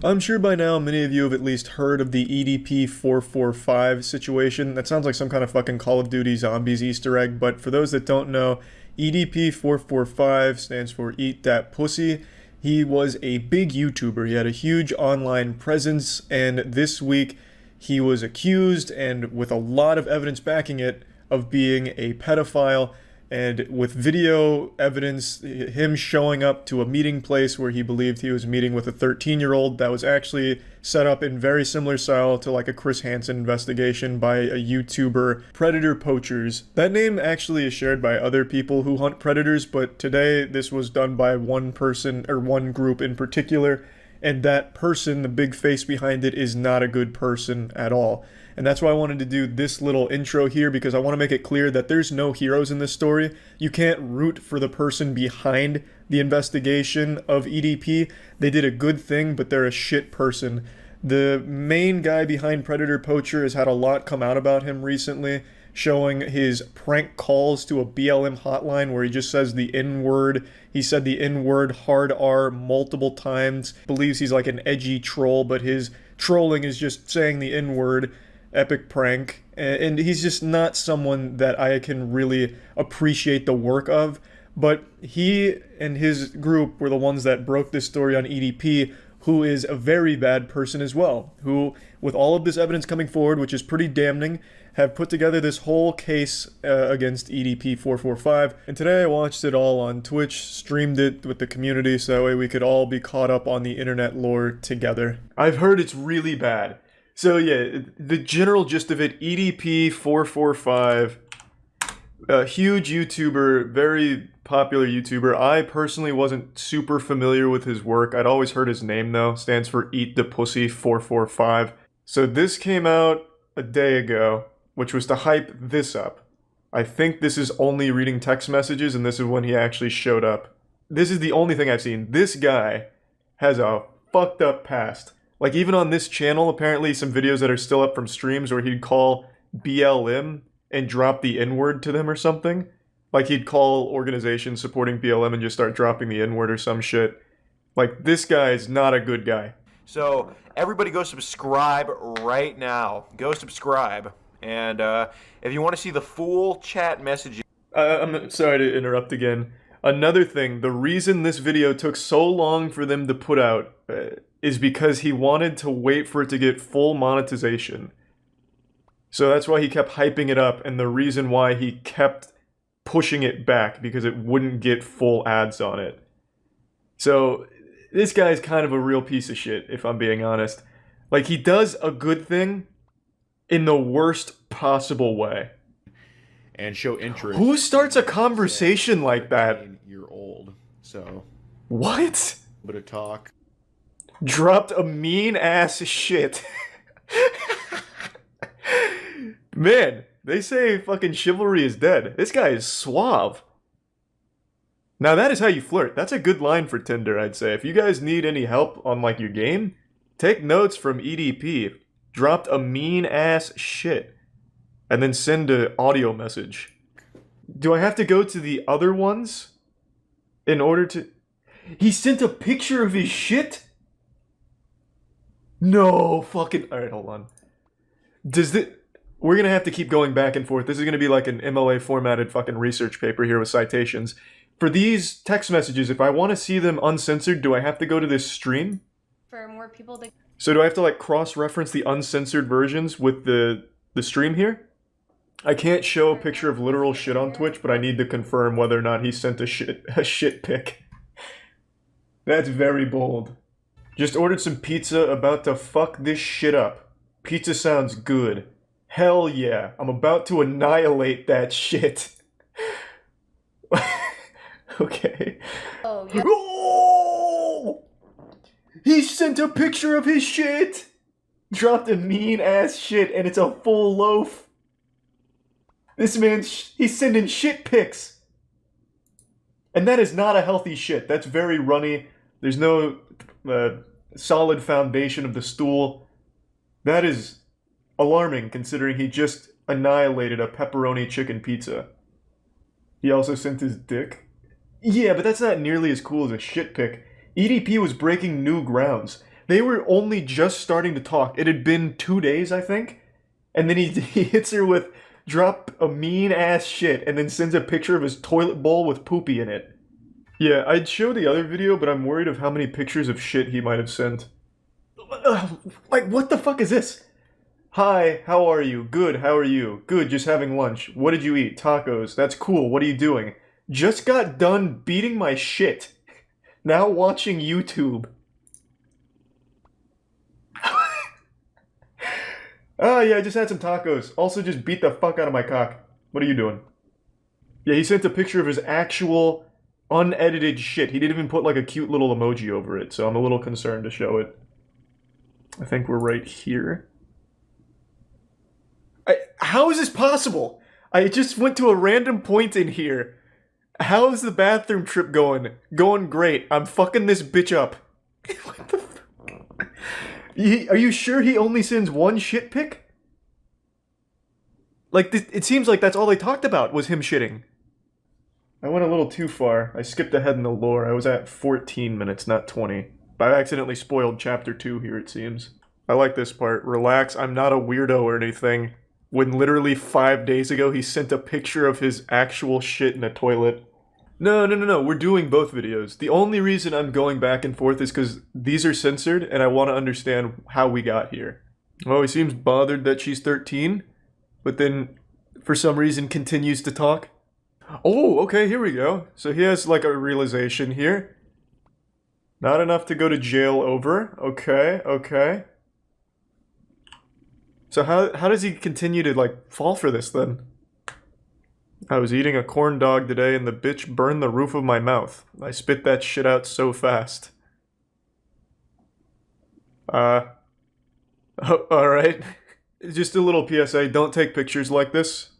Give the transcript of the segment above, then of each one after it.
I'm sure by now many of you have at least heard of the EDP445 situation. That sounds like some kind of fucking Call of Duty Zombies Easter egg, but for those that don't know, EDP445 stands for Eat That Pussy. He was a big YouTuber. He had a huge online presence, and this week he was accused, and with a lot of evidence backing it, of being a pedophile. And with video evidence, him showing up to a meeting place where he believed he was meeting with a 13-year-old that was actually set up in very similar style to like a Chris Hansen investigation by a YouTuber, Predator Poachers. That name actually is shared by other people who hunt predators, but today this was done by one person, or one group in particular, and that person, the big face behind it, is not a good person at all. And that's why I wanted to do this little intro here, because I want to make it clear that there's no heroes in this story. You can't root for the person behind the investigation of EDP. They did a good thing, but they're a shit person. The main guy behind Predator Poacher has had a lot come out about him recently, showing his prank calls to a BLM hotline where he just says the N-word. He said the N-word, hard R, multiple times. Believes he's like an edgy troll, but his trolling is just saying the N-word. Epic prank, and he's just not someone that I can really appreciate the work of. But he and his group were the ones that broke this story on EDP, who is a very bad person as well, who, with all of this evidence coming forward, which is pretty damning, have put together this whole case against EDP445. And today I watched it all on Twitch, streamed it with the community, so that way we could all be caught up on the internet lore together. I've heard it's really bad. So yeah, the general gist of it, EDP445, a huge YouTuber, very popular YouTuber. I personally wasn't super familiar with his work. I'd always heard his name though, stands for Eat the Pussy 445. So this came out a day ago, which was to hype this up. I think this is only reading text messages, and this is when he actually showed up. This is the only thing I've seen. This guy has a fucked up past. Like, even on this channel, apparently some videos that are still up from streams where he'd call BLM and drop the N-word to them or something. Like, he'd call organizations supporting BLM and just start dropping the N-word or some shit. Like, this guy is not a good guy. So, everybody go subscribe right now. Go subscribe. And if you want to see the full chat messaging... I'm sorry to interrupt again. Another thing, the reason this video took so long for them to put out... is because he wanted to wait for it to get full monetization. So that's why he kept hyping it up, and the reason why he kept pushing it back, because it wouldn't get full ads on it. So this guy's kind of a real piece of shit, if I'm being honest. Like, he does a good thing in the worst possible way. And show interest. Who starts a conversation like that? You're old, so... What? Bit of talk. Dropped a mean ass shit. Man, they say fucking chivalry is dead. This guy is suave. Now that is how you flirt. That's a good line for Tinder, I'd say. If you guys need any help on like your game, take notes from EDP. Dropped a mean ass shit. And then send an audio message. Do I have to go to the other ones in order to... He sent a picture of his shit? No fucking... Alright, hold on. Does this... We're gonna have to keep going back and forth. This is gonna be like an MLA formatted fucking research paper here with citations. For these text messages, if I want to see them uncensored, do I have to go to this stream? For more people to... So do I have to like cross-reference the uncensored versions with the stream here? I can't show a picture of literal shit on Twitch, but I need to confirm whether or not he sent a shit pic. That's very bold. Just ordered some pizza, about to fuck this shit up. Pizza sounds good. Hell yeah, I'm about to annihilate that shit. Okay. Oh, yeah. Oh! He sent a picture of his shit! Dropped a mean ass shit, and it's a full loaf. This man, he's sending shit pics. And that is not a healthy shit. That's very runny. There's no solid foundation of the stool. That is alarming, considering he just annihilated a pepperoni chicken pizza. He also sent his dick. Yeah, but that's not nearly as cool as a shit pic. EDP was breaking new grounds. They were only just starting to talk. It had been 2 days, I think. And then he hits her with drop a mean ass shit and then sends a picture of his toilet bowl with poopy in it. Yeah, I'd show the other video, but I'm worried of how many pictures of shit he might have sent. Like, what the fuck is this? Hi, how are you? Good, how are you? Good, just having lunch. What did you eat? Tacos. That's cool, what are you doing? Just got done beating my shit. Now watching YouTube. Oh yeah, I just had some tacos. Also just beat the fuck out of my cock. What are you doing? Yeah, he sent a picture of his actual unedited shit. He didn't even put like a cute little emoji over it, so I'm a little concerned to show it. I think we're right here. How is this possible? I just went to a random point in here. How is the bathroom trip going? Going great. I'm fucking this bitch up. What the fuck? Are you sure he only sends one shit pic? Like, it seems like that's all they talked about was him shitting. I went a little too far. I skipped ahead in the lore. I was at 14 minutes, not 20. But I accidentally spoiled chapter 2 here, it seems. I like this part. Relax, I'm not a weirdo or anything. When literally 5 days ago he sent a picture of his actual shit in a toilet. No, we're doing both videos. The only reason I'm going back and forth is because these are censored and I want to understand how we got here. Oh, he seems bothered that she's 13, but then for some reason continues to talk. Oh, okay, here we go. So he has like a realization here. Not enough to go to jail over. Okay. So how does he continue to like fall for this then? I was eating a corn dog today and the bitch burned the roof of my mouth. I spit that shit out so fast. Alright. Just a little PSA, don't take pictures like this.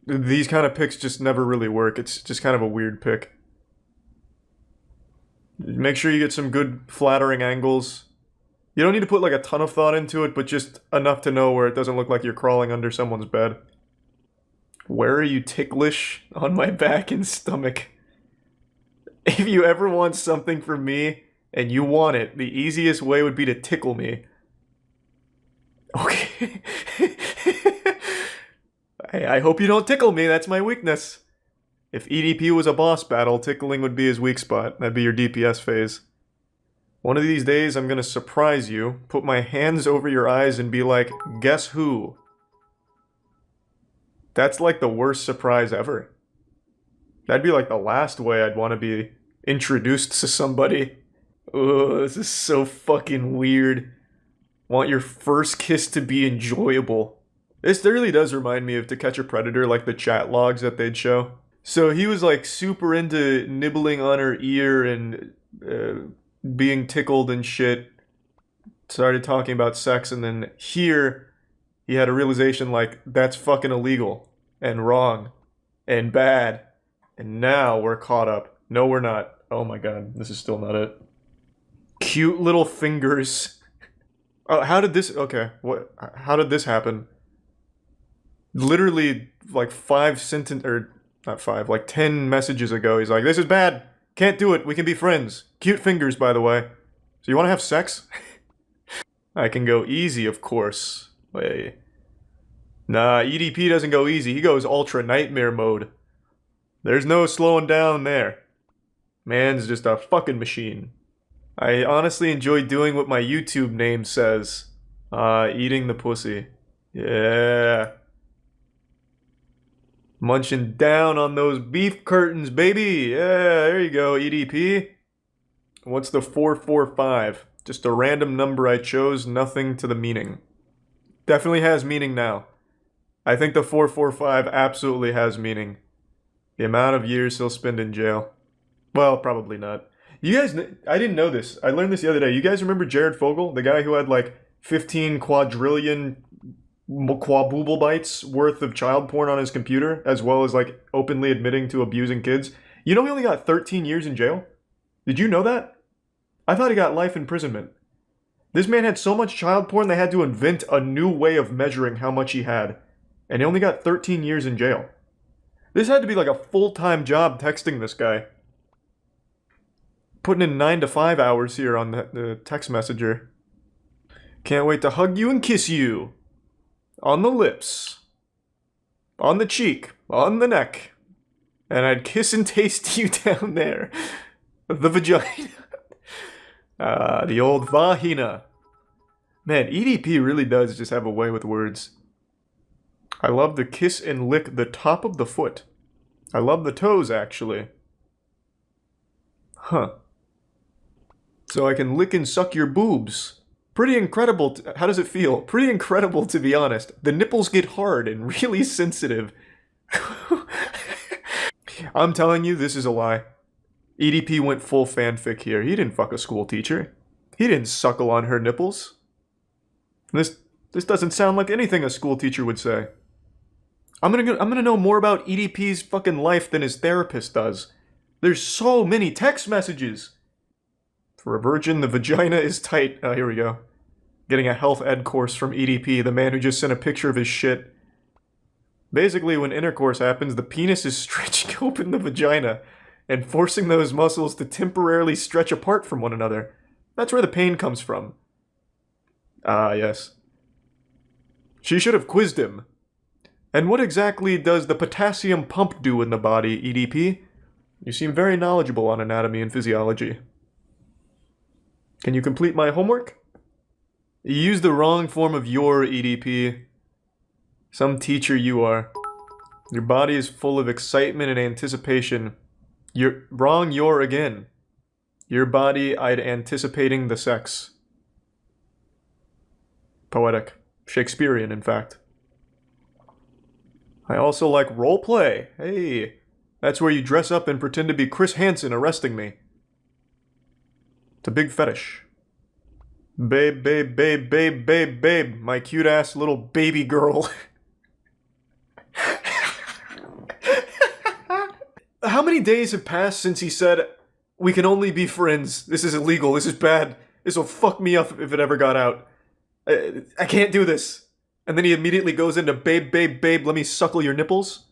These kind of pics just never really work. It's just kind of a weird pic. Make sure you get some good flattering angles. You don't need to put like a ton of thought into it, but just enough to know where it doesn't look like you're crawling under someone's bed. Where are you ticklish? On my back and stomach. If you ever want something from me, and you want it, the easiest way would be to tickle me. Okay. I hope you don't tickle me, that's my weakness. If EDP was a boss battle, tickling would be his weak spot. That'd be your DPS phase. One of these days, I'm gonna surprise you, put my hands over your eyes and be like, guess who? That's like the worst surprise ever. That'd be like the last way I'd want to be introduced to somebody. Ugh, this is so fucking weird. Want your first kiss to be enjoyable. This really does remind me of To Catch a Predator, like the chat logs that they'd show. So he was like super into nibbling on her ear and being tickled and shit. Started talking about sex, and then here he had a realization like, that's fucking illegal and wrong and bad. And now we're caught up. No, we're not. Oh my god, this is still not it. Cute little fingers. Oh, how did this... Okay, what? How did this happen? Literally, like 10 messages ago, he's like, this is bad. Can't do it. We can be friends. Cute fingers, by the way. So you want to have sex? I can go easy, of course. Wait. Nah, EDP doesn't go easy. He goes ultra nightmare mode. There's no slowing down there. Man's just a fucking machine. I honestly enjoy doing what my YouTube name says. Eating the pussy. Yeah. Munching down on those beef curtains, baby! Yeah, there you go, EDP. What's the 445? Just a random number I chose, nothing to the meaning. Definitely has meaning now. I think the 445 absolutely has meaning. The amount of years he'll spend in jail. Well, probably not. You guys, I didn't know this. I learned this the other day. You guys remember Jared Fogle? The guy who had like 15 quadrillion quadruple bytes worth of child porn on his computer, as well as like openly admitting to abusing kids. You know he only got 13 years in jail? Did you know that? I thought he got life imprisonment. This man had so much child porn they had to invent a new way of measuring how much he had. And he only got 13 years in jail. This had to be like a full-time job texting this guy. putting in 9 to 5 hours here on the text messenger. Can't wait to hug you and kiss you. On the lips. On the cheek. On the neck. And I'd kiss and taste you down there. The vagina. The old vagina. Man, EDP really does just have a way with words. I love to kiss and lick the top of the foot. I love the toes, actually. Huh. So I can lick and suck your boobs. Pretty incredible. How does it feel? Pretty incredible, to be honest. The nipples get hard and really sensitive. I'm telling you, this is a lie. EDP went full fanfic here. He didn't fuck a school teacher. He didn't suckle on her nipples. This doesn't sound like anything a school teacher would say. I'm gonna know more about EDP's fucking life than his therapist does. There's so many text messages. For a virgin, the vagina is tight. Oh, here we go. Getting a health ed course from EDP, the man who just sent a picture of his shit. Basically, when intercourse happens, the penis is stretching open the vagina and forcing those muscles to temporarily stretch apart from one another. That's where the pain comes from. Ah, yes. She should have quizzed him. And what exactly does the potassium pump do in the body, EDP? You seem very knowledgeable on anatomy and physiology. Can you complete my homework? You used the wrong form of your, EDP. Some teacher you are. Your body is full of excitement and anticipation. You're wrong, you're again. Your body, I'd anticipating the sex. Poetic. Shakespearean, in fact. I also like roleplay. Hey, that's where you dress up and pretend to be Chris Hansen arresting me. It's a big fetish. Babe, babe, babe, babe, babe, babe. My cute-ass little baby girl. How many days have passed since he said, we can only be friends. This is illegal. This is bad. This will fuck me up if it ever got out. I can't do this. And then he immediately goes into, babe, babe, babe, let me suckle your nipples.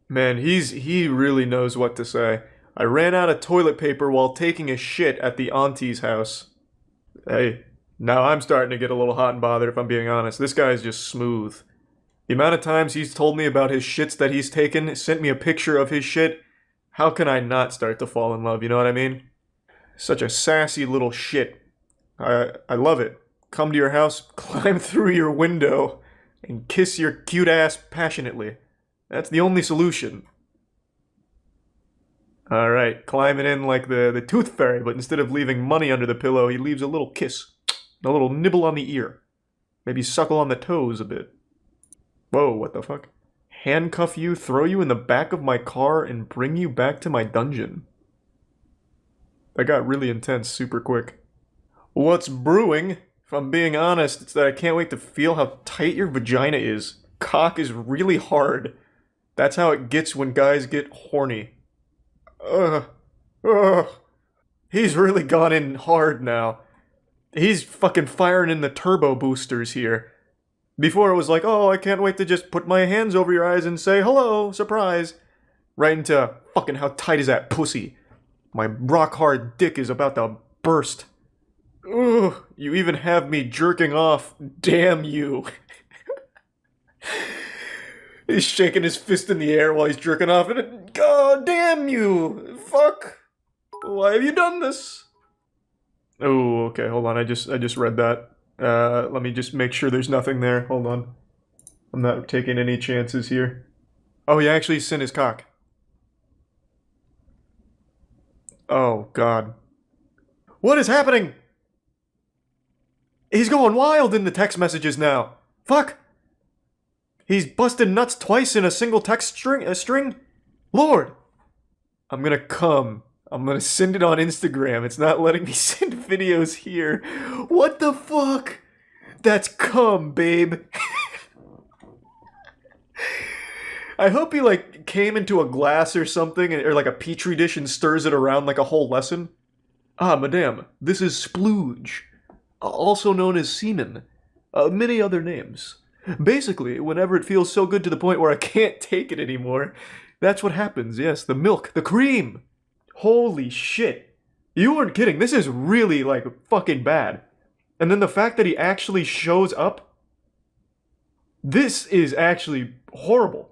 Man, he really knows what to say. I ran out of toilet paper while taking a shit at the auntie's house. Hey, now I'm starting to get a little hot and bothered if I'm being honest. This guy's just smooth. The amount of times he's told me about his shits that he's taken, sent me a picture of his shit, how can I not start to fall in love, you know what I mean? Such a sassy little shit. I love it. Come to your house, climb through your window, and kiss your cute ass passionately. That's the only solution. Alright, climbing in like the tooth fairy, but instead of leaving money under the pillow, he leaves a little kiss. A little nibble on the ear. Maybe suckle on the toes a bit. Whoa, what the fuck? Handcuff you, throw you in the back of my car, and bring you back to my dungeon. That got really intense super quick. What's brewing? If I'm being honest, it's that I can't wait to feel how tight your vagina is. Cock is really hard. That's how it gets when guys get horny. Ugh. He's really gone in hard now. He's fucking firing in the turbo boosters here. Before it was like, oh, I can't wait to just put my hands over your eyes and say, hello, surprise. Right into, fucking how tight is that pussy? My rock hard dick is about to burst. Ugh, you even have me jerking off. Damn you. He's shaking his fist in the air while he's jerking off. And God damn you. Fuck. Why have you done this? Oh, okay, hold on. I just read that. Let me just make sure there's nothing there. Hold on. I'm not taking any chances here. Oh, he actually sent his cock. Oh, God. What is happening? He's going wild in the text messages now. Fuck. He's busted nuts twice in a single text string? Lord. I'm gonna come. I'm gonna send it on Instagram. It's not letting me send videos here. What the fuck? That's cum, babe. I hope he, like, came into a glass or something, or like a petri dish and stirs it around like a whole lesson. Ah, madame, this is splooge, also known as semen. Many other names. Basically, whenever it feels so good to the point where I can't take it anymore, that's what happens, yes, the milk, the cream. Holy shit. You weren't kidding. This is really, like, fucking bad. And then the fact that he actually shows up, this is actually horrible.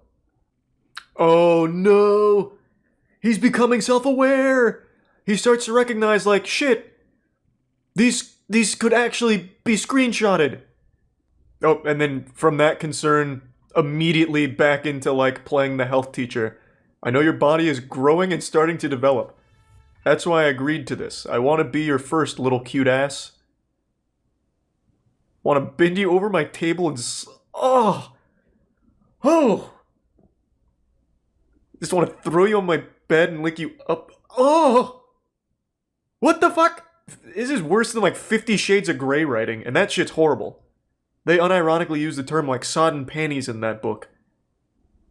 Oh no! He's becoming self-aware! He starts to recognize, like, shit, these could actually be screenshotted. Oh, and then from that concern, immediately back into, like, playing the health teacher. I know your body is growing and starting to develop. That's why I agreed to this. I want to be your first, little cute ass. Want to bend you over my table and oh! Just want to throw you on my bed and lick you up. Oh! What the fuck? This is worse than like 50 Shades of Grey writing, and that shit's horrible. They unironically use the term like sodden panties in that book.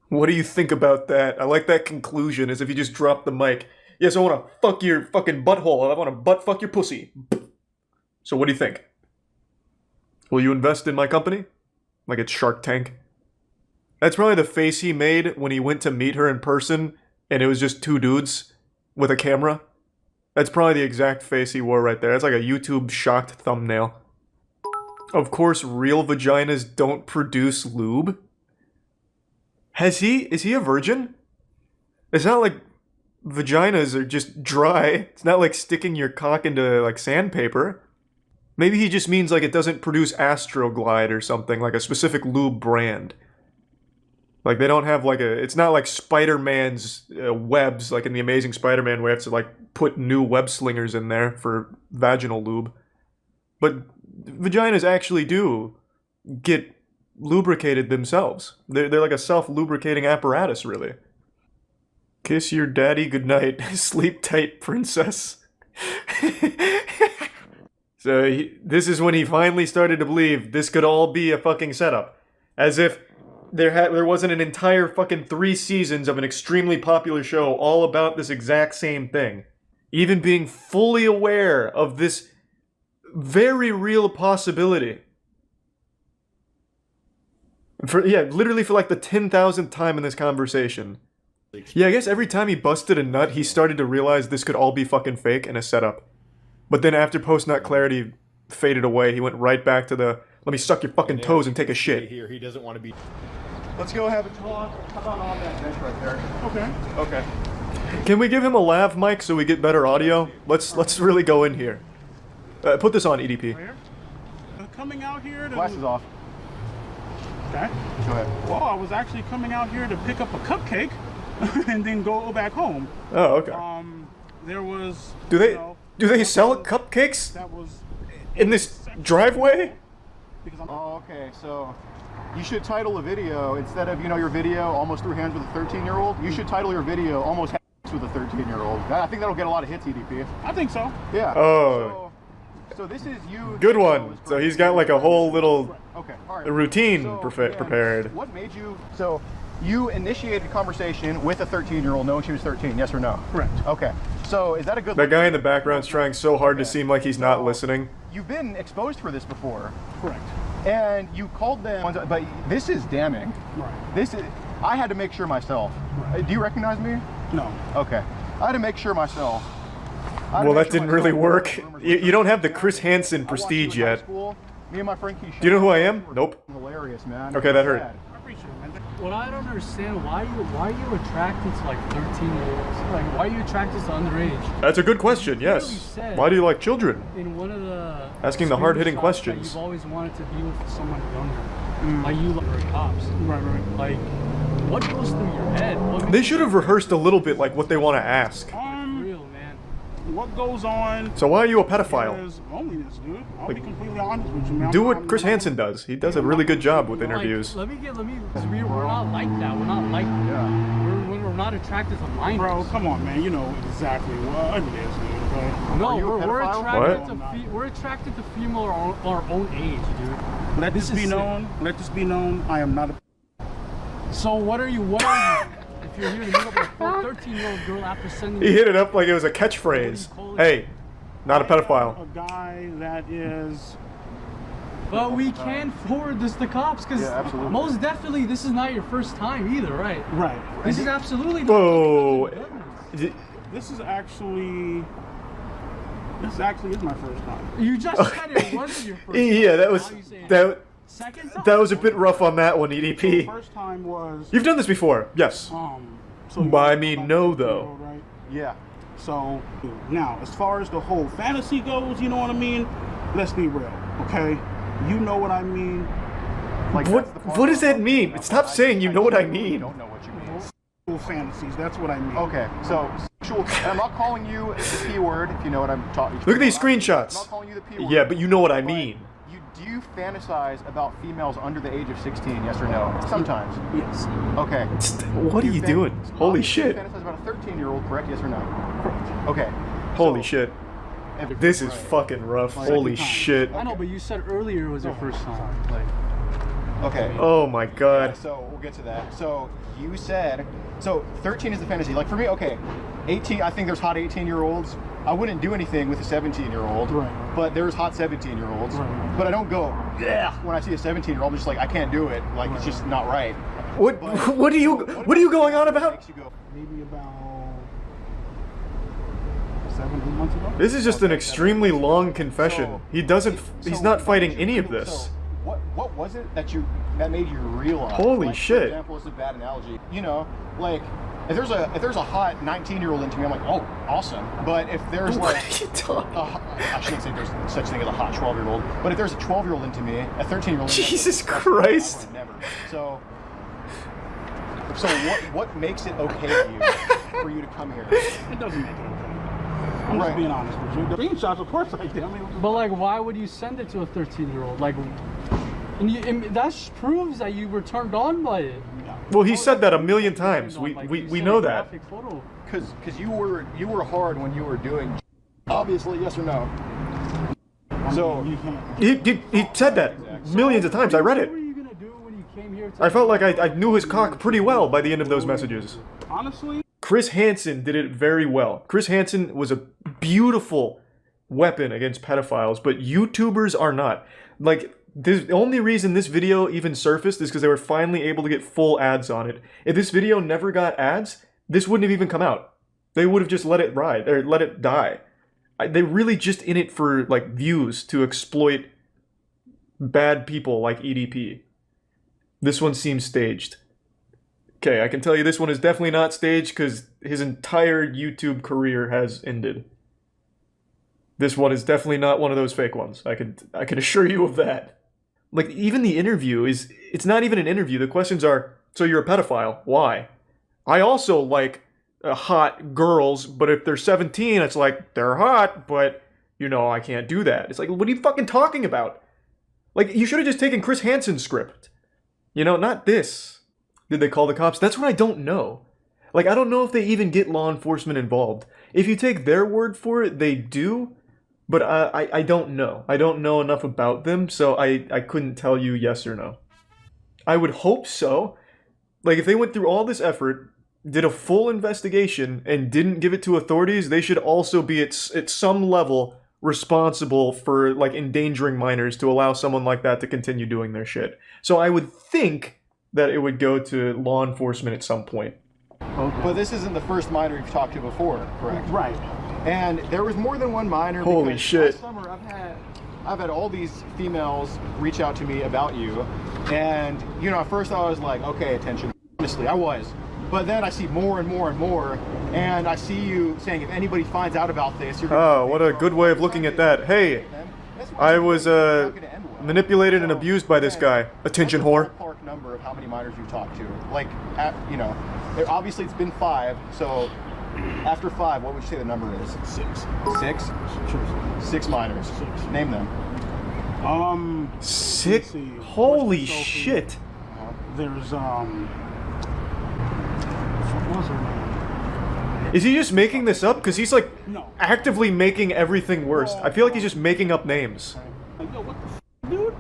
What do you think about that? I like that conclusion, as if you just dropped the mic. Yes, I want to fuck your fucking butthole. I want to butt fuck your pussy. So what do you think? Will you invest in my company? Like it's Shark Tank? That's probably the face he made when he went to meet her in person, and it was just two dudes with a camera. That's probably the exact face he wore right there. That's like a YouTube shocked thumbnail. Of course, real vaginas don't produce lube. Is he a virgin? It's not like vaginas are just dry. It's not like sticking your cock into like sandpaper. Maybe he just means like it doesn't produce Astroglide or something, like a specific lube brand. Like they don't have like a, it's not like Spider-Man's webs, like in the Amazing Spider-Man where you have to like put new web slingers in there for vaginal lube. But vaginas actually do get lubricated themselves. They're like a self-lubricating apparatus, really. Kiss your daddy goodnight. Sleep tight, princess. So this is when he finally started to believe this could all be a fucking setup. As if there wasn't an entire fucking 3 seasons of an extremely popular show all about this exact same thing. Even being fully aware of this very real possibility. Literally for like the 10,000th time in this conversation. Yeah, I guess every time he busted a nut, he started to realize this could all be fucking fake and a setup. But then after post-nut clarity faded away, he went right back to the, let me suck your fucking toes and take a shit. Here, he doesn't want to be. Let's go have a talk. How about on that bench right there? Okay. Can we give him a lav mic so we get better audio? Let's really go in here. Put this on, EDP. Right here? Coming out here to... Glasses off. Okay. Go ahead. Well, I was actually coming out here to pick up a cupcake and then go back home. Oh, okay. There was... Do they... You know, Do they sell cupcakes that was in this driveway? because I'm Oh, okay. So you should title a video instead of, your video almost threw hands with a 13-year-old. You should title your video almost hands with a 13-year-old. I think that'll get a lot of hits, EDP. I think so. Yeah. Oh. So this is you. Good one. So he's got like a whole little Okay. All right. routine So, prepared. Dan, what made you? So you initiated a conversation with a 13-year-old knowing she was 13. Yes or no? Correct. Okay. So is that a good? That guy in the background's trying so hard to seem like he's not listening. You've been exposed for this before. Correct. And you called them, but this is damning. Right. This is, I had to make sure myself. Right. Do you recognize me? No. Okay. I had to make sure myself. Well, that didn't really work. You don't have the Chris Hansen prestige yet. Me and my friend Keisha. Do you know who I am? Nope. Hilarious, man. Okay, that hurt. I appreciate it, man. What I don't understand, why are you attracted to like 13-year-olds? Like, why are you attracted to underage? That's a good question, yes. Why do you like children? In one of the Asking the hard-hitting screenshots questions. that you've always wanted to be with someone younger. Like you like cops. Right. Like, what goes through your head? What They should have rehearsed a little bit like what they want to ask. real, man. What goes on? So why are you a pedophile? Is loneliness, dude. I'll be completely honest with you, man. Do what Chris Hansen does. He does a really good job with interviews. Like, we're not like that. We're not like that. We're not attracted to minors. Bro, come on, man. You know exactly what it is, dude. Okay? No, you a we're pedophile? attracted to we're attracted to female our own age, dude. Let this be is known. Let this be known. I am not a. So what are you? If you're here to meet up with a 13-year-old girl after sending He hit it up like it was a catchphrase. Hey, not a pedophile. A guy that is. But we can forward this to cops because Yeah, absolutely. most definitely this is not your first time either, right? Right. This is absolutely not. Whoa. This is actually This actually is my first time. You just said it wasn't your first Yeah, that was Now you say second time? that was a bit rough on that one, The EDP. first time was You've done this before, yes. so But I mean, no, though. right? Yeah. So now, as far as the whole fantasy goes, you know what I mean? Let's be real, okay? You know what I mean? Like, What that's the part what does where that I'm mean? like, Stop saying you know what I mean. don't know what you mean. Sexual fantasies, that's what I mean. Okay, so sexual. I'm not calling you the P word, if you know what I'm talking. Look at these I'm screenshots. not calling you the P word. Yeah, but you know what I but mean. Do you fantasize about females under the age of 16? Yes or no? Sometimes. Yes. Okay. What are you doing? Holy shit. You fantasize about a 13-year-old, correct? Yes or no? Correct. Okay. Holy so, shit. if- This is right. fucking rough. Second Holy time. shit. I know, but you said earlier it was your first time. Like, Okay. Oh my Yeah, god. so we'll get to that. So you said, so 13 is the fantasy. Like for me, okay, 18. I think there's hot 18-year-olds. I wouldn't do anything with a 17-year-old. Right. But there's hot 17-year-olds. Right. But I don't go, yeah, when I see a 17-year-old. I'm just like, I can't do it. Like it's just not right. What But- what are you so what are you going on makes about? you go, Maybe about 7 months ago. This is just an extremely long confession. He doesn't he's So not what fighting did you any of do- this. so what was it that made you realize? Holy like, shit. For example, it's a bad analogy. You know, like if there's a hot 19-year-old into me, I'm like, oh, awesome. But if there's What like are you talking? I shouldn't say there's such thing as a hot 12-year-old, but if there's a 12-year-old into me, a 13-year-old, Jesus Christ. never. So what makes it okay to you for you to come here? It doesn't make it okay. I'm Right. just being honest with you. The screenshots, of course, I did. I mean, but like, why would you send it to a 13-year-old? Like, and that proves that you were turned on by it. Well, he said that a million times. Turned on, like, you We sent know a that. graphic photo. Because you were hard when you were doing. Obviously, yes or no. So you can't. He said that millions of times. I read What it. were you gonna do when you came here? To I felt like I knew his cock pretty well by the end of those messages. Honestly, Chris Hansen did it very well. Chris Hansen was a beautiful weapon against pedophiles, but YouTubers are not. Like, the only reason this video even surfaced is because they were finally able to get full ads on it. If this video never got ads, this wouldn't have even come out. They would have just let it ride, or let it die. They really just in it for, like, views to exploit bad people like EDP. This one seems staged. Okay, I can tell you this one is definitely not staged because his entire YouTube career has ended. This one is definitely not one of those fake ones. I can assure you of that. Like, even the interview it's not even an interview. The questions are, so you're a pedophile, why? I also like hot girls, but if they're 17, it's like, they're hot, but, you know, I can't do that. It's like, what are you fucking talking about? Like, you should have just taken Chris Hansen's script. You know, not this. Did they call the cops? That's what I don't know. Like, I don't know if they even get law enforcement involved. If you take their word for it, they do. But I don't know. I don't know enough about them, so I couldn't tell you yes or no. I would hope so. Like, if they went through all this effort, did a full investigation, and didn't give it to authorities, they should also be at some level responsible for, like, endangering minors to allow someone like that to continue doing their shit. So I would think that it would go to law enforcement at some point. But this isn't the first minor you've talked to before, correct? right. And there was more than one minor. Holy because shit. Last summer, I've had all these females reach out to me about you, and you know, at first I was like, okay, attention. Honestly, I was. But then I see more and more and more, and I see you saying, if anybody finds out about this, you're Oh, what a good way of looking at that. Hey, I was manipulated and abused by this guy. Attention whore. Ballpark number of how many minors you've talked to. Like, you know, obviously it's been 5, so after 5, what would you say the number is? 6. 6? Sure. 6 minors. 6. Name them. Sick. let's see. Holy Sophie. shit. There's what was her name? Is he just making this up? Because he's like No. actively making everything worse. I feel like he's just making up names. Like, yo, what the dude?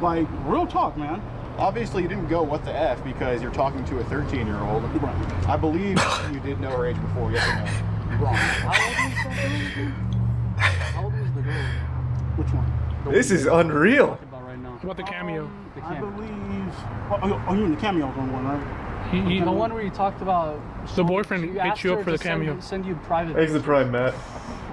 Like, real talk, man. Obviously, you didn't go what the F because you're talking to a 13-year-old. Right. I believe you did know her age before, yes or no? Wrong. How old was the girl? Which one? This is unreal. Talking about right now. What about the cameo? The I camera. believe. Oh, you mean the cameos on one, right? The one where you talked about The boyfriend you hit asked you her up for to the cameo. Send you private. Exit Prime, Matt.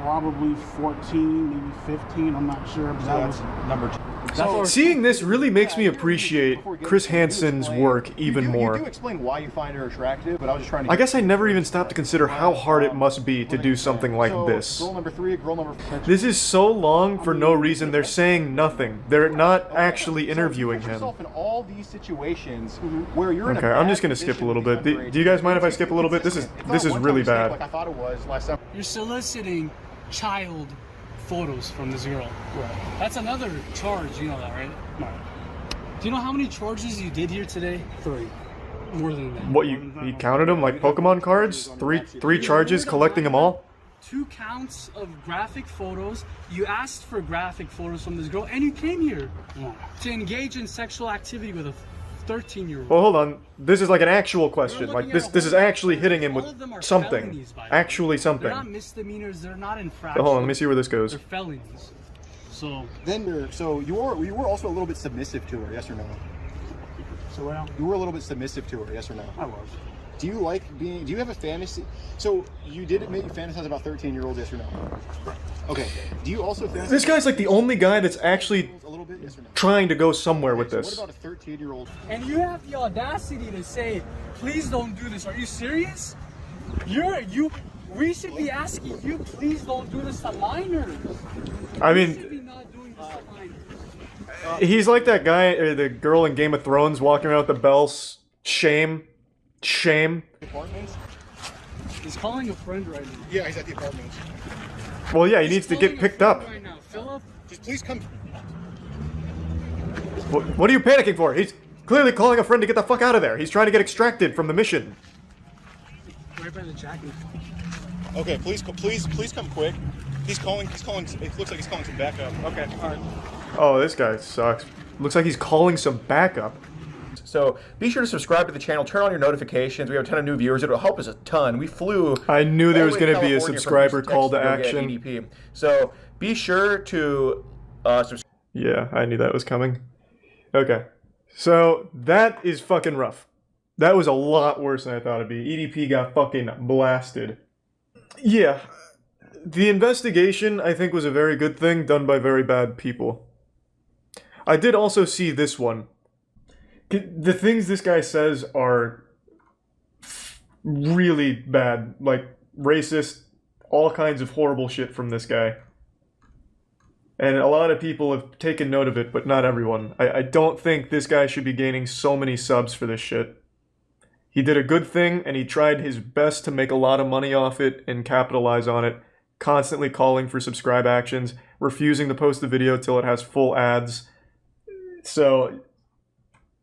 Probably 14, maybe 15. I'm not sure. But So that that's was number 2. Seeing this really makes me appreciate Chris Hansen's work even more. You do explain why you find her attractive, but I was just trying to... I guess I never even stopped to consider how hard it must be to do something like this. Girl number 3, girl number 4. This is so long for no reason. They're saying nothing. They're not actually interviewing So you put him. yourself in all these situations where you're in a Okay, I'm bad just gonna skip a position little with bit. these Do you guys mind if I underage skip a little bit? This is really bad. Like I thought it was last time. You're soliciting child photos from this girl. right. That's another charge. You know that, right? No, Do you know how many charges you did here today? 3. More than that. What, you counted them like Pokemon cards? Three charges, collecting them all? 2 counts of graphic photos. You asked for graphic photos from this girl, and you came here to engage in sexual activity with a 13-year-old. Well, hold on. This is like an actual question. Like this is actually hitting him All with of them are something. felonies, by the way. Actually They're not something. misdemeanors. They're not So infractions. hold on, let me see where this goes. They're felonies. So Then so you were also a little bit submissive to her, yes or no? So well, You were a little bit submissive to her, yes or no? I was. Do you like being? Do you have a fantasy? So you did admit you fantasize about 13-year-olds, yes or no? Okay. Do you also fantasize? This guy's like the only guy that's actually a little bit, yes or no? trying to go somewhere with So this. what about a 13-year-old? And you have the audacity to say, please don't do this. Are you serious? We should be asking you, please don't do this to minors. I We should mean, be not doing this to minors. he's like that guy, or the girl in Game of Thrones walking around with the bells. Shame. Shame. Apartments? He's calling a friend right now. Yeah, he's at the apartments. Well, yeah, he needs to Calling get a picked friend up. Right now. Philip, Just please come. What are you panicking for? He's clearly calling a friend to get the fuck out of there. He's trying to get extracted from the mission. right by the jacket. Okay, please come quick. He's calling. It looks like he's calling some backup. Okay, all right. Oh, this guy sucks. Looks like he's calling some backup. So be sure to subscribe to the channel, turn on your notifications. We have a ton of new viewers. It'll help us a ton. We flew. I knew there all was the way going to be a California from subscriber Houston, call to Texas go get action. EDP. So be sure to subscribe. Yeah, I knew that was coming. Okay. So, that is fucking rough. That was a lot worse than I thought it'd be. EDP got fucking blasted. Yeah. The investigation, I think, was a very good thing done by very bad people. I did also see this one. The things this guy says are really bad. Like, racist, all kinds of horrible shit from this guy. And a lot of people have taken note of it, but not everyone. I don't think this guy should be gaining so many subs for this shit. He did a good thing, and he tried his best to make a lot of money off it and capitalize on it, constantly calling for subscribe actions, refusing to post the video till it has full ads. So,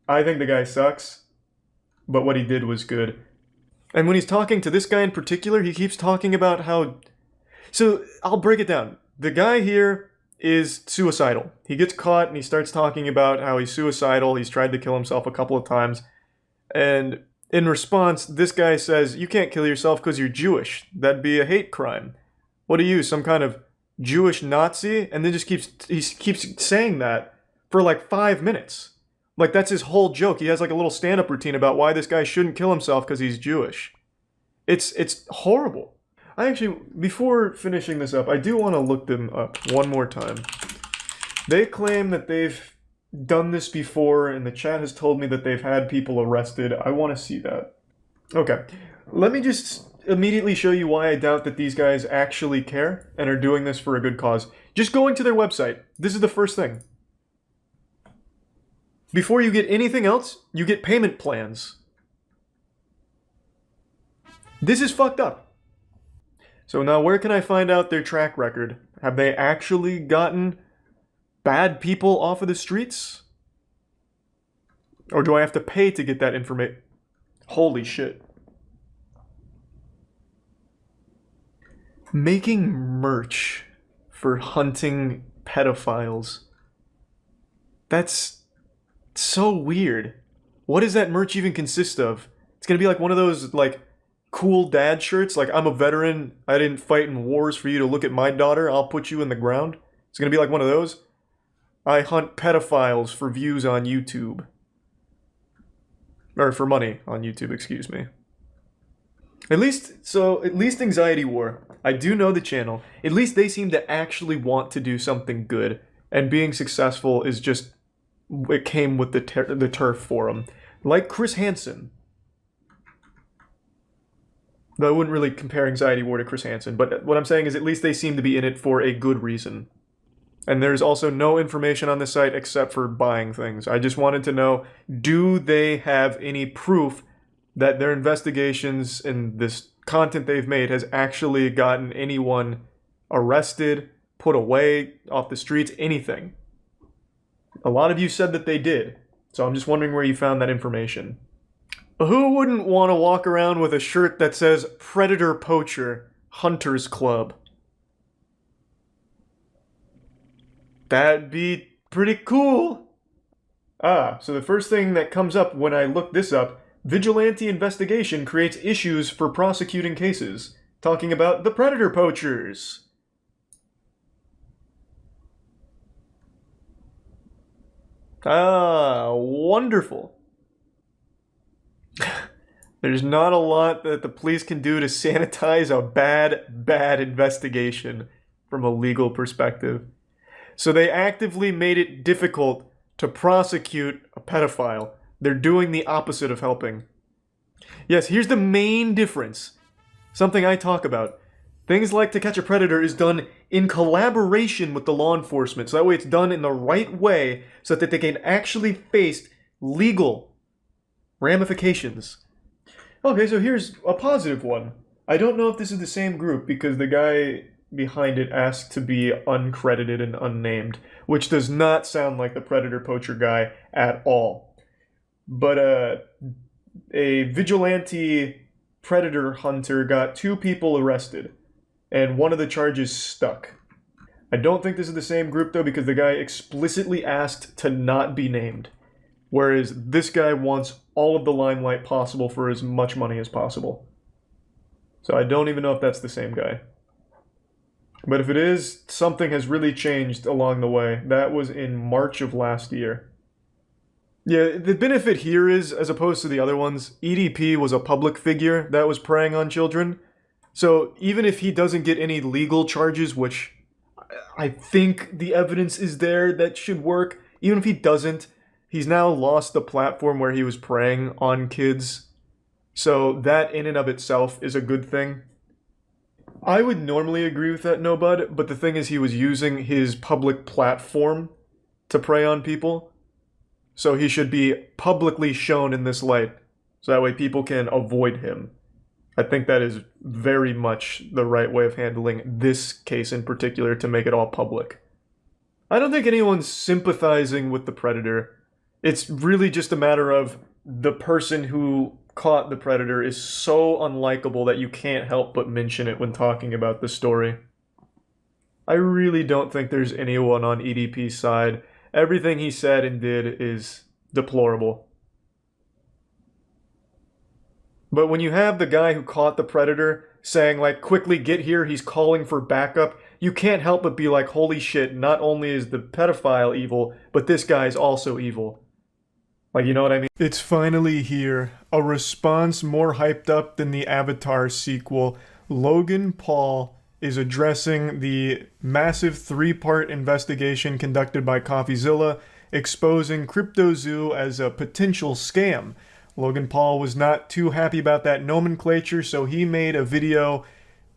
I think the guy sucks, but what he did was good. And when he's talking to this guy in particular, he keeps talking about how... So, I'll break it down. The guy here is suicidal. He gets caught and he starts talking about how he's suicidal, he's tried to kill himself a couple of times, and in response, this guy says, you can't kill yourself because you're Jewish. That'd be a hate crime. What are you, some kind of Jewish Nazi? And then he keeps saying that for like 5 minutes. Like, that's his whole joke. He has like a little stand-up routine about why this guy shouldn't kill himself because he's Jewish. It's horrible. I actually, before finishing this up, I do want to look them up one more time. They claim that they've done this before, and the chat has told me that they've had people arrested. I want to see that. Okay, let me just immediately show you why I doubt that these guys actually care and are doing this for a good cause. Just going to their website, this is the first thing. Before you get anything else, you get payment plans. This is fucked up. So now where can I find out their track record? Have they actually gotten bad people off of the streets? Or do I have to pay to get that information? Holy shit. Making merch for hunting pedophiles. That's so weird. What does that merch even consist of? It's gonna be like one of those, like, cool dad shirts, like, I'm a veteran, I didn't fight in wars for you to look at my daughter, I'll put you in the ground. It's gonna be like one of those. I hunt pedophiles for views on YouTube. Or for money on YouTube, excuse me. At least Anxiety War, I do know the channel. At least they seem to actually want to do something good. And being successful is just, it came with the turf for them. Like Chris Hansen. Though I wouldn't really compare Anxiety War to Chris Hansen, but what I'm saying is at least they seem to be in it for a good reason. And there's also no information on this site except for buying things. I just wanted to know, do they have any proof that their investigations and this content they've made has actually gotten anyone arrested, put away, off the streets, anything? A lot of you said that they did, so I'm just wondering where you found that information. Who wouldn't want to walk around with a shirt that says Predator Poacher Hunters Club? That'd be pretty cool. So the first thing that comes up when I look this up, vigilante investigation creates issues for prosecuting cases. Talking about the predator poachers. Wonderful. There's not a lot that the police can do to sanitize a bad investigation from a legal perspective. So they actively made it difficult to prosecute a pedophile. They're doing the opposite of helping. Yes, here's the main difference. Something I talk about. Things like To Catch a Predator is done in collaboration with the law enforcement. So that way it's done in the right way so that they can actually face legal ramifications. Okay, so here's a positive one. I don't know if this is the same group because the guy behind it asked to be uncredited and unnamed, which does not sound like the predator poacher guy at all. But a vigilante predator hunter got 2 people arrested, and one of the charges stuck. I don't think this is the same group though because the guy explicitly asked to not be named, whereas this guy wants all of the limelight possible for as much money as possible. So I don't even know if that's the same guy. But if it is, something has really changed along the way. That was in March of last year. Yeah, the benefit here is, as opposed to the other ones, EDP was a public figure that was preying on children. So even if he doesn't get any legal charges, which I think the evidence is there that should work, even if he doesn't, he's now lost the platform where he was preying on kids. So that in and of itself is a good thing. I would normally agree with that, No Bud, but the thing is he was using his public platform to prey on people. So he should be publicly shown in this light, so that way people can avoid him. I think that is very much the right way of handling this case in particular, to make it all public. I don't think anyone's sympathizing with the predator. It's really just a matter of the person who caught the predator is so unlikable that you can't help but mention it when talking about the story. I really don't think there's anyone on EDP's side. Everything he said and did is deplorable. But when you have the guy who caught the predator saying, like, quickly get here, he's calling for backup, you can't help but be like, holy shit, not only is the pedophile evil, but this guy's also evil. Like, you know what I mean? It's finally here. A response more hyped up than the Avatar sequel. Logan Paul is addressing the massive 3-part investigation conducted by CoffeeZilla, exposing Crypto-Zoo as a potential scam. Logan Paul was not too happy about that nomenclature, so he made a video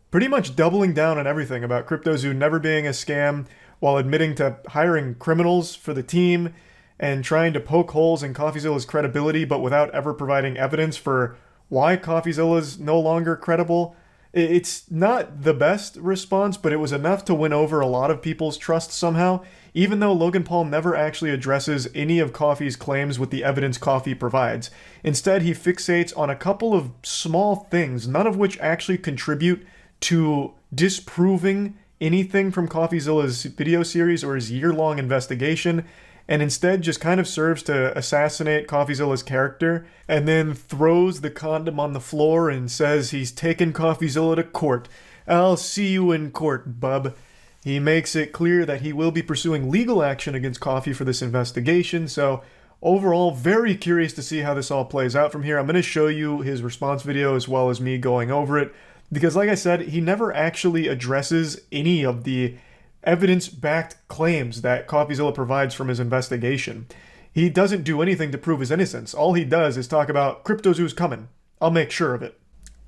pretty much doubling down on everything about Crypto-Zoo never being a scam, while admitting to hiring criminals for the team, and trying to poke holes in CoffeeZilla's credibility, but without ever providing evidence for why CoffeeZilla's no longer credible. It's not the best response, but it was enough to win over a lot of people's trust somehow, even though Logan Paul never actually addresses any of Coffee's claims with the evidence Coffee provides. Instead, he fixates on a couple of small things, none of which actually contribute to disproving anything from CoffeeZilla's video series or his year-long investigation, and instead just kind of serves to assassinate CoffeeZilla's character, and then throws the condom on the floor and says he's taken CoffeeZilla to court. I'll see you in court, bub. He makes it clear that he will be pursuing legal action against Coffee for this investigation, so Overall, very curious to see how this all plays out from here. I'm going to show you his response video as well as me going over it, because like I said, he never actually addresses any of the evidence-backed claims that CoffeeZilla provides from his investigation. He doesn't do anything to prove his innocence. All he does is talk about CryptoZoo's coming. I'll make sure of it.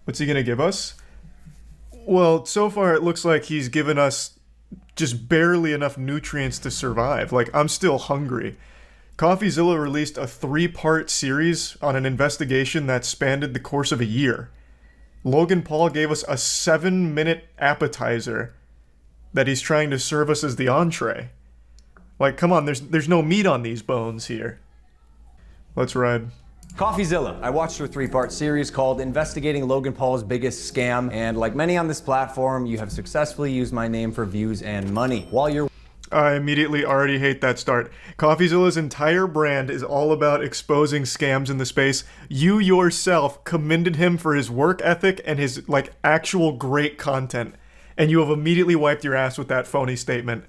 What's he going to give us? Well, so far it looks like he's given us just barely enough nutrients to survive. Like, I'm still hungry. CoffeeZilla released a 3-part series on an investigation that spanned the course of a year. Logan Paul gave us a 7-minute appetizer that he's trying to serve us as the entree. Like, come on, there's no meat on these bones here. Let's ride. CoffeeZilla. I watched your 3-part series called Investigating Logan Paul's Biggest Scam, and like many on this platform, you have successfully used my name for views and money. While you're I immediately already hate that start. CoffeeZilla's entire brand is all about exposing scams in the space. You yourself commended him for his work ethic and his, like, actual great content. And you have immediately wiped your ass with that phony statement.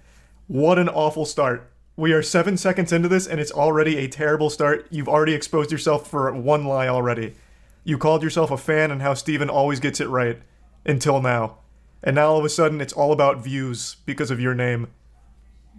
What an awful start. We are 7 seconds into this and it's already a terrible start. You've already exposed yourself for one lie already. You called yourself a fan and how Steven always gets it right. Until now. And now all of a sudden it's all about views because of your name.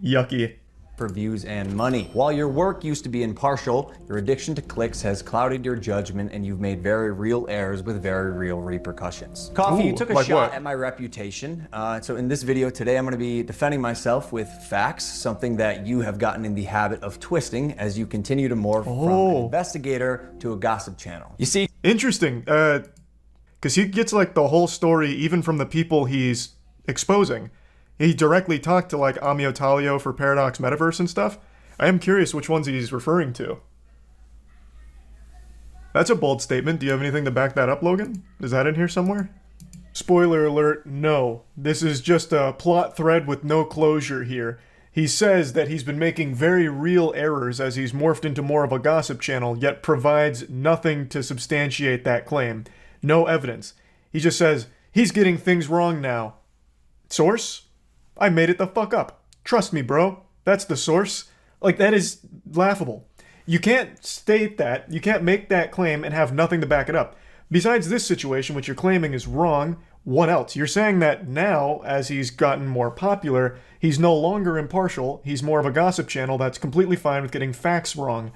Yucky. for views and money. While your work used to be impartial, your addiction to clicks has clouded your judgment and you've made very real errors with very real repercussions. Coffee, you took a shot at my reputation. So in this video today, I'm going to be defending myself with facts, something that you have gotten in the habit of twisting as you continue to morph from an investigator to a gossip channel. You see, interesting, because he gets like the whole story even from the people he's exposing. He directly talked to like Amio Talio for Paradox Metaverse and stuff. I am curious which ones he's referring to. That's a bold statement. Do you have anything to back that up, Logan? Is that in here somewhere? Spoiler alert, no. This is just a plot thread with no closure here. He says that he's been making very real errors as he's morphed into more of a gossip channel, yet provides nothing to substantiate that claim. No evidence. He just says, he's getting things wrong now. Source? I made it the fuck up. Trust me, bro. That's the source. Like, that is laughable. You can't state that, you can't make that claim and have nothing to back it up. Besides this situation, which you're claiming is wrong, what else? You're saying that now, as he's gotten more popular, he's no longer impartial, he's more of a gossip channel that's completely fine with getting facts wrong.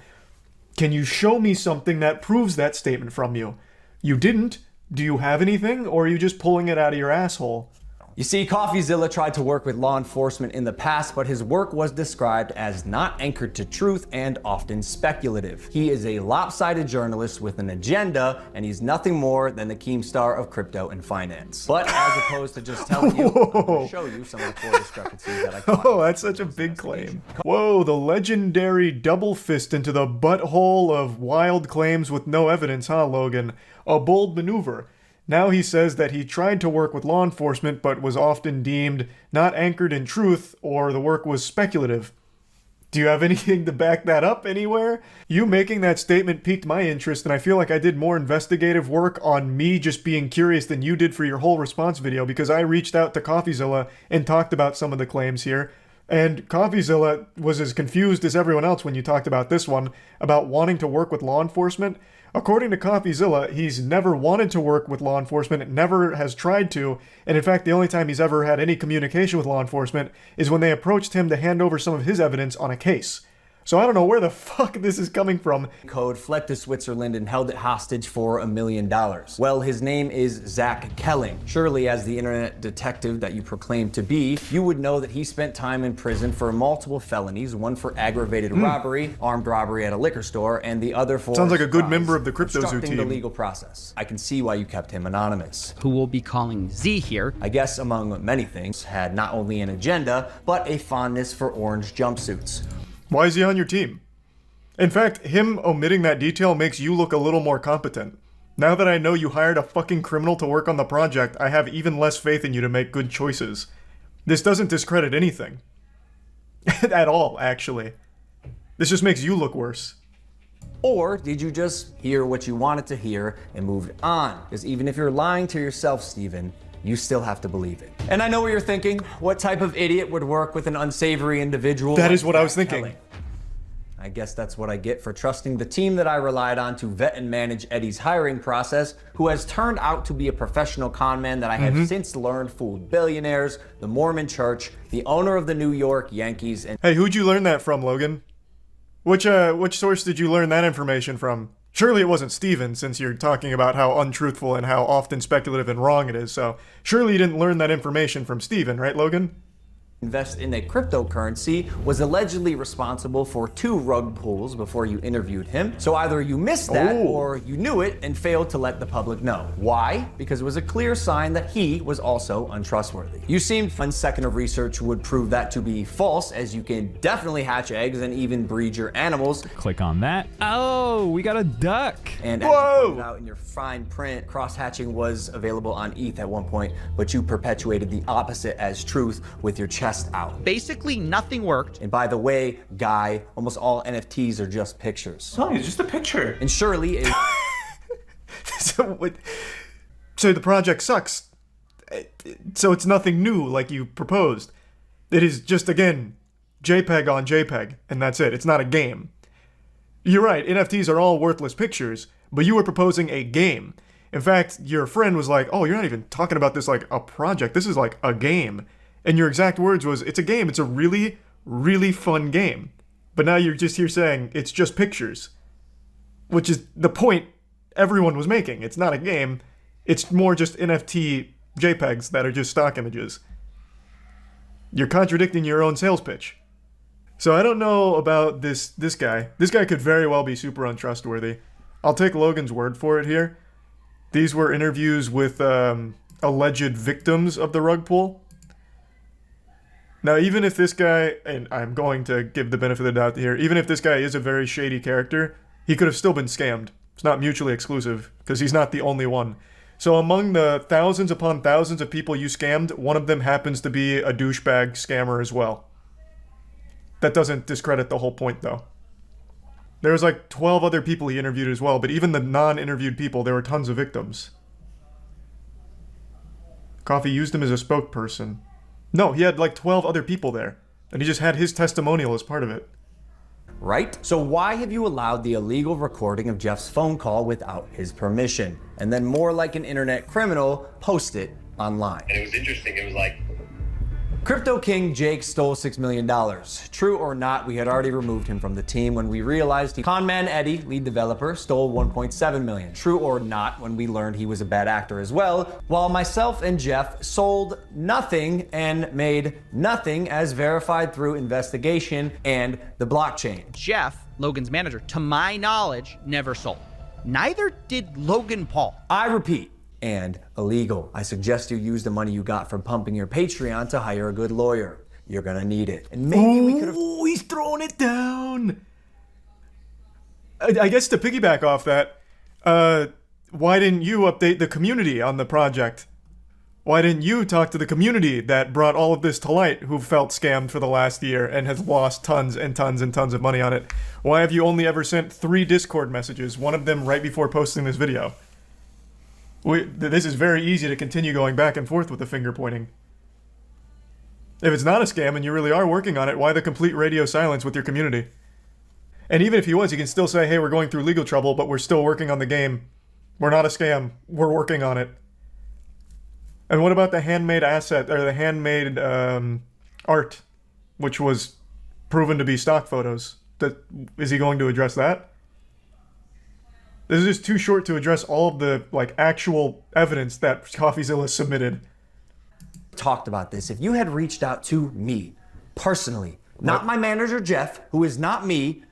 Can you show me something that proves that statement from you? You didn't. Do you have anything, or are you just pulling it out of your asshole? you see, CoffeeZilla tried to work with law enforcement in the past, but his work was described as not anchored to truth and often speculative. He is a lopsided journalist with an agenda, and he's nothing more than the Keemstar of crypto and finance. But as opposed to just telling you, I'm going to show you some of the core discrepancies that I caught. Oh, that's such a big claim. Whoa, the legendary double fist into the butthole of wild claims with no evidence, huh, Logan? A bold maneuver. Now he says that he tried to work with law enforcement but was often deemed not anchored in truth or the work was speculative. Do you have anything to back that up anywhere? You making that statement piqued my interest, and I feel like I did more investigative work on me just being curious than you did for your whole response video, because I reached out to CoffeeZilla and talked about some of the claims here. And CoffeeZilla was as confused as everyone else when you talked about this one, about wanting to work with law enforcement. According to CoffeeZilla, he's never wanted to work with law enforcement, never has tried to, and in fact the only time he's ever had any communication with law enforcement is when they approached him to hand over some of his evidence on a case. So I don't know where the fuck this is coming from. Code fled to Switzerland and held it hostage for $1 million. Well, his name is Zach Kelling. Surely, as the internet detective that you proclaim to be, you would know that he spent time in prison for multiple felonies, one for aggravated robbery, armed robbery at a liquor store, and the other for sounds like a good member of the CryptoZoo obstructing team. the legal process. I can see why you kept him anonymous. Who will be calling Z here. I guess among many things, had not only an agenda, but a fondness for orange jumpsuits. Why is he on your team? In fact, him omitting that detail makes you look a little more competent. Now that I know you hired a fucking criminal to work on the project, I have even less faith in you to make good choices. This doesn't discredit anything. At all, actually. This just makes you look worse. Or did you just hear what you wanted to hear and moved on? Because even if you're lying to yourself, Steven, you still have to believe it. And I know what you're thinking. What type of idiot would work with an unsavory individual? That like is what I was Zach thinking. Kelling? I guess that's what I get for trusting the team that I relied on to vet and manage Eddie's hiring process, who has turned out to be a professional con man that I have since learned fooled billionaires, the Mormon Church, the owner of the New York Yankees, and— Hey, who'd you learn that from, Logan? Which source did you learn that information from? Surely it wasn't Steven, since you're talking about how untruthful and how often speculative and wrong it is, so surely you didn't learn that information from Steven, right, Logan? invest in a cryptocurrency, was allegedly responsible for 2 rug pulls before you interviewed him. So either you missed that or you knew it and failed to let the public know. Why? Because it was a clear sign that he was also untrustworthy. You seemed 1 second of research would prove that to be false, as you can definitely hatch eggs and even breed your animals. Click on that. Oh, we got a duck. And as you pointed out in your fine print, cross-hatching was available on ETH at one point, but you perpetuated the opposite as truth with your chest out. Basically, nothing worked. And by the way, Guy, almost all NFTs are just pictures. No, it's just a picture. And surely it... So the project sucks. So it's nothing new like you proposed. It is just, again, JPEG on JPEG, and that's it. It's not a game. You're right, NFTs are all worthless pictures, but you were proposing a game. In fact, your friend was like, oh, you're not even talking about this like a project. This is like a game. And your exact words was, it's a game. It's a really, really fun game. But now you're just here saying it's just pictures, which is the point everyone was making. It's not a game. It's more just NFT JPEGs that are just stock images. You're contradicting your own sales pitch. So I don't know about this guy. This guy could very well be super untrustworthy. I'll take Logan's word for it here. These were interviews with alleged victims of the rug pull. Now, even if this guy, and I'm going to give the benefit of the doubt here, even if this guy is a very shady character, he could have still been scammed. It's not mutually exclusive, because he's not the only one. So among the thousands upon thousands of people you scammed, one of them happens to be a douchebag scammer as well. That doesn't discredit the whole point, though. There was like 12 other people he interviewed as well, but even the non-interviewed people, there were tons of victims. Coffee used him as a spokesperson. No, he had like 12 other people there, and he just had his testimonial as part of it. Right? So why have you allowed the illegal recording of Jeff's phone call without his permission? And then, more like an internet criminal, post it online. And it was interesting, it was like, Crypto King Jake stole $6 million. True or not, we had already removed him from the team when we realized Conman Eddie, lead developer, stole $1.7 million. True or not, when we learned he was a bad actor as well, while myself and Jeff sold nothing and made nothing as verified through investigation and the blockchain. Jeff, Logan's manager, to my knowledge, never sold. Neither did Logan Paul. I repeat, and illegal. I suggest you use the money you got from pumping your Patreon to hire a good lawyer. You're gonna need it. And maybe we could have... Oh, he's throwing it down! I guess to piggyback off that, why didn't you update the community on the project? Why didn't you talk to the community that brought all of this to light, who felt scammed for the last year and has lost tons and tons and tons of money on it? Why have you only ever sent 3 Discord messages, one of them right before posting this video? This is very easy to continue going back and forth with the finger pointing. If it's not a scam and you really are working on it, why the complete radio silence with your community? And even if he was, you can still say, hey, we're going through legal trouble, but we're still working on the game. We're not a scam. We're working on it. And what about the handmade asset, or the handmade art, which was proven to be stock photos? Is he going to address that? This is just too short to address all of the actual evidence that CoffeeZilla submitted. Talked about this. If you had reached out to me personally, not my manager Jeff, who is not me,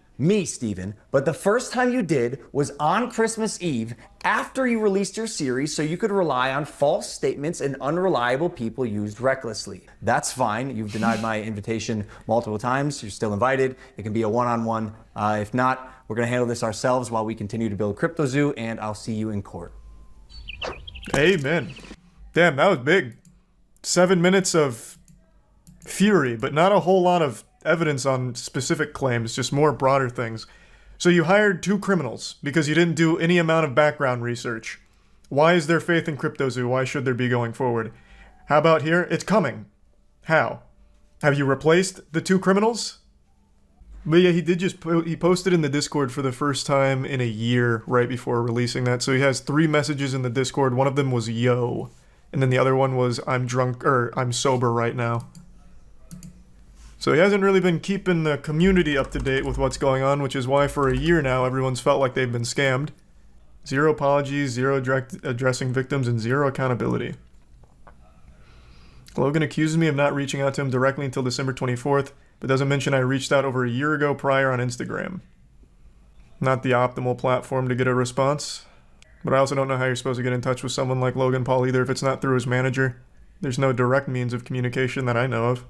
Steven, but the first time you did was on Christmas Eve after you released your series, so you could rely on false statements and unreliable people used recklessly. That's fine. You've denied my invitation multiple times. You're still invited. It can be a one-on-one. If not, we're going to handle this ourselves while we continue to build CryptoZoo, and I'll see you in court. Amen. Damn, that was big. 7 minutes of fury, but not a whole lot of evidence on specific claims, just more broader things. So you hired 2 criminals because you didn't do any amount of background research. Why is there faith in CryptoZoo? Why should there be going forward? How about here? It's coming. How? Have you replaced the 2 criminals? But yeah, he did just he posted in the Discord for the first time in a year right before releasing that. So he has 3 messages in the Discord. One of them was yo, and then the other one was I'm drunk or I'm sober right now. So he hasn't really been keeping the community up to date with what's going on, which is why for a year now everyone's felt like they've been scammed. 0 apologies, 0 direct addressing victims, and 0 accountability. Logan accuses me of not reaching out to him directly until December 24th, but doesn't mention I reached out over a year ago prior on Instagram. Not the optimal platform to get a response, but I also don't know how you're supposed to get in touch with someone like Logan Paul either if it's not through his manager. There's no direct means of communication that I know of.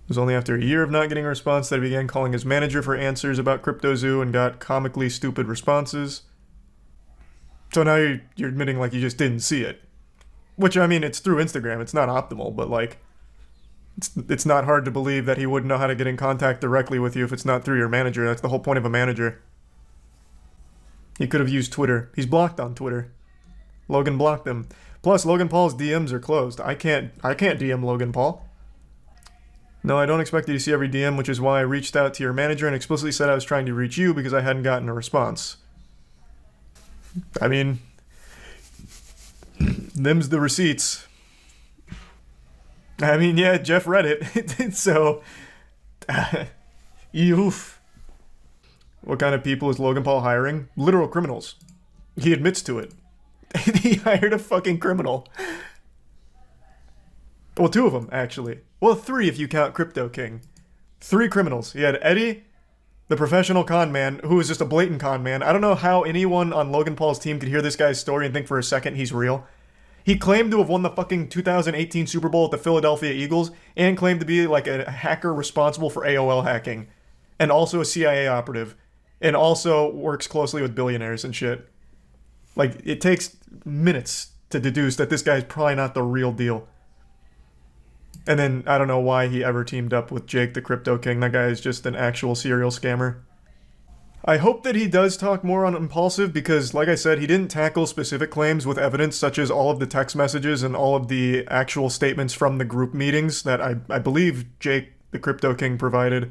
It was only after a year of not getting a response that he began calling his manager for answers about Crypto0 and got comically stupid responses. So now you're admitting like you just didn't see it. Which, I mean, it's through Instagram. It's not optimal, but like, it's not hard to believe that he wouldn't know how to get in contact directly with you if it's not through your manager. That's the whole point of a manager. He could have used Twitter. He's blocked on Twitter. Logan blocked him. Plus, Logan Paul's DMs are closed. I can't DM Logan Paul. No, I don't expect you to see every DM, which is why I reached out to your manager and explicitly said I was trying to reach you because I hadn't gotten a response. I mean, them's the receipts. I mean, yeah, Jeff read it, so, oof. What kind of people is Logan Paul hiring? Literal criminals. He admits to it. He hired a fucking criminal. Well, 2 of them, actually. Well, 3 if you count Crypto King. 3 criminals. He had Eddie, the professional con man, who was just a blatant con man. I don't know how anyone on Logan Paul's team could hear this guy's story and think for a second he's real. He claimed to have won the fucking 2018 Super Bowl at the Philadelphia Eagles and claimed to be like a hacker responsible for AOL hacking. And also a CIA operative. And also works closely with billionaires and shit. Like, it takes minutes to deduce that this guy's probably not the real deal. And then, I don't know why he ever teamed up with Jake the Crypto King. That guy is just an actual serial scammer. I hope that he does talk more on Impulsive because, like I said, he didn't tackle specific claims with evidence such as all of the text messages and all of the actual statements from the group meetings that I believe Jake the Crypto King provided,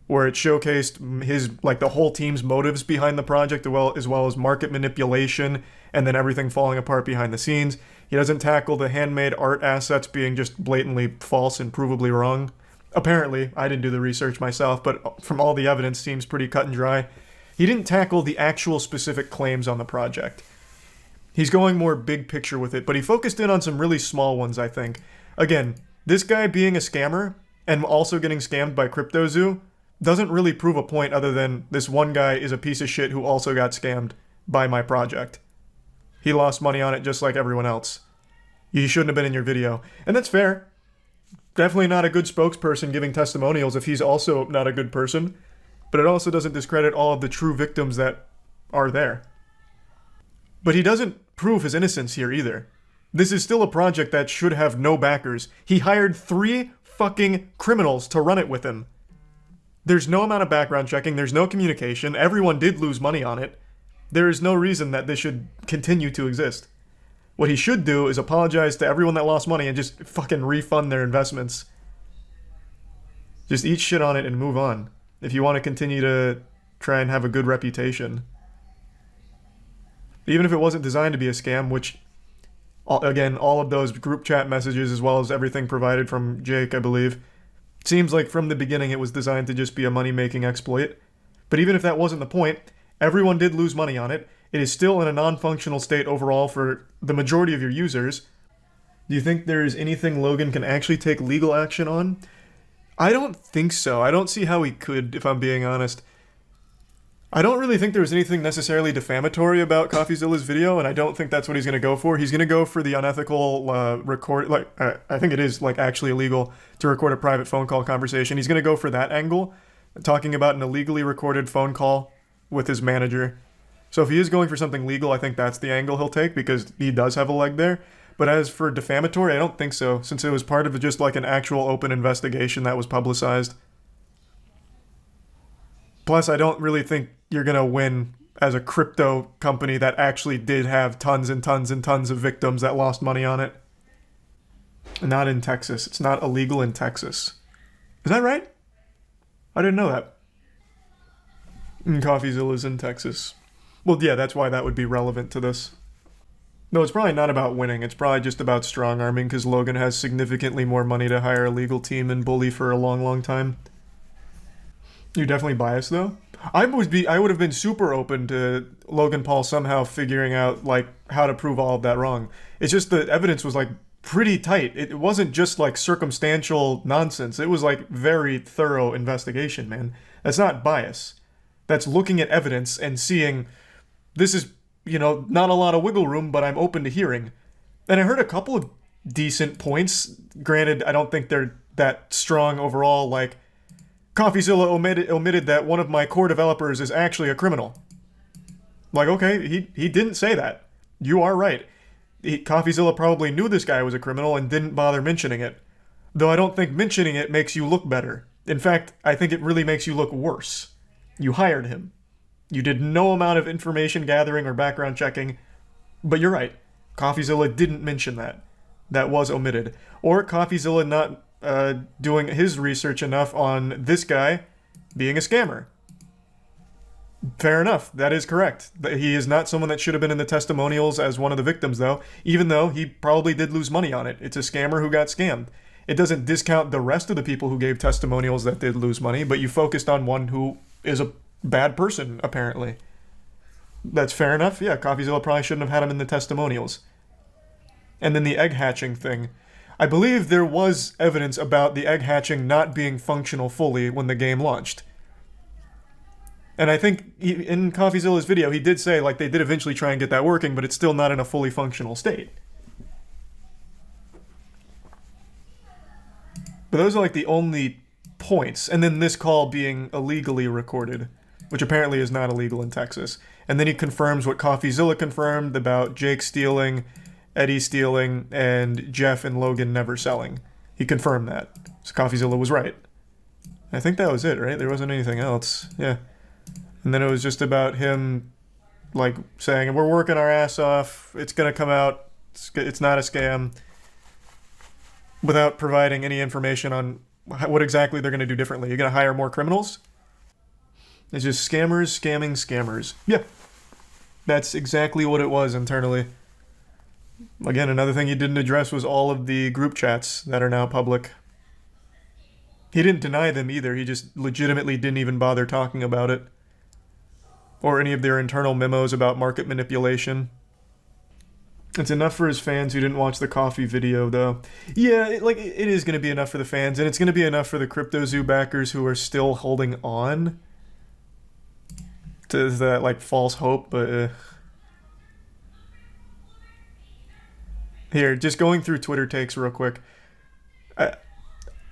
where it showcased his, like, the whole team's motives behind the project as well as market manipulation and then everything falling apart behind the scenes. He doesn't tackle the handmade art assets being just blatantly false and provably wrong. Apparently, I didn't do the research myself, but from all the evidence seems pretty cut and dry. He didn't tackle the actual specific claims on the project. He's going more big picture with it, but he focused in on some really small ones, I think. Again, this guy being a scammer and also getting scammed by Crypto0 doesn't really prove a point other than this one guy is a piece of shit who also got scammed by my project. He lost money on it just like everyone else. He shouldn't have been in your video. And that's fair. Definitely not a good spokesperson giving testimonials if he's also not a good person. But it also doesn't discredit all of the true victims that are there. But he doesn't prove his innocence here either. This is still a project that should have no backers. He hired 3 fucking criminals to run it with him. There's no amount of background checking. There's no communication. Everyone did lose money on it. There is no reason that this should continue to exist. What he should do is apologize to everyone that lost money and just fucking refund their investments. Just eat shit on it and move on. If you want to continue to try and have a good reputation. Even if it wasn't designed to be a scam, which, again, all of those group chat messages as well as everything provided from Jake, I believe, seems like from the beginning it was designed to just be a money-making exploit. But even if that wasn't the point, everyone did lose money on it. It is still in a non-functional state overall for the majority of your users. Do you think there is anything Logan can actually take legal action on? I don't think so. I don't see how he could, if I'm being honest. I don't really think there was anything necessarily defamatory about CoffeeZilla's video, and I don't think that's what he's going to go for. He's going to go for the unethical record, like, I think it is, like, actually illegal to record a private phone call conversation. He's going to go for that angle, talking about an illegally recorded phone call with his manager. So if he is going for something legal, I think that's the angle he'll take, because he does have a leg there. But as for defamatory, I don't think so, since it was part of just like an actual open investigation that was publicized. Plus, I don't really think you're going to win as a crypto company that actually did have tons and tons and tons of victims that lost money on it. Not in Texas. It's not illegal in Texas. Is that right? I didn't know that. And CoffeeZilla's in Texas. Well, yeah, that's why that would be relevant to this. No, it's probably not about winning. It's probably just about strong-arming, because Logan has significantly more money to hire a legal team and bully for a long, long time. You're definitely biased, though? I would have been super open to Logan Paul somehow figuring out, like, how to prove all of that wrong. It's just the evidence was, like, pretty tight. It wasn't just, like, circumstantial nonsense. It was, like, very thorough investigation, man. That's not bias. That's looking at evidence and seeing, this is, you know, not a lot of wiggle room, but I'm open to hearing. And I heard a couple of decent points. Granted, I don't think they're that strong overall, like, CoffeeZilla omitted that one of my core developers is actually a criminal. Like, okay, he didn't say that. You are right. CoffeeZilla probably knew this guy was a criminal and didn't bother mentioning it. Though I don't think mentioning it makes you look better. In fact, I think it really makes you look worse. You hired him. You did no amount of information gathering or background checking. But you're right. CoffeeZilla didn't mention that. That was omitted. Or CoffeeZilla not doing his research enough on this guy being a scammer. Fair enough. That is correct. He is not someone that should have been in the testimonials as one of the victims, though, even though he probably did lose money on it. It's a scammer who got scammed. It doesn't discount the rest of the people who gave testimonials that did lose money, but you focused on one who is a bad person, apparently. That's fair enough. Yeah, CoffeeZilla probably shouldn't have had him in the testimonials. And then the egg hatching thing. I believe there was evidence about the egg hatching not being functional fully when the game launched. And I think in CoffeeZilla's video, he did say, like, they did eventually try and get that working, but it's still not in a fully functional state. But those are, like, the only points. And then this call being illegally recorded, which apparently is not illegal in Texas. And then he confirms what CoffeeZilla confirmed about Jake stealing, Eddie stealing, and Jeff and Logan never selling. He confirmed that. So CoffeeZilla was right. I think that was it, right? There wasn't anything else. Yeah. And then it was just about him, like, saying, we're working our ass off, it's gonna come out, it's not a scam, without providing any information on what exactly they're gonna do differently. You're gonna hire more criminals? It's just scammers scamming scammers. Yeah. That's exactly what it was internally. Again, another thing he didn't address was all of the group chats that are now public. He didn't deny them either, he just legitimately didn't even bother talking about it. Or any of their internal memos about market manipulation. It's enough for his fans who didn't watch the coffee video, though. Yeah, it is going to be enough for the fans, and it's going to be enough for the CryptoZoo backers who are still holding on to that, like, false hope, but... Here, just going through Twitter takes real quick.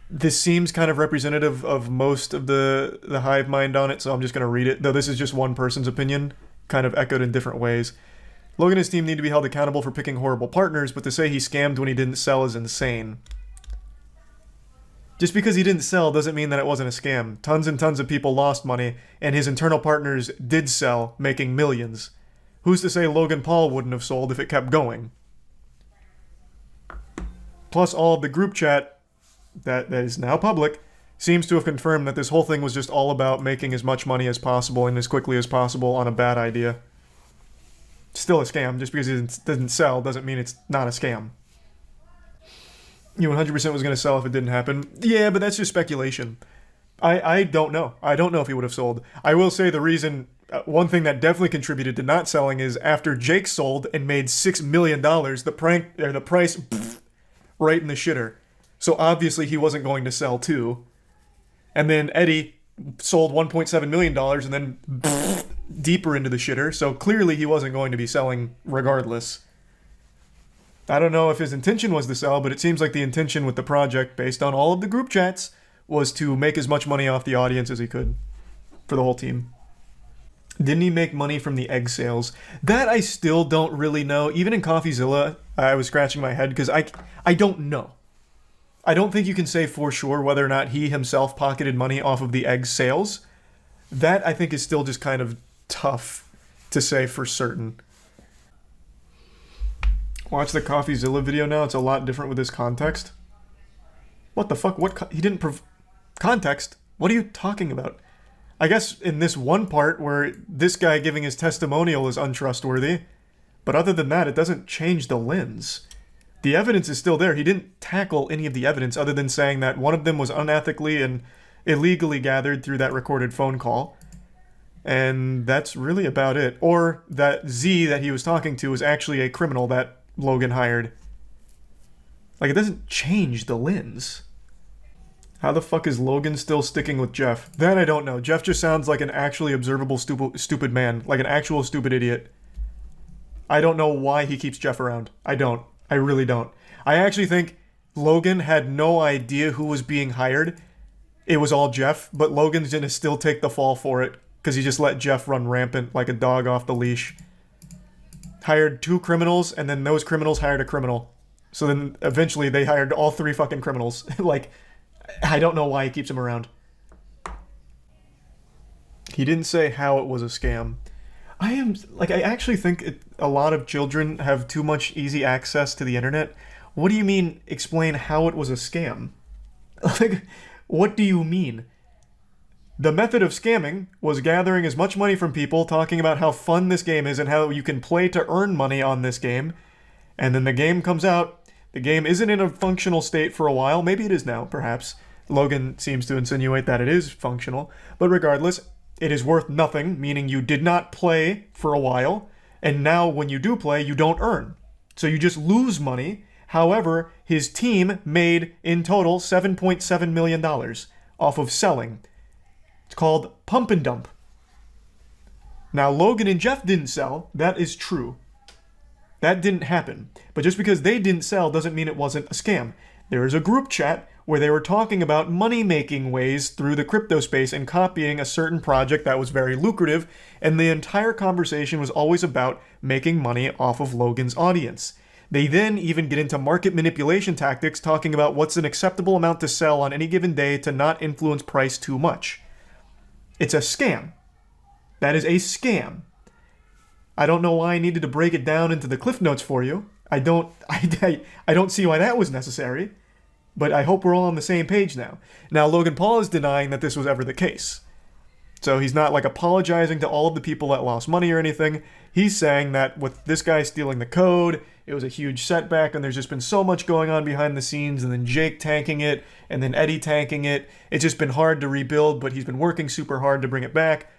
This seems kind of representative of most of the hive mind on it, so I'm just going to read it. Though this is just one person's opinion, kind of echoed in different ways. Logan and his team need to be held accountable for picking horrible partners, but to say he scammed when he didn't sell is insane. Just because he didn't sell doesn't mean that it wasn't a scam. Tons and tons of people lost money, and his internal partners did sell, making millions. Who's to say Logan Paul wouldn't have sold if it kept going? Plus, all of the group chat that is now public seems to have confirmed that this whole thing was just all about making as much money as possible and as quickly as possible on a bad idea. Still a scam. Just because it didn't sell doesn't mean it's not a scam. You 100% was going to sell if it didn't happen. Yeah, but that's just speculation. I don't know. I don't know if he would have sold. I will say the reason, one thing that definitely contributed to not selling is after Jake sold and made $6 million, the price right in the shitter. So obviously he wasn't going to sell too. And then Eddie sold $1.7 million and then deeper into the shitter. So clearly he wasn't going to be selling regardless. I don't know if his intention was to sell, but it seems like the intention with the project, based on all of the group chats, was to make as much money off the audience as he could for the whole team. Didn't he make money from the egg sales? That I still don't really know. Even in CoffeeZilla, I was scratching my head because I don't know. I don't think you can say for sure whether or not he himself pocketed money off of the egg sales. That, I think, is still just kind of tough to say for certain. Watch the CoffeeZilla video now. It's a lot different with this context. What the fuck? He didn't Context? What are you talking about? I guess in this one part where this guy giving his testimonial is untrustworthy, but other than that, it doesn't change the lens. The evidence is still there. He didn't tackle any of the evidence other than saying that one of them was unethically and illegally gathered through that recorded phone call. And that's really about it. Or that Z that he was talking to was actually a criminal that Logan hired. Like, it doesn't change the lens. How the fuck is Logan still sticking with Jeff? That I don't know. Jeff just sounds like an actually observable stupid man. Like an actual stupid idiot. I don't know why he keeps Jeff around. I don't. I really don't. I actually think Logan had no idea who was being hired. It was all Jeff, but Logan's gonna still take the fall for it because he just let Jeff run rampant like a dog off the leash. Hired 2 criminals, and then those criminals hired a criminal. So then eventually they hired all 3 fucking criminals. Like, I don't know why he keeps him around. He didn't say how it was a scam. I actually think a lot of children have too much easy access to the internet. What do you mean, explain how it was a scam? Like, what do you mean? The method of scamming was gathering as much money from people, talking about how fun this game is and how you can play to earn money on this game. And then the game comes out. The game isn't in a functional state for a while. Maybe it is now, perhaps. Logan seems to insinuate that it is functional. But regardless, it is worth nothing, meaning you did not play for a while. And now when you do play, you don't earn. So you just lose money. However, his team made, in total, $7.7 million off of selling. It's called Pump and Dump. Now, Logan and Jeff didn't sell. That is true. That didn't happen. But just because they didn't sell doesn't mean it wasn't a scam. There is a group chat where they were talking about money-making ways through the crypto space and copying a certain project that was very lucrative, and the entire conversation was always about making money off of Logan's audience. They then even get into market manipulation tactics, talking about what's an acceptable amount to sell on any given day to not influence price too much. It's a scam. That is a scam. I don't know why I needed to break it down into the Cliff Notes for you. I don't see why that was necessary. But I hope we're all on the same page now. Now, Logan Paul is denying that this was ever the case. So he's not, like, apologizing to all of the people that lost money or anything. He's saying that with this guy stealing the code, it was a huge setback, and there's just been so much going on behind the scenes, and then Jake tanking it, and then Eddie tanking it. It's just been hard to rebuild, but he's been working super hard to bring it back.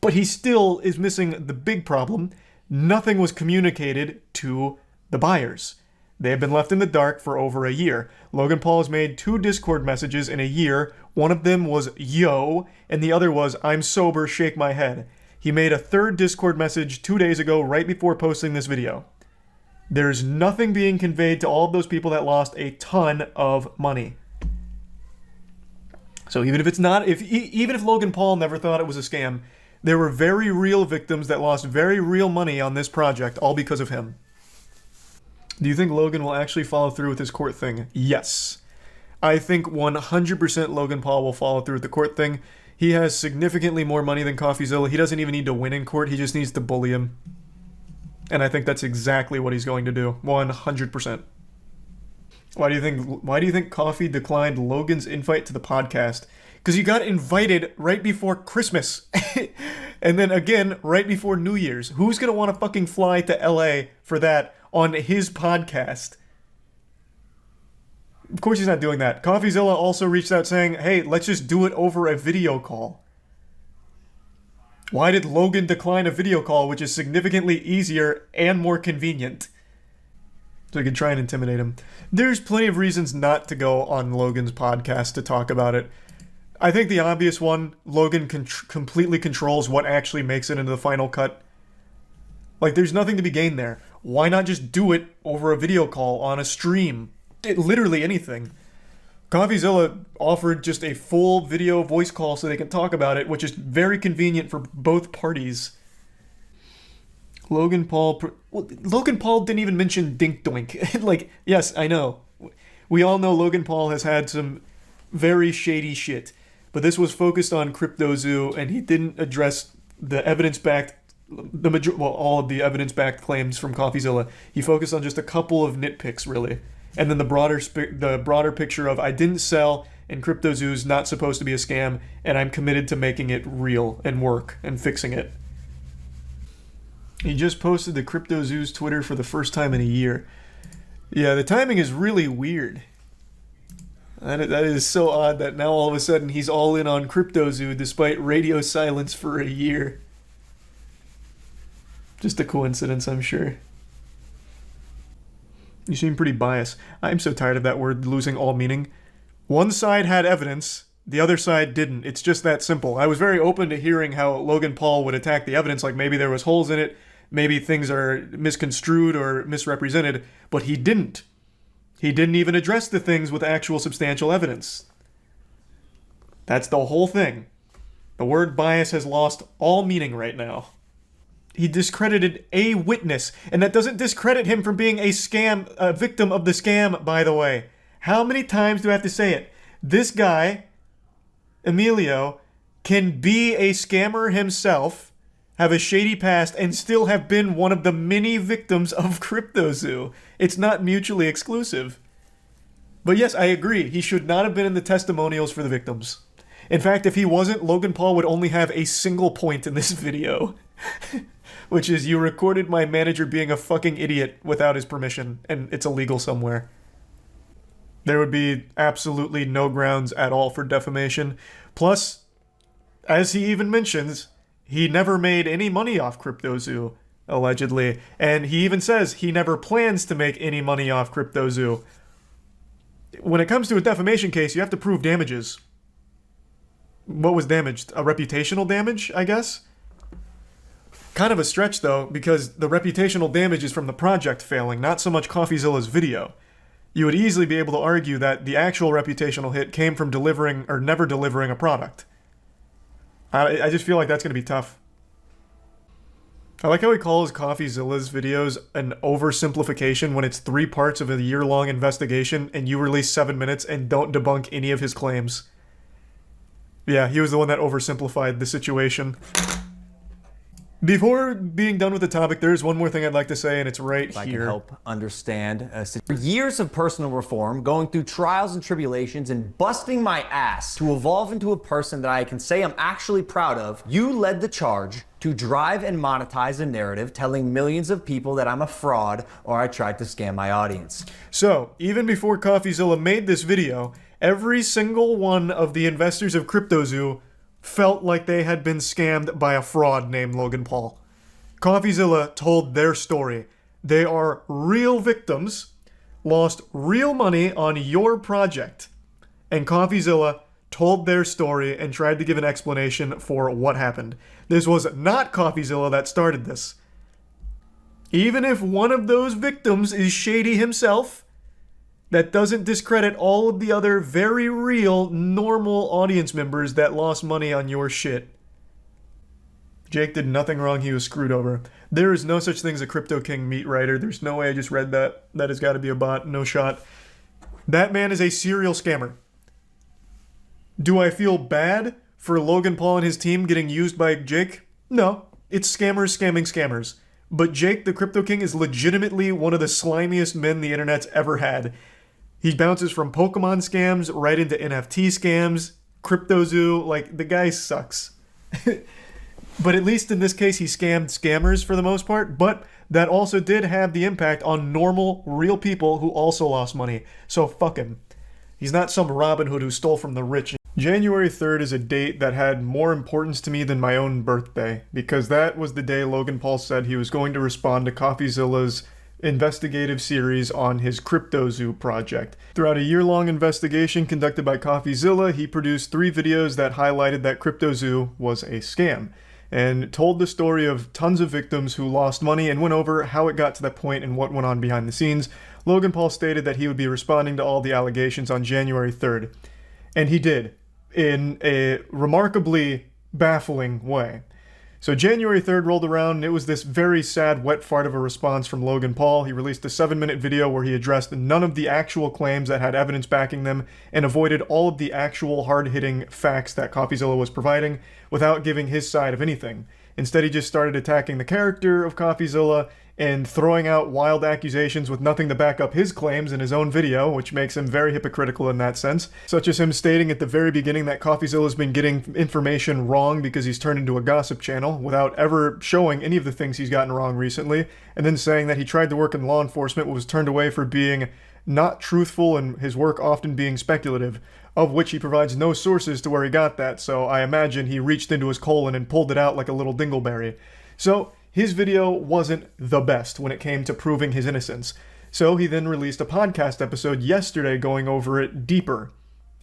But he still is missing the big problem. Nothing was communicated to the buyers. They have been left in the dark for over a year. Logan Paul has made 2 Discord messages in a year. One of them was, yo, and the other was, I'm sober, shake my head. He made a 3rd Discord message 2 days ago, right before posting this video. There's nothing being conveyed to all of those people that lost a ton of money. So even if it's not, even if Logan Paul never thought it was a scam, there were very real victims that lost very real money on this project, all because of him. Do you think Logan will actually follow through with his court thing? Yes. I think 100% Logan Paul will follow through with the court thing. He has significantly more money than CoffeeZilla. He doesn't even need to win in court. He just needs to bully him. And I think that's exactly what he's going to do. 100%. Why do you think Coffee declined Logan's invite to the podcast? Because you got invited right before Christmas. And then again, right before New Year's. Who's going to want to fucking fly to LA for that on his podcast? Of course he's not doing that. CoffeeZilla also reached out saying, hey, let's just do it over a video call. Why did Logan decline a video call, which is significantly easier and more convenient? So he could try and intimidate him. There's plenty of reasons not to go on Logan's podcast to talk about it. I think the obvious one, Logan completely controls what actually makes it into the final cut. Like, there's nothing to be gained there. Why not just do it over a video call on a stream? Literally anything. CoffeeZilla offered just a full video voice call so they can talk about it, which is very convenient for both parties. Logan Paul didn't even mention Dink Doink. Like, yes, I know. We all know Logan Paul has had some very shady shit. But this was focused on Crypto0, and he didn't address the evidence-backed, all of the evidence-backed claims from CoffeeZilla. He focused on just a couple of nitpicks, really. And then the broader picture of, I didn't sell, and CryptoZoo's not supposed to be a scam, and I'm committed to making it real and work and fixing it. He just posted to CryptoZoo's Twitter for the first time in a year. Yeah, the timing is really weird. That is so odd that now all of a sudden he's all in on CryptoZoo despite radio silence for a year. Just a coincidence, I'm sure. You seem pretty biased. I'm so tired of that word losing all meaning. One side had evidence, the other side didn't. It's just that simple. I was very open to hearing how Logan Paul would attack the evidence, like maybe there was holes in it, maybe things are misconstrued or misrepresented, but he didn't. He didn't even address the things with actual substantial evidence. That's the whole thing. The word bias has lost all meaning right now. He discredited a witness, and that doesn't discredit him from being a victim of the scam, by the way. How many times do I have to say it? This guy, Emilio, can be a scammer himself, have a shady past, and still have been one of the many victims of CryptoZoo. It's not mutually exclusive. But yes, I agree. He should not have been in the testimonials for the victims. In fact, if he wasn't, Logan Paul would only have a single point in this video. Which is, you recorded my manager being a fucking idiot without his permission, and it's illegal somewhere. There would be absolutely no grounds at all for defamation. Plus, as he even mentions, he never made any money off CryptoZoo, allegedly. And he even says he never plans to make any money off CryptoZoo. When it comes to a defamation case, you have to prove damages. What was damaged? A reputational damage, I guess? Kind of a stretch, though, because the reputational damage is from the project failing, not so much CoffeeZilla's video. You would easily be able to argue that the actual reputational hit came from delivering or never delivering a product. I just feel like that's going to be tough. I like how he calls CoffeeZilla's videos an oversimplification when it's 3 parts of a year-long investigation and you release 7 minutes and don't debunk any of his claims. Yeah, he was the one that oversimplified the situation. Before being done with the topic, there's one more thing I'd like to say, and it's right here. I can help understand. For years of personal reform, going through trials and tribulations, and busting my ass to evolve into a person that I can say I'm actually proud of, you led the charge to drive and monetize a narrative telling millions of people that I'm a fraud or I tried to scam my audience. So, even before CoffeeZilla made this video, every single one of the investors of CryptoZoo felt like they had been scammed by a fraud named Logan Paul. CoffeeZilla told their story. They are real victims, lost real money on your project, and CoffeeZilla told their story and tried to give an explanation for what happened. This was not CoffeeZilla that started this. Even if one of those victims is shady himself, that doesn't discredit all of the other very real, normal audience members that lost money on your shit. Jake did nothing wrong, he was screwed over. There is no such thing as a Crypto King meat writer. There's no way I just read that. That has got to be a bot, no shot. That man is a serial scammer. Do I feel bad for Logan Paul and his team getting used by Jake? No, it's scammers scamming scammers. But Jake, the Crypto King, is legitimately one of the slimiest men the internet's ever had. He bounces from Pokemon scams right into NFT scams, CryptoZoo, like, the guy sucks. But at least in this case, he scammed scammers for the most part, but that also did have the impact on normal, real people who also lost money. So fuck him. He's not some Robin Hood who stole from the rich. January 3rd is a date that had more importance to me than my own birthday, because that was the day Logan Paul said he was going to respond to CoffeeZilla's investigative series on his CryptoZoo project. Throughout a year-long investigation conducted by CoffeeZilla, he produced 3 videos that highlighted that CryptoZoo was a scam, and told the story of tons of victims who lost money and went over how it got to that point and what went on behind the scenes. Logan Paul stated that he would be responding to all the allegations on January 3rd. And he did, in a remarkably baffling way. So January 3rd rolled around, and it was this very sad wet fart of a response from Logan Paul. He released a 7-minute video where he addressed none of the actual claims that had evidence backing them and avoided all of the actual hard-hitting facts that CoffeeZilla was providing without giving his side of anything. Instead, he just started attacking the character of CoffeeZilla and throwing out wild accusations with nothing to back up his claims in his own video, which makes him very hypocritical in that sense, such as him stating at the very beginning that CoffeeZilla's been getting information wrong because he's turned into a gossip channel without ever showing any of the things he's gotten wrong recently, and then saying that he tried to work in law enforcement but was turned away for being not truthful and his work often being speculative, of which he provides no sources to where he got that, so I imagine he reached into his colon and pulled it out like a little dingleberry. So, his video wasn't the best when it came to proving his innocence. So he then released a podcast episode yesterday going over it deeper.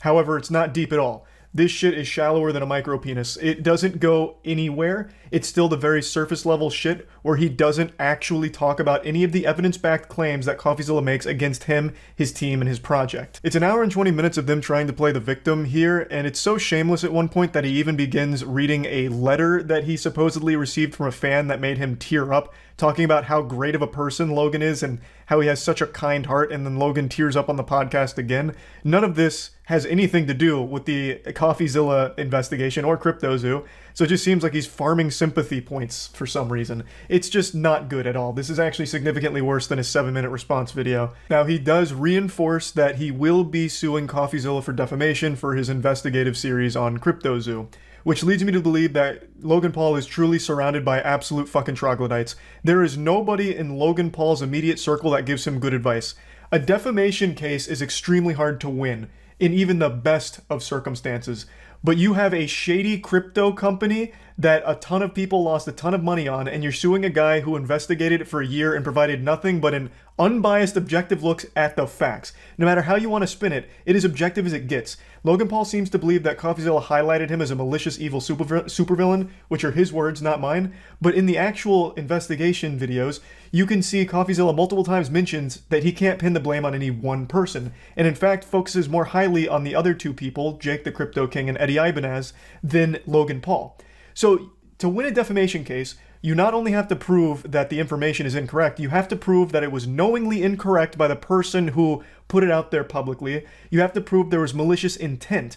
However, it's not deep at all. This shit is shallower than a micro penis. It doesn't go anywhere. It's still the very surface level shit where he doesn't actually talk about any of the evidence-backed claims that CoffeeZilla makes against him, his team, and his project. It's an hour and 20 minutes of them trying to play the victim here, and it's so shameless at one point that he even begins reading a letter that he supposedly received from a fan that made him tear up, talking about how great of a person Logan is and how he has such a kind heart, and then Logan tears up on the podcast again. None of this has anything to do with the CoffeeZilla investigation or Crypto0, so it just seems like he's farming sympathy points for some reason. It's just not good at all. This is actually significantly worse than his 7-minute response video. Now, he does reinforce that he will be suing CoffeeZilla for defamation for his investigative series on Crypto0, which leads me to believe that Logan Paul is truly surrounded by absolute fucking troglodytes. There is nobody in Logan Paul's immediate circle that gives him good advice. A defamation case is extremely hard to win in even the best of circumstances. But you have a shady crypto company that a ton of people lost a ton of money on, and you're suing a guy who investigated it for a year and provided nothing but an unbiased, objective looks at the facts. No matter how you want to spin it, it is objective as it gets. Logan Paul seems to believe that CoffeeZilla highlighted him as a malicious, evil supervillain, which are his words, not mine. But in the actual investigation videos, you can see CoffeeZilla multiple times mentions that he can't pin the blame on any one person, and in fact focuses more highly on the other two people, Jake the Crypto King and Eddie Ibanez, than Logan Paul. So, to win a defamation case, you not only have to prove that the information is incorrect, you have to prove that it was knowingly incorrect by the person who put it out there publicly. You have to prove there was malicious intent.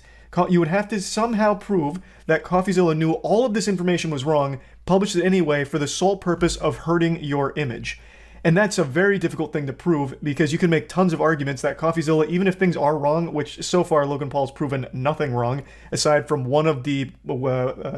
You would have to somehow prove that CoffeeZilla knew all of this information was wrong, published it anyway for the sole purpose of hurting your image. And that's a very difficult thing to prove, because you can make tons of arguments that CoffeeZilla, even if things are wrong, which so far Logan Paul's proven nothing wrong, aside from one of the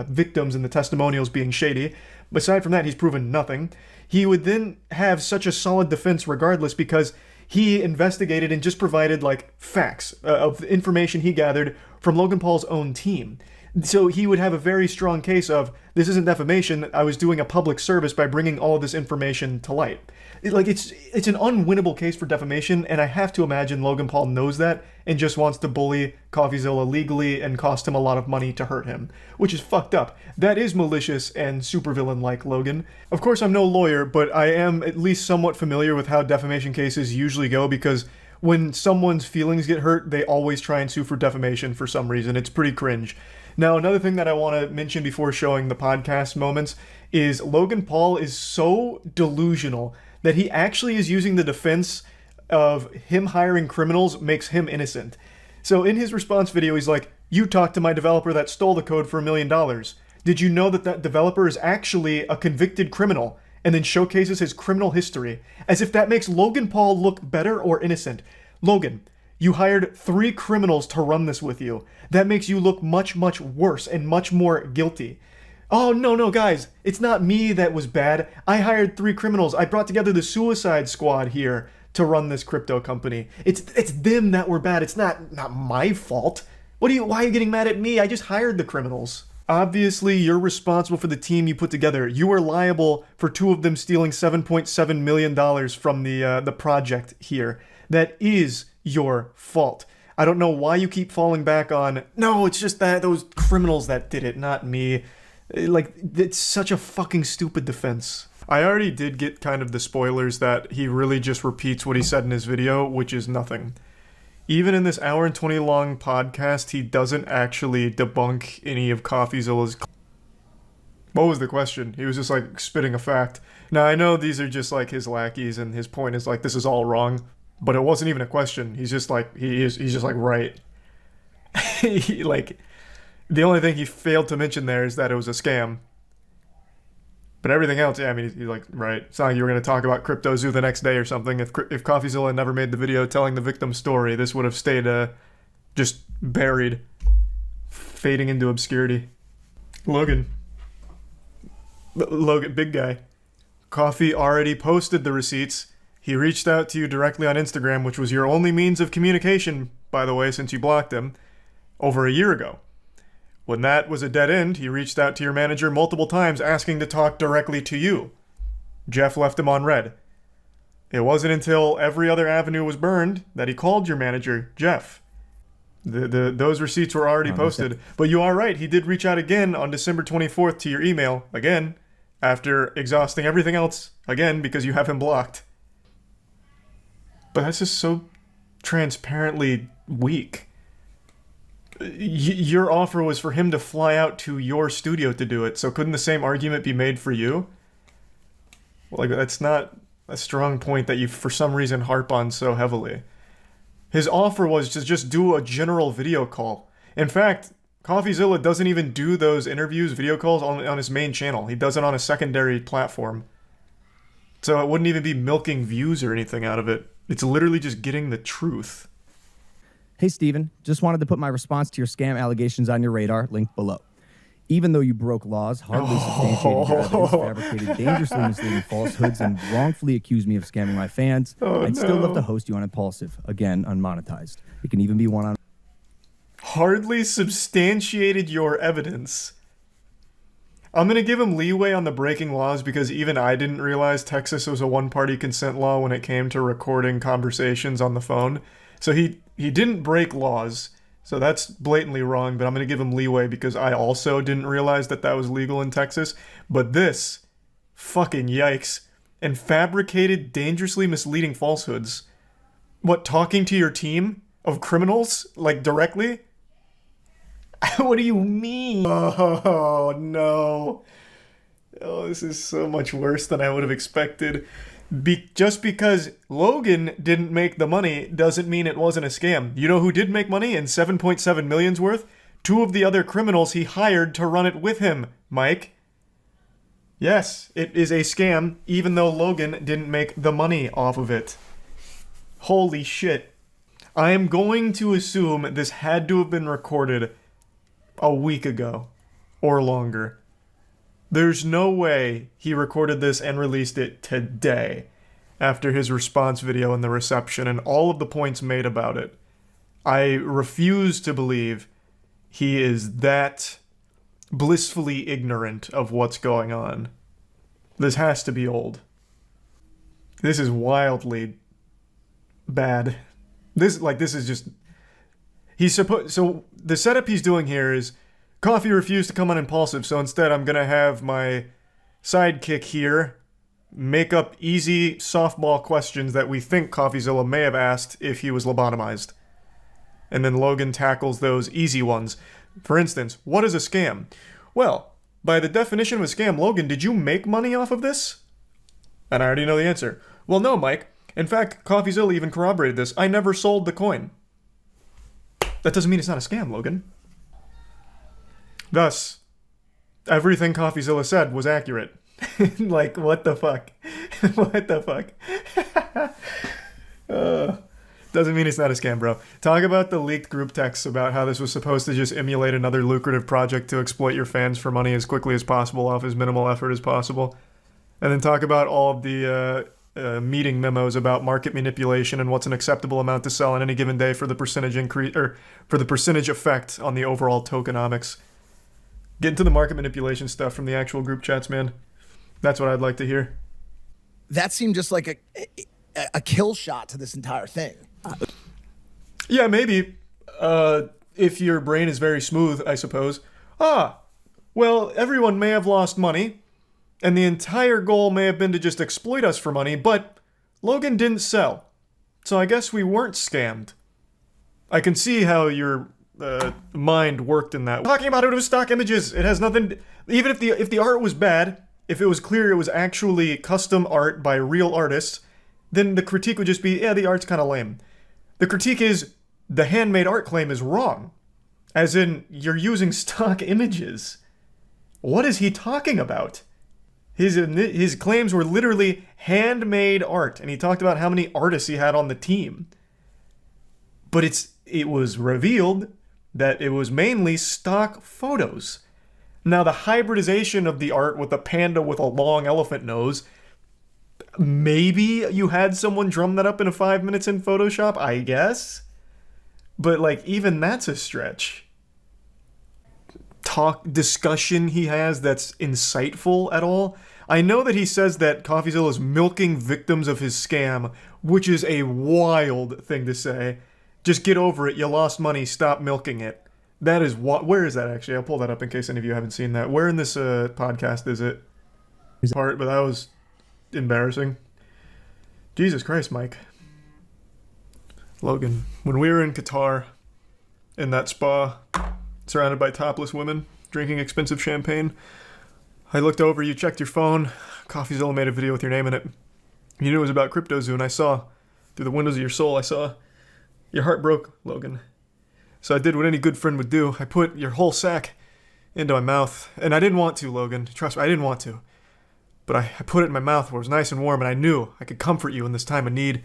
victims in the testimonials being shady, aside from that he's proven nothing, he would then have such a solid defense regardless, because he investigated and just provided like facts of information he gathered from Logan Paul's own team. So he would have a very strong case of, this isn't defamation, I was doing a public service by bringing all of this information to light. It's an unwinnable case for defamation, and I have to imagine Logan Paul knows that and just wants to bully CoffeeZilla legally and cost him a lot of money to hurt him, which is fucked up. That is malicious and supervillain-like, Logan. Of course, I'm no lawyer, but I am at least somewhat familiar with how defamation cases usually go, because when someone's feelings get hurt, they always try and sue for defamation for some reason. It's pretty cringe. Now, another thing that I want to mention before showing the podcast moments is Logan Paul is so delusional that he actually is using the defense of him hiring criminals makes him innocent. So in his response video, he's like, "You talked to my developer that stole the code for $1 million. Did you know that that developer is actually a convicted criminal?" And then showcases his criminal history, as if that makes Logan Paul look better or innocent. Logan, you hired 3 criminals to run this with you. That makes you look much, much worse and much more guilty. Oh, no, guys, it's not me that was bad. I hired 3 criminals. I brought together the Suicide Squad here to run this crypto company. It's them that were bad. It's not my fault. Why are you getting mad at me? I just hired the criminals. Obviously, you're responsible for the team you put together. You are liable for 2 of them stealing $7.7 million from the project here. That is your fault. I don't know why you keep falling back on, no, it's just that those criminals that did it, not me. Like, it's such a fucking stupid defense. I already did get kind of the spoilers that he really just repeats what he said in his video, which is nothing. Even in this hour and 20 long podcast, he doesn't actually debunk any of CoffeeZilla's. What was the question? He was just like spitting a fact. Now I know these are just like his lackeys, and his point is like, this is all wrong, but it wasn't even a question. He's just like, he's just like, right. Like, the only thing he failed to mention there is that it was a scam. But everything else, yeah, I mean, he's like, right. It's not like you were going to talk about CryptoZoo the next day or something. If CoffeeZilla never made the video telling the victim's story, this would have stayed just buried, fading into obscurity. Logan, big guy. Coffee already posted the receipts. He reached out to you directly on Instagram, which was your only means of communication, by the way, since you blocked him, over a year ago. When that was a dead end, he reached out to your manager multiple times asking to talk directly to you. Jeff left him on red. It wasn't until every other avenue was burned that he called your manager, Jeff. Those receipts were already posted. But you are right, he did reach out again on December 24th to your email, again, after exhausting everything else, again, because you have him blocked. But that's just so transparently weak. Your offer was for him to fly out to your studio to do it, so couldn't the same argument be made for you? Like, that's not a strong point that you, for some reason, harp on so heavily. His offer was to just do a general video call. In fact, CoffeeZilla doesn't even do those interviews, video calls, on his main channel. He does it on a secondary platform. So it wouldn't even be milking views or anything out of it. It's literally just getting the truth. Hey, Steven, just wanted to put my response to your scam allegations on your radar, linked below. Even though you broke laws, hardly substantiated your evidence, fabricated dangerously misleading falsehoods, and wrongfully accused me of scamming my fans, I'd still love to host you on Impulsive, again, unmonetized. It can even be one on... Hardly substantiated your evidence. I'm going to give him leeway on the breaking laws because even I didn't realize Texas was a one-party consent law when it came to recording conversations on the phone. So he didn't break laws, so that's blatantly wrong, but I'm going to give him leeway because I also didn't realize that that was legal in Texas. But this, fucking yikes, and fabricated, dangerously misleading falsehoods. What, talking to your team of criminals, like, directly? What do you mean? Oh, no. Oh, this is so much worse than I would have expected. Just because Logan didn't make the money doesn't mean it wasn't a scam. You know who did make money and 7.7 million's worth? 2 of the other criminals he hired to run it with him, Mike. Yes, it is a scam, even though Logan didn't make the money off of it. Holy shit. I am going to assume this had to have been recorded a week ago, or longer. There's no way he recorded this and released it today, after his response video and the reception and all of the points made about it. I refuse to believe he is that blissfully ignorant of what's going on. This has to be old. This is bad. This is just... So the setup he's doing here is Coffee refused to come on Impulsive, so instead I'm gonna have my sidekick here make up easy softball questions that we think CoffeeZilla may have asked if he was lobotomized. And then Logan tackles those easy ones. For instance, what is a scam? Well, by the definition of a scam, Logan, did you make money off of this? And I already know the answer. Well, no, Mike. In fact, CoffeeZilla even corroborated this. I never sold the coin. That doesn't mean it's not a scam, Logan. Thus, everything CoffeeZilla said was accurate. Like, what the fuck? What the fuck? Doesn't mean it's not a scam, bro. Talk about the leaked group texts about how this was supposed to just emulate another lucrative project to exploit your fans for money as quickly as possible off as minimal effort as possible. And then talk about all of the meeting memos about market manipulation and what's an acceptable amount to sell on any given day for the percentage increase, or for the percentage effect on the overall tokenomics. Get into the market manipulation stuff from the actual group chats, man. That's what I'd like to hear. That seemed just like a kill shot to this entire thing. Yeah, maybe. If your brain is very smooth, I suppose. Well, everyone may have lost money, and the entire goal may have been to just exploit us for money, but Logan didn't sell. So I guess we weren't scammed. I can see how your mind worked in that. Talking about it was stock images. It has nothing... Even if the art was bad, if it was clear it was actually custom art by real artists, then the critique would just be, yeah, the art's kind of lame. The critique is, the handmade art claim is wrong. As in, you're using stock images. What is he talking about? His claims were literally handmade art, and he talked about how many artists he had on the team. But it was revealed that it was mainly stock photos. Now, the hybridization of the art with a panda with a long elephant nose, maybe you had someone drum that up in 5 minutes in Photoshop, I guess. But, like, even that's a stretch. Discussion he has that's insightful at all. I know that he says that CoffeeZilla is milking victims of his scam, which is a wild thing to say. Just get over it. You lost money. Stop milking it. That is what. Where is that actually? I'll pull that up in case any of you haven't seen that. Where in this podcast is it? Part, but that was embarrassing. Jesus Christ, Mike. Logan, when we were in Qatar, in that spa, surrounded by topless women, drinking expensive champagne, I looked over, you checked your phone, CoffeeZilla made a video with your name in it. You knew it was about CryptoZoo, and I saw, through the windows of your soul, I saw your heart broke, Logan. So I did what any good friend would do. I put your whole sack into my mouth. And I didn't want to, Logan. Trust me, I didn't want to. But I put it in my mouth where it was nice and warm, and I knew I could comfort you in this time of need.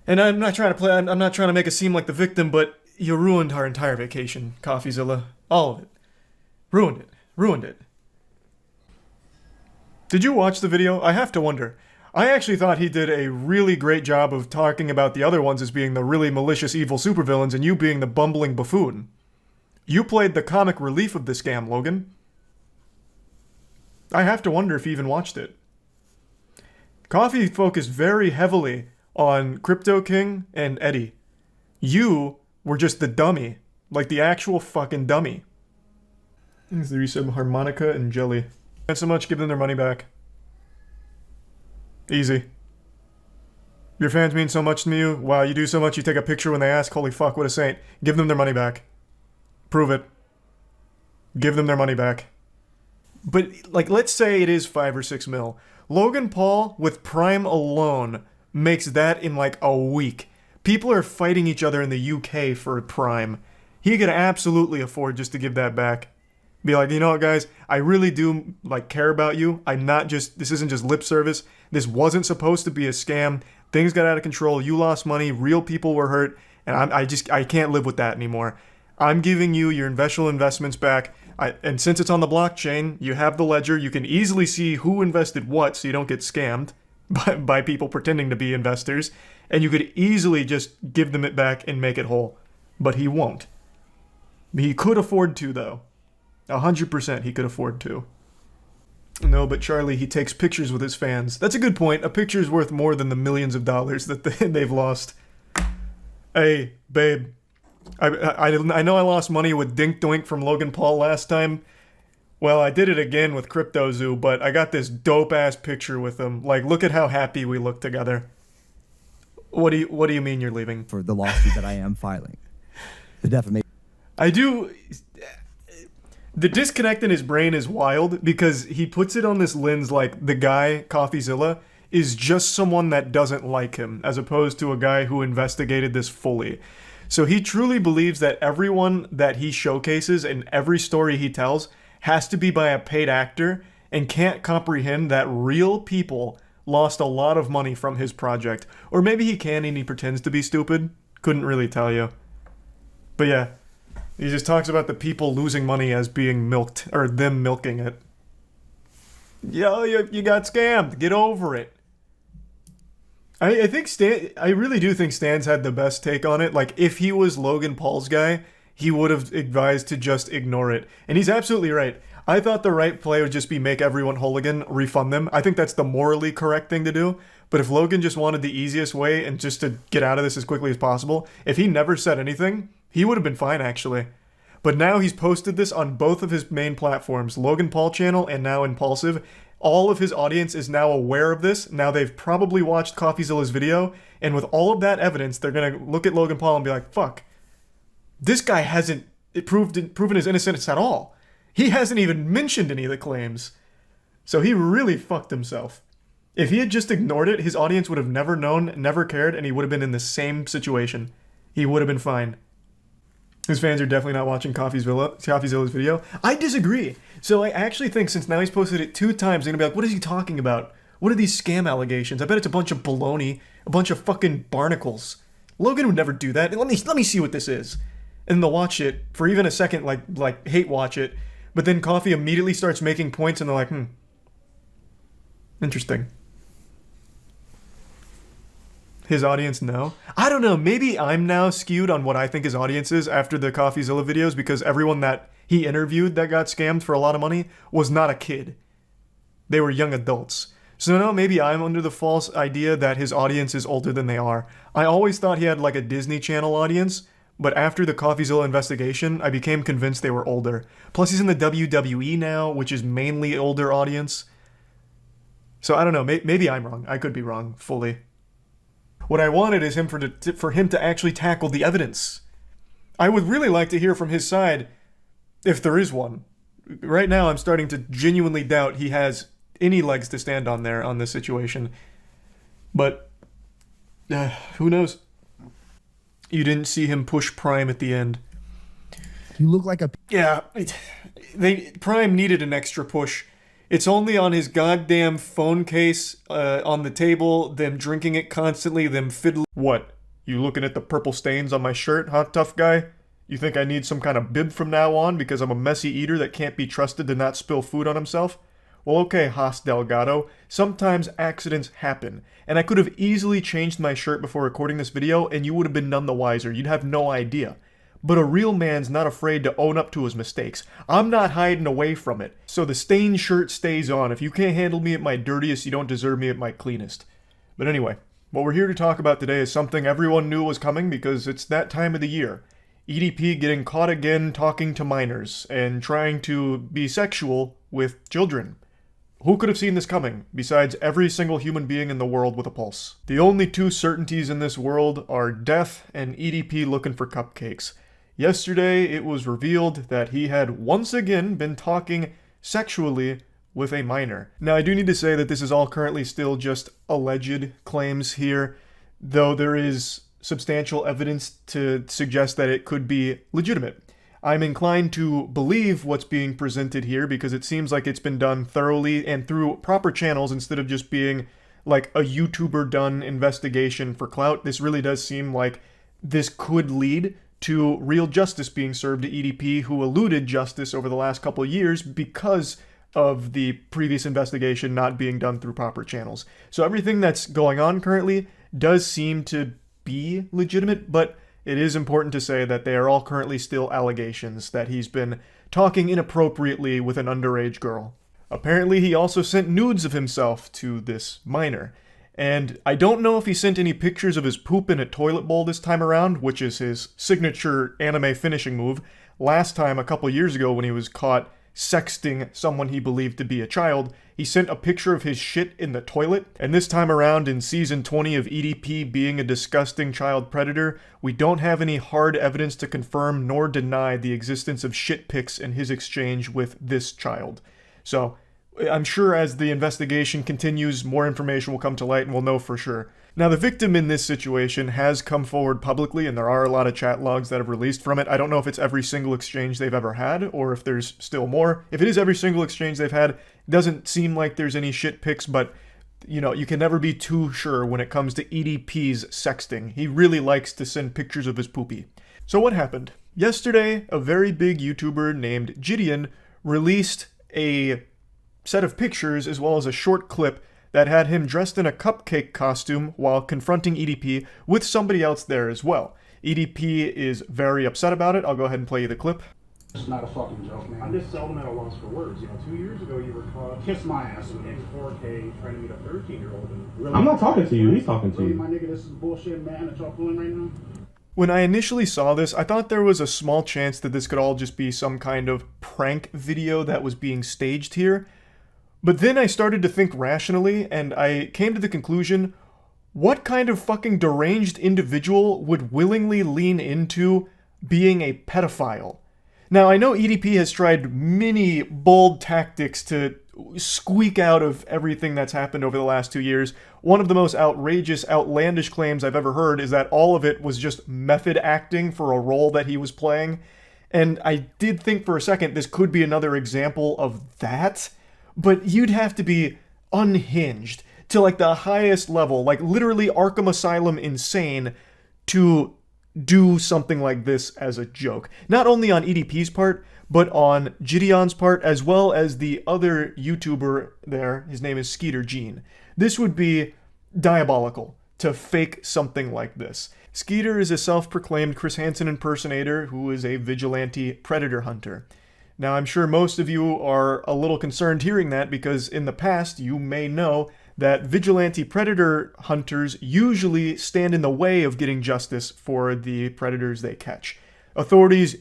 And I'm not trying to make it seem like the victim, but you ruined our entire vacation, CoffeeZilla. All of it. Ruined it. Did you watch the video? I have to wonder. I actually thought he did a really great job of talking about the other ones as being the really malicious, evil supervillains, and you being the bumbling buffoon. You played the comic relief of the scam, Logan. I have to wonder if he even watched it. Coffee focused very heavily on Crypto King and Eddie. You were just the dummy. Like the actual fucking dummy. Thanks to the resub Harmonica and Jelly. Thanks so much, give them their money back. Easy. Your fans mean so much to you. Wow, you do so much, you take a picture when they ask. Holy fuck, what a saint. Give them their money back. Prove it. Give them their money back. But, like, let's say it is 5 or 6 mil. Logan Paul, with Prime alone, makes that in, like, a week. People are fighting each other in the UK for Prime. He could absolutely afford just to give that back. Be like, you know what, guys? I really do, like, care about you. This isn't just lip service. This wasn't supposed to be a scam. Things got out of control. You lost money. Real people were hurt. And I can't live with that anymore. I'm giving you your investments back. And since it's on the blockchain, you have the ledger. You can easily see who invested what so you don't get scammed by people pretending to be investors. And you could easily just give them it back and make it whole. But he won't. He could afford to, though. 100% he could afford to. No, but Charlie, he takes pictures with his fans. That's a good point. A picture's worth more than the millions of dollars that they've lost. Hey, babe. I know I lost money with Dink Doink from Logan Paul last time. Well, I did it again with CryptoZoo, but I got this dope-ass picture with him. Like, look at how happy we look together. What do you mean you're leaving? For the lawsuit that I am filing. The defamation. I do... The disconnect in his brain is wild because he puts it on this lens like the guy, CoffeeZilla, is just someone that doesn't like him, as opposed to a guy who investigated this fully. So he truly believes that everyone that he showcases and every story he tells has to be by a paid actor and can't comprehend that real people lost a lot of money from his project. Or maybe he can and he pretends to be stupid. Couldn't really tell you. But yeah. He just talks about the people losing money as being milked, or them milking it. Yo, you got scammed. Get over it. I think I really do think Stan's had the best take on it. Like, if he was Logan Paul's guy, he would have advised to just ignore it. And he's absolutely right. I thought the right play would just be make everyone whole again, refund them. I think that's the morally correct thing to do. But if Logan just wanted the easiest way and just to get out of this as quickly as possible, if he never said anything, he would have been fine, actually. But now he's posted this on both of his main platforms, Logan Paul channel and now Impulsive. All of his audience is now aware of this. Now they've probably watched CoffeeZilla's video, and with all of that evidence, they're going to look at Logan Paul and be like, fuck, this guy hasn't proven his innocence at all. He hasn't even mentioned any of the claims. So he really fucked himself. If he had just ignored it, his audience would have never known, never cared, and he would have been in the same situation. He would have been fine. His fans are definitely not watching CoffeeZilla's video. I disagree. So I actually think since now he's posted it 2 times, they're gonna be like, what is he talking about? What are these scam allegations? I bet it's a bunch of baloney, a bunch of fucking barnacles. Logan would never do that. Let me see what this is. And they'll watch it for even a second, like hate watch it. But then Coffee immediately starts making points and they're like, interesting. His audience, no. I don't know, maybe I'm now skewed on what I think his audience is after the CoffeeZilla videos because everyone that he interviewed that got scammed for a lot of money was not a kid. They were young adults. So no, maybe I'm under the false idea that his audience is older than they are. I always thought he had like a Disney Channel audience, but after the CoffeeZilla investigation, I became convinced they were older. Plus he's in the WWE now, which is mainly older audience. So I don't know, maybe I'm wrong. I could be wrong, fully. What I wanted is for him to actually tackle the evidence. I would really like to hear from his side, if there is one. Right now, I'm starting to genuinely doubt he has any legs to stand on there on this situation. But, who knows? You didn't see him push Prime at the end. You look like a... Yeah, Prime needed an extra push. It's only on his goddamn phone case on the table, them drinking it constantly, them fiddling. What? You looking at the purple stains on my shirt, huh, tough guy? You think I need some kind of bib from now on because I'm a messy eater that can't be trusted to not spill food on himself? Well, okay, Haas Delgado. Sometimes accidents happen, and I could have easily changed my shirt before recording this video, and you would have been none the wiser. You'd have no idea. But a real man's not afraid to own up to his mistakes. I'm not hiding away from it. So the stained shirt stays on. If you can't handle me at my dirtiest, you don't deserve me at my cleanest. But anyway, what we're here to talk about today is something everyone knew was coming because it's that time of the year. EDP getting caught again talking to minors and trying to be sexual with children. Who could have seen this coming, besides every single human being in the world with a pulse? The only 2 certainties in this world are death and EDP looking for cupcakes. Yesterday, it was revealed that he had once again been talking sexually with a minor. Now, I do need to say that this is all currently still just alleged claims here, though there is substantial evidence to suggest that it could be legitimate. I'm inclined to believe what's being presented here because it seems like it's been done thoroughly and through proper channels instead of just being like a YouTuber-done investigation for clout. This really does seem like this could lead to real justice being served to EDP, who eluded justice over the last couple of years because of the previous investigation not being done through proper channels. So everything that's going on currently does seem to be legitimate, but it is important to say that they are all currently still allegations that he's been talking inappropriately with an underage girl. Apparently, he also sent nudes of himself to this minor. And I don't know if he sent any pictures of his poop in a toilet bowl this time around, which is his signature anime finishing move. Last time, a couple years ago, when he was caught sexting someone he believed to be a child, he sent a picture of his shit in the toilet. And this time around, in Season 20 of EDP being a disgusting child predator, we don't have any hard evidence to confirm nor deny the existence of shit pics in his exchange with this child. So, I'm sure as the investigation continues, more information will come to light and we'll know for sure. Now, the victim in this situation has come forward publicly, and there are a lot of chat logs that have released from it. I don't know if it's every single exchange they've ever had, or if there's still more. If it is every single exchange they've had, it doesn't seem like there's any shit pics, but, you know, you can never be too sure when it comes to EDP's sexting. He really likes to send pictures of his poopy. So what happened? Yesterday, a very big YouTuber named Gideon released a set of pictures as well as a short clip that had him dressed in a cupcake costume while confronting EDP with somebody else there as well. EDP is very upset about it. I'll go ahead and play you the clip. It's not a fucking joke, man. I'm just seldom at a loss for words. You know, 2 years ago you were caught. Kiss my ass. In 4K trying to meet a 13-year-old. And really, I'm not talking to you. He's talking to really, you. my nigga, this is bullshit, man, that y'all pulling right now. When I initially saw this, I thought there was a small chance that this could all just be some kind of prank video that was being staged here. But then I started to think rationally, and I came to the conclusion, what kind of fucking deranged individual would willingly lean into being a pedophile? Now, I know EDP has tried many bold tactics to squeak out of everything that's happened over the last 2 years. One of the most outrageous, outlandish claims I've ever heard is that all of it was just method acting for a role that he was playing. And I did think for a second this could be another example of that, but you'd have to be unhinged to like the highest level, like literally Arkham Asylum insane, to do something like this as a joke. Not only on EDP's part, but on Gideon's part, as well as the other YouTuber there. His name is Skeeter Gene. This would be diabolical to fake something like this. Skeeter is a self-proclaimed Chris Hansen impersonator who is a vigilante predator hunter. Now, I'm sure most of you are a little concerned hearing that because in the past you may know that vigilante predator hunters usually stand in the way of getting justice for the predators they catch. Authorities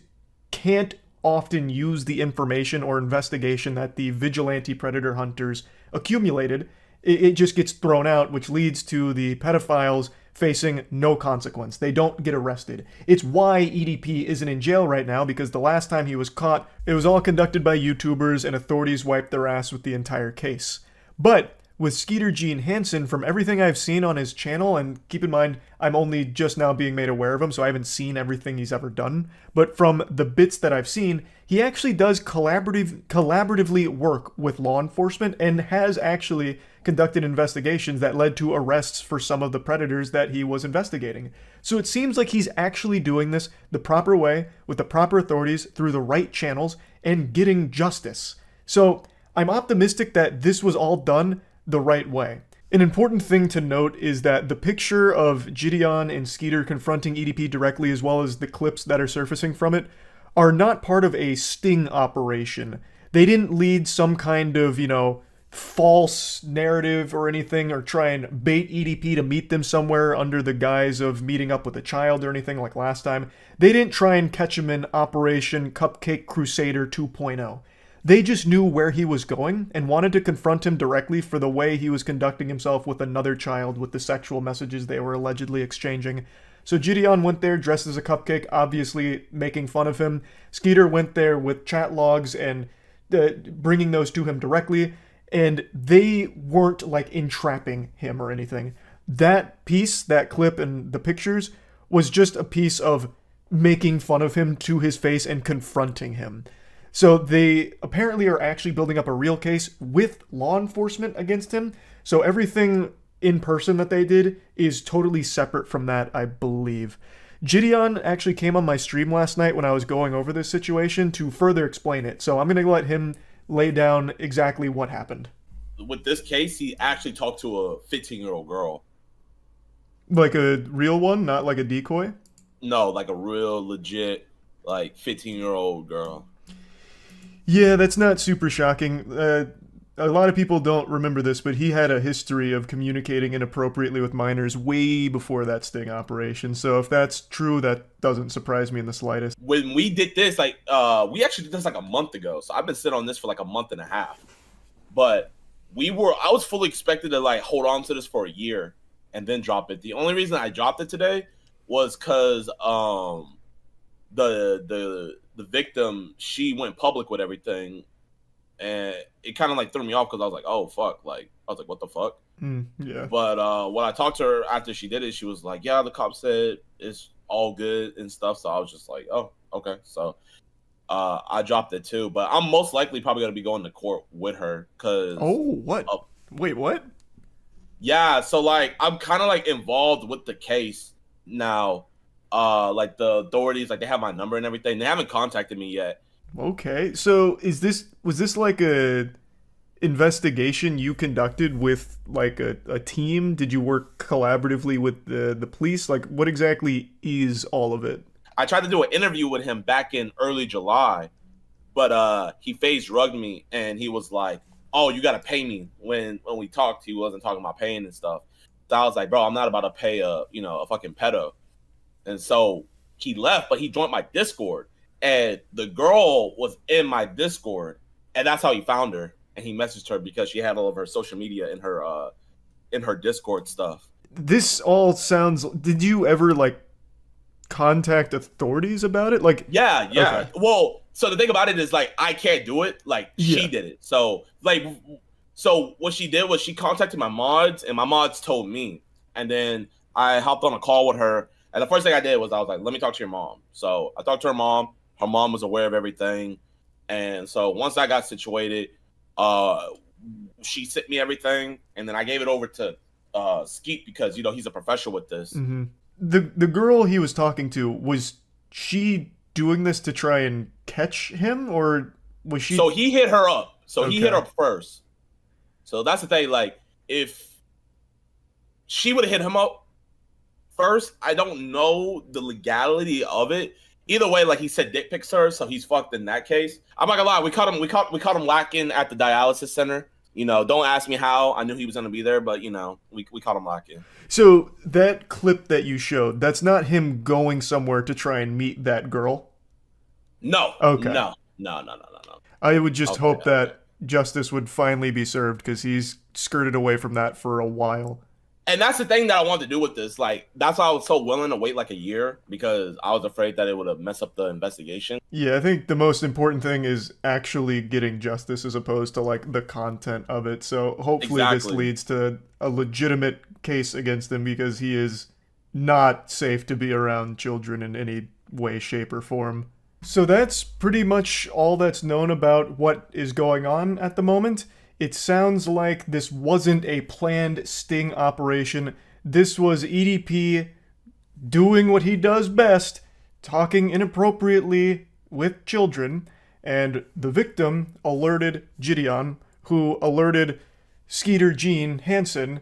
can't often use the information or investigation that the vigilante predator hunters accumulated. It just gets thrown out, which leads to the pedophiles facing no consequence. They don't get arrested. It's why EDP isn't in jail right now, because the last time he was caught, it was all conducted by YouTubers and authorities wiped their ass with the entire case. But with Skeeter Gene Hansen, from everything I've seen on his channel, and keep in mind, I'm only just now being made aware of him, so I haven't seen everything he's ever done, but from the bits that I've seen, he actually does collaboratively work with law enforcement and has actually conducted investigations that led to arrests for some of the predators that he was investigating. So it seems like he's actually doing this the proper way, with the proper authorities, through the right channels, and getting justice. So I'm optimistic that this was all done the right way. An important thing to note is that the picture of Gideon and Skeeter confronting EDP directly, as well as the clips that are surfacing from it, are not part of a sting operation. They didn't lead some kind of, false narrative or anything, or try and bait EDP to meet them somewhere under the guise of meeting up with a child or anything like last time. They didn't try and catch him in Operation Cupcake Crusader 2.0. They just knew where he was going and wanted to confront him directly for the way he was conducting himself with another child, with the sexual messages they were allegedly exchanging. So Gideon went there dressed as a cupcake, obviously making fun of him. Skeeter went there with chat logs and bringing those to him directly, and they weren't like entrapping him or anything. That piece, that clip and the pictures was just a piece of making fun of him to his face and confronting him. So they apparently are actually building up a real case with law enforcement against him. So everything in person that they did is totally separate from that, I believe. Gideon actually came on my stream last night when I was going over this situation to further explain it. So I'm going to let him lay down exactly what happened. With this case, he actually talked to a 15-year-old girl. Like a real one, not like a decoy? No, like a real legit, like 15-year-old girl. Yeah, that's not super shocking. A lot of people don't remember this, but he had a history of communicating inappropriately with minors way before that sting operation. So if that's true, that doesn't surprise me in the slightest. When we did this, we actually did this like a month ago. So I've been sitting on this for like a month and a half. But I was fully expected to like hold on to this for a year and then drop it. The only reason I dropped it today was because the victim, she went public with everything, and it kind of like threw me off because I was like, oh fuck, like I was like, what the fuck? Yeah. But when I talked to her after she did it, she was like, yeah, the cop said it's all good and stuff. So I was just like, oh, okay. So I dropped it too, but I'm most likely probably gonna be going to court with her because what? Wait, what? Yeah, so like I'm kind of like involved with the case now. Like the authorities, like they have my number and everything. They haven't contacted me yet. Okay, so was this like a investigation you conducted with like a team? Did you work collaboratively with the police? Like what exactly is all of it? I tried to do an interview with him back in early July, but he phase drugged me and he was like, oh, you gotta pay me. When we talked, he wasn't talking about paying and stuff. So I was like, bro, I'm not about to pay a fucking pedo. And so he left, but he joined my Discord. And the girl was in my Discord. And that's how he found her. And he messaged her because she had all of her social media in her Discord stuff. This all sounds... Did you ever, like, contact authorities about it? Like, Yeah. Okay. Well, So the thing about it is, like, I can't do it. Like, she did it. So, like, so what she did was she contacted my mods, and my mods told me. And then I hopped on a call with her. And the first thing I did was I was like, let me talk to your mom. So I talked to her mom. Her mom was aware of everything. And so once I got situated, she sent me everything. And then I gave it over to Skeet because, you know, he's a professional with this. Mm-hmm. The girl he was talking to, was she doing this to try and catch him, or was she? So he hit her up. So he hit her first. So that's the thing. Like, if she would have hit him up first, I don't know the legality of it. Either way, like, he said dick pics her, so he's fucked in that case. I'm not gonna lie, we caught him lacking at the dialysis center. You know, don't ask me how. I knew he was gonna be there, but you know, we caught him lacking. So that clip that you showed, that's not him going somewhere to try and meet that girl? No. Okay. No. I would just hope that justice would finally be served, because he's skirted away from that for a while. And that's the thing that I wanted to do with this. Like, that's why I was so willing to wait like a year, because I was afraid that it would have messed up the investigation. Yeah, I think the most important thing is actually getting justice as opposed to, like, the content of it. So hopefully this leads to a legitimate case against him, because he is not safe to be around children in any way, shape, or form. So that's pretty much all that's known about what is going on at the moment. It sounds like this wasn't a planned sting operation. This was EDP doing what he does best, talking inappropriately with children, and the victim alerted Gideon, who alerted Skeeter Gene Hansen,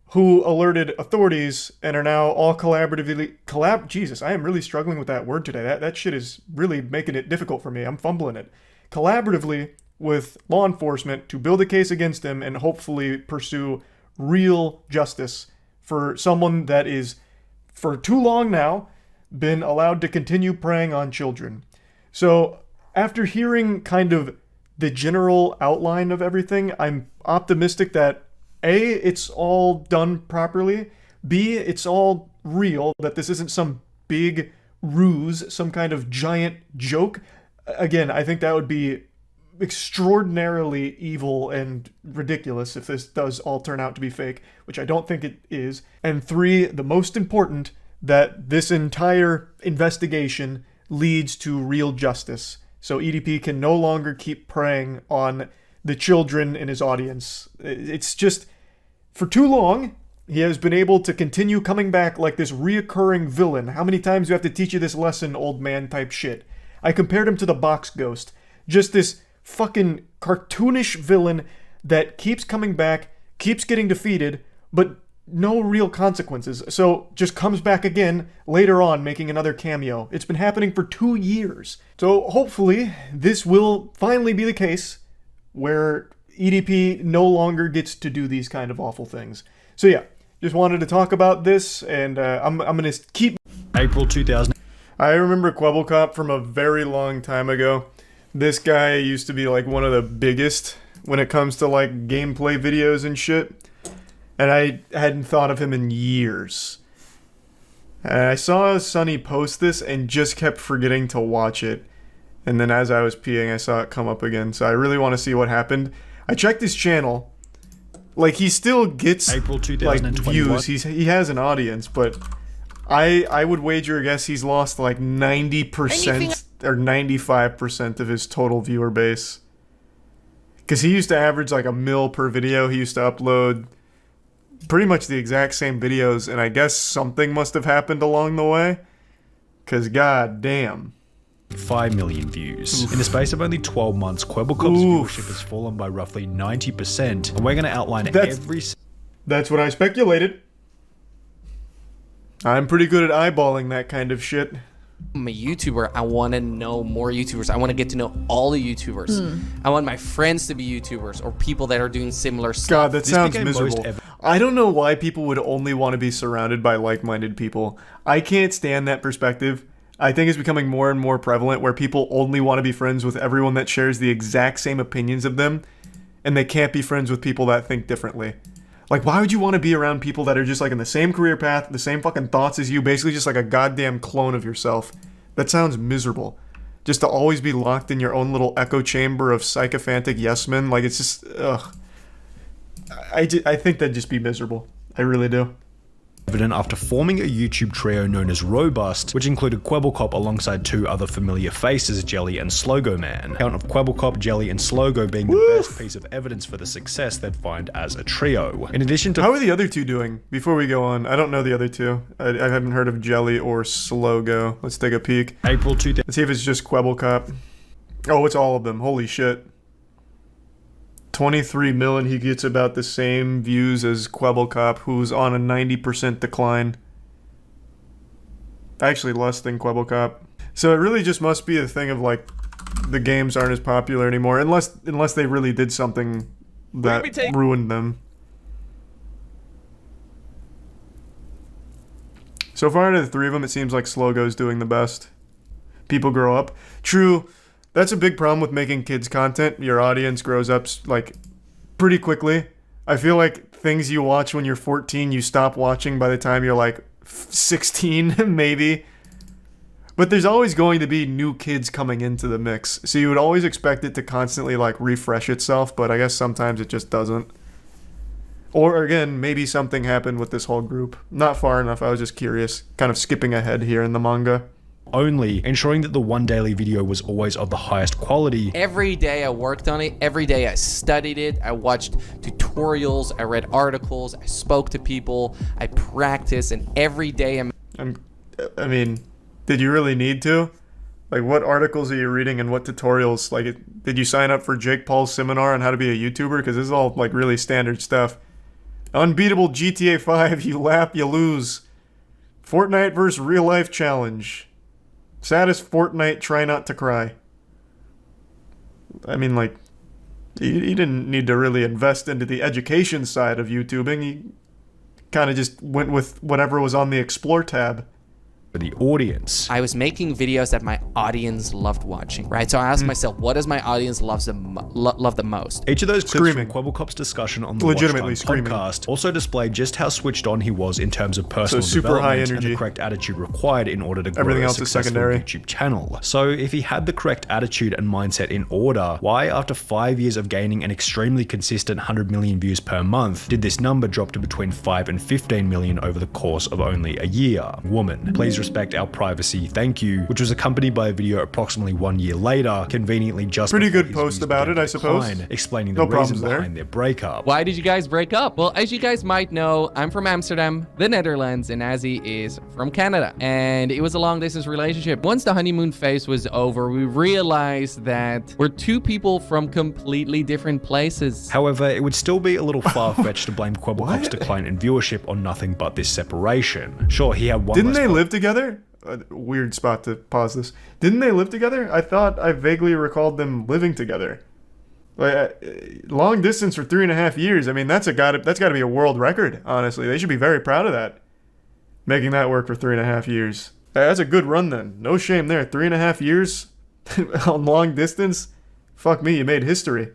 who alerted authorities, and are now all collaboratively... Jesus, I am really struggling with that word today. That shit is really making it difficult for me. I'm fumbling it. Collaboratively with law enforcement to build a case against him and hopefully pursue real justice for someone that is, for too long now, been allowed to continue preying on children. So after hearing kind of the general outline of everything, I'm optimistic that A, it's all done properly, B, it's all real, that this isn't some big ruse, some kind of giant joke. Again, I think that would be extraordinarily evil and ridiculous if this does all turn out to be fake, which I don't think it is. And 3, the most important, that this entire investigation leads to real justice. So EDP can no longer keep preying on the children in his audience. It's just, for too long, he has been able to continue coming back like this reoccurring villain. How many times do I have to teach you this lesson, old man type shit? I compared him to the box ghost. Just this fucking cartoonish villain that keeps coming back, keeps getting defeated, but no real consequences. So just comes back again later on, making another cameo. It's been happening for 2 years. So hopefully this will finally be the case where EDP no longer gets to do these kind of awful things. So yeah, just wanted to talk about this, and I'm gonna keep... April 2000. I remember Quebblecop from a very long time ago. This guy used to be like one of the biggest when it comes to like gameplay videos and shit. And I hadn't thought of him in years. And I saw Sonny post this and just kept forgetting to watch it. And then as I was peeing, I saw it come up again. So I really want to see what happened. I checked his channel. Like, he still gets April like views. He has an audience, but I would wager a guess he's lost like 90% or 95% of his total viewer base. Because he used to average like 1 mil per video. He used to upload pretty much the exact same videos, and I guess something must have happened along the way. Because god damn. 5 million views. In the space of only 12 months, Quebblecop's viewership has fallen by roughly 90%. And we're going to outline every... That's what I speculated. I'm pretty good at eyeballing that kind of shit. I'm a YouTuber. I want to know more YouTubers. I want to get to know all the YouTubers. I want my friends to be YouTubers or people that are doing similar stuff. God, that sounds miserable. I don't know why people would only want to be surrounded by like-minded people. I can't stand that perspective. I think it's becoming more and more prevalent where people only want to be friends with everyone that shares the exact same opinions of them, and they can't be friends with people that think differently. Like, why would you want to be around people that are just like in the same career path, the same fucking thoughts as you, basically just like a goddamn clone of yourself? That sounds miserable. just to always be locked in your own little echo chamber of sycophantic yes men. Like, it's just, ugh. I think that'd just be miserable. I really do. Evident after forming a YouTube trio known as Robust, which included Kwebbelkop alongside 2 other familiar faces, Jelly and Slogo Man. Count of Kwebbelkop, Jelly, and Slogo being the best piece of evidence for the success they'd find as a trio. In addition to— How are the other 2 doing? Before we go on, I don't know the other 2. I haven't heard of Jelly or Slogo. Let's take a peek. April 2000. Let's see if it's just Kwebbelkop. Oh, it's all of them. Holy shit. 23 million, he gets about the same views as Kwebbelkop, who's on a 90% decline. Actually, less than Kwebbelkop. So it really just must be a thing of, like, the games aren't as popular anymore, unless they really did something that ruined them. So far out of the 3 of them, it seems like Slogo's doing the best. People grow up. True. That's a big problem with making kids content. Your audience grows up, like, pretty quickly. I feel like things you watch when you're 14, you stop watching by the time you're, like, 16, maybe. But there's always going to be new kids coming into the mix. So you would always expect it to constantly, like, refresh itself, but I guess sometimes it just doesn't. Or, again, maybe something happened with this whole group. Not far enough, I was just curious. Kind of skipping ahead here in the manga. Only, ensuring that the one daily video was always of the highest quality. Every day I worked on it. Every day I studied it. I watched tutorials. I read articles. I spoke to people. I practiced, and every day I mean, did you really need to? Like, what articles are you reading and what tutorials? Like, did you sign up for Jake Paul's seminar on how to be a YouTuber? Because this is all, like, really standard stuff. Unbeatable GTA 5, you lap, you lose. Fortnite versus real life challenge. Saddest Fortnite, try not to cry. I mean, like, you didn't need to really invest into the education side of YouTubing. You kind of just went with whatever was on the Explore tab. For the audience. I was making videos that my audience loved watching, right? So I asked myself, what does my audience love the most? Each of those clips from Kwebbelkop's discussion on the Legitimately Watchtime podcast also displayed just how switched on he was in terms of personal super development high energy. and the correct attitude required in order to grow Everything a else is successful secondary. YouTube channel. So if he had the correct attitude and mindset in order, why after 5 years of gaining an extremely consistent 100 million views per month, did this number drop to between 5 and 15 million over the course of only a year? Woman, please respect our privacy. Thank you, which was accompanied by a video approximately 1 year later, conveniently just pretty good post about it, I suppose. Explaining the reason behind their breakup. Why did you guys break up? Well, as you guys might know, I'm from Amsterdam, the Netherlands, and Azzy is from Canada. And it was a long distance relationship. Once the honeymoon phase was over, we realized that we're 2 people from completely different places. However, it would still be a little far-fetched to blame Kwebbelkop's decline in viewership on nothing but this separation. Sure, he had one. Didn't they live together? Weird spot to pause this. Didn't they live together? I thought I vaguely recalled them living together. Like, long distance for 3.5 years. I mean, that's got to be a world record. Honestly, they should be very proud of that. Making that work for 3.5 years. That's a good run then. No shame there. 3.5 years on long distance. Fuck me, you made history.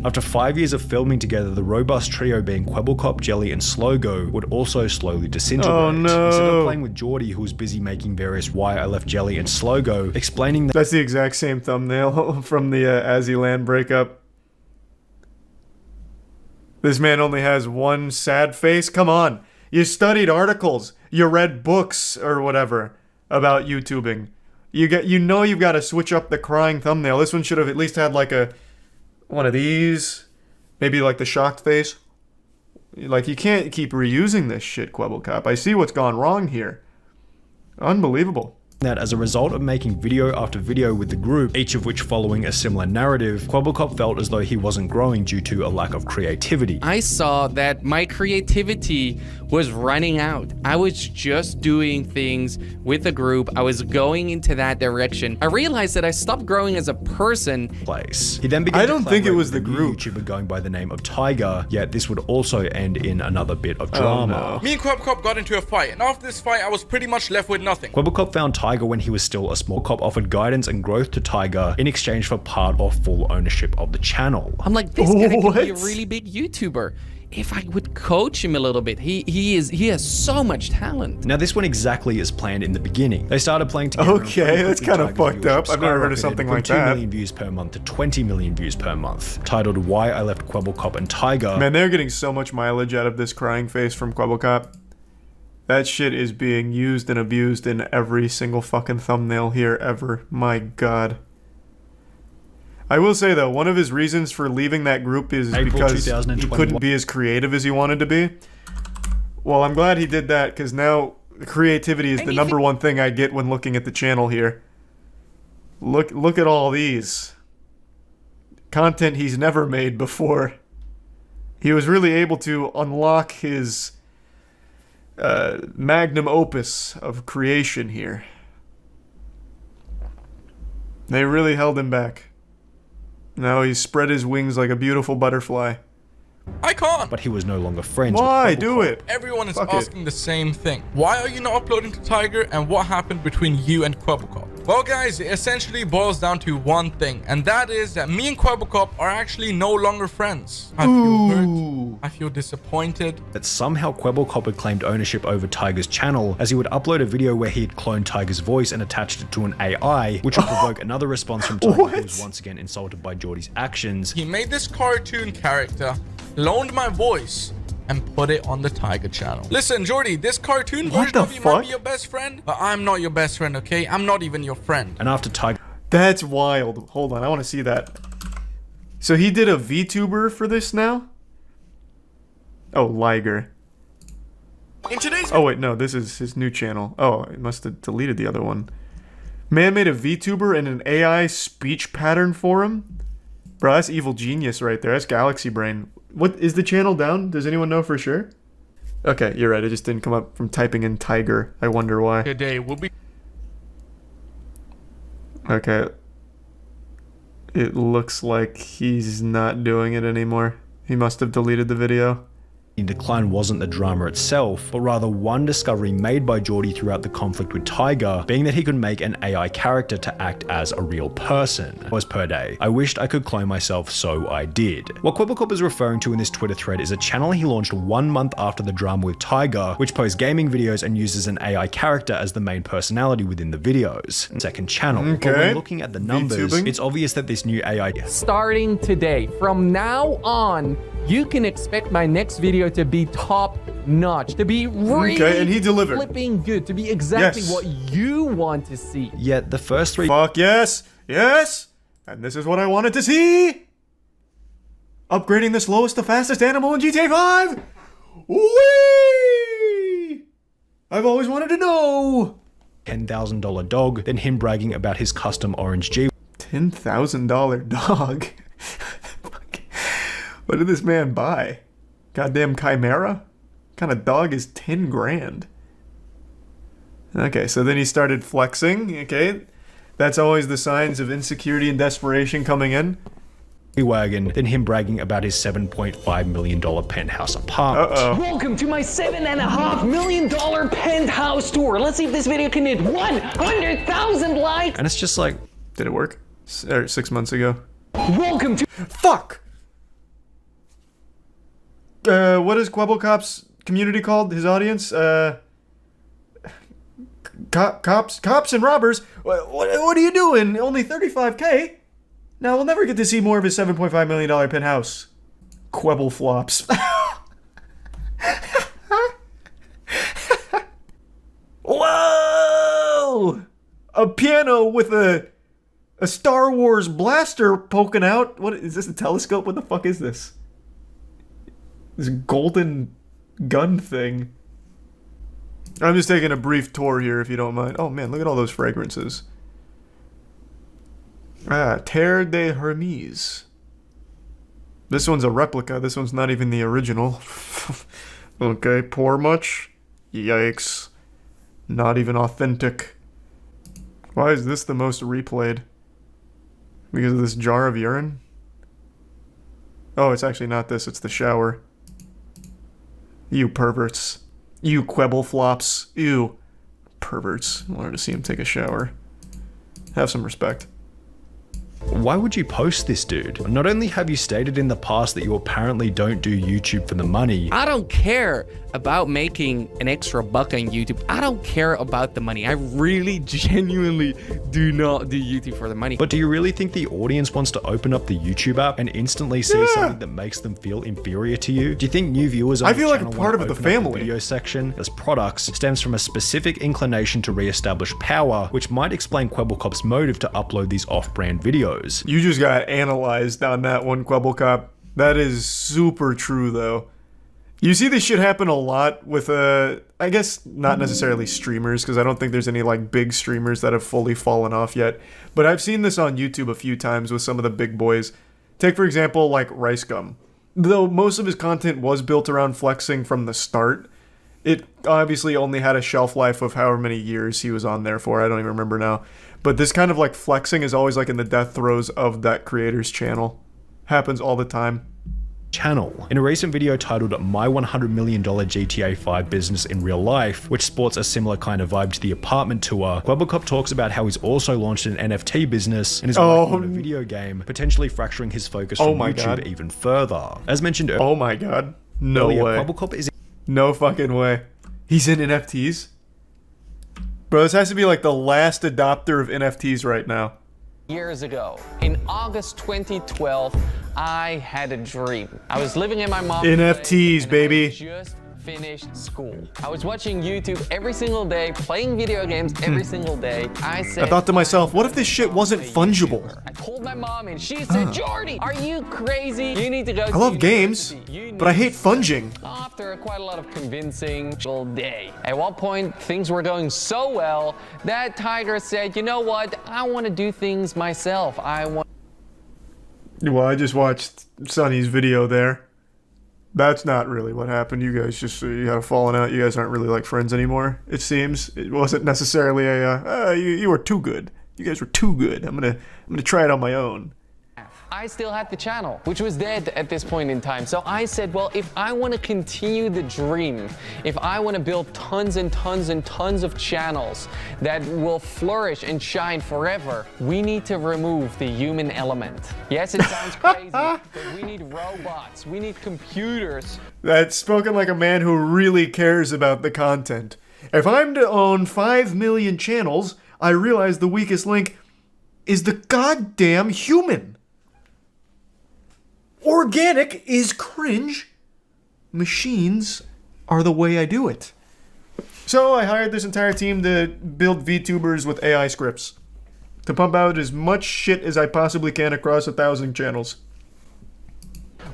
After 5 years of filming together, the robust trio being Kwebbelkop, Jelly, and Slogo would also slowly disintegrate. Oh no! Instead of playing with Geordie, who was busy making various Why I Left Jelly and Slogo, explaining that— That's the exact same thumbnail from the Azzy breakup. This man only has one sad face? Come on! You studied articles, you read books or whatever about YouTubing. You've got to switch up the crying thumbnail. This one should have at least had like one of these, maybe like the shocked face. Like, you can't keep reusing this shit, Kwebbelkop. I see what's gone wrong here. Unbelievable. That as a result of making video after video with the group, each of which following a similar narrative, Kwebbelkop felt as though he wasn't growing due to a lack of creativity. I saw that my creativity was running out. I was just doing things with the group. I was going into that direction. I realized that I stopped growing as a person. He then began I don't think it was the group. YouTuber going by the name of Tiger, yet this would also end in another bit of drama. Me and Kwebbelkop got into a fight, and after this fight, I was pretty much left with nothing. Kwebbelkop found Tiger when he was still a small cop, offered guidance and growth to Tiger in exchange for part or full ownership of the channel. I'm like, this guy could be a really big YouTuber. if I would coach him a little bit. He has so much talent. Now this went exactly as planned in the beginning. They started playing together. Okay, that's kind of fucked up. I've never heard of something like that. 2 million views per month to 20 million views per month. Titled Why I Left Quebblecop and Tiger. Man, they're getting so much mileage out of this crying face from Quebblecop. That shit is being used and abused in every single fucking thumbnail here ever. My god. I will say though, one of his reasons for leaving that group is because he couldn't be as creative as he wanted to be. Well, I'm glad he did that, because now creativity is the number one thing I get when looking at the channel here. Look at all these. Content he's never made before. He was really able to unlock his magnum opus of creation here. They really held him back. Now he's spread his wings like a beautiful butterfly. I can't. But he was no longer friends. Why? Do it. Everyone is asking the same thing. Why are you not uploading to Tiger, and what happened between you and Quebblecop? Well guys, it essentially boils down to one thing, and that is that me and Quebblecop are actually no longer friends. I feel hurt. I feel disappointed. That somehow Quebblecop had claimed ownership over Tiger's channel, as he would upload a video where he had cloned Tiger's voice and attached it to an AI, which would provoke another response from Tiger, who was once again insulted by Geordie's actions. He made this cartoon character, loaned my voice, and put it on the Tiger channel. Listen, Geordie, this cartoon version of you might be your best friend, but I'm not your best friend, okay? I'm not even your friend. And after Tiger... That's wild. Hold on, I want to see that. So he did a VTuber for this now? Oh, Liger. In today's... Oh wait, no, this is his new channel. Oh, he must have deleted the other one. Man made a VTuber and an AI speech pattern for him? Bro, that's evil genius right there. That's Galaxy Brain. What, is the channel down? Does anyone know for sure? Okay, you're right. It just didn't come up from typing in Tiger. I wonder why. Today will be... Okay. It looks like he's not doing it anymore. He must have deleted the video. Decline wasn't the drama itself, but rather one discovery made by Geordie throughout the conflict with Tiger, being that he could make an AI character to act as a real person. Was per day. I wished I could clone myself, so I did. What Quebblecop is referring to in this Twitter thread is a channel he launched 1 month after the drama with Tiger, which posts gaming videos and uses an AI character as the main personality within the videos. Second channel. Okay. But when looking at the numbers, VTubing? it's obvious that this new AI... Starting today, from now on, you can expect my next video to be top notch, to be really and he delivered. flipping good, to be exactly Yes. what you want to see. Yet the first 3... Fuck yes! Yes! And this is what I wanted to see! Upgrading the slowest to fastest animal in GTA 5! Whee! I've always wanted to know! $10,000 dog, then him bragging about his custom orange G. $10,000 dog? What did this man buy? Goddamn Chimera? What kind of dog is 10 grand? Okay, so then he started flexing, okay? That's always the signs of insecurity and desperation coming in. Wagon, then him bragging about his $7.5 million penthouse apartment. Welcome to my $7.5 million penthouse tour. Let's see if this video can hit 100,000 likes. And it's just like... Did it work? 6 months ago. Welcome to... Fuck! What is Quebblecop's community called? His audience? Cops and robbers? What are you doing? Only 35K? Now we'll never get to see more of his $7.5 million penthouse. Quebble flops. Whoa! A piano with a Star Wars blaster poking out. What is this? A telescope? What the fuck is this? This golden gun thing. I'm just taking a brief tour here, if you don't mind. Oh man, look at all those fragrances. Terre de Hermes. This one's a replica. This one's not even the original. Okay, pour much? Yikes. Not even authentic. Why is this the most replayed? Because of this jar of urine? Oh, it's actually not this, it's the shower. You perverts. You Quebble flops. You perverts. I wanted to see him take a shower. Have some respect. Why would you post this, dude? Not only have you stated in the past that you apparently don't do YouTube for the money. I don't care about making an extra buck on YouTube. I don't care about the money. I really genuinely do not do YouTube for the money. But do you really think the audience wants to open up the YouTube app and instantly see something that makes them feel inferior to you? Do you think new viewers on I feel your like channel a part want of to the open up family. video section as products stems from a specific inclination to re-establish power, which might explain Kwebbelkop's motive to upload these off-brand videos. You just got analyzed on that one, Kwebbelkop. That is super true, though. You see this shit happen a lot with, I guess not necessarily streamers, because I don't think there's any, like, big streamers that have fully fallen off yet. But I've seen this on YouTube a few times with some of the big boys. Take, for example, like, Rice Gum. Though most of his content was built around flexing from the start, it obviously only had a shelf life of however many years he was on there for. I don't even remember now. But this kind of, like, flexing is always, like, in the death throes of that creator's channel. Happens all the time. Channel. In a recent video titled My $100 Million GTA 5 Business in Real Life, which sports a similar kind of vibe to the apartment tour, Kwebbelkop talks about how he's also launched an NFT business and is working on a video game, potentially fracturing his focus from YouTube even further. As mentioned earlier. Oh my god. No way. Kwebbelkop is no fucking way. He's in NFTs? Bro, this has to be like the last adopter of NFTs right now. Years ago, in August 2012, I had a dream. I was living in my mom's NFTs, baby. Just finished school. I was watching YouTube every single day, playing video games every single day. I thought to myself, what if this shit wasn't fungible? I called my mom and she said, Jordy, are you crazy? You need to go to I love games, but I hate funging. After quite a lot of convincing all day. At one point, things were going so well that Tiger said, you know what? I want to do things myself. Well, I just watched Sonny's video there. That's not really what happened. You guys just, you had a falling out. You guys aren't really like friends anymore, it seems. It wasn't necessarily a, you were too good. You guys were too good. I'm gonna try it on my own. I still had the channel, which was dead at this point in time. So I said, well, if I want to continue the dream, if I want to build tons and tons and tons of channels that will flourish and shine forever, we need to remove the human element. Yes, it sounds crazy, but we need robots, we need computers. That's spoken like a man who really cares about the content. If I'm to own 5 million channels, I realize the weakest link is the goddamn human. Organic is cringe. Machines are the way I do it. So I hired this entire team to build VTubers with AI scripts. To pump out as much shit as I possibly can across 1,000 channels.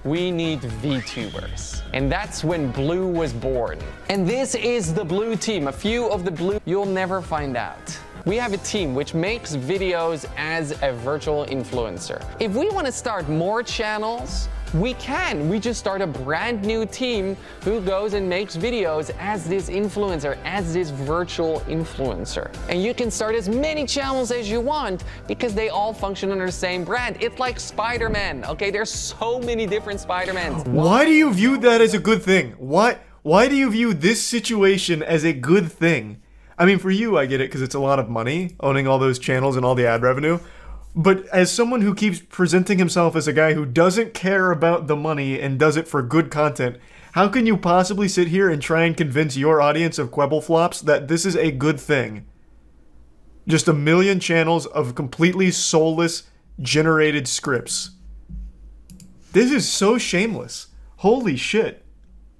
We need VTubers. And that's when Blue was born. And this is the Blue team. A few of the Blue you'll never find out. We have a team which makes videos as a virtual influencer. If we want to start more channels, we can. We just start a brand new team who goes and makes videos as this influencer, as this virtual influencer. And you can start as many channels as you want because they all function under the same brand. It's like Spider-Man, okay? There's so many different Spider-Mans. Why do you view that as a good thing? Why do you view this situation as a good thing? I mean, for you, I get it because it's a lot of money, owning all those channels and all the ad revenue. But as someone who keeps presenting himself as a guy who doesn't care about the money and does it for good content, how can you possibly sit here and try and convince your audience of Kwebbelflops that this is a good thing? Just 1 million channels of completely soulless, generated scripts. This is so shameless. Holy shit.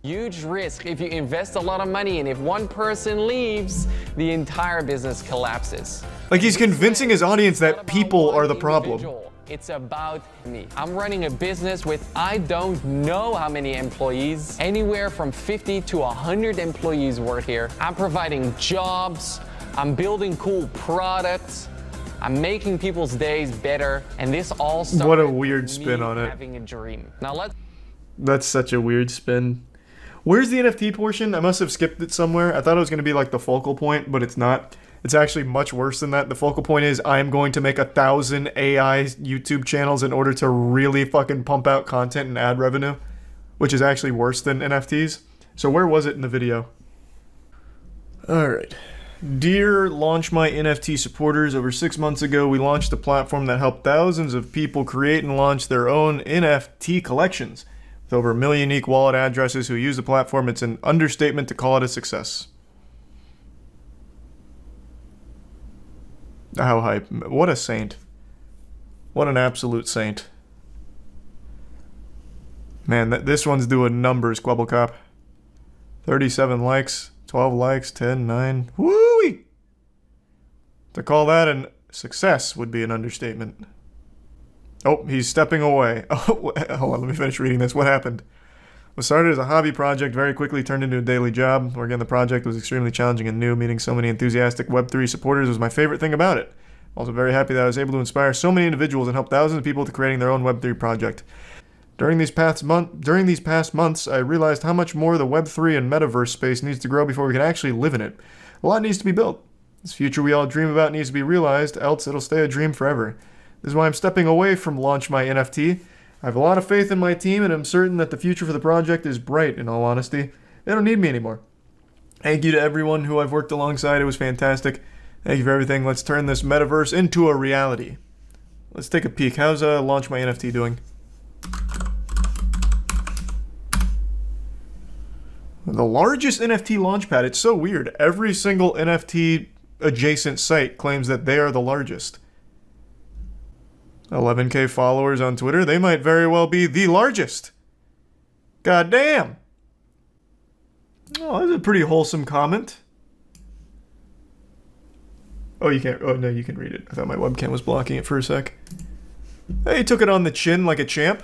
Huge risk if you invest a lot of money, and if one person leaves, the entire business collapses. Like he's convincing his audience that people are the problem. It's about me. I'm running a business with I don't know how many employees. Anywhere from 50 to 100 employees work here. I'm providing jobs. I'm building cool products. I'm making people's days better. And this all started what a weird spin on it. Having a dream. Now That's such a weird spin. Where's the NFT portion? I must have skipped it somewhere. I thought it was going to be like the focal point, but it's not. It's actually much worse than that. The focal point is I'm going to make 1,000 AI YouTube channels in order to really fucking pump out content and ad revenue, which is actually worse than NFTs. So where was it in the video? All right. Dear Launch My NFT supporters, over 6 months ago we launched a platform that helped thousands of people create and launch their own NFT collections. With over 1 million unique wallet addresses who use the platform, it's an understatement to call it a success. How hype. What a saint. What an absolute saint. Man, this one's doing numbers, Quebblecop. 37 likes, 12 likes, 10, 9. Woo-wee! To call that a success would be an understatement. Oh, he's stepping away. Oh, hold on, let me finish reading this. What happened? What started as a hobby project very quickly turned into a daily job. Working on the project was extremely challenging and new. Meeting so many enthusiastic Web3 supporters was my favorite thing about it. I'm also very happy that I was able to inspire so many individuals and help thousands of people to creating their own Web3 project. During these past months, I realized how much more the Web3 and metaverse space needs to grow before we can actually live in it. A lot needs to be built. This future we all dream about needs to be realized, else it'll stay a dream forever. This is why I'm stepping away from Launch My NFT. I have a lot of faith in my team, and I'm certain that the future for the project is bright, in all honesty. They don't need me anymore. Thank you to everyone who I've worked alongside. It was fantastic. Thank you for everything. Let's turn this metaverse into a reality. Let's take a peek. How's Launch My NFT doing? The largest NFT launchpad. It's so weird. Every single NFT adjacent site claims that they are the largest. 11K followers on Twitter. They might very well be the largest. God damn. Oh, that's a pretty wholesome comment. Oh, you can't. Oh, no, you can read it. I thought my webcam was blocking it for a sec. Hey, he took it on the chin like a champ.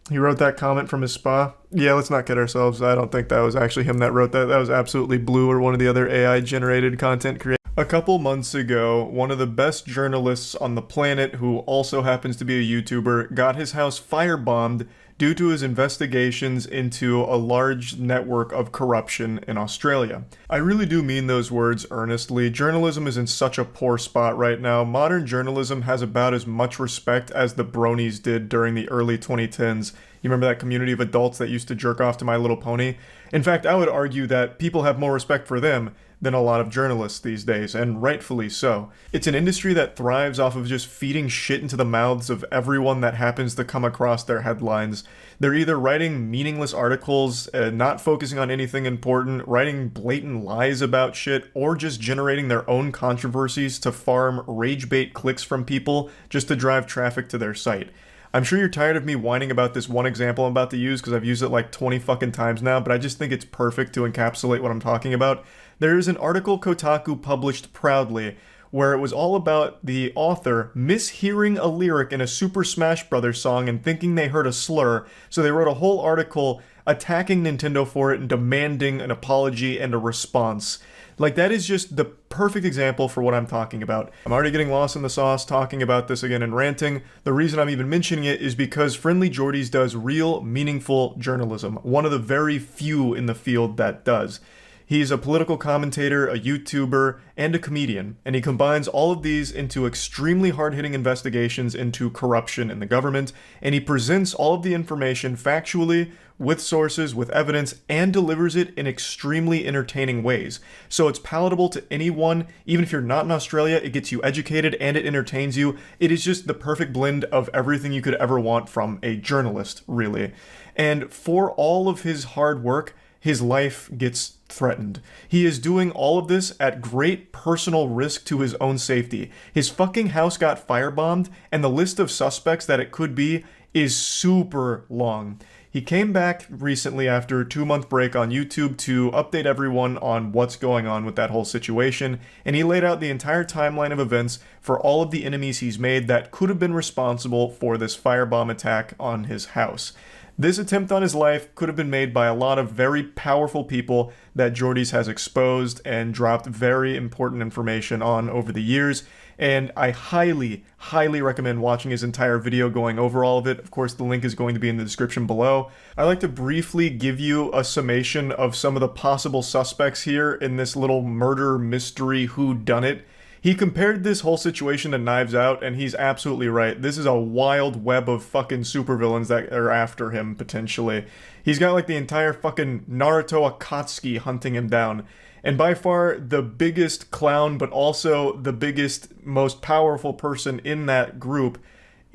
He wrote that comment from his spa. Yeah, let's not kid ourselves. I don't think that was actually him that wrote that. That was absolutely Blue or one of the other AI-generated content creators. A couple months ago, one of the best journalists on the planet, who also happens to be a YouTuber, got his house firebombed due to his investigations into a large network of corruption in Australia. I really do mean those words earnestly. Journalism is in such a poor spot right now. Modern journalism has about as much respect as the bronies did during the early 2010s. You remember that community of adults that used to jerk off to My Little Pony? In fact, I would argue that people have more respect for them than a lot of journalists these days, and rightfully so. It's an industry that thrives off of just feeding shit into the mouths of everyone that happens to come across their headlines. They're either writing meaningless articles, not focusing on anything important, writing blatant lies about shit, or just generating their own controversies to farm rage bait clicks from people just to drive traffic to their site. I'm sure you're tired of me whining about this one example I'm about to use because I've used it like 20 fucking times now, but I just think it's perfect to encapsulate what I'm talking about. There is an article Kotaku published proudly where it was all about the author mishearing a lyric in a Super Smash Bros. Song and thinking they heard a slur, so they wrote a whole article attacking Nintendo for it and demanding an apology and a response. Like, that is just the perfect example for what I'm talking about. I'm already getting lost in the sauce talking about this again and ranting. The reason I'm even mentioning it is because Friendly Jordies does real, meaningful journalism. One of the very few in the field that does. He's a political commentator, a YouTuber, and a comedian, and he combines all of these into extremely hard-hitting investigations into corruption in the government, and he presents all of the information factually, with sources, with evidence, and delivers it in extremely entertaining ways. So it's palatable to anyone. Even if you're not in Australia, it gets you educated and it entertains you. It is just the perfect blend of everything you could ever want from a journalist, really. And for all of his hard work, his life gets threatened. He is doing all of this at great personal risk to his own safety. His fucking house got firebombed, and the list of suspects that it could be is super long. He came back recently after a 2-month break on YouTube to update everyone on what's going on with that whole situation, and he laid out the entire timeline of events for all of the enemies he's made that could have been responsible for this firebomb attack on his house. This attempt on his life could have been made by a lot of very powerful people that Jordies has exposed and dropped very important information on over the years, and I highly, highly recommend watching his entire video going over all of it. Of course, the link is going to be in the description below. I'd like to briefly give you a summation of some of the possible suspects here in this little murder mystery whodunit. He compared this whole situation to Knives Out, and he's absolutely right. This is a wild web of fucking supervillains that are after him, potentially. He's got like the entire fucking Naruto Akatsuki hunting him down. And by far the biggest clown, but also the biggest, most powerful person in that group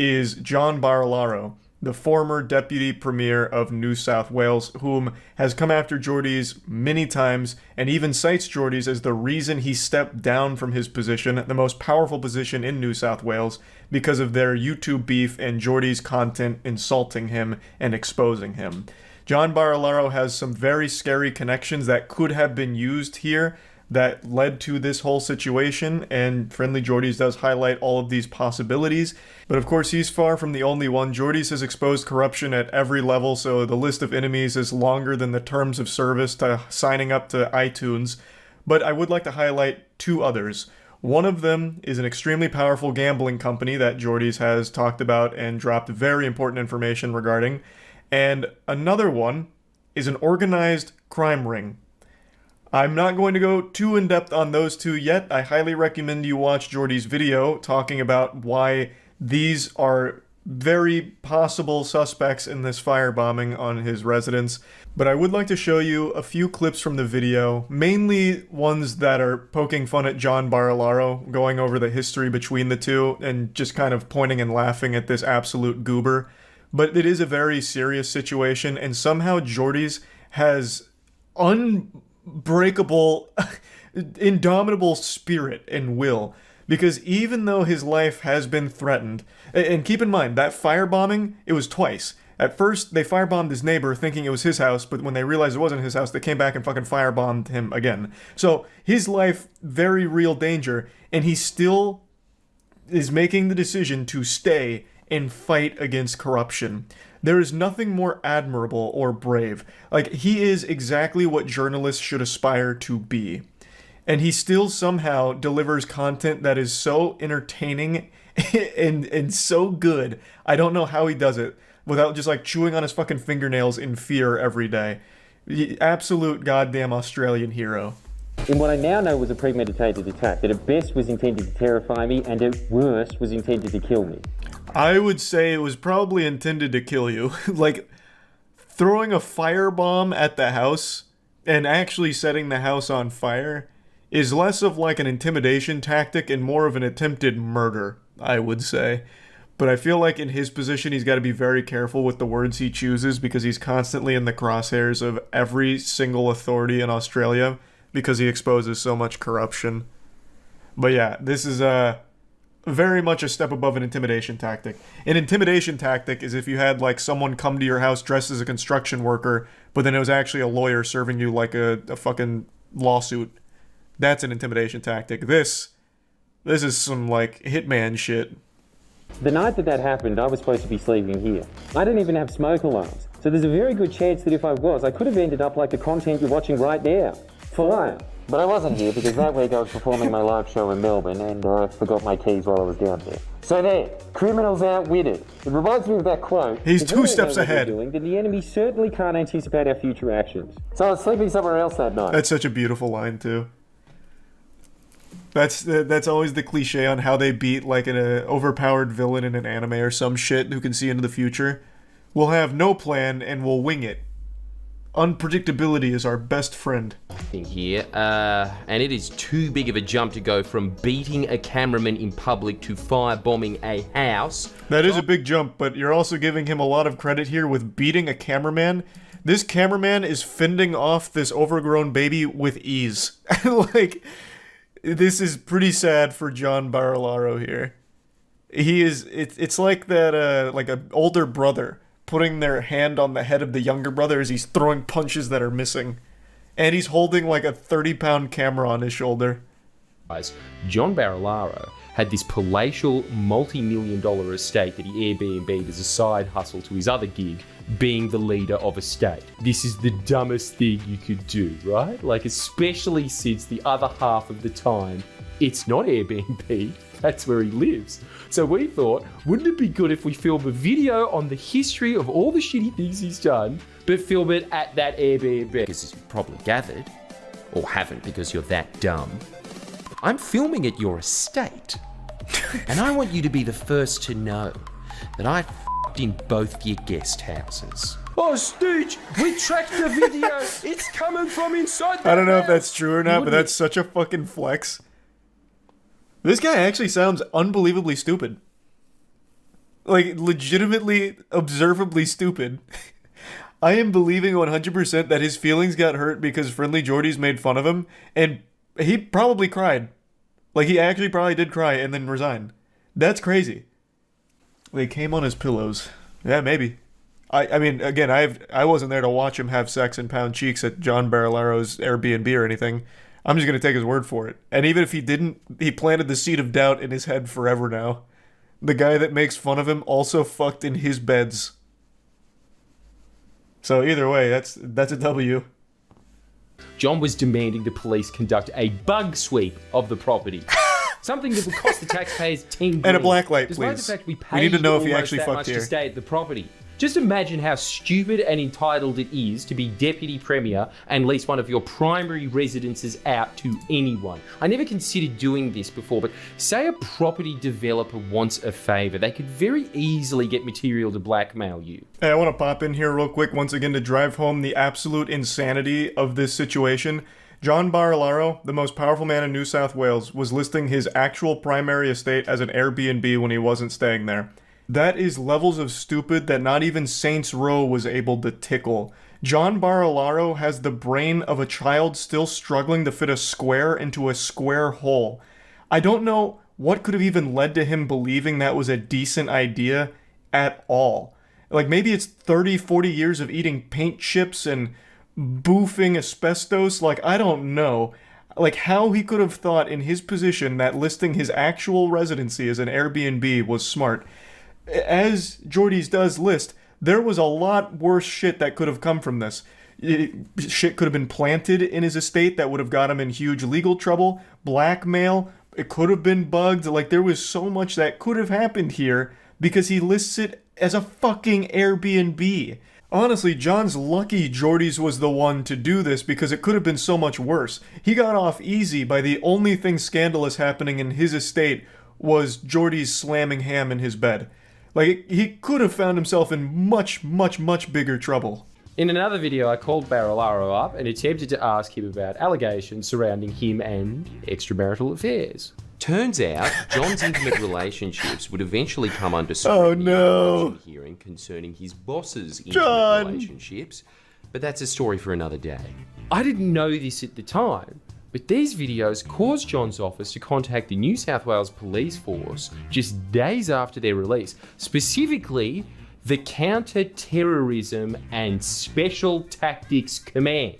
is John Barilaro, the former Deputy Premier of New South Wales, whom has come after Geordie's many times and even cites Geordie's as the reason he stepped down from his position, the most powerful position in New South Wales, because of their YouTube beef and Geordie's content insulting him and exposing him. John Barilaro has some very scary connections that could have been used here that led to this whole situation, and Friendly Geordie's does highlight all of these possibilities. But of course, he's far from the only one. Geordie's has exposed corruption at every level, so the list of enemies is longer than the terms of service to signing up to iTunes. But I would like to highlight two others. One of them is an extremely powerful gambling company that Geordie's has talked about and dropped very important information regarding. And another one is an organized crime ring. I'm not going to go too in-depth on those two yet. I highly recommend you watch Geordie's video talking about why these are very possible suspects in this firebombing on his residence. But I would like to show you a few clips from the video, mainly ones that are poking fun at John Barilaro, going over the history between the two, and just kind of pointing and laughing at this absolute goober. But it is a very serious situation, and somehow Geordie's has unbreakable, indomitable spirit and will. Because even though his life has been threatened, and keep in mind, that firebombing, it was twice. At first, they firebombed his neighbor thinking it was his house, but when they realized it wasn't his house, they came back and fucking firebombed him again. So, his life, very real danger, and he still is making the decision to stay and fight against corruption. There is nothing more admirable or brave. Like, he is exactly what journalists should aspire to be. And he still somehow delivers content that is so entertaining and so good. I don't know how he does it without just like chewing on his fucking fingernails in fear every day. Absolute goddamn Australian hero. In what I now know was a premeditated attack that at best was intended to terrify me and at worst was intended to kill me. I would say it was probably intended to kill you. Like, throwing a firebomb at the house and actually setting the house on fire is less of like an intimidation tactic and more of an attempted murder, I would say. But I feel like in his position, he's got to be very careful with the words he chooses because he's constantly in the crosshairs of every single authority in Australia because he exposes so much corruption. But yeah, this is very much a step above an intimidation tactic. An intimidation tactic is if you had like someone come to your house dressed as a construction worker, but then it was actually a lawyer serving you like a fucking lawsuit. That's an intimidation tactic. This is some like hitman shit. The night that happened, I was supposed to be sleeping here. I didn't even have smoke alarms. So there's a very good chance that if I was, I could have ended up like the content you're watching right now. Fire. But I wasn't here because that week I was performing my live show in Melbourne and I forgot my keys while I was down there. So there, criminals outwitted. It reminds me of that quote. He's 2 steps ahead. Then the enemy certainly can't anticipate our future actions. So I was sleeping somewhere else that night. That's such a beautiful line too. That's always the cliche on how they beat like an overpowered villain in an anime or some shit who can see into the future. We'll have no plan and we'll wing it. Unpredictability is our best friend. Here, and it is too big of a jump to go from beating a cameraman in public to firebombing a house. That is a big jump, but you're also giving him a lot of credit here with beating a cameraman. This cameraman is fending off this overgrown baby with ease. Like, this is pretty sad for John Barilaro here. He is, it's like that, like an older brother putting their hand on the head of the younger brother as he's throwing punches that are missing. And he's holding like a 30-pound camera on his shoulder. John Barilaro had this palatial multi-million-dollar estate that he Airbnb'd as a side hustle to his other gig, being the leader of a state. This is the dumbest thing you could do, right? Like, especially since the other half of the time, it's not Airbnb, that's where he lives. So we thought, wouldn't it be good if we film a video on the history of all the shitty things he's done, but film it at that Airbnb? Because as you've probably gathered, or haven't because you're that dumb, I'm filming at your estate. And I want you to be the first to know that I f***ed in both your guest houses. Oh, Stooge, we tracked the video. It's coming from inside the I don't know if house. that's true or not, but that's such a fucking flex. This guy actually sounds unbelievably stupid. Like, legitimately, observably stupid. I am believing 100% that his feelings got hurt because Friendly Jordies made fun of him, and he probably cried. Like, he actually probably did cry and then resign. That's crazy. They came on his pillows. Yeah, maybe. I mean, again, I wasn't there to watch him have sex and pound cheeks at John Barilaro's Airbnb or anything. I'm just going to take his word for it. And even if he didn't, he planted the seed of doubt in his head forever now. The guy that makes fun of him also fucked in his beds. So either way, that's a W. John was demanding the police conduct a bug sweep of the property. Something that would cost the taxpayers $10 And a blacklight, despite please. the fact we We need to paid know if he almost actually that fucked much here. to stay at the property. Just imagine how stupid and entitled it is to be deputy premier and lease one of your primary residences out to anyone. I never considered doing this before, but say a property developer wants a favor, they could very easily get material to blackmail you. Hey, I want to pop in here real quick once again to drive home the absolute insanity of this situation. John Barilaro, the most powerful man in New South Wales, was listing his actual primary estate as an Airbnb when he wasn't staying there. That is levels of stupid that not even Saints Row was able to tickle. John Barilaro has the brain of a child still struggling to fit a square into a square hole. I don't know what could have even led to him believing that was a decent idea at all. Like, maybe it's 30, 40 years of eating paint chips and boofing asbestos. Like, I don't know. Like, how he could have thought in his position that listing his actual residency as an Airbnb was smart. As Jordy's does list, there was a lot worse shit that could have come from this. Shit could have been planted in his estate that would have got him in huge legal trouble, blackmail, it could have been bugged. Like, there was so much that could have happened here because he lists it as a fucking Airbnb. Honestly, John's lucky Jordy's was the one to do this because it could have been so much worse. He got off easy by the only thing scandalous happening in his estate was Jordy's slamming ham in his bed. Like, he could have found himself in much, much, much bigger trouble. In another video, I called Barilaro up and attempted to ask him about allegations surrounding him and extramarital affairs. Turns out, John's intimate relationships would eventually come under scrutiny in a hearing concerning his boss's intimate relationships, but that's a story for another day. I didn't know this at the time, but these videos caused John's office to contact the New South Wales Police Force just days after their release, specifically the Counter-Terrorism and Special Tactics Command.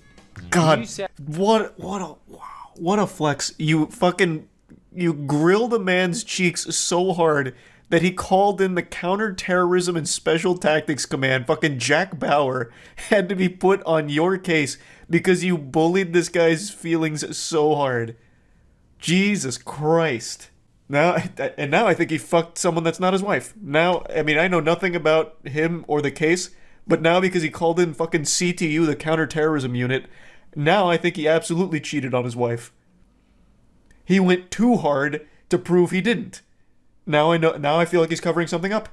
God, what a flex. You grilled a man's cheeks so hard that he called in the Counter-Terrorism and Special Tactics Command. Fucking Jack Bauer had to be put on your case because you bullied this guy's feelings so hard. Jesus Christ. Now I think he fucked someone that's not his wife. Now, I mean, I know nothing about him or the case, but now because he called in fucking CTU, the Counterterrorism Unit, now I think he absolutely cheated on his wife. He went too hard to prove he didn't. Now I feel like he's covering something up.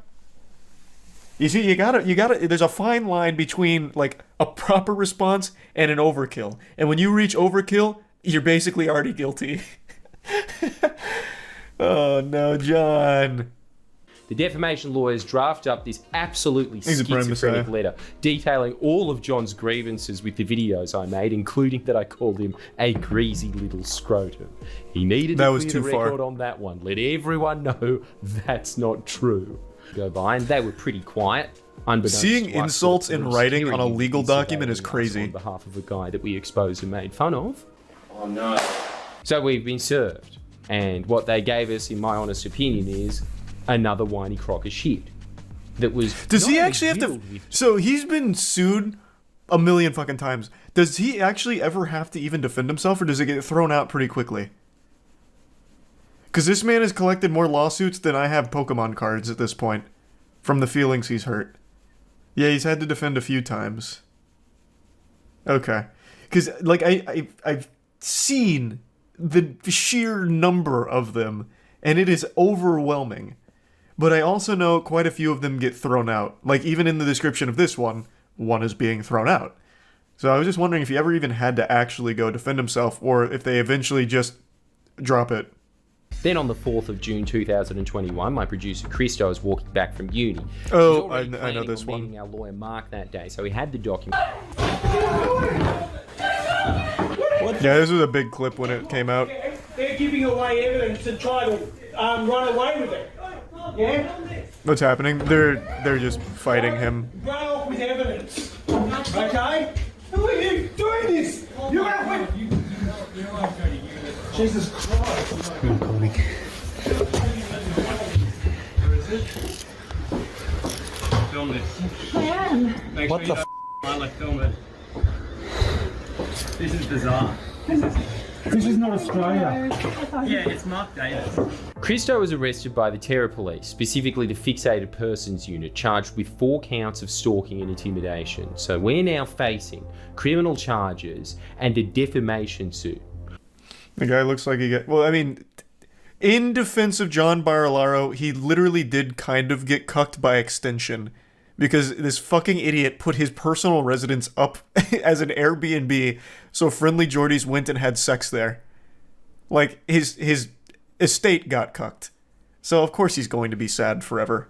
You see, you gotta, there's a fine line between, like, a proper response and an overkill. And when you reach overkill, you're basically already guilty. Oh no, John. The defamation lawyers draft up this absolutely schizophrenic letter detailing all of John's grievances with the videos I made, including that I called him a greasy little scrotum. He needed to clear the record on that one. Let everyone know that's not true. Go by, and they were pretty quiet. Seeing insults in writing on a legal document is crazy. On behalf of a guy that we exposed and made fun of. Oh no. So we've been served. And what they gave us, in my honest opinion, is another whiny crock of shit. That was. Does he actually have to? So he's been sued a million fucking times. Does he actually ever have to even defend himself, or does it get thrown out pretty quickly? Because this man has collected more lawsuits than I have Pokemon cards at this point, from the feelings he's hurt. Yeah, he's had to defend a few times. Okay. Because, like, I've seen the sheer number of them, and it is overwhelming. But I also know quite a few of them get thrown out. Like, even in the description of this one is being thrown out. So I was just wondering if he ever even had to actually go defend himself, or if they eventually just drop it. Then on the 4th of June 2021, my producer Christo is walking back from uni. Oh, I know this one. Meeting our lawyer Mark that day, so he had the document. Yeah, this was a big clip when it came out. They're giving away evidence to try to run away with it. Yeah? What's happening? They're just fighting him. Run off with evidence. Okay? Who are you doing this? You have Jesus Christ. Come on, Cody. Where is it? Film this. I am. Make What sure the you don't film it. This is bizarre. This is not Australia. Yeah, it's Mark Davis. Christo was arrested by the Terror Police, specifically the Fixated Persons Unit, charged with 4 counts of stalking and intimidation. So we're now facing criminal charges and a defamation suit. The guy looks like he got... Well, I mean, in defense of John Barilaro, he literally did kind of get cucked by extension. Because this fucking idiot put his personal residence up as an Airbnb, so Friendly Jordies went and had sex there. Like, his estate got cucked. So of course he's going to be sad forever.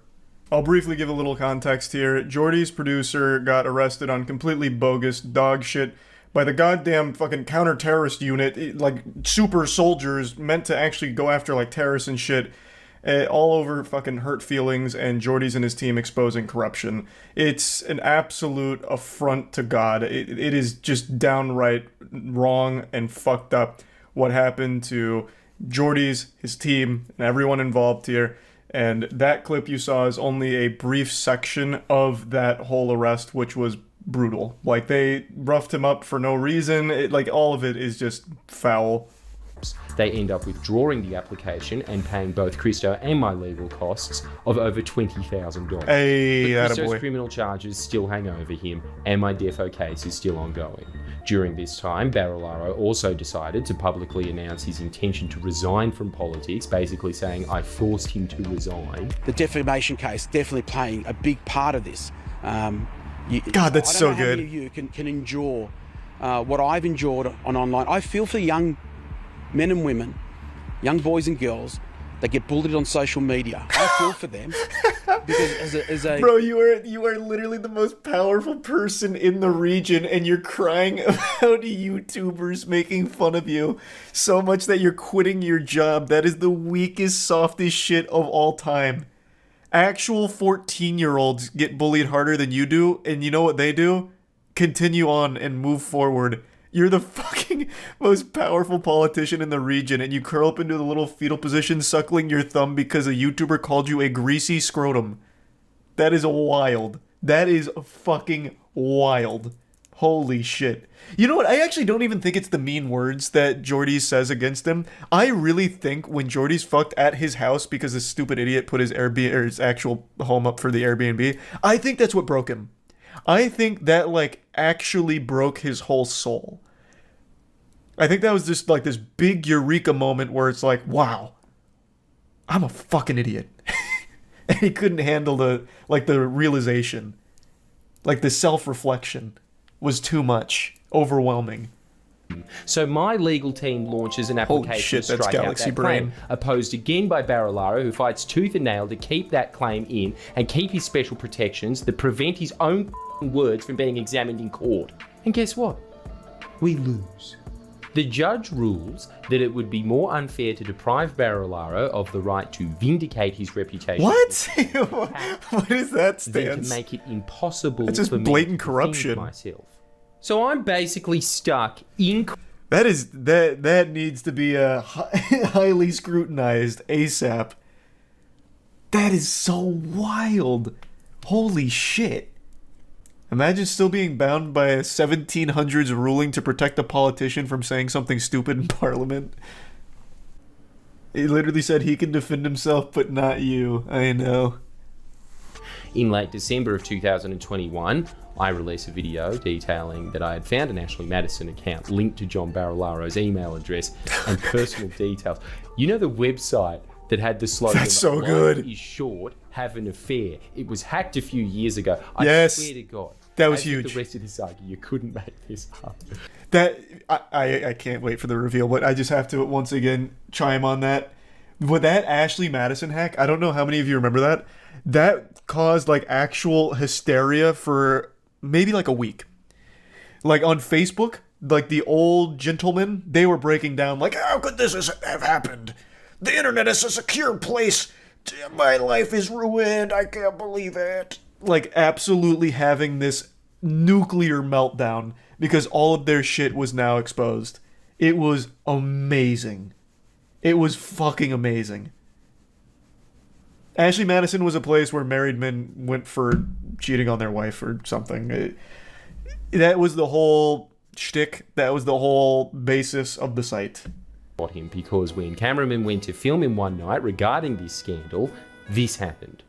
I'll briefly give a little context here. Jordy's producer got arrested on completely bogus dog shit by the goddamn fucking counter-terrorist unit, like super soldiers meant to actually go after like terrorists and shit. All over fucking hurt feelings, and Jordy's and his team exposing corruption. It's an absolute affront to God. It is just downright wrong and fucked up what happened to Jordy's, his team, and everyone involved here. And that clip you saw is only a brief section of that whole arrest, which was brutal. Like, they roughed him up for no reason. Like, all of it is just foul. They end up withdrawing the application and paying both Christo and my legal costs of over $20,000. Hey, but Christo's attaboy. criminal charges still hang over him, and my defo case is still ongoing. During this time, Barilaro also decided to publicly announce his intention to resign from politics, basically saying, I forced him to resign. The defamation case definitely playing a big part of this. God, that's so good. I don't know how many of you can endure what I've endured on online. I feel for young men and women, young boys and girls that get bullied on social media. I feel for them because as a bro, you are literally the most powerful person in the region, and you're crying about YouTubers making fun of you so much that you're quitting your job. That is the weakest, softest shit of all time. Actual 14-year-olds get bullied harder than you do, and you know what they do? Continue on and move forward. You're the fucking most powerful politician in the region, and you curl up into the little fetal position suckling your thumb because a YouTuber called you a greasy scrotum. That is wild. That is fucking wild. Holy shit. You know what? I actually don't even think it's the mean words that Jordy says against him. I really think when Jordy's fucked at his house because this stupid idiot put his Airbnb or his actual home up for the Airbnb, I think that's what broke him. I think that, like, actually broke his whole soul. I think that was just, like, this big eureka moment where it's like, wow, I'm a fucking idiot. And he couldn't handle the realization. Like, the self-reflection was too much. Overwhelming. So my legal team launches an application to strike out that claim, opposed again by Barilaro, who fights tooth and nail to keep that claim in and keep his special protections that prevent his own words from being examined in court. And guess what? We lose. The judge rules that it would be more unfair to deprive Barilaro of the right to vindicate his reputation. What? What is that stance? Than to make it impossible That's just for me blatant to corruption. defend myself. So I'm basically stuck in... That needs to be highly scrutinized ASAP. That is so wild. Holy shit. Imagine still being bound by a 1700s ruling to protect a politician from saying something stupid in Parliament. He literally said he can defend himself, but not you. I know. In late December of 2021, I released a video detailing that I had found an Ashley Madison account linked to John Barilaro's email address and personal details. You know the website that had the slogan, That's so good. "Life is short, have an affair." It was hacked a few years ago. Yes, I swear to God. that was as with huge. The rest of this saga, you couldn't make this up. That I can't wait for the reveal, but I just have to once again chime on that. With that Ashley Madison hack, I don't know how many of you remember that. That caused like actual hysteria for maybe like a week. Like on Facebook, like the old gentlemen, they were breaking down like, how could this have happened? The internet is a secure place. My life is ruined. I can't believe it. Like absolutely having this nuclear meltdown because all of their shit was now exposed. It was amazing. It was fucking amazing. Ashley Madison was a place where married men went for cheating on their wife or something. That was the whole shtick. That was the whole basis of the site. Him because when cameramen went to film him one night regarding this scandal, this happened.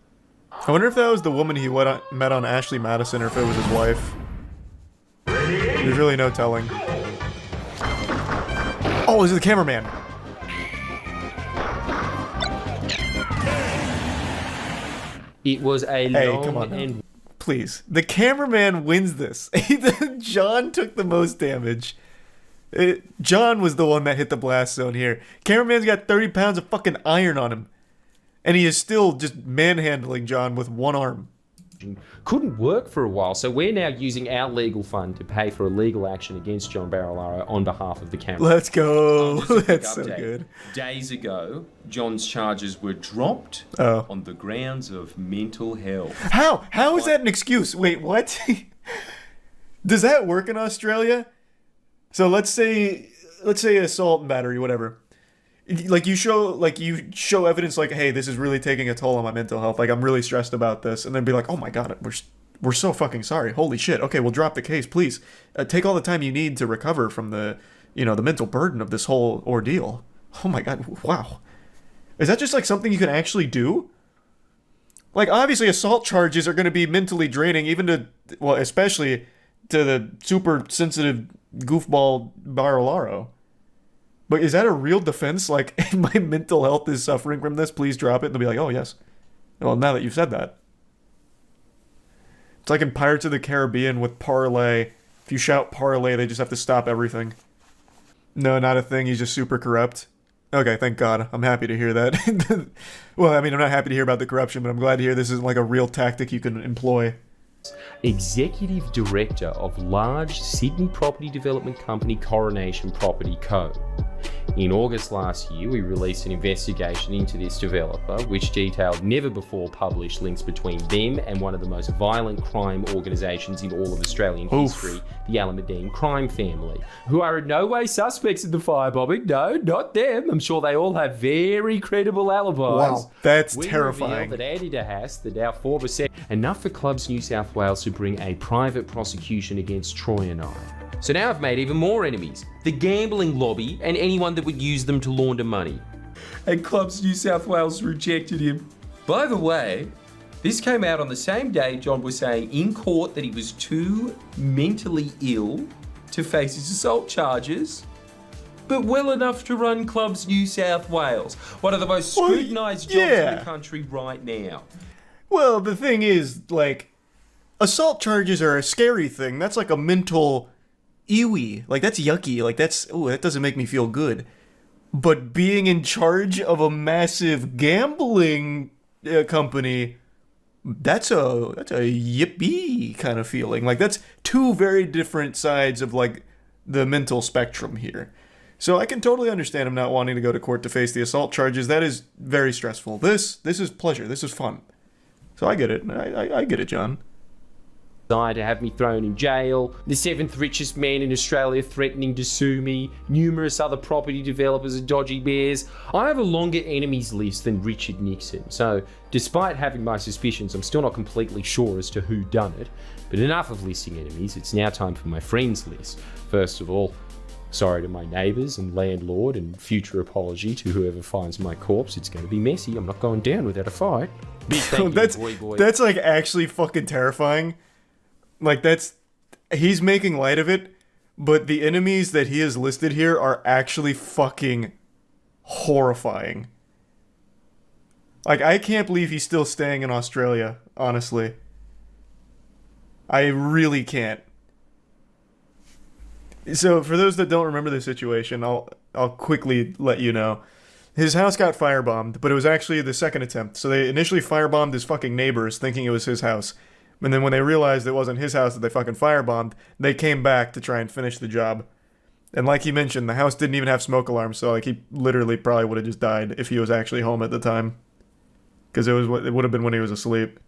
I wonder if that was the woman he met on Ashley Madison or if it was his wife. There's really no telling. Oh, this is the cameraman. It was a long come on and... Please. The cameraman wins this. John took the most damage. John was the one that hit the blast zone here. Cameraman's got 30 pounds of fucking iron on him. And he is still just manhandling John with one arm. Couldn't work for a while, so we're now using our legal fund to pay for a legal action against John Barilaro on behalf of the camera. Let's go. That's so good. Days ago, John's charges were dropped on the grounds of mental health. How is that an excuse? Wait, what? Does that work in Australia? So let's say assault and battery, whatever. Like you show evidence like, hey, this is really taking a toll on my mental health. Like I'm really stressed about this, and then be like, oh my god, we're so fucking sorry. Holy shit. Okay, we'll drop the case, please. Take all the time you need to recover from the mental burden of this whole ordeal. Oh my god, wow. Is that just like something you can actually do? Like obviously assault charges are going to be mentally draining, especially to the super sensitive goofball Barilaro. But is that a real defense? Like, if my mental health is suffering from this, please drop it. And they'll be like, oh, yes. Well, now that you've said that. It's like in Pirates of the Caribbean with parlay. If you shout parlay, they just have to stop everything. No, not a thing. He's just super corrupt. Okay, thank God. I'm happy to hear that. Well, I mean, I'm not happy to hear about the corruption, but I'm glad to hear this isn't like a real tactic you can employ. Executive Director of large Sydney property development company Coronation Property Co. In August last year, we released an investigation into this developer, which detailed never before published links between them and one of the most violent crime organisations in all of Australian history, the Alameddine crime family, who are in no way suspects in the firebombing. No, not them. I'm sure they all have very credible alibis. Wow, that's we terrifying. That Andy DeHaas, the now former enough for Clubs New South Wales to bring a private prosecution against Troy and I. So now I've made even more enemies. The gambling lobby and anyone that would use them to launder money. And Clubs New South Wales rejected him. By the way, this came out on the same day John was saying in court that he was too mentally ill to face his assault charges, but well enough to run Clubs New South Wales, one of the most scrutinised jobs in the country right now. Well, the thing is, like, assault charges are a scary thing. That's like a mental ewy. Like, that's yucky. Like, that doesn't make me feel good. But being in charge of a massive gambling company, that's a yippee kind of feeling. Like, that's two very different sides of, like, the mental spectrum here. So I can totally understand him not wanting to go to court to face the assault charges. That is very stressful. This is pleasure. This is fun. So I get it. I get it, John. To have me thrown in jail, the 7th richest man in Australia threatening to sue me, numerous other property developers are dodgy bears. I have a longer enemies list than Richard Nixon, so despite having my suspicions, I'm still not completely sure as to who done it. But enough of listing enemies, it's now time for my friends list. First of all, Sorry to my neighbours and landlord, and future apology to whoever finds my corpse. It's going to be messy. I'm not going down without a fight. Big thank you, boy. That's like actually fucking terrifying. Like he's making light of it, but the enemies that he has listed here are actually fucking horrifying. Like, I can't believe he's still staying in Australia, honestly. I really can't. So, for those that don't remember the situation, I'll quickly let you know. His house got firebombed, but it was actually the second attempt. So they initially firebombed his fucking neighbors, thinking it was his house. And then when they realized it wasn't his house that they fucking firebombed, they came back to try and finish the job. And like he mentioned, the house didn't even have smoke alarms, so like he literally probably would have just died if he was actually home at the time. Because it would have been when he was asleep.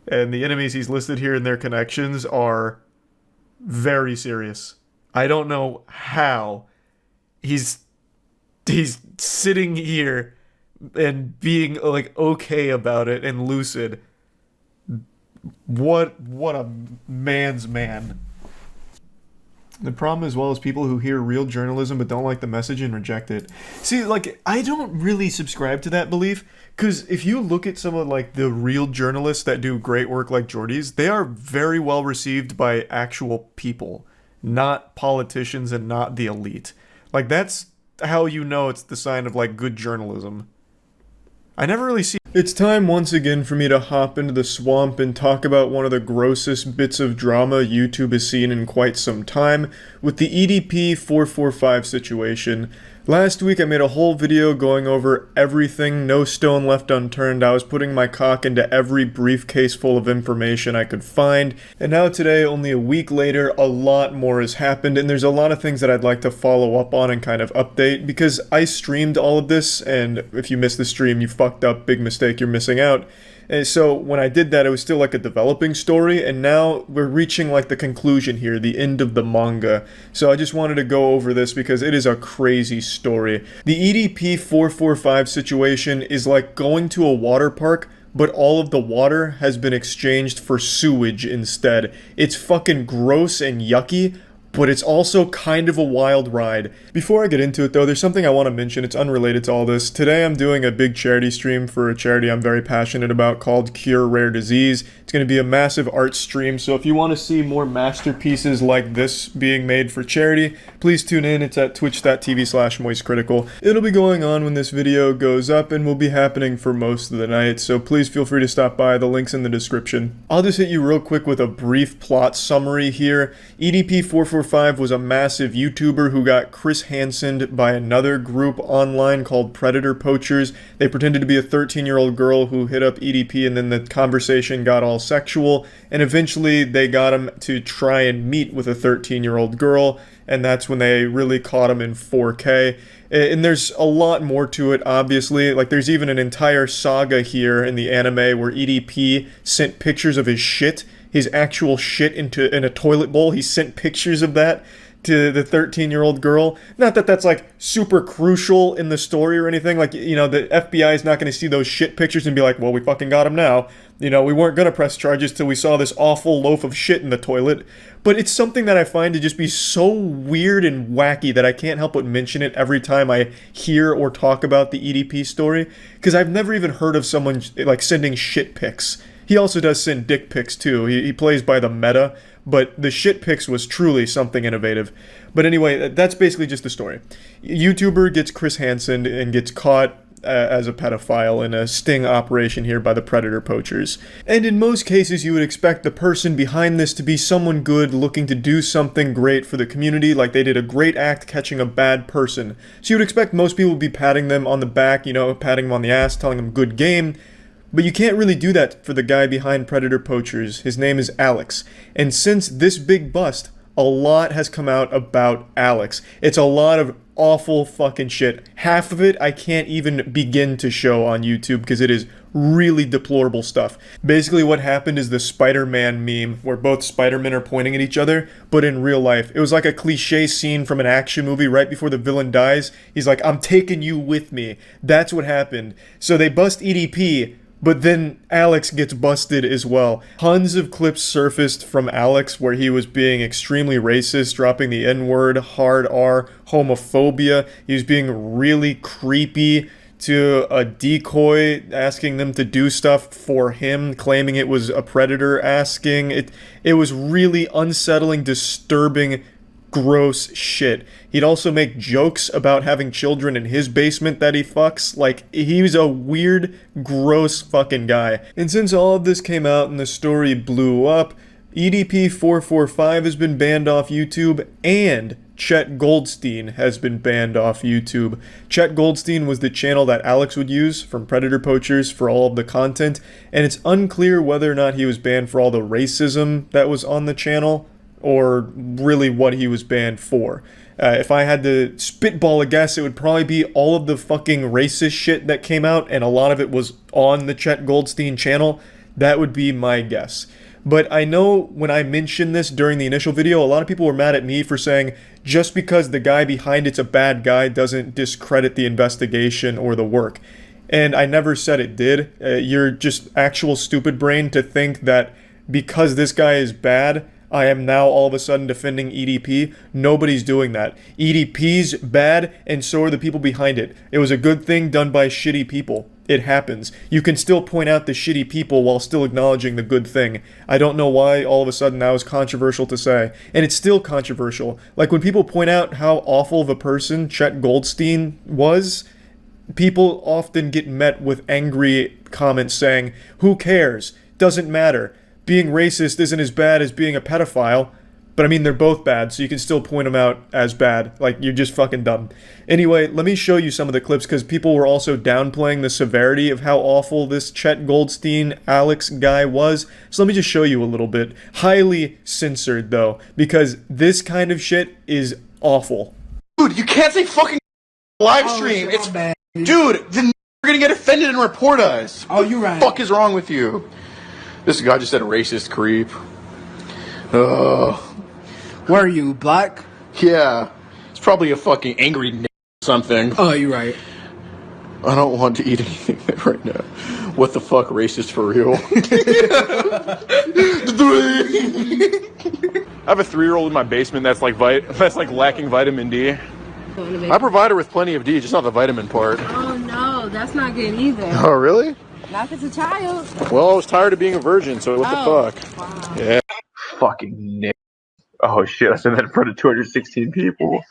And the enemies he's listed here and their connections are very serious. I don't know how he's sitting here and being like okay about it and lucid. What a man's man. The problem as well is people who hear real journalism but don't like the message and reject it. See, like, I don't really subscribe to that belief, because if you look at some of, like, the real journalists that do great work like Jordy's, they are very well received by actual people, not politicians and not the elite. Like, that's how you know it's the sign of, like, good journalism. I never really see... It's time once again for me to hop into the swamp and talk about one of the grossest bits of drama YouTube has seen in quite some time, with the EDP445 situation. Last week I made a whole video going over everything, no stone left unturned. I was putting my cock into every briefcase full of information I could find, and now today, only a week later, a lot more has happened, and there's a lot of things that I'd like to follow up on and kind of update, because I streamed all of this, and if you missed the stream, you fucked up, big mistake, you're missing out. And so when I did that, it was still like a developing story, and now we're reaching like the conclusion here, the end of the manga. So I just wanted to go over this because it is a crazy story. The EDP445 situation is like going to a water park, but all of the water has been exchanged for sewage instead. It's fucking gross and yucky, but it's also kind of a wild ride. Before I get into it though, there's something I want to mention. It's unrelated to all this. Today I'm doing a big charity stream for a charity I'm very passionate about called Cure Rare Disease. It's going to be a massive art stream, so if you want to see more masterpieces like this being made for charity, please tune in. It's at twitch.tv/moistcritical. It'll be going on when this video goes up and will be happening for most of the night, so please feel free to stop by. The link's in the description. I'll just hit you real quick with a brief plot summary here. EDP445 was a massive YouTuber who got Chris Hansened by another group online called Predator Poachers. They pretended to be a 13-year-old girl who hit up EDP, and then the conversation got all sexual, and eventually they got him to try and meet with a 13-year-old girl, and that's when they really caught him in 4K. And there's a lot more to it, obviously. Like, there's even an entire saga here in the anime where EDP sent pictures of his shit, his actual shit, in a toilet bowl. He sent pictures of that to the 13-year-old girl. Not that that's like super crucial in the story or anything. Like, you know, the FBI is not going to see those shit pictures and be like, well, we fucking got him now. You know, we weren't going to press charges till we saw this awful loaf of shit in the toilet. But it's something that I find to just be so weird and wacky that I can't help but mention it every time I hear or talk about the EDP story. Because I've never even heard of someone like sending shit pics. He also does send dick pics too. He plays by the meta, but the shit pics was truly something innovative. But anyway, that's basically just the story. YouTuber gets Chris Hansen and gets caught as a pedophile in a sting operation here by the Predator Poachers. And in most cases, you would expect the person behind this to be someone good looking to do something great for the community, like they did a great act catching a bad person. So you would expect most people would be patting them on the back, you know, patting them on the ass, telling them good game. But you can't really do that for the guy behind Predator Poachers. His name is Alex. And since this big bust, a lot has come out about Alex. It's a lot of awful fucking shit. Half of it I can't even begin to show on YouTube because it is really deplorable stuff. Basically what happened is the Spider-Man meme where both Spider-Men are pointing at each other, but in real life. It was like a cliche scene from an action movie right before the villain dies. He's like, I'm taking you with me. That's what happened. So they bust EDP, But then Alex gets busted as well. Tons of clips surfaced from Alex where he was being extremely racist, dropping the N-word, hard R, homophobia. He was being really creepy to a decoy, asking them to do stuff for him, claiming it was a predator asking. It was really unsettling, disturbing, gross shit. He'd also make jokes about having children in his basement that he fucks. Like, he was a weird, gross fucking guy. And since all of this came out and the story blew up, EDP445 has been banned off YouTube, and Chet Goldstein has been banned off YouTube. Chet Goldstein was the channel that Alex would use from Predator Poachers for all of the content, and it's unclear whether or not he was banned for all the racism that was on the channel, or really what he was banned for. If I had to spitball a guess, it would probably be all of the fucking racist shit that came out, and a lot of it was on the Chet Goldstein channel. That would be my guess. But I know when I mentioned this during the initial video, a lot of people were mad at me for saying just because the guy behind it's a bad guy doesn't discredit the investigation or the work. And I never said it did. You're just actual stupid brain to think that because this guy is bad, I am now all of a sudden defending EDP. Nobody's doing that. EDP's bad, and so are the people behind it. It was a good thing done by shitty people. It happens. You can still point out the shitty people while still acknowledging the good thing. I don't know why all of a sudden that was controversial to say. And it's still controversial. Like when people point out how awful of a person Chet Goldstein was, people often get met with angry comments saying, who cares? Doesn't matter. Being racist isn't as bad as being a pedophile. But I mean, they're both bad, so you can still point them out as bad. Like, you're just fucking dumb. Anyway, let me show you some of the clips, because people were also downplaying the severity of how awful this Chet Goldstein Alex guy was. So let me just show you a little bit. Highly censored, though, because this kind of shit is awful. Dude, you can't say fucking live stream. It's bad. Dude, then we're gonna get offended and report us. Oh, you're right. What the fuck is wrong with you? This guy just said a racist creep. Where are you, black? Yeah. It's probably a fucking angry n something. Oh, you're right. I don't want to eat anything right now. What the fuck, racist for real? I have a 3-year-old in my basement that's like lacking vitamin D. I provide her with plenty of D, just not the vitamin part. Oh no, that's not good either. Oh really? Not if it's a child. Well, I was tired of being a virgin, so what the fuck? Wow. Yeah. Fucking Nick. Oh shit, I said that in front of 216 people.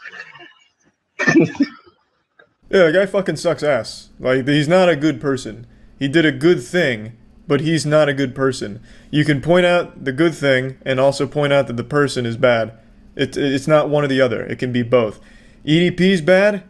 Yeah, the guy fucking sucks ass. Like, he's not a good person. He did a good thing, but he's not a good person. You can point out the good thing and also point out that the person is bad. It's not one or the other. It can be both. EDP's bad.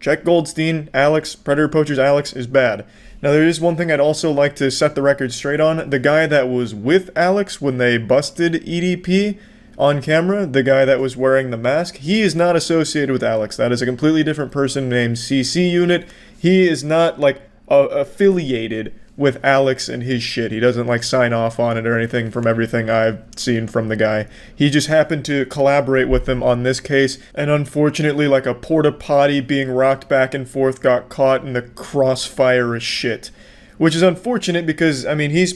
Chet Goldstein, Alex, Predator Poachers Alex is bad. Now, there is one thing I'd also like to set the record straight on. The guy that was with Alex when they busted EDP on camera, the guy that was wearing the mask, he is not associated with Alex. That is a completely different person named CC Unit. He is not, like, affiliated with Alex and his shit. He doesn't, like, sign off on it or anything from everything I've seen from the guy. He just happened to collaborate with them on this case, and unfortunately, like a porta potty being rocked back and forth, got caught in the crossfire of shit. Which is unfortunate because, I mean, he was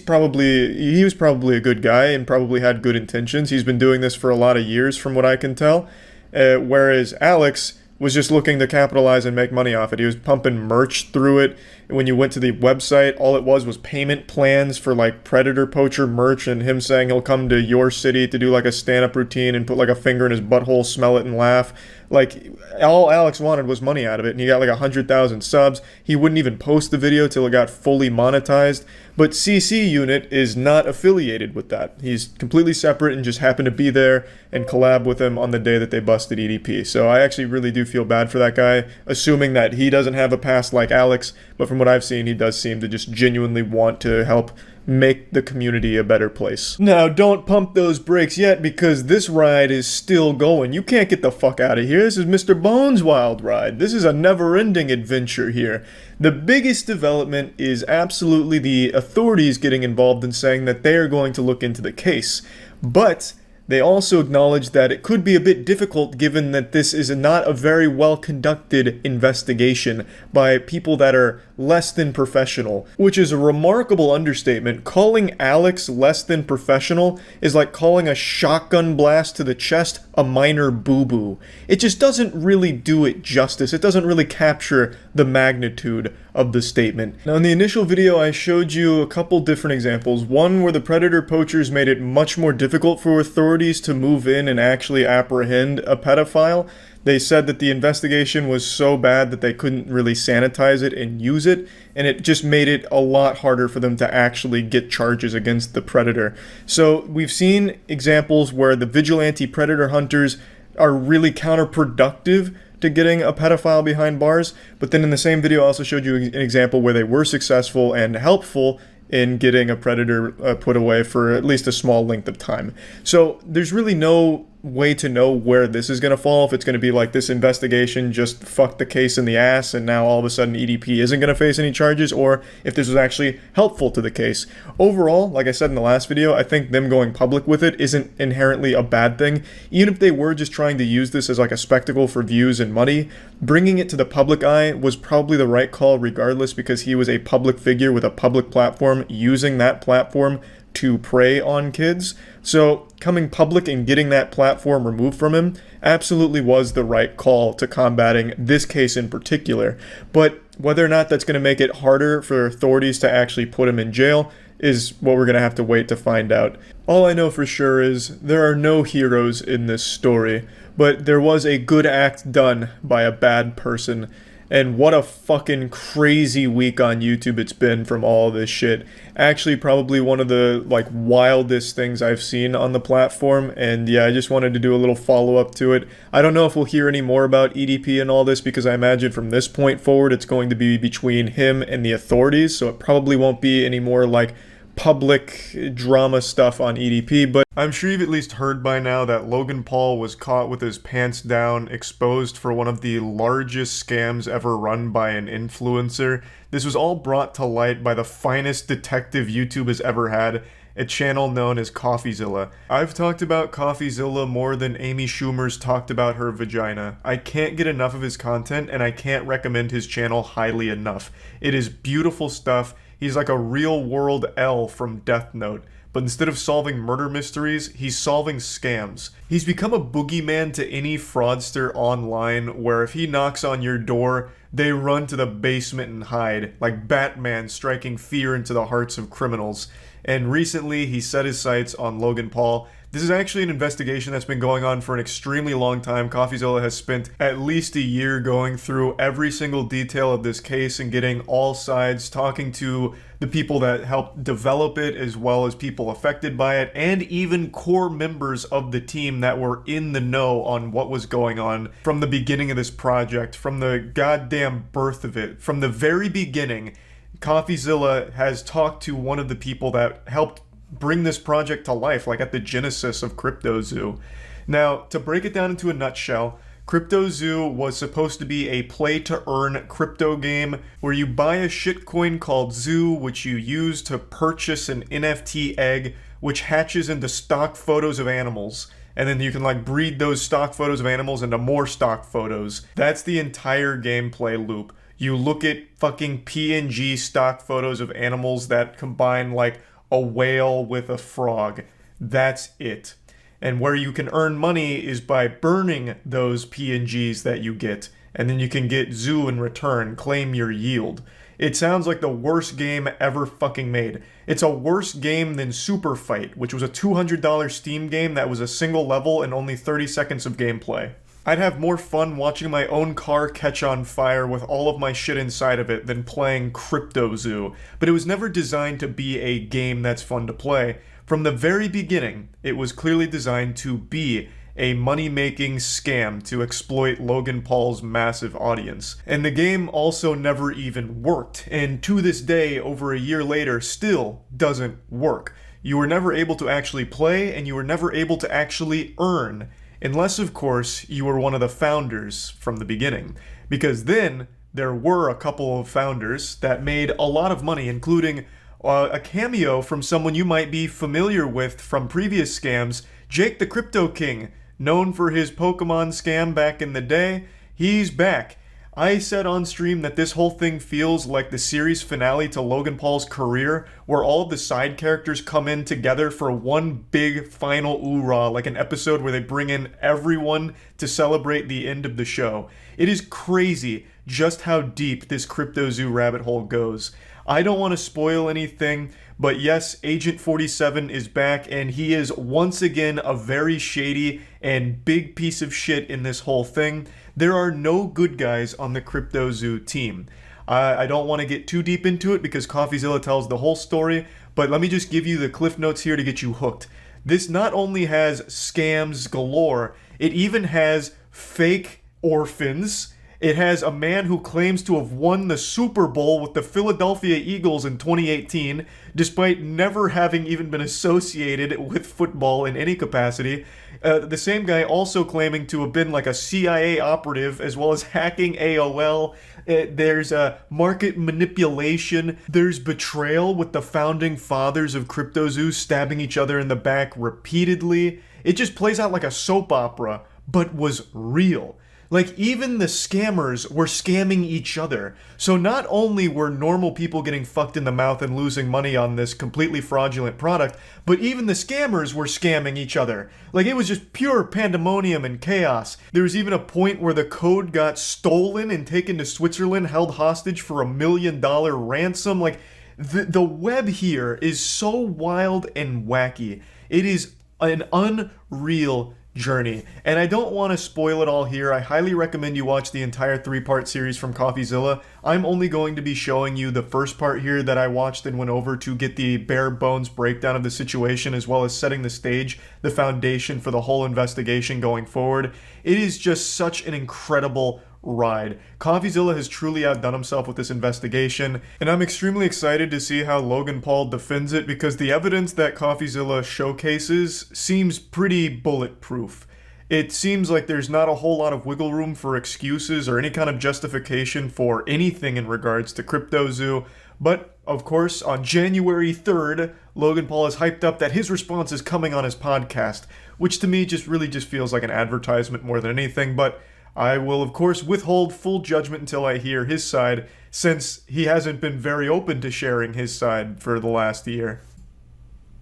probably a good guy and probably had good intentions. He's been doing this for a lot of years from what I can tell. Whereas Alex was just looking to capitalize and make money off it. He was pumping merch through it. When you went to the website, all it was payment plans for like Predator Poacher merch, and him saying he'll come to your city to do like a stand-up routine and put like a finger in his butthole, smell it and laugh. Like, all Alex wanted was money out of it, and he got like 100,000 subs. He wouldn't even post the video till it got fully monetized. But CC Unit is not affiliated with that. He's completely separate and just happened to be there and collab with him on the day that they busted EDP. So I actually really do feel bad for that guy, assuming that he doesn't have a past like Alex, but from what I've seen, he does seem to just genuinely want to help make the community a better place. Now, don't pump those brakes yet, because this ride is still going. You can't get the fuck out of here. This is Mr. Bones' wild ride. This is a never-ending adventure here. The biggest development is absolutely the authorities getting involved and saying that they are going to look into the case. But They also acknowledge that it could be a bit difficult given that this is not a very well conducted investigation by people that are less than professional, which is a remarkable understatement. Calling Alex less than professional is like calling a shotgun blast to the chest a minor boo-boo. It just doesn't really do it justice. It doesn't really capture the magnitude of the statement. Now, in the initial video, I showed you a couple different examples. One where the predator poachers made it much more difficult for authorities to move in and actually apprehend a pedophile. They said that the investigation was so bad that they couldn't really sanitize it and use it, and it just made it a lot harder for them to actually get charges against the predator. So we've seen examples where the vigilante predator hunters are really counterproductive to getting a pedophile behind bars, but then in the same video I also showed you an example where they were successful and helpful in getting a predator put away for at least a small length of time. So there's really no way to know where this is going to fall, if it's going to be like this investigation just fucked the case in the ass and now all of a sudden EDP isn't going to face any charges, or if this was actually helpful to the case. Overall, like I said in the last video, I think them going public with it isn't inherently a bad thing. Even if they were just trying to use this as like a spectacle for views and money, bringing it to the public eye was probably the right call regardless, because he was a public figure with a public platform using that platform to prey on kids. So coming public and getting that platform removed from him absolutely was the right call to combating this case in particular. But whether or not that's going to make it harder for authorities to actually put him in jail is what we're going to have to wait to find out. All I know for sure is there are no heroes in this story, but there was a good act done by a bad person. And what a fucking crazy week on YouTube it's been from all this shit. Actually, probably one of the like wildest things I've seen on the platform. And yeah, I just wanted to do a little follow-up to it. I don't know if we'll hear any more about EDP and all this, because I imagine from this point forward it's going to be between him and the authorities. So it probably won't be any more like public drama stuff on EDP, but I'm sure you've at least heard by now that Logan Paul was caught with his pants down, exposed for one of the largest scams ever run by an influencer. This was all brought to light by the finest detective YouTube has ever had, a channel known as CoffeeZilla. I've talked about CoffeeZilla more than Amy Schumer's talked about her vagina. I can't get enough of his content, and I can't recommend his channel highly enough. It is beautiful stuff. He's like a real-world L from Death Note, but instead of solving murder mysteries, he's solving scams. He's become a boogeyman to any fraudster online, where if he knocks on your door, they run to the basement and hide, like Batman striking fear into the hearts of criminals. And recently, he set his sights on Logan Paul. This is actually an investigation that's been going on for an extremely long time. CoffeeZilla has spent at least a year going through every single detail of this case and getting all sides, talking to the people that helped develop it, as well as people affected by it, and even core members of the team that were in the know on what was going on from the beginning of this project, from the goddamn birth of it. From the very beginning, CoffeeZilla has talked to one of the people that helped bring this project to life, like at the genesis of Crypto0. Now, to break it down into a nutshell, Crypto0 was supposed to be a play-to-earn crypto game where you buy a shitcoin called Zoo, which you use to purchase an NFT egg, which hatches into stock photos of animals. And then you can like breed those stock photos of animals into more stock photos. That's the entire gameplay loop. You look at fucking PNG stock photos of animals that combine like a whale with a frog. That's it. And where you can earn money is by burning those PNGs that you get, and then you can get Zoo in return, claim your yield. It sounds like the worst game ever fucking made. It's a worse game than Super Fight, which was a $200 Steam game that was a single level and only 30 seconds of gameplay. I'd have more fun watching my own car catch on fire with all of my shit inside of it than playing Crypto0, but it was never designed to be a game that's fun to play. From the very beginning, it was clearly designed to be a money-making scam to exploit Logan Paul's massive audience. And the game also never even worked, and to this day, over a year later, still doesn't work. You were never able to actually play, and you were never able to actually earn. Unless, of course, you were one of the founders from the beginning. Because then, there were a couple of founders that made a lot of money, including a cameo from someone you might be familiar with from previous scams, Jake the Crypto King, known for his Pokemon scam back in the day, he's back. I said on stream that this whole thing feels like the series finale to Logan Paul's career, where all of the side characters come in together for one big final oorah, like an episode where they bring in everyone to celebrate the end of the show. It is crazy just how deep this Crypto0 rabbit hole goes. I don't want to spoil anything, but yes, Agent 47 is back, and he is once again a very shady and big piece of shit in this whole thing. There are no good guys on the Crypto0 team. I don't want to get too deep into it because CoffeeZilla tells the whole story, but let me just give you the cliff notes here to get you hooked. This not only has scams galore, it even has fake orphans. It has a man who claims to have won the Super Bowl with the Philadelphia Eagles in 2018, despite never having even been associated with football in any capacity. The same guy also claiming to have been like a CIA operative, as well as hacking AOL. There's market manipulation. There's betrayal with the founding fathers of Crypto0 stabbing each other in the back repeatedly. It just plays out like a soap opera, but was real. Like, even the scammers were scamming each other. So not only were normal people getting fucked in the mouth and losing money on this completely fraudulent product, but even the scammers were scamming each other. Like, it was just pure pandemonium and chaos. There was even a point where the code got stolen and taken to Switzerland, held hostage for $1 million ransom. Like, the web here is so wild and wacky. It is an unreal journey, and I don't want to spoil it all here. I highly recommend you watch the entire 3-part series from CoffeeZilla. I'm only going to be showing you the first part here that I watched and went over to get the bare bones breakdown of the situation, as well as setting the stage, the foundation for the whole investigation going forward. It is just such an incredible ride. CoffeeZilla has truly outdone himself with this investigation, and I'm extremely excited to see how Logan Paul defends it, because the evidence that CoffeeZilla showcases seems pretty bulletproof. It seems like there's not a whole lot of wiggle room for excuses or any kind of justification for anything in regards to Crypto0. But, of course, on January 3rd, Logan Paul has hyped up that his response is coming on his podcast, which to me just feels like an advertisement more than anything, but I will, of course, withhold full judgment until I hear his side, since he hasn't been very open to sharing his side for the last year.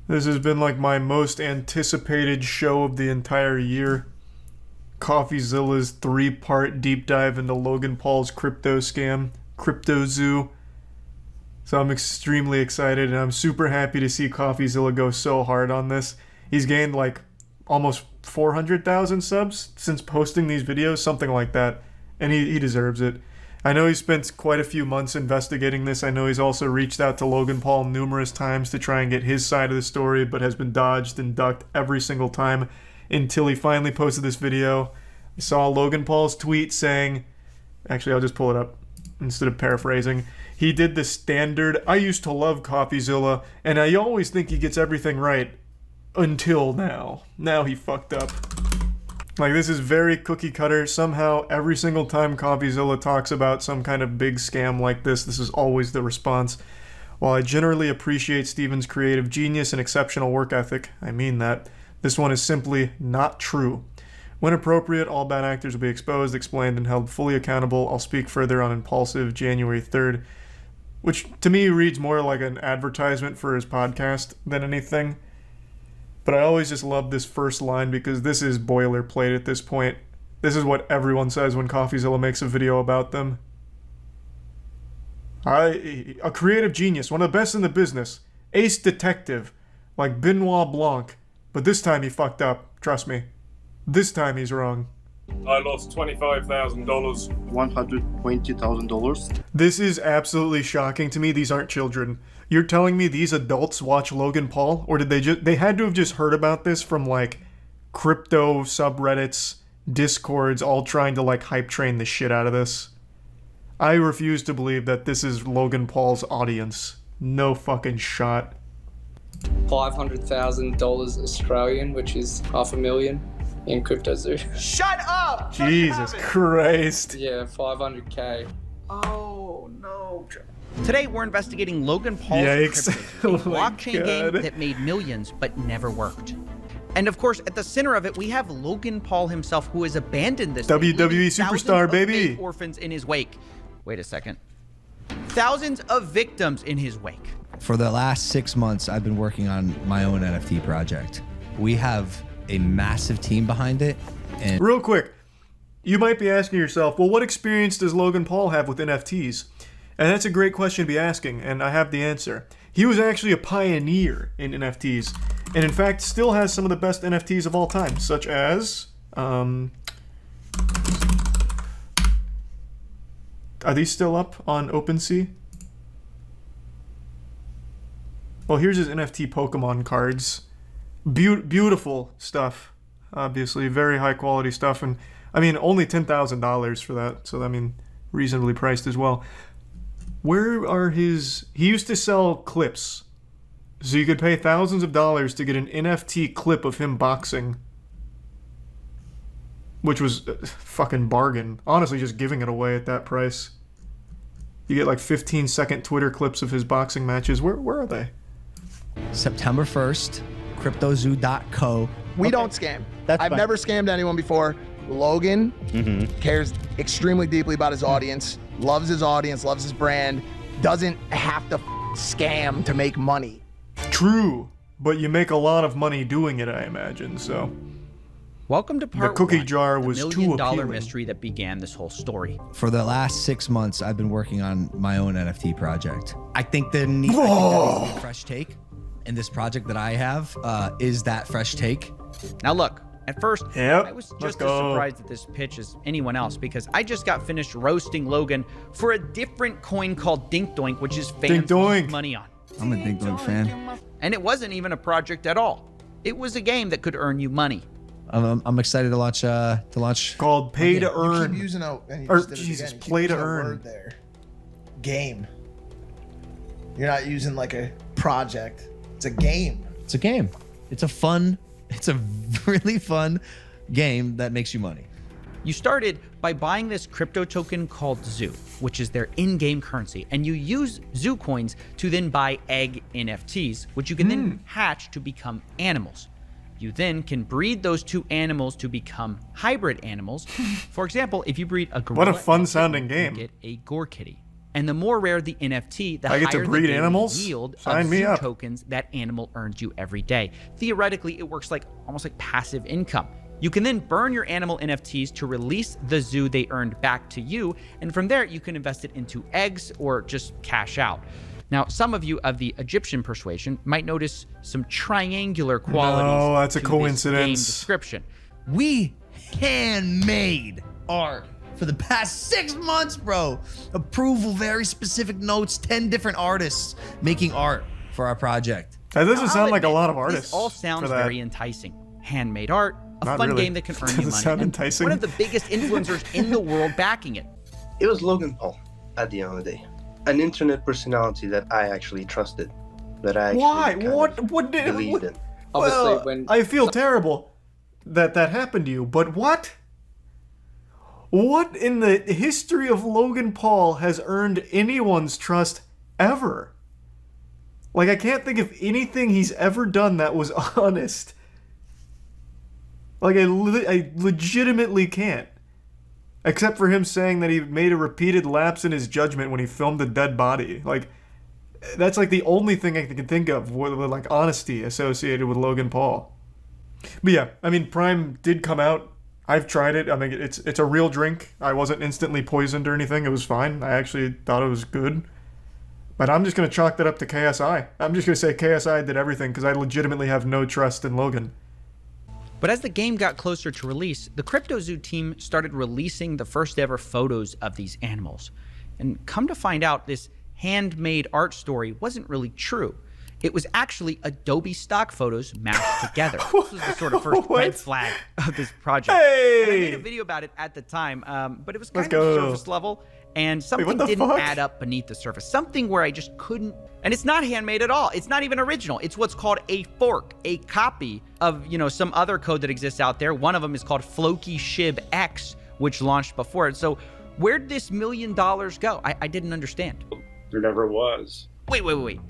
This has been like my most anticipated show of the entire year. CoffeeZilla's 3-part deep dive into Logan Paul's crypto scam, Crypto0. So I'm extremely excited, and I'm super happy to see CoffeeZilla go so hard on this. He's gained like almost 400,000 subs since posting these videos, something like that, and he deserves it. I know he spent quite a few months investigating this. I know he's also reached out to Logan Paul numerous times to try and get his side of the story, but has been dodged and ducked every single time until he finally posted this video. I saw Logan Paul's tweet saying, actually I'll just pull it up instead of paraphrasing. He did the standard, "I used to love CoffeeZilla, and I always think he gets everything right. Until now. Now he fucked up." Like, this is very cookie cutter. Somehow, every single time CoffeeZilla talks about some kind of big scam like this is always the response. While I generally appreciate Steven's creative genius and exceptional work ethic, I mean that, this one is simply not true. When appropriate, all bad actors will be exposed, explained, and held fully accountable. I'll speak further on Impulsive January 3rd, which to me reads more like an advertisement for his podcast than anything. But I always just love this first line because this is boilerplate at this point. This is what everyone says when CoffeeZilla makes a video about them. A creative genius, one of the best in the business. Ace detective, like Benoit Blanc. But this time he fucked up, trust me. This time he's wrong. I lost $25,000. $120,000. This is absolutely shocking to me. These aren't children. You're telling me these adults watch Logan Paul? Or did they had to have just heard about this from like crypto subreddits, discords, all trying to like hype train the shit out of this? I refuse to believe that this is Logan Paul's audience. No fucking shot. $500,000 Australian, which is $500,000 in Crypto0. Shut up! Jesus Christ. Yeah, 500K. Oh no. Today we're investigating Logan Paul's Yikes. Crypto, a Oh my blockchain God. game that made millions but never worked. And of course, at the center of it, we have Logan Paul himself, who has abandoned this WWE superstar, baby. Orphans in his wake. Wait a second. Thousands of victims in his wake. For the last 6 months, I've been working on my own NFT project. We have a massive team behind it. And real quick, you might be asking yourself, well, what experience does Logan Paul have with NFTs? And that's a great question to be asking, and I have the answer. He was actually a pioneer in NFTs, and in fact still has some of the best NFTs of all time, such as are these still up on OpenSea? Well, here's his NFT Pokemon cards. Beautiful stuff, obviously, very high quality stuff, and I mean only $10,000 for that, so I mean reasonably priced as well. Where are his... He used to sell clips. So you could pay thousands of dollars to get an NFT clip of him boxing. Which was a fucking bargain. Honestly, just giving it away at that price. You get like 15-second Twitter clips of his boxing matches. Where are they? September 1st, cryptozoo.co. We don't scam. That's I've fine. never scammed anyone before. Logan cares extremely deeply about his audience, loves his audience, loves his brand, doesn't have to scam to make money. True, but you make a lot of money doing it, I imagine, so... Welcome to part The cookie one, jar the was too million-dollar appealing. mystery that began this whole story. for the last 6 months, I've been working on my own NFT project. I think there needs a fresh take, and this project that I have is that fresh take. Now look, at first, Yep, I was let's just as go. surprised at this pitch as anyone else because I just got finished roasting Logan for a different coin called Dink Doink, which is fans Dink Doink. lose money on. I'm a Dink Doink fan. And it wasn't even a project at all. It was a game that could earn you money. I'm excited to launch. Called Pay to You Earn. keep using a, and you Or, just did it Jesus, again, you keep play to using a earn. word there. Game. You're not using like a project. It's a game. It's a game. It's a really fun game that makes you money. You started by buying this crypto token called Zoo, which is their in-game currency, and you use Zoo coins to then buy egg NFTs, which you can then hatch to become animals. You then can breed those two animals to become hybrid animals. For example, if you breed a gorilla, What a fun and a sounding kitten, game. you get a gore kitty. And the more rare the NFT, the I get to higher breed the daily animals? yield Sign of me Zoo up. tokens that animal earns you every day. Theoretically, it works like almost like passive income. You can then burn your animal NFTs to release the zoo they earned back to you, and from there you can invest it into eggs or just cash out. Now, some of you of the Egyptian persuasion might notice some triangular qualities. No, that's a to this game coincidence. description. We handmade art for the past 6 months, bro. Approval, very specific notes, 10 different artists making art for our project. That doesn't Now, sound I'll like a admit, lot of artists. This all for sounds that. very enticing. Handmade art, a Not fun really. game that can earn you Doesn't money. sound and enticing. one of the biggest influencers in the world backing it. It was Logan Paul at the end of the day. An internet personality that I actually trusted. That I actually Why? kind of What did... believed in. Obviously, Well, when I feel terrible that that happened to you, but what? What in the history of Logan Paul has earned anyone's trust ever? Like, I can't think of anything he's ever done that was honest. Like, I legitimately can't. Except for him saying that he made a repeated lapse in his judgment when he filmed a dead body. Like, that's like the only thing I can think of with like honesty associated with Logan Paul. But yeah, I mean, Prime did come out. I've tried it. I mean, it's a real drink. I wasn't instantly poisoned or anything. It was fine. I actually thought it was good. But I'm just going to chalk that up to KSI. I'm just going to say KSI did everything because I legitimately have no trust in Logan. But as the game got closer to release, the CryptoZoo team started releasing the first ever photos of these animals. And come to find out, this handmade art story wasn't really true. It was actually Adobe stock photos mashed together. This was the sort of first red flag of this project. Hey! And I made a video about it at the time, but it was kind Let's of go. surface level, and what something the didn't fuck? add up beneath the surface. Something where I just couldn't. And it's not handmade at all. It's not even original. It's what's called a fork, a copy of, you know, some other code that exists out there. One of them is called Floki Shib X, which launched before it. So where'd this $1 million go? I didn't understand. There never was. Wait.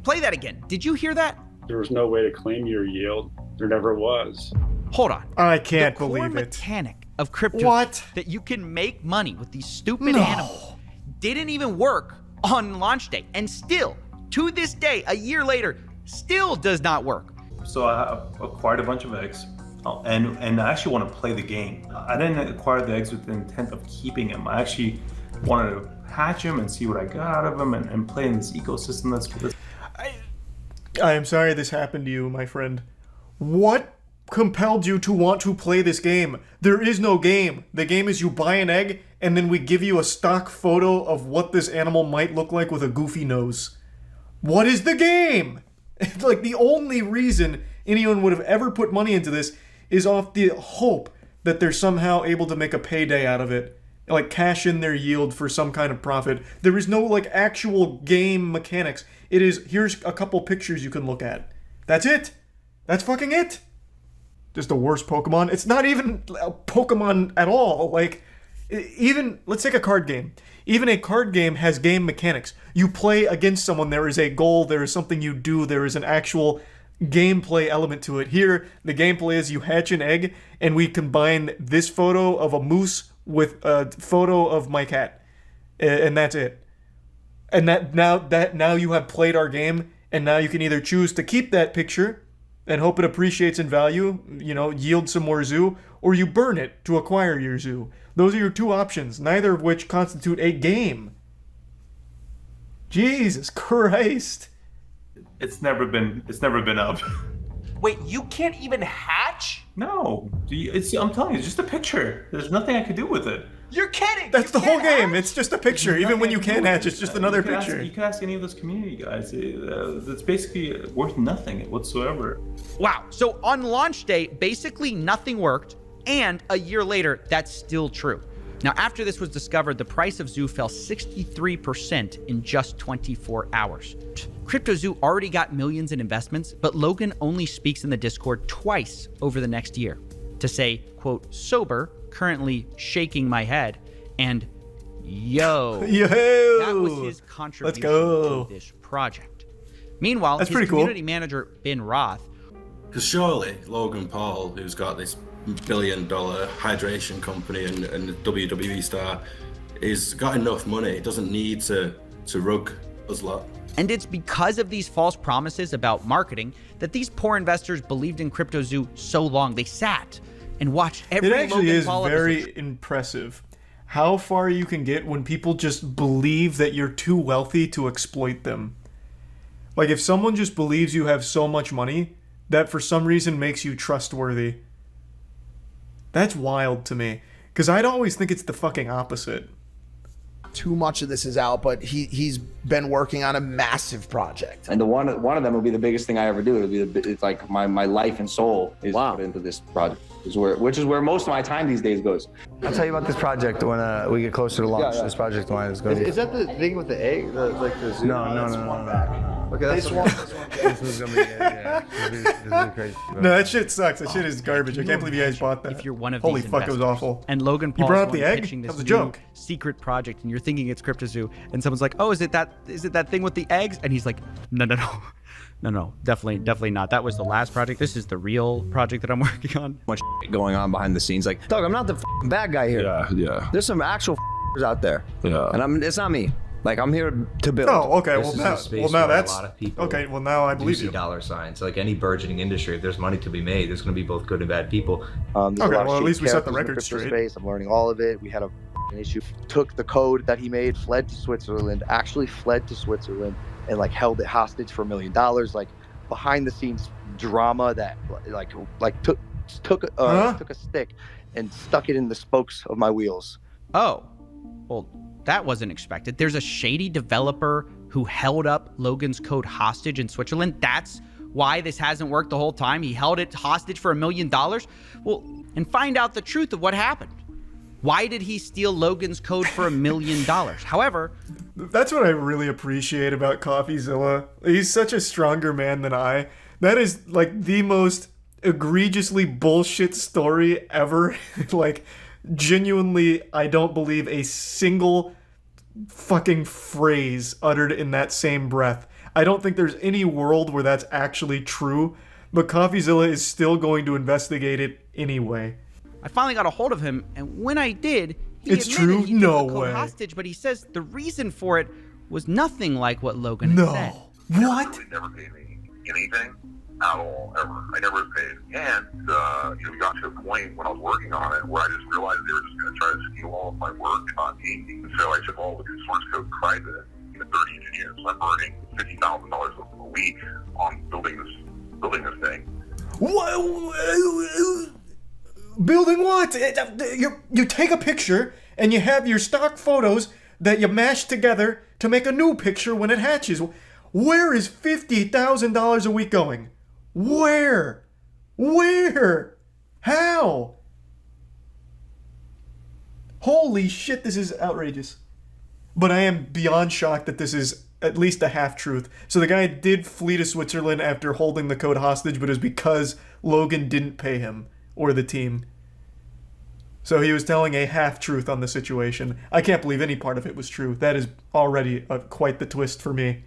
Play that again. Did you hear that? There was no way to claim your yield. There never was. Hold on. I can't the core believe it. mechanic of crypto What? that you can make money with these stupid animals didn't even work on launch day, and still, to this day, a year later, still does not work. So I acquired a bunch of eggs, and I actually want to play the game. I didn't acquire the eggs with the intent of keeping them. I actually wanted to hatch them and see what I got out of them and play in this ecosystem that's for this. I am sorry this happened to you, my friend. What compelled you to want to play this game? There is no game. The game is you buy an egg, and then we give you a stock photo of what this animal might look like with a goofy nose. What is the game? Like, the only reason anyone would have ever put money into this is off the hope that they're somehow able to make a payday out of it. Like, cash in their yield for some kind of profit. There is no, like, actual game mechanics. It is, here's a couple pictures you can look at. That's it. That's fucking it. Just the worst Pokemon. It's not even a Pokemon at all. Like, even, let's take a card game. Even a card game has game mechanics. You play against someone, there is a goal, there is something you do, there is an actual gameplay element to it. Here, the gameplay is you hatch an egg, and we combine this photo of a moose with a photo of my cat. And that's it. And now you have played our game, and now you can either choose to keep that picture and hope it appreciates in value, you know, yield some more zoo, or you burn it to acquire your zoo. Those are your two options, neither of which constitute a game. Jesus Christ. It's never been up. Wait, you can't even hatch? No, I'm telling you, it's just a picture. There's nothing I could do with it. You're kidding! That's the whole game. It's just a picture. Even when you can hatch, it's just another picture. You can ask any of those community guys. It's basically worth nothing whatsoever. Wow. So on launch day, basically nothing worked, and a year later, that's still true. Now, after this was discovered, the price of Zoo fell 63% in just 24 hours. CryptoZoo already got millions in investments, but Logan only speaks in the Discord twice over the next year to say, quote, sober, currently shaking my head, and yo. That was his contribution to this project. Meanwhile, his community manager, Ben Roth. Because surely Logan Paul, who's got this billion-dollar hydration company and a WWE star, he's got enough money. He doesn't need to rug us lot. And it's because of these false promises about marketing that these poor investors believed in CryptoZoo so long. They sat and watched every Logan Paul episode. It actually is very impressive how far you can get when people just believe that you're too wealthy to exploit them. Like, if someone just believes you have so much money, that for some reason makes you trustworthy. That's wild to me, because I'd always think it's the fucking opposite. Too much of this is out, but he's been working on a massive project. And one of them will be the biggest thing I ever do. It's like my life and soul is put into this project, which is where most of my time these days goes. I'll tell you about this project when we get closer to launch. This project of mine is going to be... Is that the thing with the egg? Like the zoo? No. Okay, that's one. This is going to be, this is crazy. No, that shit sucks. That shit is garbage. I can't believe you guys bought that. If you're one of Holy these fuck, it was investors. awful. And Logan Paul You brought up the egg? pitching That this was a new joke. secret project, and you're thinking it's CryptoZoo, and someone's like, "Oh, is it that thing with the eggs?" And he's like, "No, definitely not. That was the last project. This is the real project that I'm working on." Much going on behind the scenes. Like, dog, I'm not the bad guy here. Yeah. There's some actual out there. Yeah. And it's not me. Like, I'm here to build. Oh, okay. This is a space now where that's a lot of people okay. Well, now I believe do see you. dollar signs. Like any burgeoning industry, if there's money to be made, there's going to be both good and bad people. There's a Okay, lot well, of at least we shady set the characters in record crypto straight. Space. I'm learning all of it. We had an issue. Took the code that he made, fled to Switzerland, actually fled to Switzerland, and like held it hostage for $1 million. Like behind the scenes drama that took a stick and stuck it in the spokes of my wheels. Oh, well, that wasn't expected. There's a shady developer who held up Logan's code hostage in Switzerland. That's why this hasn't worked the whole time. He held it hostage for $1 million. Well, and find out the truth of what happened. Why did he steal Logan's code for $1 million? However, that's what I really appreciate about CoffeeZilla. He's such a stronger man than I. That is like the most egregiously bullshit story ever. Like, genuinely, I don't believe a single fucking phrase uttered in that same breath. I don't think there's any world where that's actually true. but CoffeeZilla is still going to investigate it anyway. I finally got a hold of him, and when I did, he It's admitted true? he took No the code way. hostage, but he says the reason for it was nothing like what Logan had No. said. What? They never paid me anything at all, ever. I never was paid. And, we got to a point when I was working on it where I just realized they were just going to try to steal all of my work and not pay me. So I took all the source code private to 30 engineers. So I'm burning $50,000 a week on building this thing. What? Building what? You take a picture and you have your stock photos that you mash together to make a new picture when it hatches. Where is $50,000 a week going? Where? How? Holy shit, this is outrageous. But I am beyond shocked that this is at least a half-truth. So the guy did flee to Switzerland after holding the code hostage, but it was because Logan didn't pay him, or the team. So he was telling a half-truth on the situation. I can't believe any part of it was true. That is already quite the twist for me.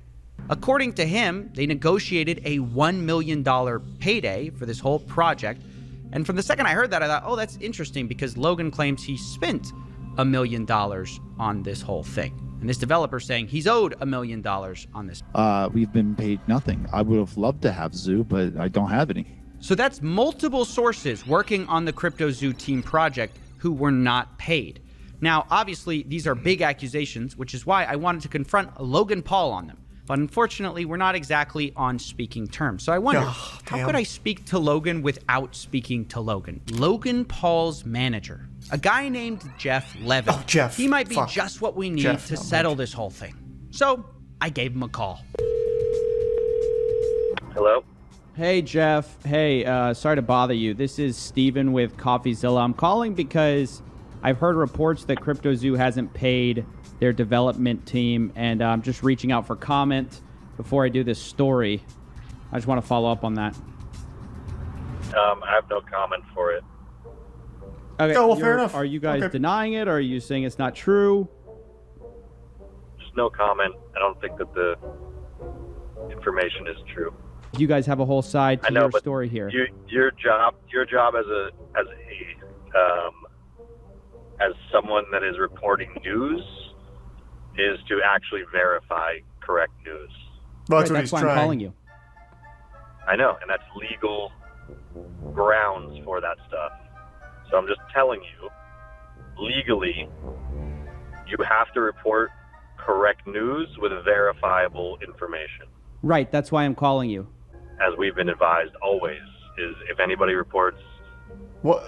According to him, they negotiated a $1 million payday for this whole project. And from the second I heard that, I thought, oh, that's interesting, because Logan claims he spent $1 million on this whole thing. And this developer saying he's owed $1 million on this. We've been paid nothing. I would have loved to have Zoo, but I don't have any. So that's multiple sources working on the CryptoZoo team project who were not paid. Now, obviously, these are big accusations, which is why I wanted to confront Logan Paul on them. But unfortunately, we're not exactly on speaking terms. So I wonder, how could I speak to Logan without speaking to Logan? Logan Paul's manager, a guy named Jeff Levin. Oh, Jeff. He might be Fuck. just what we need Jeff, to no, settle this whole thing. So I gave him a call. Hello? Hey, Jeff. Hey, sorry to bother you. This is Steven with CoffeeZilla. I'm calling because I've heard reports that CryptoZoo hasn't paid their development team, and I'm just reaching out for comment before I do this story. I just want to follow up on that. I have no comment for it. Okay, Oh, well, fair enough. Are you guys Okay. denying it, or are you saying it's not true? Just no comment. I don't think that the information is true. You guys have a whole side to I know, your but story here. Your job as someone that is reporting news is to actually verify correct news. Well, Right, that's why I'm calling you. I know, and that's legal grounds for that stuff. So I'm just telling you, legally, you have to report correct news with verifiable information. Right, that's why I'm calling you. As we've been advised always, is if anybody reports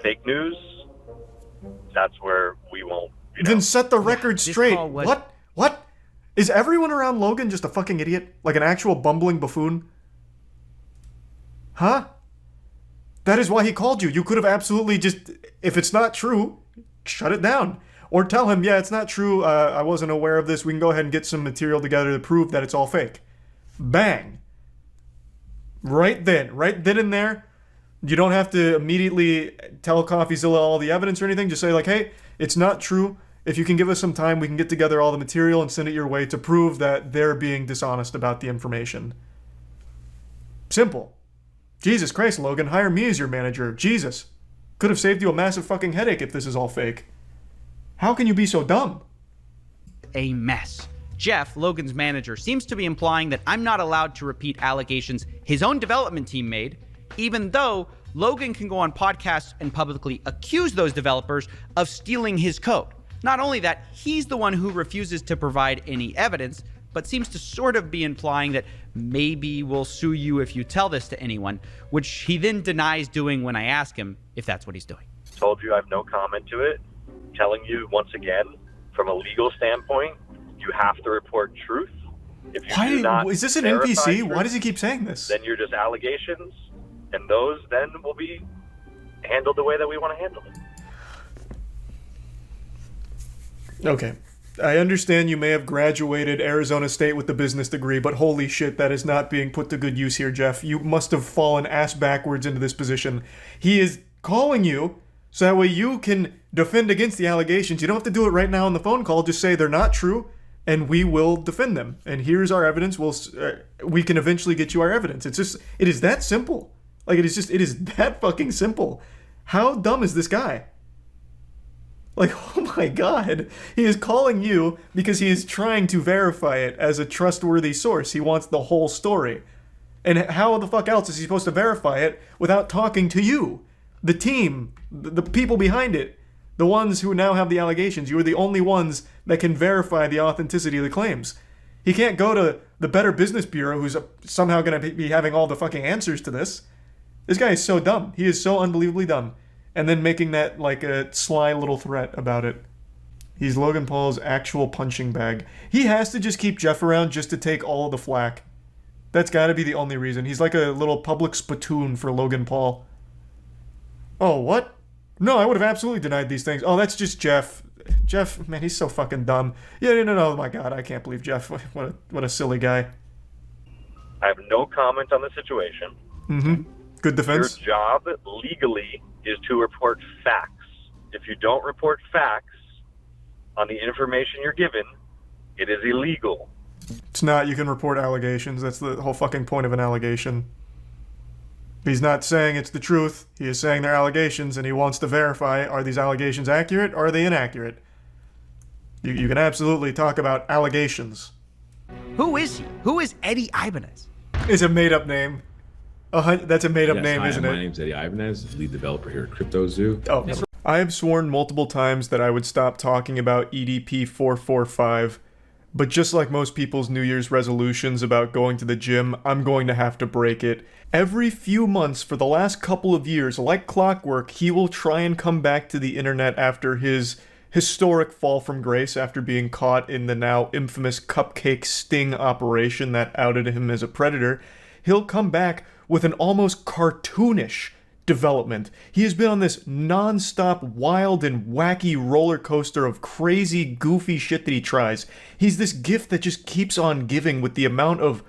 fake news, that's where we won't. Then set the record straight. call was- What? Is everyone around Logan just a fucking idiot? Like an actual bumbling buffoon? Huh? That is why he called you. You could have absolutely just, if it's not true, shut it down. Or tell him, yeah, it's not true. I wasn't aware of this. We can go ahead and get some material together to prove that it's all fake. Bang. Right then and there. You don't have to immediately tell CoffeeZilla all the evidence or anything. Just say like, hey, it's not true. If you can give us some time, we can get together all the material and send it your way to prove that they're being dishonest about the information. Simple. Jesus Christ, Logan, hire me as your manager. Jesus. Could have saved you a massive fucking headache if this is all fake. How can you be so dumb? A mess. Jeff, Logan's manager, seems to be implying that I'm not allowed to repeat allegations his own development team made, even though Logan can go on podcasts and publicly accuse those developers of stealing his code. Not only that, he's the one who refuses to provide any evidence, but seems to sort of be implying that maybe we'll sue you if you tell this to anyone, which he then denies doing when I ask him if that's what he's doing. Told you I have no comment to it. Telling you once again, from a legal standpoint, you have to report truth. If you do not Is this an verify NPC? truth, Why does he keep saying this? Then you're just allegations, and those then will be handled the way that we want to handle it. Okay. I understand you may have graduated Arizona State with the business degree, but holy shit, that is not being put to good use here, Jeff. You must have fallen ass backwards into this position. He is calling you so that way you can defend against the allegations. You don't have to do it right now on the phone call. Just say they're not true, and we will defend them. And here's our evidence. We can eventually get you our evidence. It is that simple. Like, it is that fucking simple. How dumb is this guy? Like, oh my god. He is calling you because he is trying to verify it as a trustworthy source. He wants the whole story. And how the fuck else is he supposed to verify it without talking to you? The team, the people behind it, the ones who now have the allegations. You are the only ones that can verify the authenticity of the claims. He can't go to the Better Business Bureau, who's somehow going to be having all the fucking answers to this. This guy is so dumb. He is so unbelievably dumb. And then making that like a sly little threat about it. He's Logan Paul's actual punching bag. He has to just keep Jeff around just to take all of the flack. That's got to be the only reason. He's like a little public spittoon for Logan Paul. Oh, what? No, I would have absolutely denied these things. Oh, that's just Jeff. Jeff, man, he's so fucking dumb. Yeah, no, oh my god, I can't believe Jeff. What a silly guy. I have no comment on the situation. Mm-hmm. Good defense. Your job legally is to report facts. If you don't report facts on the information you're given, it is illegal. It's not. You can report allegations. That's the whole fucking point of an allegation. He's not saying it's the truth. He is saying they're allegations, and he wants to verify, are these allegations accurate, or are they inaccurate? You can absolutely talk about allegations. Who is he? Who is Eddie Ibanez? It's a made-up name. That's a made-up name, hi, isn't it? My name's Eddie Ibanez, lead developer here at CryptoZoo. Oh, I have sworn multiple times that I would stop talking about EDP445, but just like most people's New Year's resolutions about going to the gym, I'm going to have to break it. Every few months for the last couple of years, like clockwork, he will try and come back to the internet after his historic fall from grace after being caught in the now infamous cupcake sting operation that outed him as a predator. He'll come back with an almost cartoonish development. He has been on this non-stop wild and wacky roller coaster of crazy, goofy shit that he tries. He's this gift that just keeps on giving with the amount of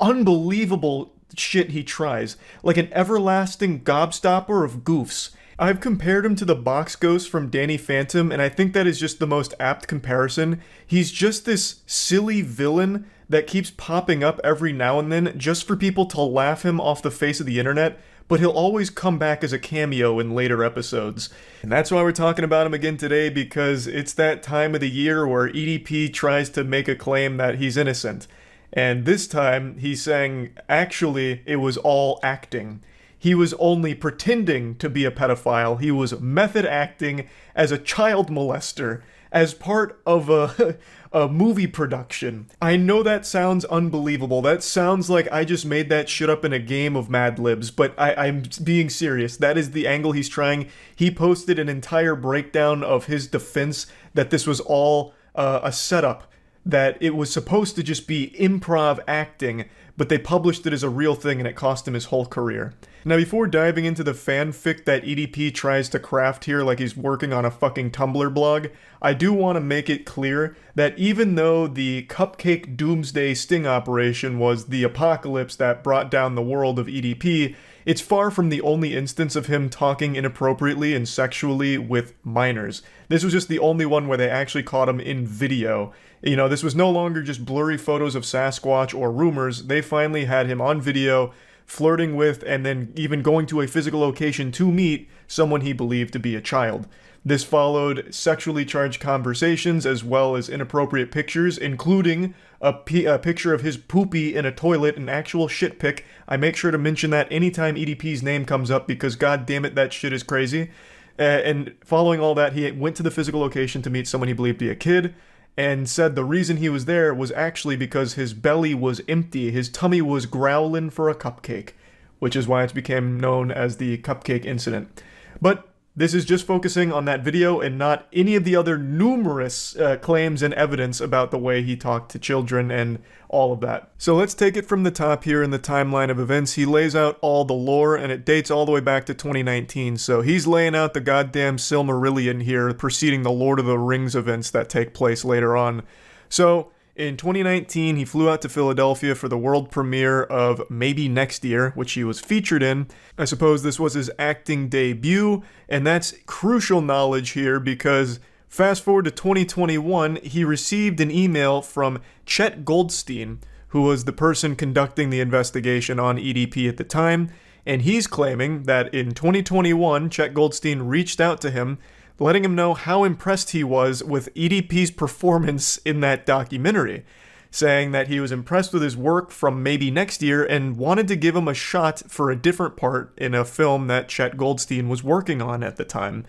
unbelievable shit he tries. Like an everlasting gobstopper of goofs. I've compared him to the box ghost from Danny Phantom, and I think that is just the most apt comparison. He's just this silly villain that keeps popping up every now and then just for people to laugh him off the face of the internet, but he'll always come back as a cameo in later episodes. And that's why we're talking about him again today, because it's that time of the year where EDP tries to make a claim that he's innocent. And this time, he's saying, actually, it was all acting. He was only pretending to be a pedophile. He was method acting as a child molester, as part of a movie production. I know that sounds unbelievable. That sounds like I just made that shit up in a game of Mad Libs, but I'm being serious. That is the angle he's trying. He posted an entire breakdown of his defense that this was all a setup, that it was supposed to just be improv acting, but they published it as a real thing and it cost him his whole career. Now, before diving into the fanfic that EDP tries to craft here like he's working on a fucking Tumblr blog, I do want to make it clear that even though the Cupcake Doomsday sting operation was the apocalypse that brought down the world of EDP, it's far from the only instance of him talking inappropriately and sexually with minors. This was just the only one where they actually caught him in video. You know, this was no longer just blurry photos of Sasquatch or rumors. They finally had him on video, flirting with, and then even going to a physical location to meet someone he believed to be a child. This followed sexually charged conversations as well as inappropriate pictures, including a picture of his poopy in a toilet, an actual shit pic. I make sure to mention that anytime EDP's name comes up because god damn it, that shit is crazy. And following all that, he went to the physical location to meet someone he believed to be a kid, and said the reason he was there was actually because his belly was empty, his tummy was growling for a cupcake, which is why it became known as the Cupcake Incident. But this is just focusing on that video and not any of the other numerous claims and evidence about the way he talked to children and all of that. So let's take it from the top here in the timeline of events. He lays out all the lore, and it dates all the way back to 2019. So he's laying out the goddamn Silmarillion here, preceding the Lord of the Rings events that take place later on. So in 2019, he flew out to Philadelphia for the world premiere of Maybe Next Year, which he was featured in. I suppose this was his acting debut, and that's crucial knowledge here because fast forward to 2021, he received an email from Chet Goldstein, who was the person conducting the investigation on EDP at the time, And he's claiming that in 2021, Chet Goldstein reached out to him, letting him know how impressed he was with EDP's performance in that documentary, saying that he was impressed with his work from maybe next year and wanted to give him a shot for a different part in a film that Chet Goldstein was working on at the time.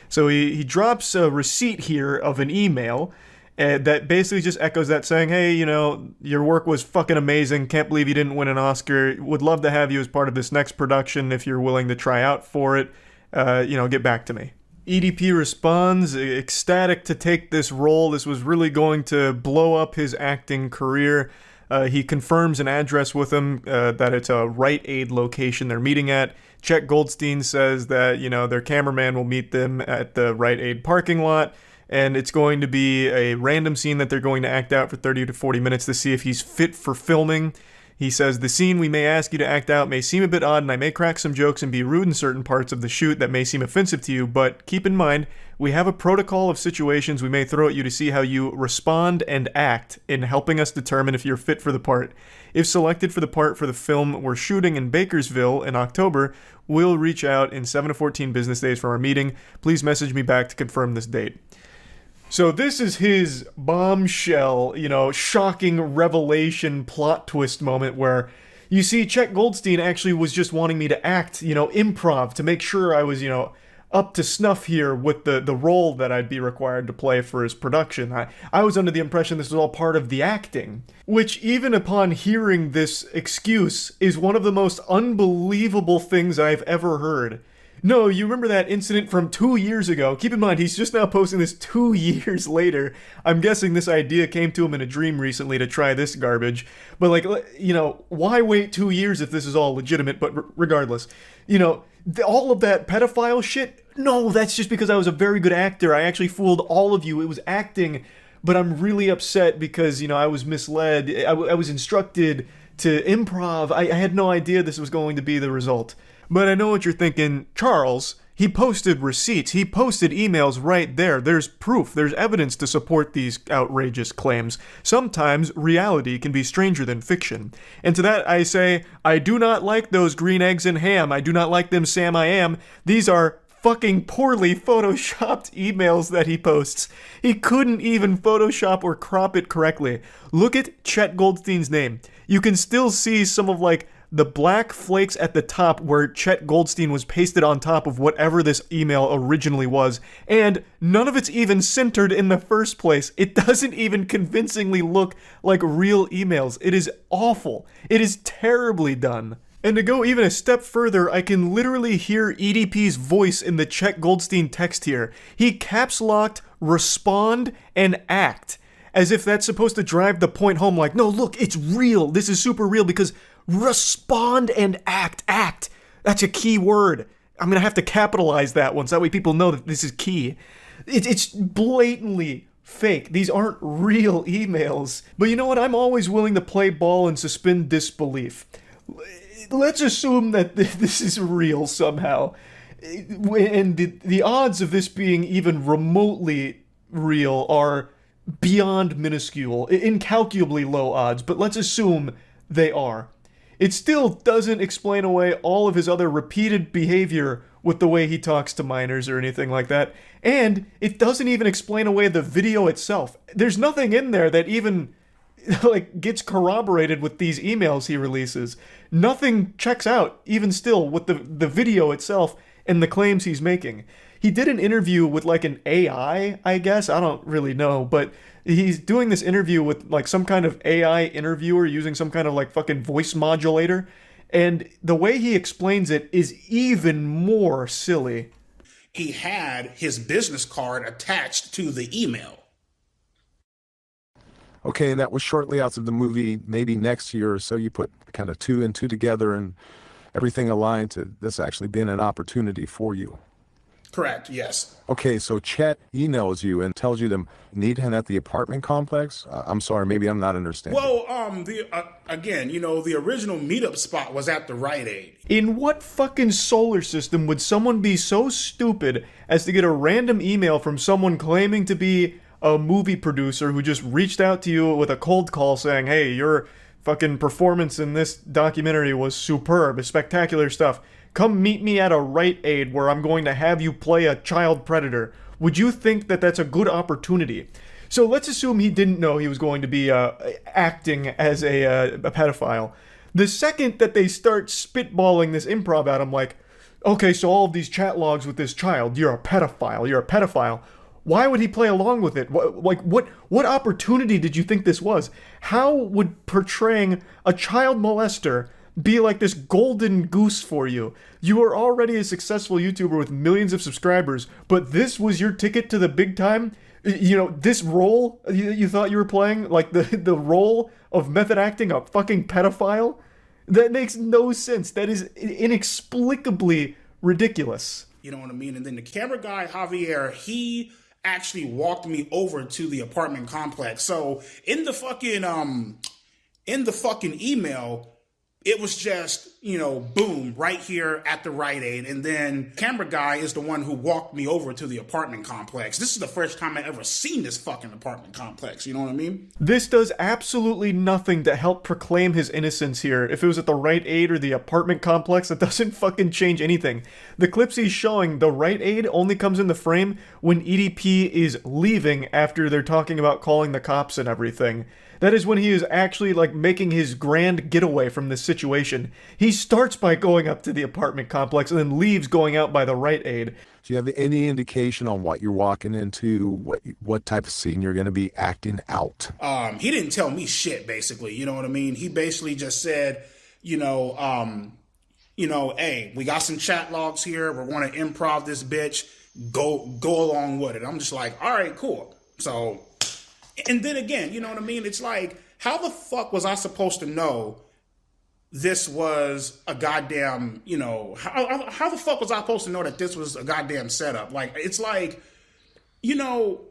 So he drops a receipt here of an email that basically just echoes that, saying, hey, you know, your work was fucking amazing. Can't believe you didn't win an Oscar. Would love to have you as part of this next production if you're willing to try out for it. Get back to me. EDP responds, ecstatic to take this role. This was really going to blow up his acting career. He confirms an address with him, that it's a Rite Aid location they're meeting at. Chet Goldstein says that, you know, their cameraman will meet them at the Rite Aid parking lot, and it's going to be a random scene that they're going to act out for 30 to 40 minutes to see if he's fit for filming. He says, the scene we may ask you to act out may seem a bit odd, and I may crack some jokes and be rude in certain parts of the shoot that may seem offensive to you, but keep in mind, we have a protocol of situations we may throw at you to see how you respond and act in helping us determine if you're fit for the part. If selected for the part for the film we're shooting in Bakersville in October, we'll reach out in 7 to 14 business days from our meeting. Please message me back to confirm this date. So this is his bombshell, shocking revelation plot twist moment where you see Chet Goldstein actually was just wanting me to act, improv to make sure I was, up to snuff here with the role that I'd be required to play for his production. I was under the impression this was all part of the acting, which even upon hearing this excuse is one of the most unbelievable things I've ever heard. No, you remember that incident from 2 years ago. Keep in mind, he's just now posting this 2 years later. I'm guessing this idea came to him in a dream recently to try this garbage. But, why wait 2 years if this is all legitimate? But regardless, all of that pedophile shit, no, that's just because I was a very good actor. I actually fooled all of you. It was acting, but I'm really upset because, I was misled. I was instructed to improv. I had no idea this was going to be the result. But I know what you're thinking, Charles, he posted receipts, he posted emails right there. There's proof, there's evidence to support these outrageous claims. Sometimes reality can be stranger than fiction. And to that I say, I do not like those green eggs and ham. I do not like them, Sam I am. These are fucking poorly photoshopped emails that he posts. He couldn't even Photoshop or crop it correctly. Look at Chet Goldstein's name. You can still see some of the black flakes at the top where Chet Goldstein was pasted on top of whatever this email originally was, and none of it's even centered in the first place. It doesn't even convincingly look like real emails. It is awful. It is terribly done. And to go even a step further, I can literally hear EDP's voice in the Chet Goldstein text here. He caps locked respond and act, as if that's supposed to drive the point home, no, look, it's real. This is super real because respond and act. That's a key word. I'm gonna have to capitalize that one so that way people know that this is key. It's blatantly fake. These aren't real emails. But you know what? I'm always willing to play ball and suspend disbelief. Let's assume that this is real somehow. And the odds of this being even remotely real are beyond minuscule, incalculably low odds, but let's assume they are. It still doesn't explain away all of his other repeated behavior with the way he talks to minors or anything like that, and it doesn't even explain away the video itself. There's nothing in there that even gets corroborated with these emails he releases. Nothing checks out, even still, with the video itself and the claims he's making. He did an interview with an AI, I guess. I don't really know, but he's doing this interview with some kind of AI interviewer using some kind of fucking voice modulator. And the way he explains it is even more silly. He had his business card attached to the email. Okay, and that was shortly after the movie, maybe next year or so. You put kind of 2 and 2 together and everything aligned to this actually being an opportunity for you. Correct, yes. Okay, so Chet emails you and tells you to meet him at the apartment complex? I'm sorry, maybe I'm not understanding. Well, again, the original meetup spot was at the Rite Aid. In what fucking solar system would someone be so stupid as to get a random email from someone claiming to be a movie producer who just reached out to you with a cold call saying, hey, you're fucking performance in this documentary was superb, spectacular stuff. Come meet me at a Rite Aid where I'm going to have you play a child predator. Would you think that that's a good opportunity? So let's assume he didn't know he was going to be acting as a pedophile. The second that they start spitballing this improv at him, like, okay, so all of these chat logs with this child, you're a pedophile. Why would he play along with it? What opportunity did you think this was? How would portraying a child molester be like this golden goose for you? You are already a successful YouTuber with millions of subscribers, but this was your ticket to the big time? You know, this role you thought you were playing, like the role of method acting a fucking pedophile? That makes no sense. That is inexplicably ridiculous. You know what I mean? And then the camera guy, Javier, he actually walked me over to the apartment complex. So in the fucking email, it was just, you know, boom, right here at the Rite Aid. And then camera guy is the one who walked me over to the apartment complex. This is the first time I ever seen this fucking apartment complex. You know what I mean? This does absolutely nothing to help proclaim his innocence here. If it was at the Rite Aid or the apartment complex, it doesn't fucking change anything. The clips he's showing, the Rite Aid only comes in the frame when EDP is leaving after they're talking about calling the cops and everything. That is when he is actually, like, making his grand getaway from this situation. He starts by going up to the apartment complex and then leaves going out by the Rite Aid. Do you have any indication on what you're walking into, what type of scene you're going to be acting out? He didn't tell me shit, basically. You know what I mean? He basically just said, hey, we got some chat logs here. We're going to improv this bitch. Go along with it. I'm just like, all right, cool. So... And then again, you know what I mean? It's like, how the fuck was I supposed to know this was a goddamn, you know, how the fuck was I supposed to know that this was a goddamn setup? Like, it's like, you know,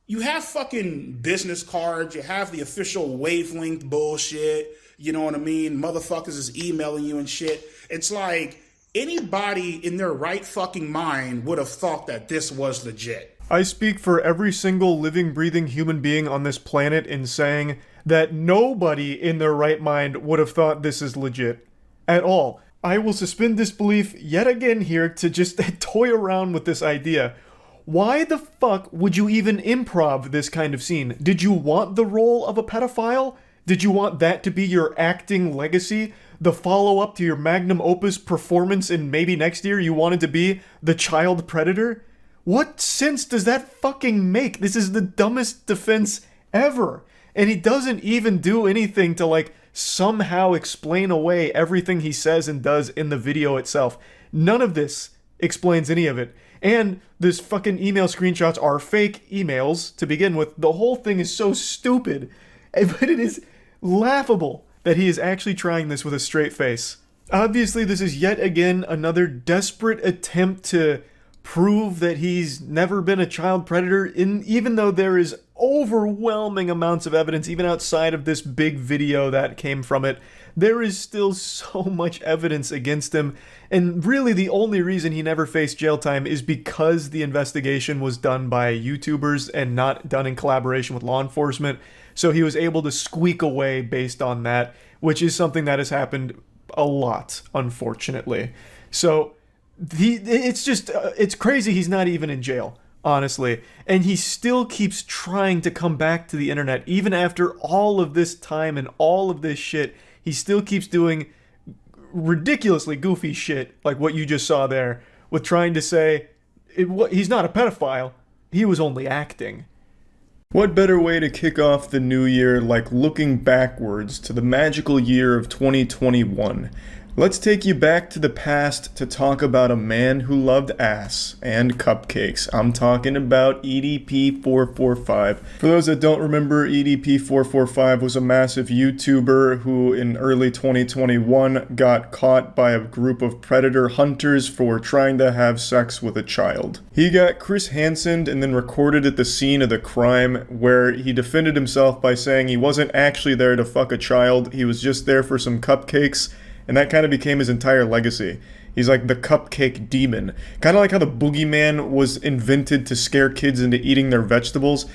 you have fucking business cards, you have the official wavelength bullshit, you know what I mean? Motherfuckers is emailing you and shit. It's like, anybody in their right fucking mind would have thought that this was legit. I speak for every single living, breathing human being on this planet in saying that nobody in their right mind would have thought this is legit. At all. I will suspend disbelief yet again here to just toy around with this idea. Why the fuck would you even improv this kind of scene? Did you want the role of a pedophile? Did you want that to be your acting legacy? The follow-up to your magnum opus performance in maybe next year you wanted to be the child predator? What sense does that fucking make? This is the dumbest defense ever. And he doesn't even do anything to, like, somehow explain away everything he says and does in the video itself. None of this explains any of it. And this fucking email screenshots are fake emails to begin with. The whole thing is so stupid. But it is laughable that he is actually trying this with a straight face. Obviously, this is yet again another desperate attempt to prove that he's never been a child predator, even though there is overwhelming amounts of evidence, even outside of this big video that came from it. There is still so much evidence against him, and really the only reason he never faced jail time is because the investigation was done by YouTubers and not done in collaboration with law enforcement, so he was able to squeak away based on that, which is something that has happened a lot, unfortunately. So it's crazy he's not even in jail, honestly. And he still keeps trying to come back to the internet. Even after all of this time and all of this shit, he still keeps doing ridiculously goofy shit like what you just saw there, with trying to say he's not a pedophile, he was only acting. What better way to kick off the new year like looking backwards to the magical year of 2021? Let's take you back to the past to talk about a man who loved ass and cupcakes. I'm talking about EDP445. For those that don't remember, EDP445 was a massive YouTuber who in early 2021 got caught by a group of predator hunters for trying to have sex with a child. He got Chris Hansened and then recorded at the scene of the crime, where he defended himself by saying he wasn't actually there to fuck a child, he was just there for some cupcakes. And that kind of became his entire legacy. He's like the cupcake demon. Kind of like how the boogeyman was invented to scare kids into eating their vegetables.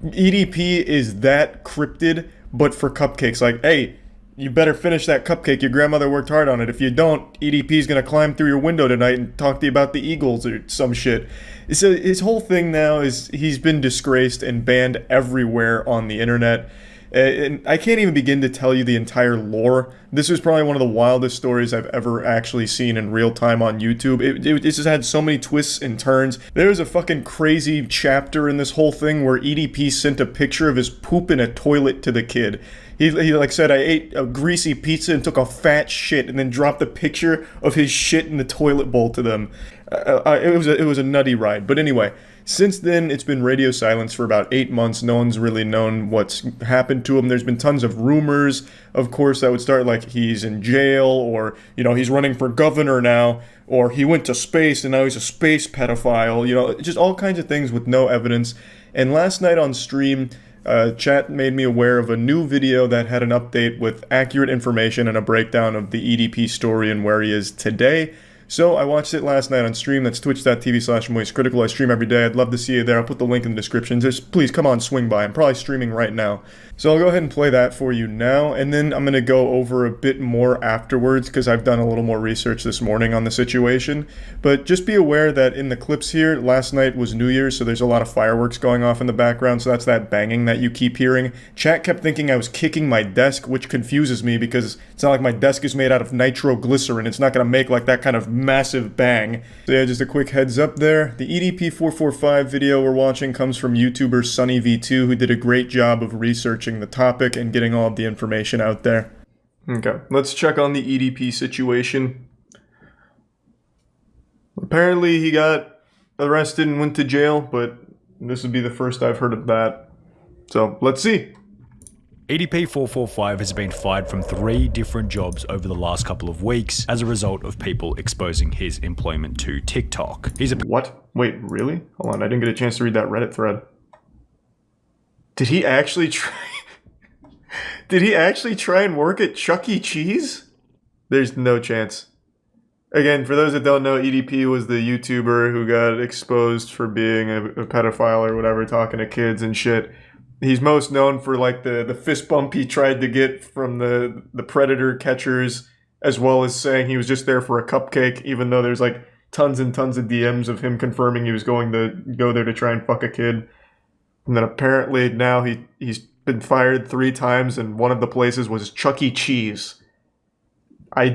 EDP is that cryptid, but for cupcakes. Like, hey, you better finish that cupcake. Your grandmother worked hard on it. If you don't, EDP's gonna climb through your window tonight and talk to you about the Eagles or some shit. So his whole thing now is he's been disgraced and banned everywhere on the internet. And I can't even begin to tell you the entire lore. This was probably one of the wildest stories I've ever actually seen in real time on YouTube. It just had so many twists and turns. There was a fucking crazy chapter in this whole thing where EDP sent a picture of his poop in a toilet to the kid. He like said, I ate a greasy pizza and took a fat shit, and then dropped a picture of his shit in the toilet bowl to them. It was a nutty ride. But anyway, since then, it's been radio silence for about 8 months. No one's really known what's happened to him. There's been tons of rumors, of course, that would start like he's in jail, or, you know, he's running for governor now, or he went to space and now he's a space pedophile, you know, just all kinds of things with no evidence. And last night on stream, chat made me aware of a new video that had an update with accurate information and a breakdown of the EDP story and where he is today. So I watched it last night on stream. That's twitch.tv/moistcritical. I stream every day. I'd love to see you there. I'll put the link in the description. Just please come on, swing by. I'm probably streaming right now. So I'll go ahead and play that for you now, and then I'm going to go over a bit more afterwards because I've done a little more research this morning on the situation. But just be aware that in the clips here, last night was New Year's, so there's a lot of fireworks going off in the background, so that's that banging that you keep hearing. Chat kept thinking I was kicking my desk, which confuses me because it's not like my desk is made out of nitroglycerin. It's not going to make like that kind of massive bang. So yeah, just a quick heads up there. The EDP445 video we're watching comes from YouTuber SunnyV2, who did a great job of researching the topic and getting all of the information out there. Okay, let's check on the EDP situation. Apparently he got arrested and went to jail, but this would be the first I've heard of that. So let's see. EDP445 has been fired from 3 different jobs over the last couple of weeks as a result of people exposing his employment to TikTok. What? Wait, really? Hold on, I didn't get a chance to read that Reddit thread. Did he actually try... Did he actually try and work at Chuck E. Cheese? There's no chance. Again, for those that don't know, EDP was the YouTuber who got exposed for being a pedophile or whatever, talking to kids and shit. He's most known for like the fist bump he tried to get from the predator catchers, as well as saying he was just there for a cupcake, even though there's like tons and tons of DMs of him confirming he was going to go there to try and fuck a kid. And then apparently now he's been fired 3 times, and one of the places was Chuck E. Cheese. I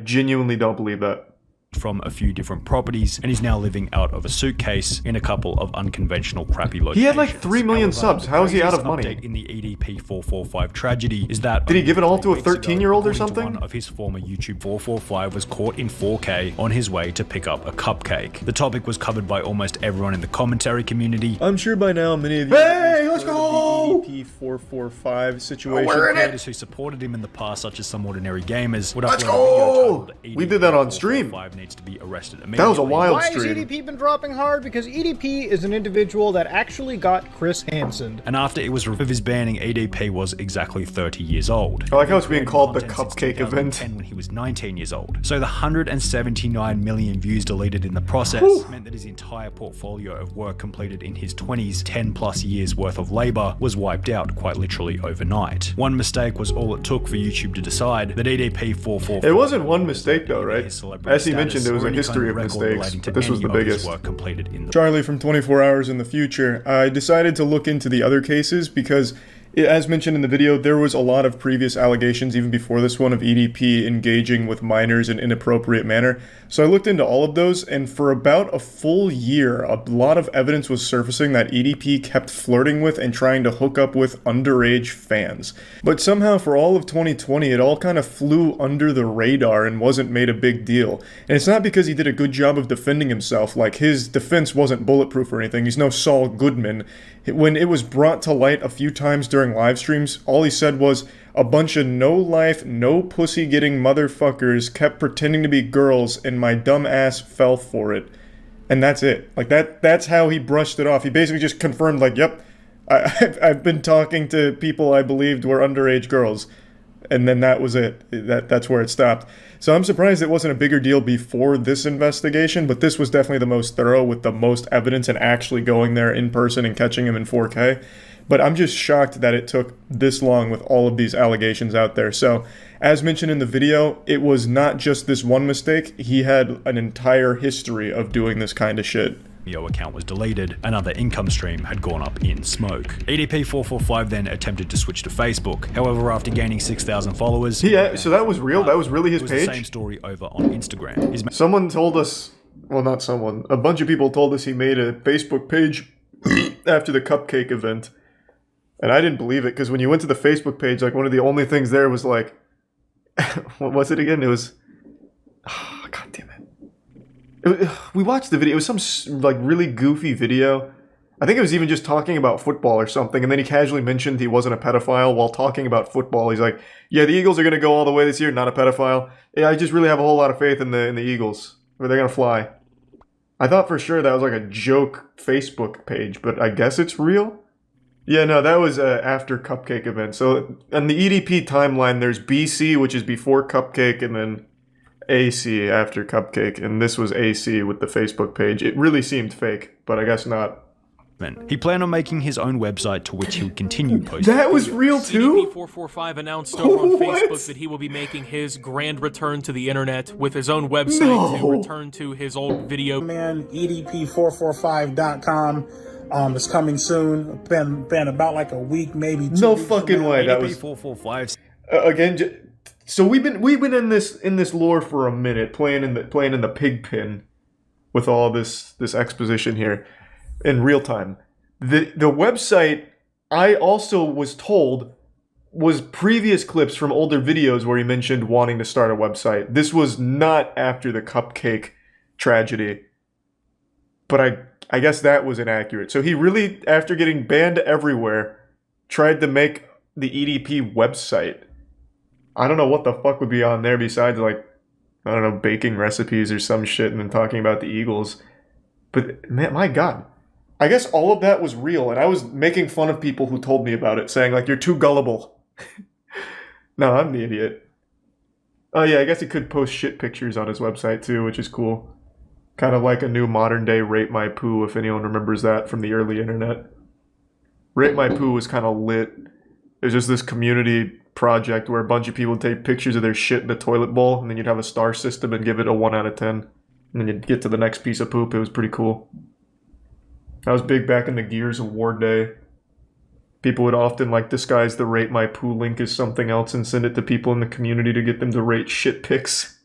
genuinely don't believe that. From a few different properties, and he's now living out of a suitcase in a couple of unconventional crappy locations. He had like 3 million subs. How is he out of money? Update in the EDP445 tragedy is that... Did he give it all to a 13-year-old or something? One of his former YouTube 445 was caught in 4K on his way to pick up a cupcake. The topic was covered by almost everyone in the commentary community. I'm sure by now many of you... Hey, let's go! The EDP445 situation. Creators who supported him in the past, such as Some Ordinary Gamers, would Let's upload a go! We did that on stream. Needs to be arrested immediately. That was a wild Why stream. has EDP been dropping hard? Because EDP is an individual that actually got Chris Hansen. And after it was revealed of his banning, EDP was exactly 30 years old. I like how it's being called the cupcake event. When he was 19 years old. So the 179 million views deleted in the process meant that his entire portfolio of work completed in his 20s, 10 plus years worth of labor, was wiped out quite literally overnight. One mistake was all it took for YouTube to decide that EDP445... It wasn't one mistake though, right? As he mentioned, there was a history of mistakes, but this was the biggest. Charlie from 24 Hours in the Future. I decided to look into the other cases because, as mentioned in the video, there was a lot of previous allegations, even before this one, of EDP engaging with minors in inappropriate manner. So I looked into all of those, and for about a full year, a lot of evidence was surfacing that EDP kept flirting with and trying to hook up with underage fans. But somehow, for all of 2020, it all kind of flew under the radar and wasn't made a big deal. And it's not because he did a good job of defending himself, like his defense wasn't bulletproof or anything. He's no Saul Goodman. When it was brought to light a few times during live streams, all he said was, a bunch of no-life, no-pussy-getting motherfuckers kept pretending to be girls, and my dumb ass fell for it. And that's it. Like, that's how he brushed it off. He basically just confirmed, like, yep, I've been talking to people I believed were underage girls. And then that was it. That's where it stopped. So I'm surprised it wasn't a bigger deal before this investigation, but this was definitely the most thorough with the most evidence and actually going there in person and catching him in 4K. But I'm just shocked that it took this long with all of these allegations out there. So, as mentioned in the video, it was not just this one mistake. He had an entire history of doing this kind of shit. Account was deleted, another income stream had gone up in smoke. EDP445 then attempted to switch to Facebook. However, after gaining 6,000 followers, so that was real. That was really his page. The same story over on Instagram. Someone told us, well, not someone, a bunch of people told us he made a Facebook page after the cupcake event, and I didn't believe it because when you went to the Facebook page, like one of the only things there was like, what was it again? It was, oh, God damn it. We watched the video. It was some like really goofy video. I think it was even just talking about football or something, and then he casually mentioned he wasn't a pedophile while talking about football. He's like, "Yeah, the Eagles are going to go all the way this year. Not a pedophile. Yeah, I just really have a whole lot of faith in the Eagles. Where they're going to fly." I thought for sure that was like a joke Facebook page, but I guess it's real. Yeah, no, that was after Cupcake event. So on the EDP timeline, there's BC, which is before Cupcake, and then AC after Cupcake, and this was AC with the Facebook page. It really seemed fake, but I guess not. He planned on making his own website to which he would continue posting. That was real too? EDP445 announced over on Facebook that he will be making his grand return to the internet with his own website to return to his old video. Man, EDP445.com. It's coming soon. Been about like a week, maybe 2 No weeks fucking way. That was EDP445. Again. So we've been in this lore for a minute, playing in the pig pen with all this exposition here in real time. The website, I also was told, was previous clips from older videos where he mentioned wanting to start a website. This was not after the Cupcake tragedy, but I guess that was inaccurate. So he really, after getting banned everywhere, tried to make the EDP website. I don't know what the fuck would be on there besides, like, I don't know, baking recipes or some shit and then talking about the Eagles. But, man, my God. I guess all of that was real, and I was making fun of people who told me about it, saying, like, you're too gullible. No, I'm the idiot. Oh, yeah, I guess he could post shit pictures on his website, too, which is cool. Kind of like a new modern-day Rate My Poo, if anyone remembers that from the early internet. Rate My Poo was kind of lit. It was just this community project where a bunch of people would take pictures of their shit in the toilet bowl, and then you'd have a star system and give it a 1 out of 10. And then you'd get to the next piece of poop. It was pretty cool. That was big back in the Gears of War day. People would often like disguise the Rate My Poo link as something else and send it to people in the community to get them to rate shit pics.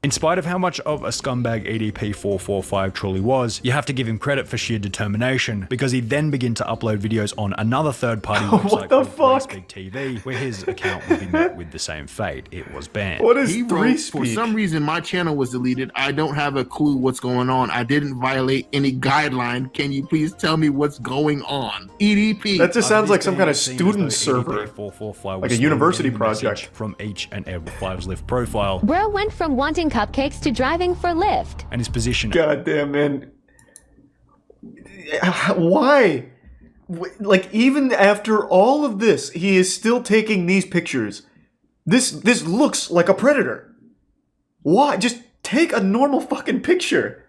In spite of how much of a scumbag EDP445 truly was, you have to give him credit for sheer determination, because he then began to upload videos on another third-party website called Big TV, where his account would be met with the same fate. It was banned. What is he wrote, for some reason, my channel was deleted. I don't have a clue what's going on. I didn't violate any guideline. Can you please tell me what's going on? EDP. That just sounds like some kind of student server. Like a university project. From each and every Fives Lift profile. Bro went from wanting cupcakes to driving for Lyft. And his position. God damn, man. Why? Like, even after all of this, he is still taking these pictures. This looks like a predator. Why? Just take a normal fucking picture.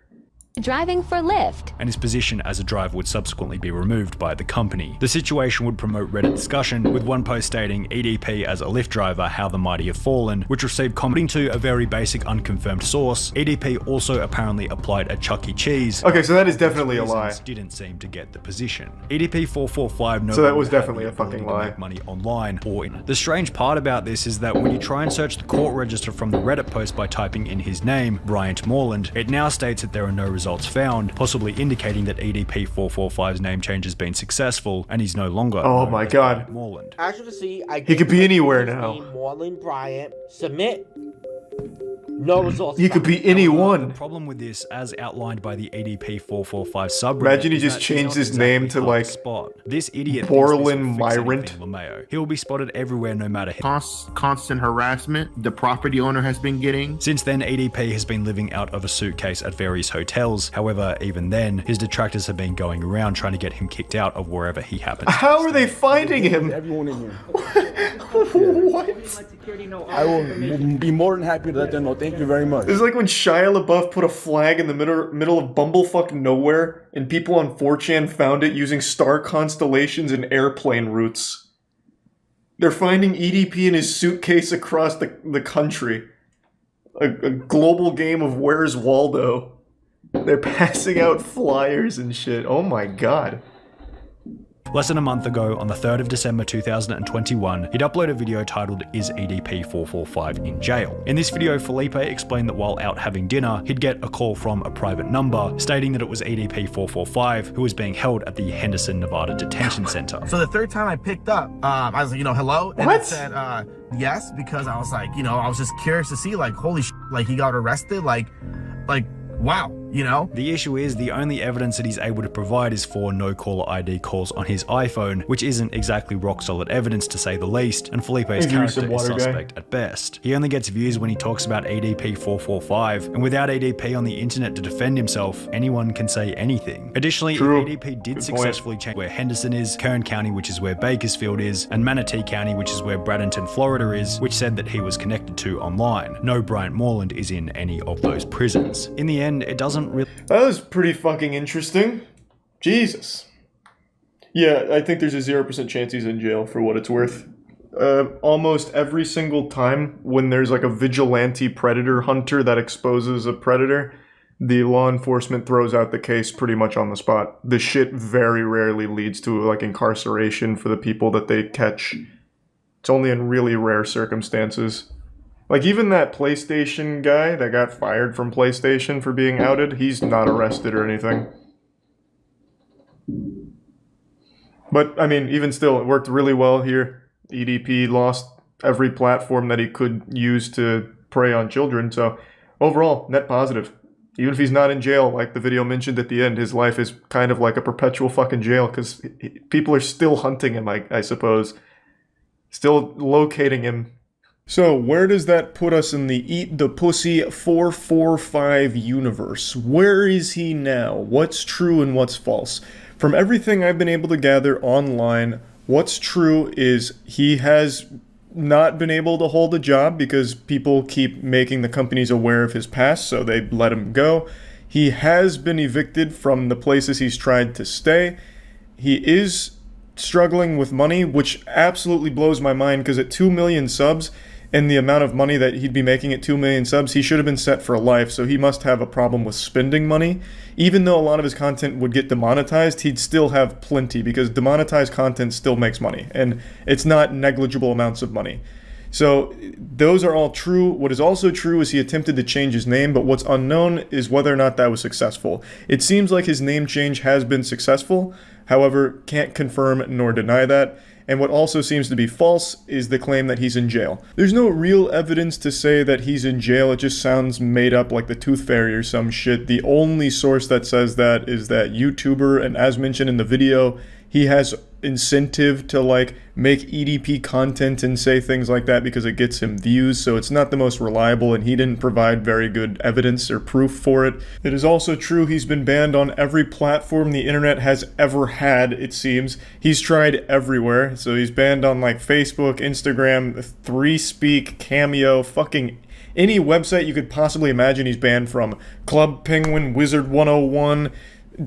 Driving for Lyft. And his position as a driver would subsequently be removed by the company. The situation would promote Reddit discussion, with one post stating EDP as a Lyft driver, how the mighty have fallen, which received commenting to a very basic unconfirmed source. EDP also apparently applied a Chuck E. Cheese. Okay, so that is definitely a lie. Didn't seem to get the position. EDP445 so that was definitely a fucking lie. Make money online or in. The strange part about this is that when you try and search the court register from the Reddit post by typing in his name, Bryant Moreland, it now states that there are no results found, possibly indicating that EDP445's name change has been successful and he's no longer. Oh my God. Moreland. As you can see, he could be anywhere now. Moreland Bryant. Submit. No results. He could be anyone. The problem with this, as outlined by the EDP445 subreddit, Imagine he is just that he's changed not his name exactly to hard like spot. This idiot Borland Myrant. He will be spotted everywhere no matter constant harassment the property owner has been getting. Since then, EDP has been living out of a suitcase at various hotels. However, even then, his detractors have been going around trying to get him kicked out of wherever he happens. How are they finding him? Everyone in here. What? I will be more than happy to let them know. Thank you very much. It's like when Shia LaBeouf put a flag in the middle of bumblefuck nowhere, and people on 4chan found it using star constellations and airplane routes. They're finding EDP in his suitcase across the country. A global game of Where's Waldo. They're passing out flyers and shit. Oh my god. Less than a month ago, on the 3rd of December 2021, he'd uploaded a video titled Is EDP445 in Jail? In this video, Felipe explained that while out having dinner, he'd get a call from a private number stating that it was EDP445 who was being held at the Henderson, Nevada Detention Center. So the third time I picked up, I was like, hello? And it said, yes, because I was like, I was just curious to see, like, holy shit, like, he got arrested, like, wow, The issue is the only evidence that he's able to provide is 4 no caller ID calls on his iPhone, which isn't exactly rock solid evidence to say the least, and Felipe's character is suspect at best. He only gets views when he talks about EDP445, and without EDP on the internet to defend himself, anyone can say anything. Additionally, if EDP did successfully change where Henderson is, Kern County, which is where Bakersfield is, and Manatee County, which is where Bradenton, Florida is, which said that he was connected to online. No Bryant Moreland is in any of those prisons. In the end, it doesn't really... That was pretty fucking interesting. Jesus. Yeah, I think there's a 0% chance he's in jail for what it's worth. Almost every single time when there's like a vigilante predator hunter that exposes a predator, the law enforcement throws out the case pretty much on the spot. The shit very rarely leads to like incarceration for the people that they catch. It's only in really rare circumstances. Like, even that PlayStation guy that got fired from PlayStation for being outed, he's not arrested or anything. But, I mean, even still, it worked really well here. EDP lost every platform that he could use to prey on children, so overall, net positive. Even if he's not in jail, like the video mentioned at the end, his life is kind of like a perpetual fucking jail, because people are still hunting him, I suppose. Still locating him. So, where does that put us in the Eat the Pussy 445 universe? Where is he now? What's true and what's false? From everything I've been able to gather online, what's true is he has not been able to hold a job because people keep making the companies aware of his past, so they let him go. He has been evicted from the places he's tried to stay. He is struggling with money, which absolutely blows my mind, because at 2 million subs, and the amount of money that he'd be making at 2 million subs, he should have been set for life, so he must have a problem with spending money. Even though a lot of his content would get demonetized, he'd still have plenty, because demonetized content still makes money, and it's not negligible amounts of money. So those are all true. What is also true is he attempted to change his name, but what's unknown is whether or not that was successful. It seems like his name change has been successful, however, can't confirm nor deny that. And what also seems to be false is the claim that he's in jail. There's no real evidence to say that he's in jail. It just sounds made up, like the Tooth Fairy or some shit. The only source that says that is that YouTuber, and as mentioned in the video, he has incentive to like make EDP content and say things like that because it gets him views, so it's not the most reliable, and he didn't provide very good evidence or proof for it. It is also true he's been banned on every platform the internet has ever had, it seems. He's tried everywhere, so he's banned on like Facebook, Instagram, 3Speak, Cameo, fucking any website you could possibly imagine he's banned from. Club Penguin, Wizard 101,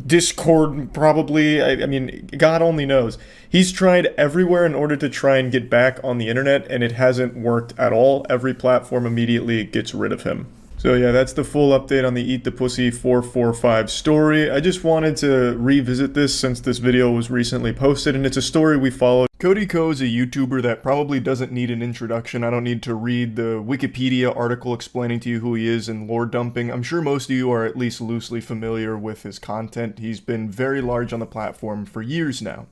Discord, probably. I mean, God only knows. He's tried everywhere in order to try and get back on the internet, and it hasn't worked at all. Every platform immediately gets rid of him. So yeah, that's the full update on the Eat the Pussy 445 story. I just wanted to revisit this since this video was recently posted, and it's a story we followed. Cody Co is a YouTuber that probably doesn't need an introduction. I don't need to read the Wikipedia article explaining to you who he is and lore dumping. I'm sure most of you are at least loosely familiar with his content. He's been very large on the platform for years now.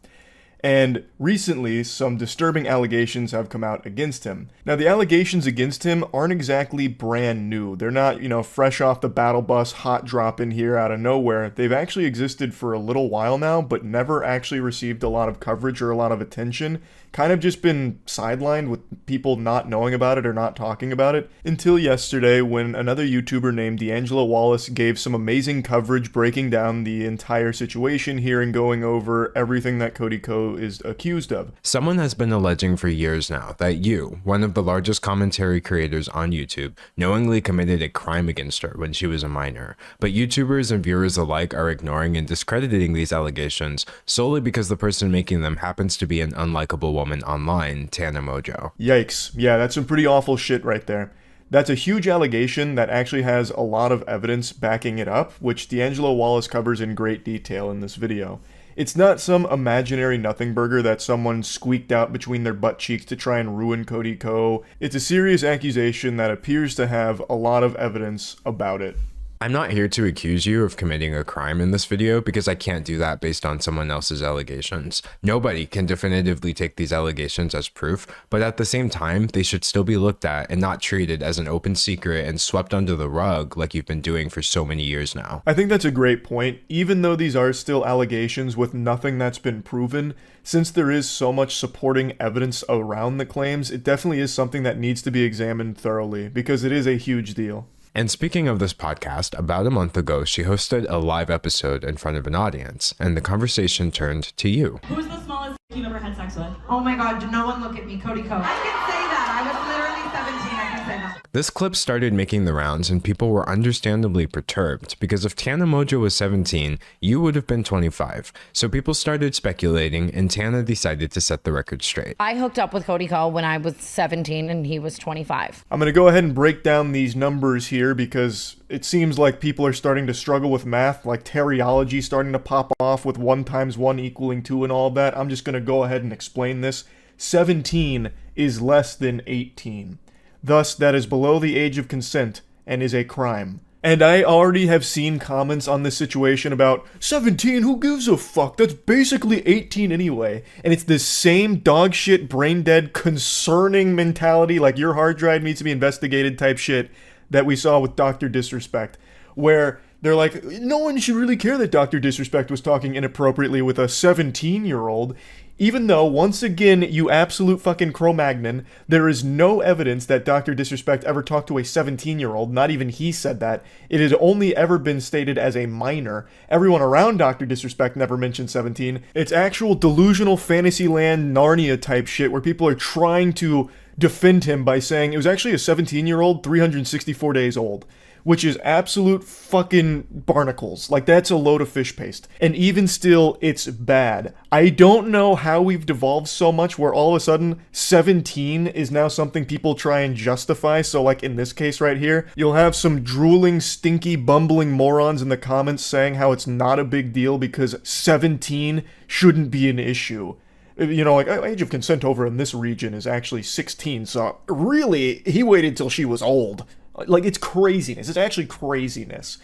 And recently, some disturbing allegations have come out against him. Now, the allegations against him aren't exactly brand new. They're not, fresh off the battle bus, hot drop in here out of nowhere. They've actually existed for a little while now, but never actually received a lot of coverage or a lot of attention. Kind of just been sidelined with people not knowing about it or not talking about it until yesterday when another YouTuber named D'Angelo Wallace gave some amazing coverage breaking down the entire situation here and going over everything that Cody Co is accused of. Someone has been alleging for years now that you, one of the largest commentary creators on YouTube, knowingly committed a crime against her when she was a minor. But YouTubers and viewers alike are ignoring and discrediting these allegations solely because the person making them happens to be an unlikable woman online, Tana Mojo. Yikes. Yeah, that's some pretty awful shit right there. That's a huge allegation that actually has a lot of evidence backing it up, which D'Angelo Wallace covers in great detail in this video. It's not some imaginary nothing burger that someone squeaked out between their butt cheeks to try and ruin Cody Co. It's a serious accusation that appears to have a lot of evidence about it. I'm not here to accuse you of committing a crime in this video because I can't do that based on someone else's allegations. Nobody can definitively take these allegations as proof, but at the same time, they should still be looked at and not treated as an open secret and swept under the rug like you've been doing for so many years now. I think that's a great point. Even though these are still allegations with nothing that's been proven, since there is so much supporting evidence around the claims, it definitely is something that needs to be examined thoroughly because it is a huge deal. And speaking of this podcast, about a month ago, she hosted a live episode in front of an audience, and the conversation turned to you. Who's the smallest you've ever had sex with? Oh my god, no one look at me, Cody Co. I can say that. I was literally 17, I can say that. This clip started making the rounds, and people were understandably perturbed, because if Tana Mojo was 17, you would have been 25. So people started speculating, and Tana decided to set the record straight. I hooked up with Cody Co when I was 17 and he was 25. I'm going to go ahead and break down these numbers here because it seems like people are starting to struggle with math, like teriology starting to pop off with 1 × 1 = 2 and all that. I'm just going to go ahead and explain this. 17 is less than 18. Thus, that is below the age of consent and is a crime. And I already have seen comments on this situation about 17, who gives a fuck? That's basically 18 anyway. And it's the same dog shit, brain dead, concerning mentality, like your hard drive needs to be investigated type shit that we saw with Dr. Disrespect, where they're like, no one should really care that Dr. Disrespect was talking inappropriately with a 17-year-old. Even though, once again, you absolute fucking Cro-Magnon, there is no evidence that Dr. Disrespect ever talked to a 17-year-old. Not even he said that. It has only ever been stated as a minor. Everyone around Dr. Disrespect never mentioned 17. It's actual delusional Fantasyland Narnia type shit where people are trying to defend him by saying it was actually a 17-year-old, 364 days old. Which is absolute fucking barnacles. Like, that's a load of fish paste. And even still, it's bad. I don't know how we've devolved so much where all of a sudden 17 is now something people try and justify. So like in this case right here, you'll have some drooling, stinky, bumbling morons in the comments saying how it's not a big deal because 17 shouldn't be an issue. You know, like, age of consent over in this region is actually 16, so really, he waited till she was old. Like, it's craziness. It's actually craziness.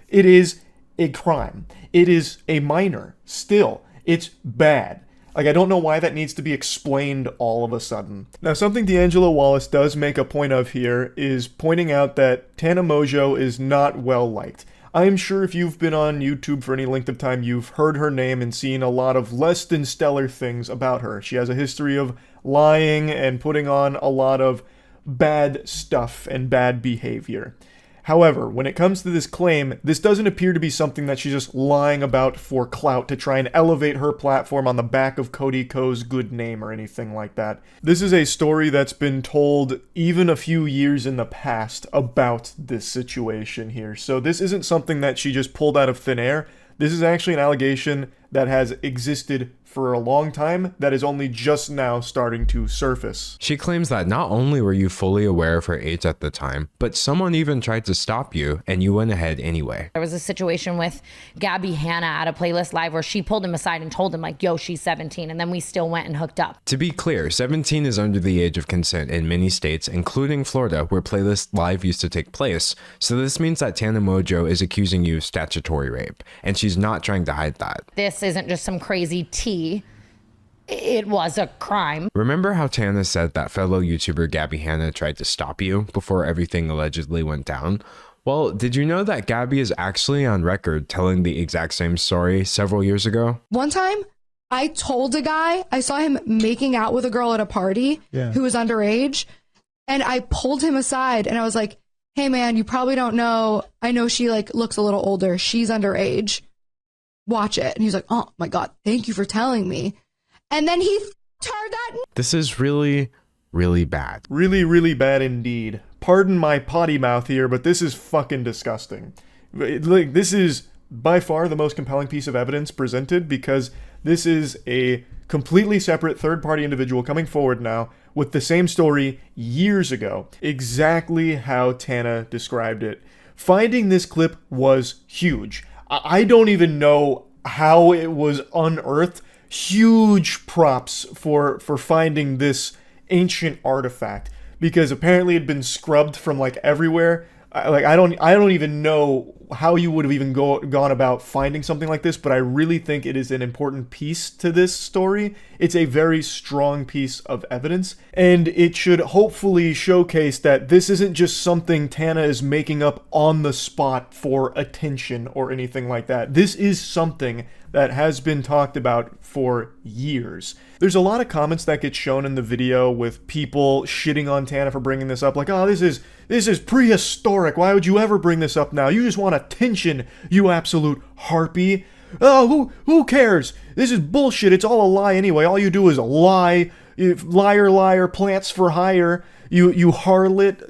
It is a crime. It is a minor. Still, it's bad. Like, I don't know why that needs to be explained all of a sudden. Now, something D'Angelo Wallace does make a point of here is pointing out that Tana Mojo is not well liked. I'm sure if you've been on YouTube for any length of time, you've heard her name and seen a lot of less than stellar things about her. She has a history of lying and putting on a lot of bad stuff and bad behavior. However, when it comes to this claim, this doesn't appear to be something that she's just lying about for clout to try and elevate her platform on the back of Cody Co's good name or anything like that. This is a story that's been told even a few years in the past about this situation here. So this isn't something that she just pulled out of thin air. This is actually an allegation that has existed for a long time that is only just now starting to surface. She claims that not only were you fully aware of her age at the time, but someone even tried to stop you and you went ahead anyway. There was a situation with Gabby Hanna at a Playlist Live where she pulled him aside and told him like, yo, she's 17. And then we still went and hooked up. To be clear, 17 is under the age of consent in many states, including Florida, where Playlist Live used to take place. So this means that Tana Mojo is accusing you of statutory rape, and she's not trying to hide that. This isn't just some crazy tea. it was a crime. Remember how Tana said that fellow YouTuber Gabby Hanna tried to stop you before everything allegedly went down? Well, did you know that Gabby is actually on record telling the exact same story several years ago? One time, I told a guy, I saw him making out with a girl at a party who was underage, and I pulled him aside and I was like, hey man, you probably don't know, I know she like looks a little older, she's underage, watch it. And he was like, oh my God, thank you for telling me. And then he turned that. This is really, really bad. Really, really bad indeed. Pardon my potty mouth here, but this is fucking disgusting. Like, this is by far the most compelling piece of evidence presented, because this is a completely separate third-party individual coming forward now with the same story years ago. Exactly how Tana described it. Finding this clip was huge. I don't even know how it was unearthed. Huge props for finding this ancient artifact, because apparently it had been scrubbed from like everywhere. I don't even know how you would have even gone about finding something like this, but I really think it is an important piece to this story. It's a very strong piece of evidence, and it should hopefully showcase that this isn't just something Tana is making up on the spot for attention or anything like that. This is something that has been talked about for years. There's a lot of comments that get shown in the video with people shitting on Tana for bringing this up, like, oh, this is prehistoric, why would you ever bring this up now? You just want attention, you absolute harpy. Oh, who cares? This is bullshit, it's all a lie anyway, all you do is lie, liar, liar, plants for hire, you harlot,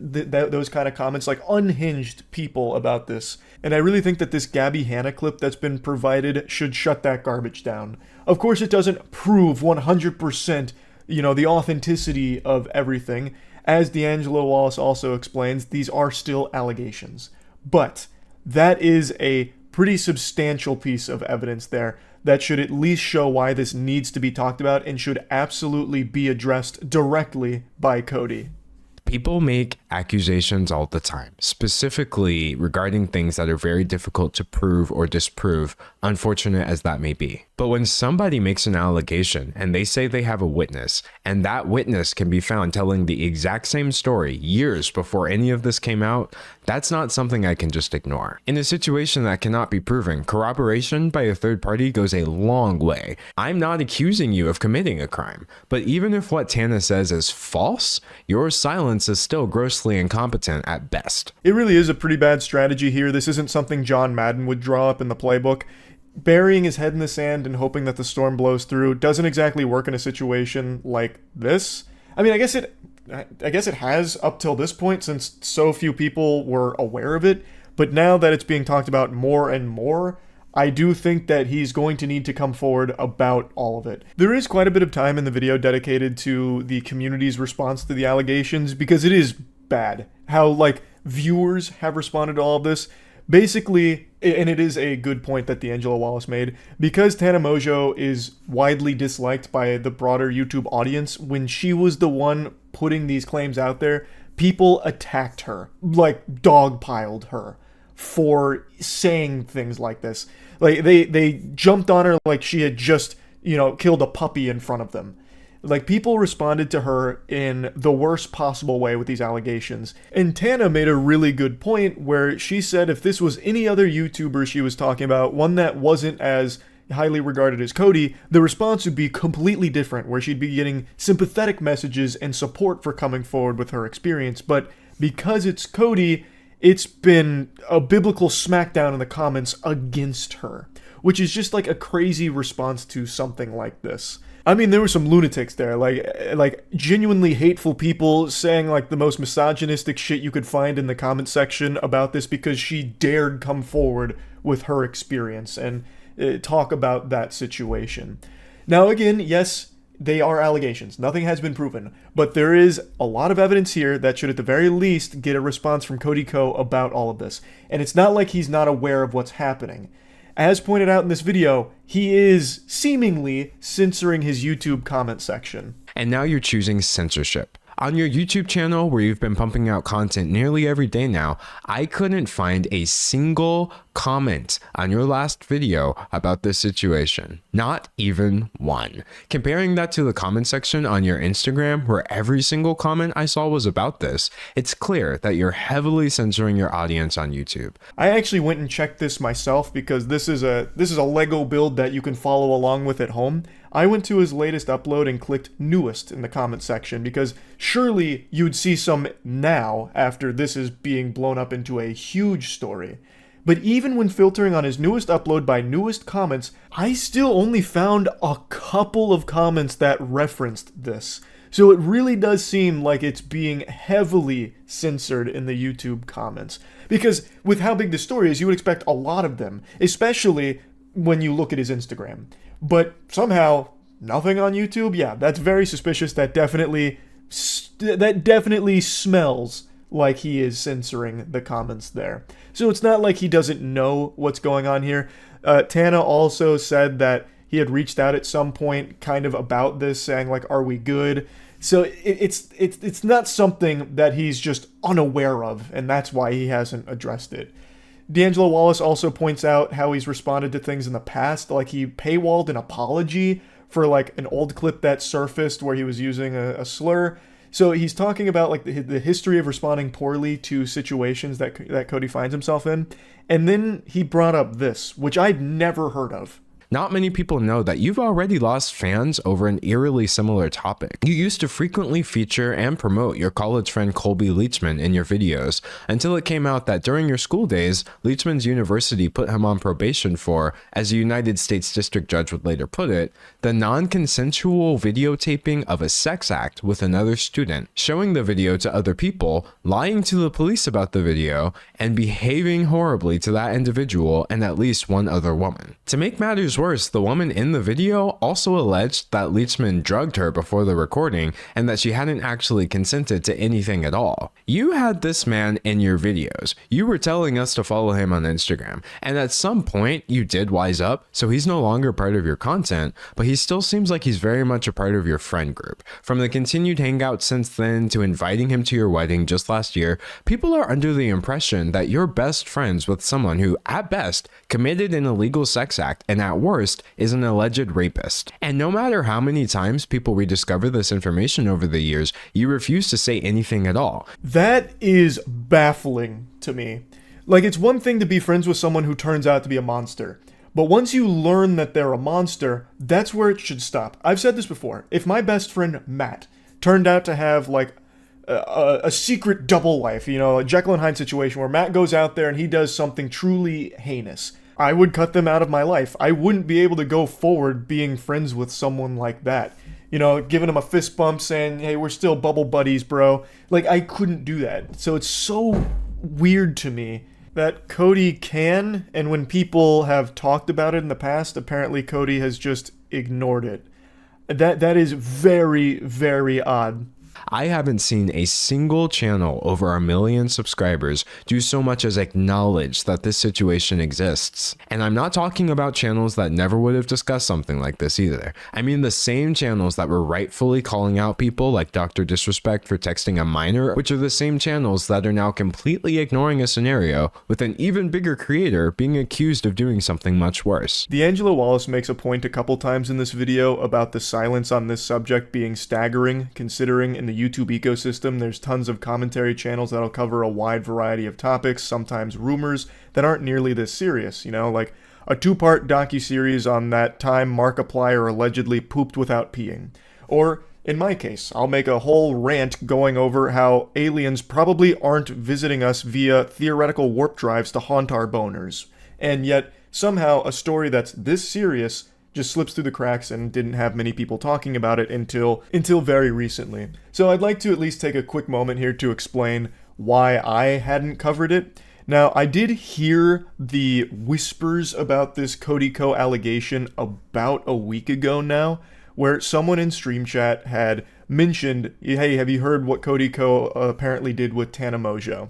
those kind of comments, like unhinged people about this. And I really think that this Gabby Hanna clip that's been provided should shut that garbage down. Of course, it doesn't prove 100%, the authenticity of everything. As D'Angelo Wallace also explains, these are still allegations. But that is a pretty substantial piece of evidence there that should at least show why this needs to be talked about and should absolutely be addressed directly by Cody. People make accusations all the time, specifically regarding things that are very difficult to prove or disprove, unfortunate as that may be. But when somebody makes an allegation and they say they have a witness, and that witness can be found telling the exact same story years before any of this came out, that's not something I can just ignore. In a situation that cannot be proven, corroboration by a third party goes a long way. I'm not accusing you of committing a crime, but even if what Tana says is false, your silence is still grossly incompetent at best. It really is a pretty bad strategy here. This isn't something John Madden would draw up in the playbook. Burying his head in the sand and hoping that the storm blows through doesn't exactly work in a situation like this. I mean, I guess it has up till this point, since so few people were aware of it, but now that it's being talked about more and more, I do think that he's going to need to come forward about all of it. There is quite a bit of time in the video dedicated to the community's response to the allegations, because it is bad how, like, viewers have responded to all of this. Basically, and it is a good point that D'Angelo Wallace made, because Tana Mongeau is widely disliked by the broader YouTube audience, when she was the one putting these claims out there, people attacked her, like dogpiled her for saying things like this. Like, they jumped on her like she had just, killed a puppy in front of them. Like, people responded to her in the worst possible way with these allegations. And Tana made a really good point where she said if this was any other YouTuber she was talking about, one that wasn't as highly regarded as Cody, the response would be completely different, where she'd be getting sympathetic messages and support for coming forward with her experience. But because it's Cody, it's been a biblical smackdown in the comments against her, which is just like a crazy response to something like this. I mean, there were some lunatics there, like genuinely hateful people saying like the most misogynistic shit you could find in the comment section about this because she dared come forward with her experience and talk about that situation. Now again, yes, they are allegations. Nothing has been proven, but there is a lot of evidence here that should at the very least get a response from Cody Co about all of this. And it's not like he's not aware of what's happening. As pointed out in this video, he is seemingly censoring his YouTube comment section. And now you're choosing censorship. On your YouTube channel, where you've been pumping out content nearly every day now, I couldn't find a single comment on your last video about this situation. Not even one. Comparing that to the comment section on your Instagram, where every single comment I saw was about this, it's clear that you're heavily censoring your audience on YouTube. I actually went and checked this myself because this is a Lego build that you can follow along with at home. I went to his latest upload and clicked newest in the comment section because surely you'd see some now after this is being blown up into a huge story. But even when filtering on his newest upload by newest comments, I still only found a couple of comments that referenced this. So it really does seem like it's being heavily censored in the YouTube comments. Because with how big the story is, you would expect a lot of them, especially when you look at his Instagram. But somehow, nothing on YouTube? Yeah, that's very suspicious. That definitely smells like he is censoring the comments there. So it's not like he doesn't know what's going on here. Tana also said that he had reached out at some point kind of about this, saying like, are we good? So it's not something that he's just unaware of, and that's why he hasn't addressed it. D'Angelo Wallace also points out how he's responded to things in the past, like he paywalled an apology for like an old clip that surfaced where he was using a slur. So he's talking about like the history of responding poorly to situations that Cody finds himself in. And then he brought up this, which I'd never heard of. Not many people know that you've already lost fans over an eerily similar topic. You used to frequently feature and promote your college friend Colby Leachman in your videos, until it came out that during your school days, Leachman's university put him on probation for, as a United States District Judge would later put it, the non-consensual videotaping of a sex act with another student, showing the video to other people, lying to the police about the video, and behaving horribly to that individual and at least one other woman. To make matters worse, the woman in the video also alleged that Leachman drugged her before the recording and that she hadn't actually consented to anything at all. You had this man in your videos. You were telling us to follow him on Instagram, and at some point you did wise up, so he's no longer part of your content, but he still seems like he's very much a part of your friend group. From the continued hangout since then to inviting him to your wedding just last year, people are under the impression that you're best friends with someone who, at best, committed an illegal sex act and at worst is an alleged rapist. And no matter how many times people rediscover this information over the years, you refuse to say anything at all. That is baffling to me. Like, it's one thing to be friends with someone who turns out to be a monster, but once you learn that they're a monster, that's where it should stop. I've said this before. If my best friend Matt turned out to have like a secret double life, you know, a Jekyll and Hyde situation where Matt goes out there and he does something truly heinous, I would cut them out of my life. I wouldn't be able to go forward being friends with someone like that. You know, giving him a fist bump saying, hey, we're still bubble buddies, bro. Like, I couldn't do that. So it's so weird to me that Cody can, and when people have talked about it in the past, apparently Cody has just ignored it. That is very, very odd. I haven't seen a single channel over 1 million subscribers do so much as acknowledge that this situation exists. And I'm not talking about channels that never would have discussed something like this either. I mean the same channels that were rightfully calling out people like Dr. Disrespect for texting a minor, which are the same channels that are now completely ignoring a scenario with an even bigger creator being accused of doing something much worse. D'Angelo Wallace makes a point a couple times in this video about the silence on this subject being staggering, considering in the YouTube ecosystem there's tons of commentary channels that'll cover a wide variety of topics, sometimes rumors that aren't nearly this serious, you know, like a 2-part docuseries on that time Markiplier allegedly pooped without peeing. Or, in my case, I'll make a whole rant going over how aliens probably aren't visiting us via theoretical warp drives to haunt our boners. And yet, somehow, a story that's this serious just slips through the cracks and didn't have many people talking about it until very recently. So I'd like to at least take a quick moment here to explain why I hadn't covered it. Now, I did hear the whispers about this Cody Co allegation about a week ago now, where someone in stream chat had mentioned, hey, have you heard what Cody Co apparently did with Tana Mojo?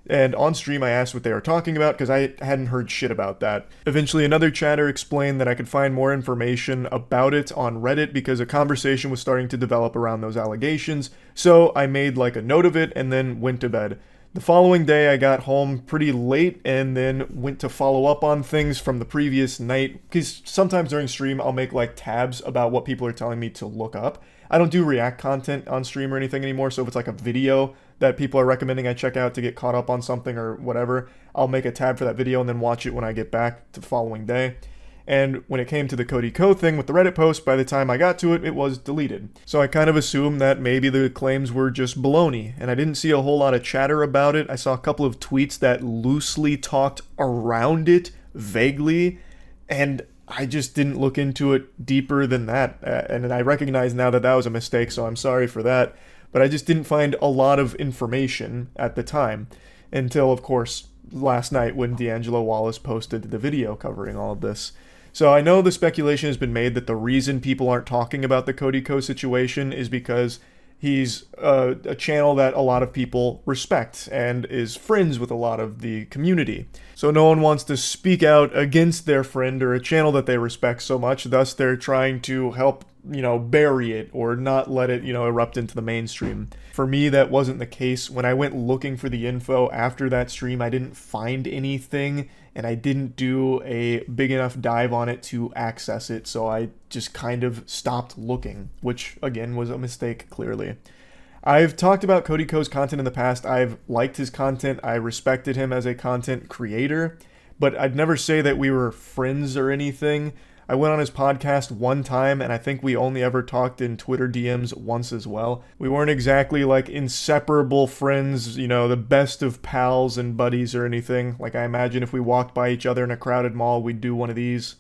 And on stream I asked what they were talking about because I hadn't heard shit about that. Eventually another chatter explained that I could find more information about it on Reddit because a conversation was starting to develop around those allegations, so I made like a note of it and then went to bed. The following day, I got home pretty late and then went to follow up on things from the previous night, because sometimes during stream, I'll make like tabs about what people are telling me to look up. I don't do react content on stream or anything anymore, so if it's like a video that people are recommending I check out to get caught up on something or whatever, I'll make a tab for that video and then watch it when I get back to the following day. And when it came to the Cody Co thing with the Reddit post, by the time I got to it, it was deleted. So I kind of assumed that maybe the claims were just baloney, and I didn't see a whole lot of chatter about it. I saw a couple of tweets that loosely talked around it, vaguely, and I just didn't look into it deeper than that. And I recognize now that that was a mistake, so I'm sorry for that. But I just didn't find a lot of information at the time, until, of course, last night when D'Angelo Wallace posted the video covering all of this. So I know the speculation has been made that the reason people aren't talking about the Cody Co situation is because he's a channel that a lot of people respect and is friends with a lot of the community. So no one wants to speak out against their friend or a channel that they respect so much, thus they're trying to help, bury it or not let it, erupt into the mainstream. For me, that wasn't the case. When I went looking for the info after that stream, I didn't find anything, and I didn't do a big enough dive on it to access it, so I just kind of stopped looking, which, again, was a mistake, clearly. I've talked about Cody Co's content in the past. I've liked his content. I respected him as a content creator, but I'd never say that we were friends or anything. I went on his podcast one time, and I think we only ever talked in Twitter DMs once as well. We weren't exactly like inseparable friends, the best of pals and buddies or anything. Like, I imagine if we walked by each other in a crowded mall, we'd do one of these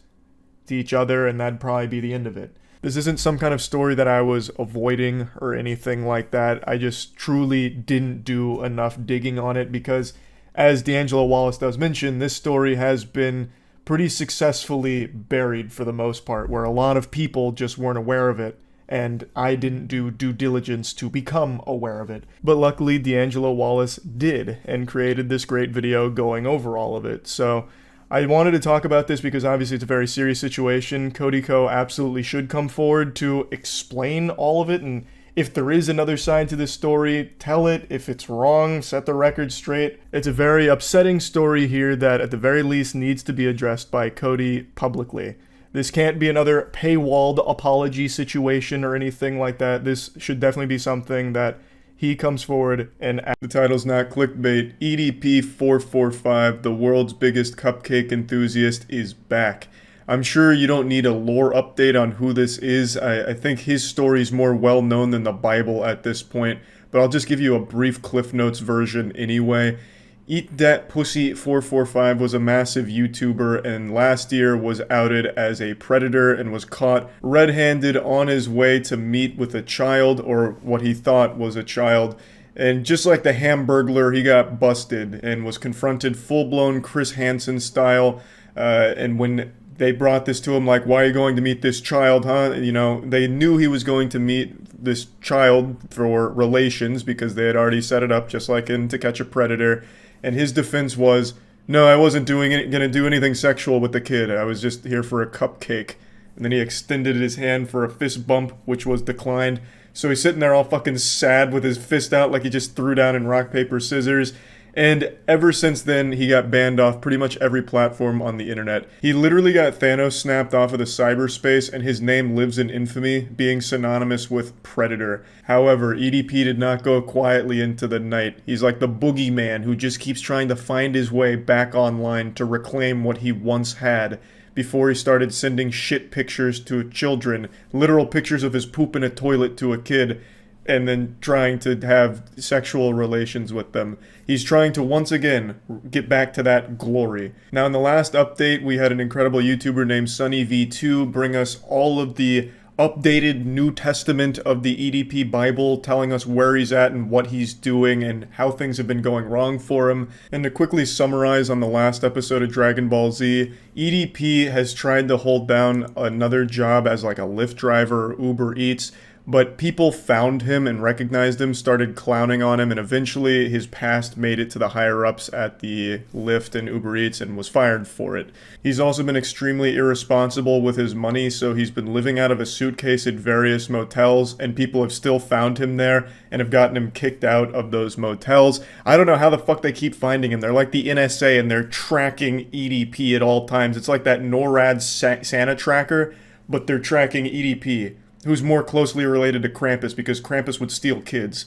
to each other, and that'd probably be the end of it. This isn't some kind of story that I was avoiding or anything like that. I just truly didn't do enough digging on it because, as D'Angelo Wallace does mention, this story has been pretty successfully buried for the most part, where a lot of people just weren't aware of it, and I didn't do due diligence to become aware of it. But luckily, D'Angelo Wallace did, and created this great video going over all of it. So I wanted to talk about this because obviously it's a very serious situation. Cody Co absolutely should come forward to explain all of it, and if there is another side to this story, tell it. If it's wrong, set the record straight. It's a very upsetting story here that at the very least needs to be addressed by Cody publicly. This can't be another paywalled apology situation or anything like that. This should definitely be something that he comes forward and... The title's not clickbait. EDP445, the world's biggest cupcake enthusiast, is back. I'm sure you don't need a lore update on who this is. I think his story is more well known than the Bible at this point, but I'll just give you a brief Cliff Notes version anyway. Eat Dat Pussy 445 was a massive YouTuber and last year was outed as a predator and was caught red-handed on his way to meet with a child, or what he thought was a child. And just like the Hamburglar, he got busted and was confronted full-blown Chris Hansen style. And when they brought this to him, like, why are you going to meet this child, huh? They knew he was going to meet this child for relations because they had already set it up, just like in To Catch a Predator. And his defense was, no, I wasn't going to do anything sexual with the kid. I was just here for a cupcake. And then he extended his hand for a fist bump, which was declined. So he's sitting there all fucking sad with his fist out like he just threw down in rock, paper, scissors. And ever since then, he got banned off pretty much every platform on the internet. He literally got Thanos snapped off of the cyberspace, and his name lives in infamy, being synonymous with Predator. However, EDP did not go quietly into the night. He's like the boogeyman who just keeps trying to find his way back online to reclaim what he once had, before he started sending shit pictures to children, literal pictures of his poop in a toilet to a kid, and then trying to have sexual relations with them. He's trying to once again get back to that glory. Now, in the last update, we had an incredible YouTuber named SunnyV2 bring us all of the updated New Testament of the EDP Bible, telling us where he's at and what he's doing and how things have been going wrong for him. And to quickly summarize on the last episode of Dragon Ball Z, EDP has tried to hold down another job as like a Lyft driver or Uber Eats, but people found him and recognized him, started clowning on him, and eventually his past made it to the higher-ups at the Lyft and Uber Eats and was fired for it. He's also been extremely irresponsible with his money, so he's been living out of a suitcase at various motels, and people have still found him there and have gotten him kicked out of those motels. I don't know how the fuck they keep finding him. They're like the NSA and they're tracking EDP at all times. It's like that NORAD Santa tracker, but they're tracking EDP, who's more closely related to Krampus because Krampus would steal kids.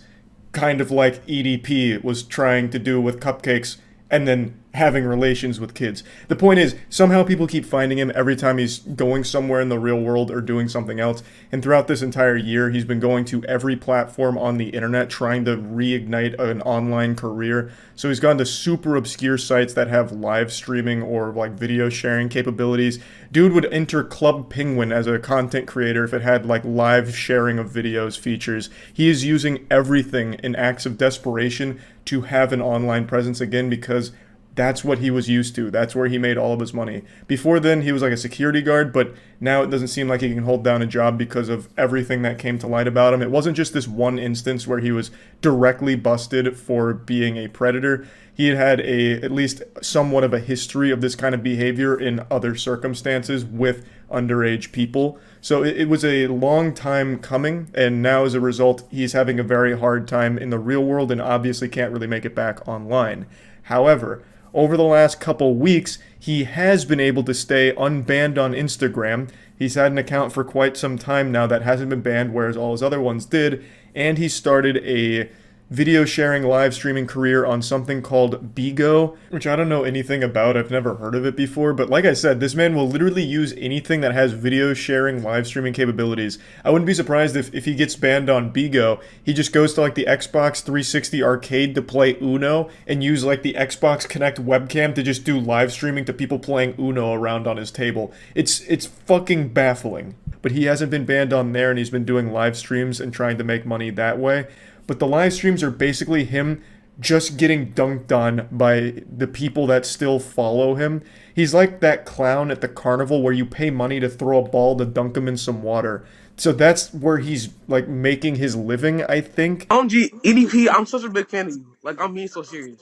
Kind of like EDP was trying to do with cupcakes and then having relations with kids. The point is, somehow people keep finding him every time he's going somewhere in the real world or doing something else. And throughout this entire year, he's been going to every platform on the internet trying to reignite an online career. So he's gone to super obscure sites that have live streaming or like video sharing capabilities. Dude would enter Club Penguin as a content creator if it had like live sharing of videos features. He is using everything in acts of desperation to have an online presence again because that's what he was used to. That's where he made all of his money. Before then, he was like a security guard, but now it doesn't seem like he can hold down a job because of everything that came to light about him. It wasn't just this one instance where he was directly busted for being a predator. He had had at least somewhat of a history of this kind of behavior in other circumstances with underage people. So it was a long time coming, and now as a result, he's having a very hard time in the real world and obviously can't really make it back online. However, over the last couple weeks, he has been able to stay unbanned on Instagram. He's had an account for quite some time now that hasn't been banned, whereas all his other ones did. And he started a video sharing live streaming career on something called Bigo, which I don't know anything about. I've never heard of it before, but like I said, this man will literally use anything that has video sharing live streaming capabilities. I wouldn't be surprised if he gets banned on Bigo, he just goes to like the Xbox 360 arcade to play Uno and use like the Xbox Connect webcam to just do live streaming to people playing Uno around on his table. It's fucking baffling. But he hasn't been banned on there, and he's been doing live streams and trying to make money that way. But the live streams are basically him just getting dunked on by the people that still follow him. He's like that clown at the carnival where you pay money to throw a ball to dunk him in some water. So that's where he's like making his living, I think. EDP, I'm such a big fan of you. Like, I'm being so serious.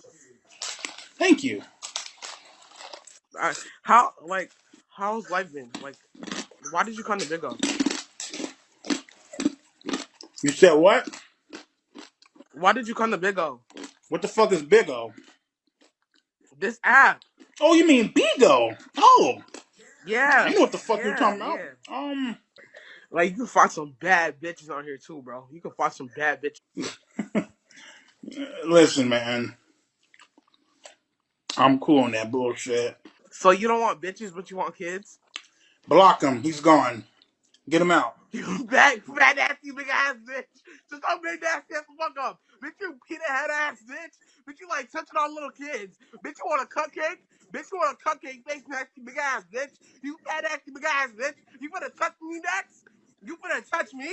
Thank you. How's life been? Like, why did you come to Bigo? You said what? Why did you come to Bigo? What the fuck is Bigo? This app. Oh, you mean Bigo? Oh. Yeah. I know what the fuck you're talking about. Yeah. Like, you can find some bad bitches on here too, bro. You can find some bad bitches. Listen, man. I'm cool on that bullshit. So you don't want bitches, but you want kids? Block him. He's gone. Get him out. You fat nasty big ass bitch. Just don't make nasty ass the fuck up. Bitch, you peanut head ass bitch. Bitch, you like touching on little kids. Bitch, you want a cupcake? Bitch, you want a cupcake face nasty big ass bitch. You fat nasty big ass bitch. You finna touch me next? You finna touch me?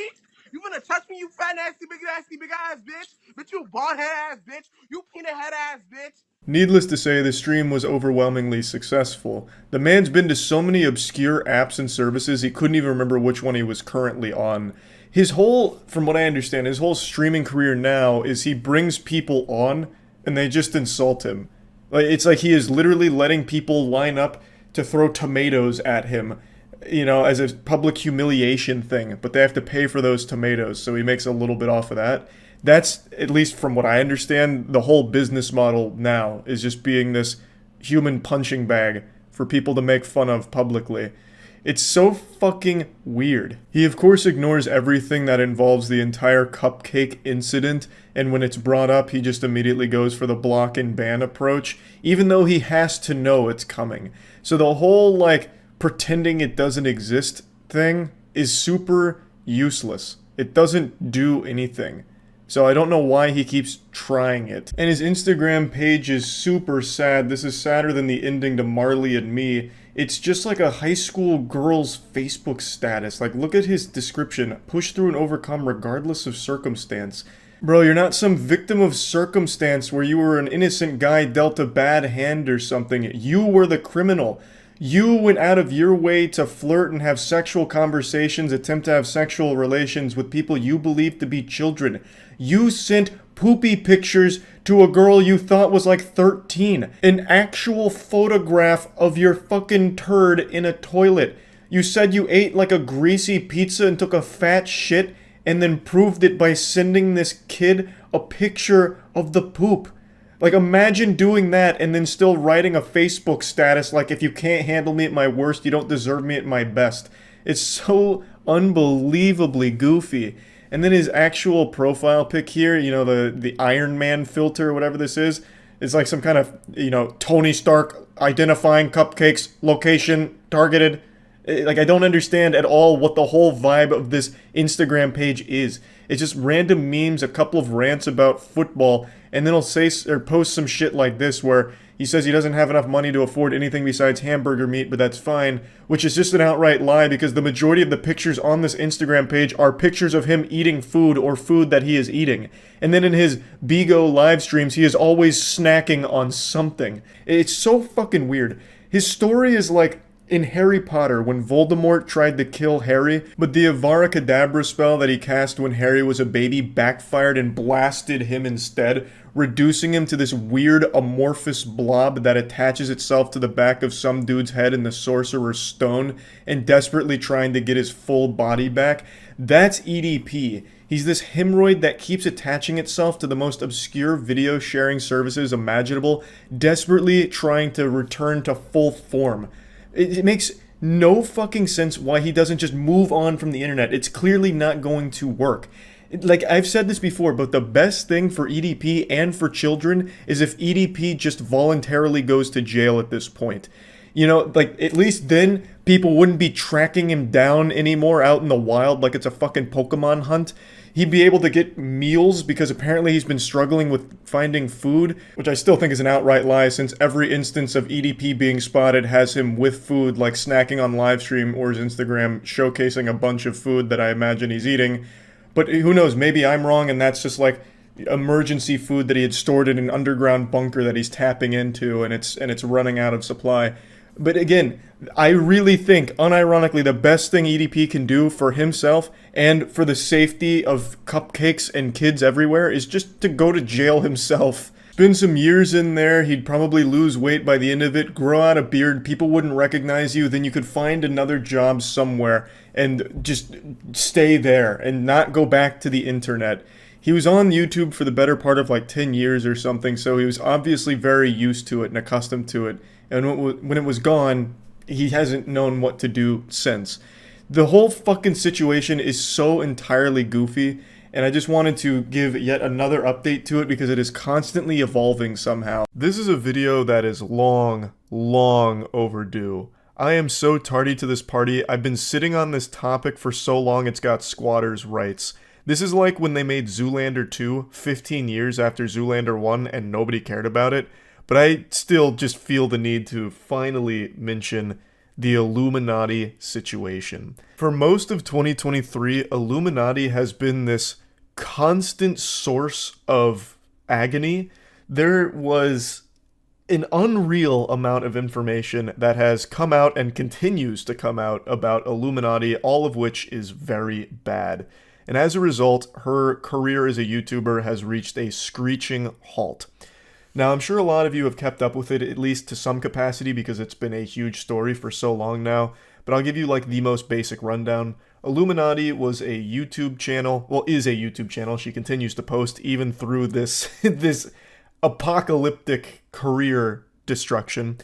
You finna touch me, you fat nasty big ass bitch? Bitch, you bald head ass bitch. You peanut head ass bitch. Needless to say, the stream was overwhelmingly successful. The man's been to so many obscure apps and services he couldn't even remember which one he was currently on. His whole, from what I understand, his whole streaming career now is he brings people on and they just insult him. Like, it's like he is literally letting people line up to throw tomatoes at him, you know, as a public humiliation thing, but they have to pay for those tomatoes, so he makes a little bit off of that. That's, at least from what I understand, the whole business model now is just being this human punching bag for people to make fun of publicly. It's so fucking weird. He of course ignores everything that involves the entire cupcake incident, and when it's brought up, he just immediately goes for the block and ban approach, even though he has to know it's coming. So the whole, like, pretending it doesn't exist thing is super useless. It doesn't do anything. So I don't know why he keeps trying it. And his Instagram page is super sad. This is sadder than the ending to Marley and Me. It's just like a high school girl's Facebook status. Like, look at his description. Push through and overcome regardless of circumstance. Bro, you're not some victim of circumstance where you were an innocent guy dealt a bad hand or something. You were the criminal. You went out of your way to flirt and have sexual conversations, attempt to have sexual relations with people you believe to be children. You sent poopy pictures to a girl you thought was like 13. An actual photograph of your fucking turd in a toilet. You said you ate like a greasy pizza and took a fat shit and then proved it by sending this kid a picture of the poop. Like, imagine doing that and then still writing a Facebook status like, if you can't handle me at my worst, you don't deserve me at my best. It's so unbelievably goofy. And then his actual profile pic here, you know, the Iron Man filter or whatever this is like some kind of, you know, Tony Stark identifying cupcakes, location, targeted. Like, I don't understand at all what the whole vibe of this Instagram page is. It's just random memes, a couple of rants about football, and then he'll say or post some shit like this where he says he doesn't have enough money to afford anything besides hamburger meat, but that's fine, which is just an outright lie because the majority of the pictures on this Instagram page are pictures of him eating food or food that he is eating. And then in his Bigo live streams, he is always snacking on something. It's so fucking weird. His story is like in Harry Potter, when Voldemort tried to kill Harry, but the Avada Kedavra spell that he cast when Harry was a baby backfired and blasted him instead, reducing him to this weird amorphous blob that attaches itself to the back of some dude's head in the Sorcerer's Stone and desperately trying to get his full body back. That's EDP. He's this hemorrhoid that keeps attaching itself to the most obscure video sharing services imaginable, desperately trying to return to full form. It makes no fucking sense why he doesn't just move on from the internet. It's clearly not going to work. Like, I've said this before, but the best thing for EDP and for children is if EDP just voluntarily goes to jail at this point. You know, like, at least then people wouldn't be tracking him down anymore out in the wild like it's a fucking Pokemon hunt. He'd be able to get meals because apparently he's been struggling with finding food, which I still think is an outright lie since every instance of EDP being spotted has him with food, like snacking on livestream or his Instagram showcasing a bunch of food that I imagine he's eating. But who knows, maybe I'm wrong and that's just like emergency food that he had stored in an underground bunker that he's tapping into and it's running out of supply. But again, I really think, unironically, the best thing EDP can do for himself and for the safety of cupcakes and kids everywhere is just to go to jail himself. Spend some years in there, he'd probably lose weight by the end of it, grow out a beard, people wouldn't recognize you, then you could find another job somewhere and just stay there and not go back to the internet. He was on YouTube for the better part of like 10 years or something, so he was obviously very used to it and accustomed to it. And when it was gone, he hasn't known what to do since. The whole fucking situation is so entirely goofy, and I just wanted to give yet another update to it because it is constantly evolving somehow. This is a video that is long overdue. I am so tardy to this party. I've been sitting on this topic for so long it's got squatters' rights. This is like when they made Zoolander 2 15 years after Zoolander 1 and nobody cared about it. But I still just feel the need to finally mention the Illuminati situation. For most of 2023, Illuminati has been this constant source of agony. There was an unreal amount of information that has come out and continues to come out about Illuminati, all of which is very bad. And as a result, her career as a YouTuber has reached a screeching halt. Now, I'm sure a lot of you have kept up with it, at least to some capacity, because it's been a huge story for so long now, but I'll give you like the most basic rundown. Illuminati was a YouTube channel, well, is a YouTube channel. She continues to post even through this, this apocalyptic career destruction.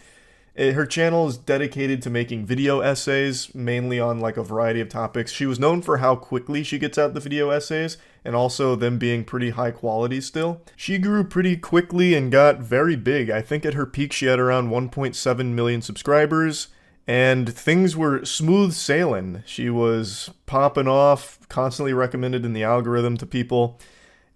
Her channel is dedicated to making video essays, mainly on like a variety of topics. She was known for how quickly she gets out the video essays, and also them being pretty high quality still. She grew pretty quickly and got very big. I think at her peak she had around 1.7 million subscribers, and things were smooth sailing. She was popping off, constantly recommended in the algorithm to people.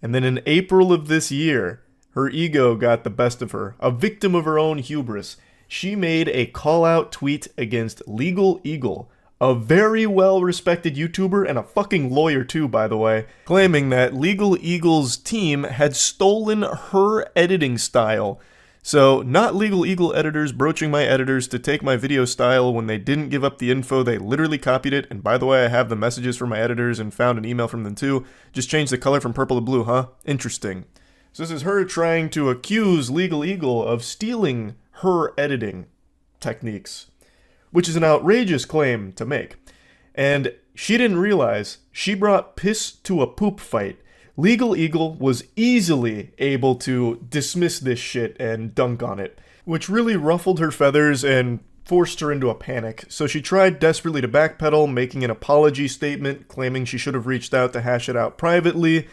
And then in April of this year, her ego got the best of her, a victim of her own hubris. She made a call-out tweet against Legal Eagle, a very well-respected YouTuber and a fucking lawyer too, by the way, claiming that Legal Eagle's team had stolen her editing style, So, not legal eagle editors broaching my editors to take my video style when they didn't give up the info, they literally copied it. And by the way, I have the messages from my editors and found an email from them too. Just changed the color from purple to blue, huh? Interesting. So this is her trying to accuse Legal Eagle of stealing her editing techniques, which is an outrageous claim to make. And she didn't realize she brought piss to a poop fight. Legal Eagle was easily able to dismiss this shit and dunk on it, which really ruffled her feathers and forced her into a panic. So she tried desperately to backpedal, making an apology statement, claiming she should have reached out to hash it out privately,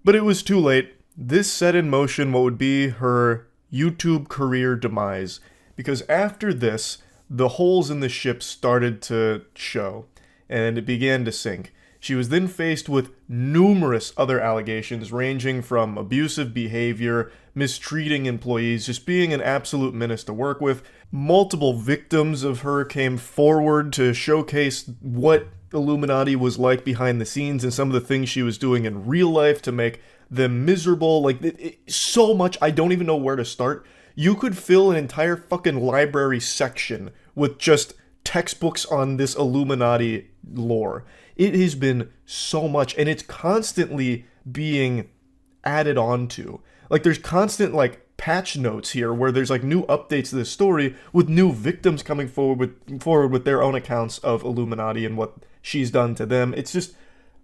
but it was too late. This set in motion what would be her YouTube career demise, because after this, the holes in the ship started to show, and it began to sink. She was then faced with numerous other allegations ranging from abusive behavior, mistreating employees, just being an absolute menace to work with. Multiple victims of her came forward to showcase what Illuminati was like behind the scenes and some of the things she was doing in real life to make them miserable. Like, so much, I don't even know where to start. You could fill an entire fucking library section with just textbooks on this Illuminati lore. It has been so much, and it's constantly being added on to. Like, there's constant, like, patch notes here where there's, like, new updates to this story with new victims coming forward with their own accounts of Illuminati and what she's done to them. It's just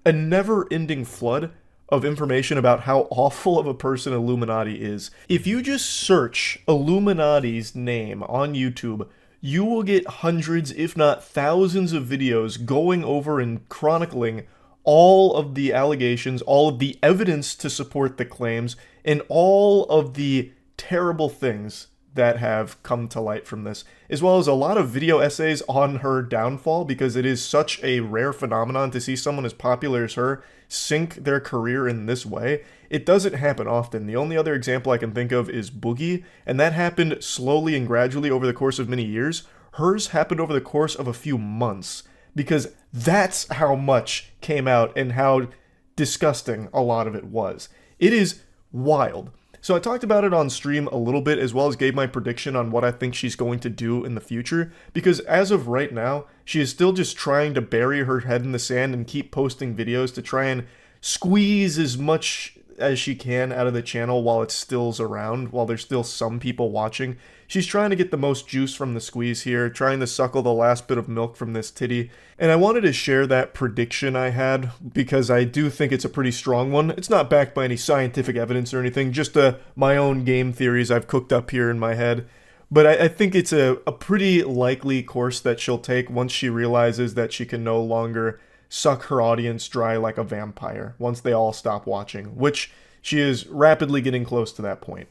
a never-ending flood of information about how awful of a person Illuminati is. If you just search Illuminati's name on YouTube, you will get hundreds, if not thousands of videos going over and chronicling all of the allegations, all of the evidence to support the claims, and all of the terrible things that have come to light from this, as well as a lot of video essays on her downfall, because it is such a rare phenomenon to see someone as popular as her sink their career in this way. It doesn't happen often. The only other example I can think of is Boogie, and that happened slowly and gradually over the course of many years. Hers happened over the course of a few months, because that's how much came out and how disgusting a lot of it was. It is wild. So I talked about it on stream a little bit, as well as gave my prediction on what I think she's going to do in the future, because as of right now, she is still just trying to bury her head in the sand and keep posting videos to try and squeeze as much as she can out of the channel while it still's around, while there's still some people watching. She's trying to get the most juice from the squeeze here, trying to suckle the last bit of milk from this titty. And I wanted to share that prediction I had because I do think it's a pretty strong one. It's not backed by any scientific evidence or anything, just my own game theories I've cooked up here in my head. But I think it's a pretty likely course that she'll take once she realizes that she can no longer suck her audience dry like a vampire once they all stop watching, which she is rapidly getting close to that point.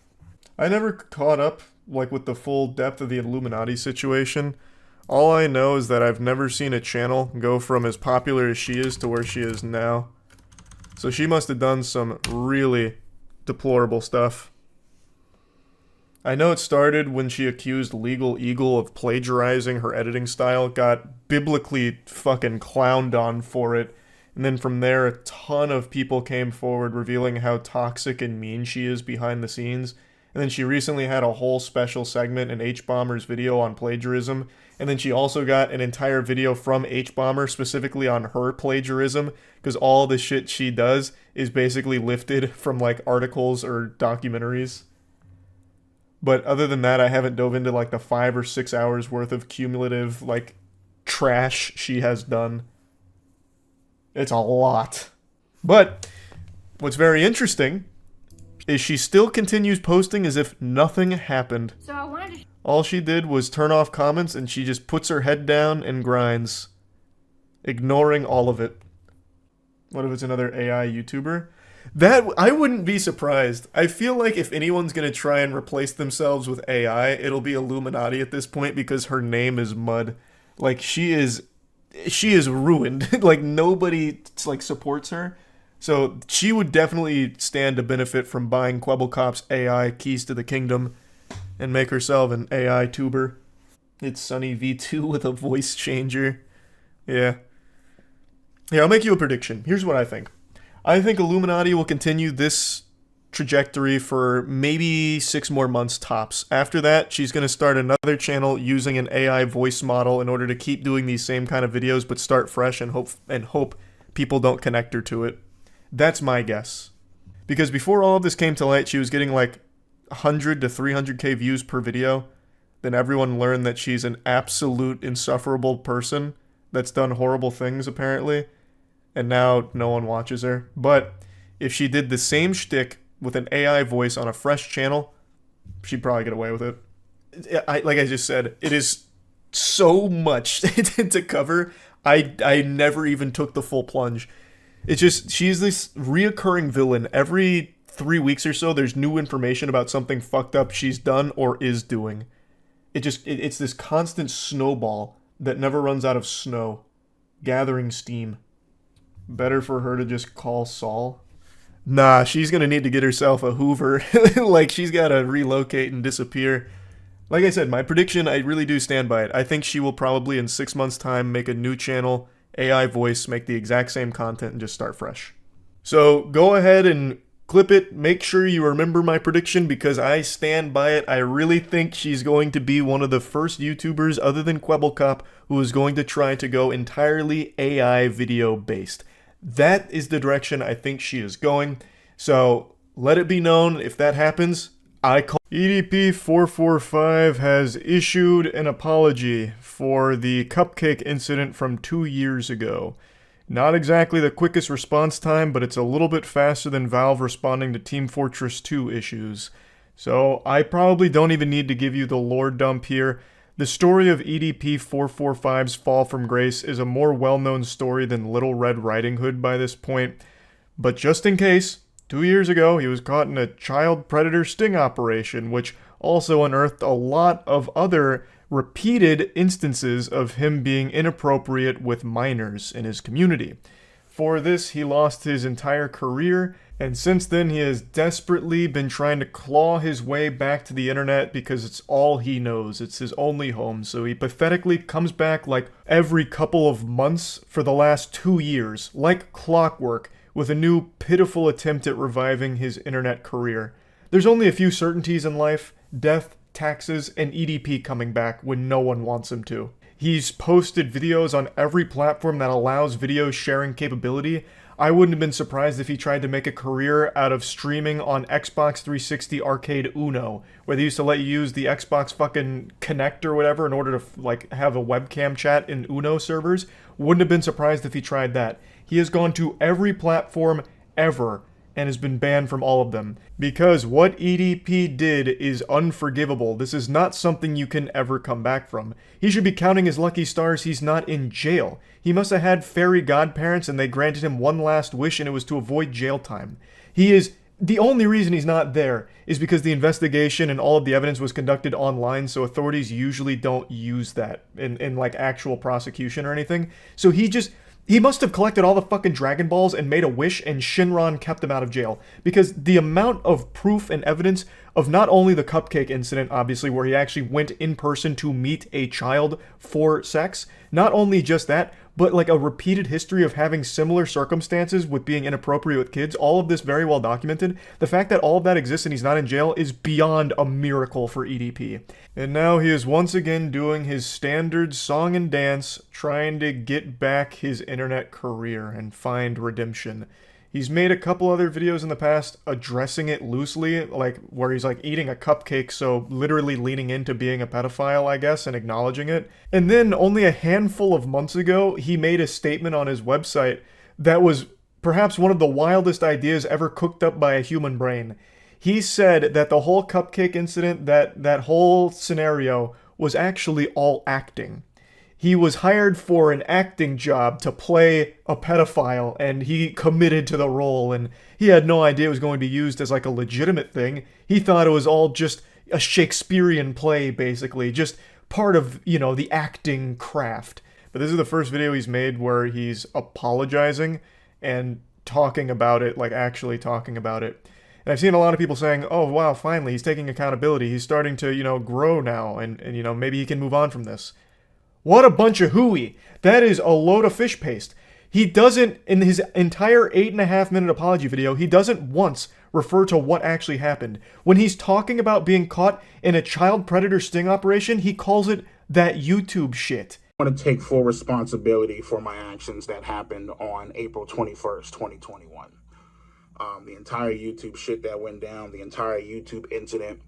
I never caught up like with the full depth of the Illuminati situation. All I know is that I've never seen a channel go from as popular as she is to where she is now. So she must have done some really deplorable stuff. I know it started when she accused Legal Eagle of plagiarizing her editing style, got biblically fucking clowned on for it, and then from there a ton of people came forward revealing how toxic and mean she is behind the scenes. And then she recently had a whole special segment in H-Bomber's video on plagiarism, and then she also got an entire video from H-Bomber specifically on her plagiarism, because all the shit she does is basically lifted from like articles or documentaries. But other than that, I haven't dove into like the 5 or 6 hours worth of cumulative like trash she has done. It's a lot. But what's very interesting is she still continues posting as if nothing happened. So I wanted to... All she did was turn off comments and she just puts her head down and grinds, ignoring all of it. What if it's another AI YouTuber? That, I wouldn't be surprised. I feel like if anyone's going to try and replace themselves with AI, it'll be Illuminati at this point because her name is mud. Like, she is ruined. Like, nobody, like, supports her. So she would definitely stand to benefit from buying Quebblecop's AI Keys to the Kingdom and make herself an AI tuber. It's Sunny V2 with a voice changer. Yeah. Yeah, I'll make you a prediction. Here's what I think. I think Illuminati will continue this trajectory for maybe 6 more months tops. After that, she's going to start another channel using an AI voice model in order to keep doing these same kind of videos, but start fresh and hope people don't connect her to it. That's my guess. Because before all of this came to light, she was getting like 100 to 300k views per video. Then everyone learned that she's an absolute insufferable person that's done horrible things, apparently. And now no one watches her. But if she did the same shtick with an AI voice on a fresh channel, she'd probably get away with it. Like I just said, it is so much to cover. I never even took the full plunge. It's just, she's this reoccurring villain. Every 3 weeks or so, there's new information about something fucked up she's done or is doing. It's this constant snowball that never runs out of snow, gathering steam. Better for her to just call Saul. Nah, she's gonna need to get herself a Hoover. Like, she's gotta relocate and disappear. Like I said, my prediction, I really do stand by it. I think she will probably, in 6 months' time, make a new channel, AI voice, make the exact same content, and just start fresh. So, go ahead and clip it. Make sure you remember my prediction, because I stand by it. I really think she's going to be one of the first YouTubers, other than Kwebbelkop, who is going to try to go entirely AI video-based. That is the direction I think she is going. So, let it be known, if that happens, I call... EDP445 has issued an apology for the cupcake incident from 2 years ago. Not exactly the quickest response time, but it's a little bit faster than Valve responding to Team Fortress 2 issues. So, I probably don't even need to give you the lore dump here. The story of EDP445's fall from grace is a more well-known story than Little Red Riding Hood by this point. But just in case, 2 years ago he was caught in a child predator sting operation, which also unearthed a lot of other repeated instances of him being inappropriate with minors in his community. For this, he lost his entire career, and since then he has desperately been trying to claw his way back to the internet because it's all he knows. It's his only home, so he pathetically comes back like every couple of months for the last 2 years, like clockwork, with a new pitiful attempt at reviving his internet career. There's only a few certainties in life: death, taxes, and EDP coming back when no one wants him to. He's posted videos on every platform that allows video sharing capability. I wouldn't have been surprised if he tried to make a career out of streaming on Xbox 360 Arcade Uno, where they used to let you use the Xbox fucking Connect or whatever in order to like have a webcam chat in Uno servers. Wouldn't have been surprised if he tried that. He has gone to every platform ever and has been banned from all of them. Because what EDP did is unforgivable. This is not something you can ever come back from. He should be counting his lucky stars he's not in jail. He must have had fairy godparents and they granted him one last wish, and it was to avoid jail time. The only reason he's not there is because the investigation and all of the evidence was conducted online, so authorities usually don't use that in like actual prosecution or anything. So he must have collected all the fucking Dragon Balls and made a wish, and Shinron kept him out of jail. Because the amount of proof and evidence of not only the cupcake incident, obviously, where he actually went in person to meet a child for sex, not only just that, but like a repeated history of having similar circumstances with being inappropriate with kids, all of this very well documented. The fact that all of that exists and he's not in jail is beyond a miracle for EDP. And now he is once again doing his standard song and dance, trying to get back his internet career and find redemption. He's made a couple other videos in the past addressing it loosely, like where he's like eating a cupcake, so literally leaning into being a pedophile, I guess, and acknowledging it. And then only a handful of months ago, he made a statement on his website that was perhaps one of the wildest ideas ever cooked up by a human brain. He said that the whole cupcake incident, that whole scenario, was actually all acting. He was hired for an acting job to play a pedophile, and he committed to the role, and he had no idea it was going to be used as like a legitimate thing. He thought it was all just a Shakespearean play, basically, just part of, you know, the acting craft. But this is the first video he's made where he's apologizing and talking about it, like actually talking about it. And I've seen a lot of people saying, oh wow, finally, he's taking accountability. He's starting to, you know, grow now, and you know, maybe he can move on from this. What a bunch of hooey. That is a load of fish paste. He doesn't, in his entire 8.5-minute apology video, he doesn't once refer to what actually happened. When he's talking about being caught in a child predator sting operation, he calls it that YouTube shit. I want to take full responsibility for my actions that happened on April 21st, 2021. The entire YouTube shit that went down, the entire YouTube incident,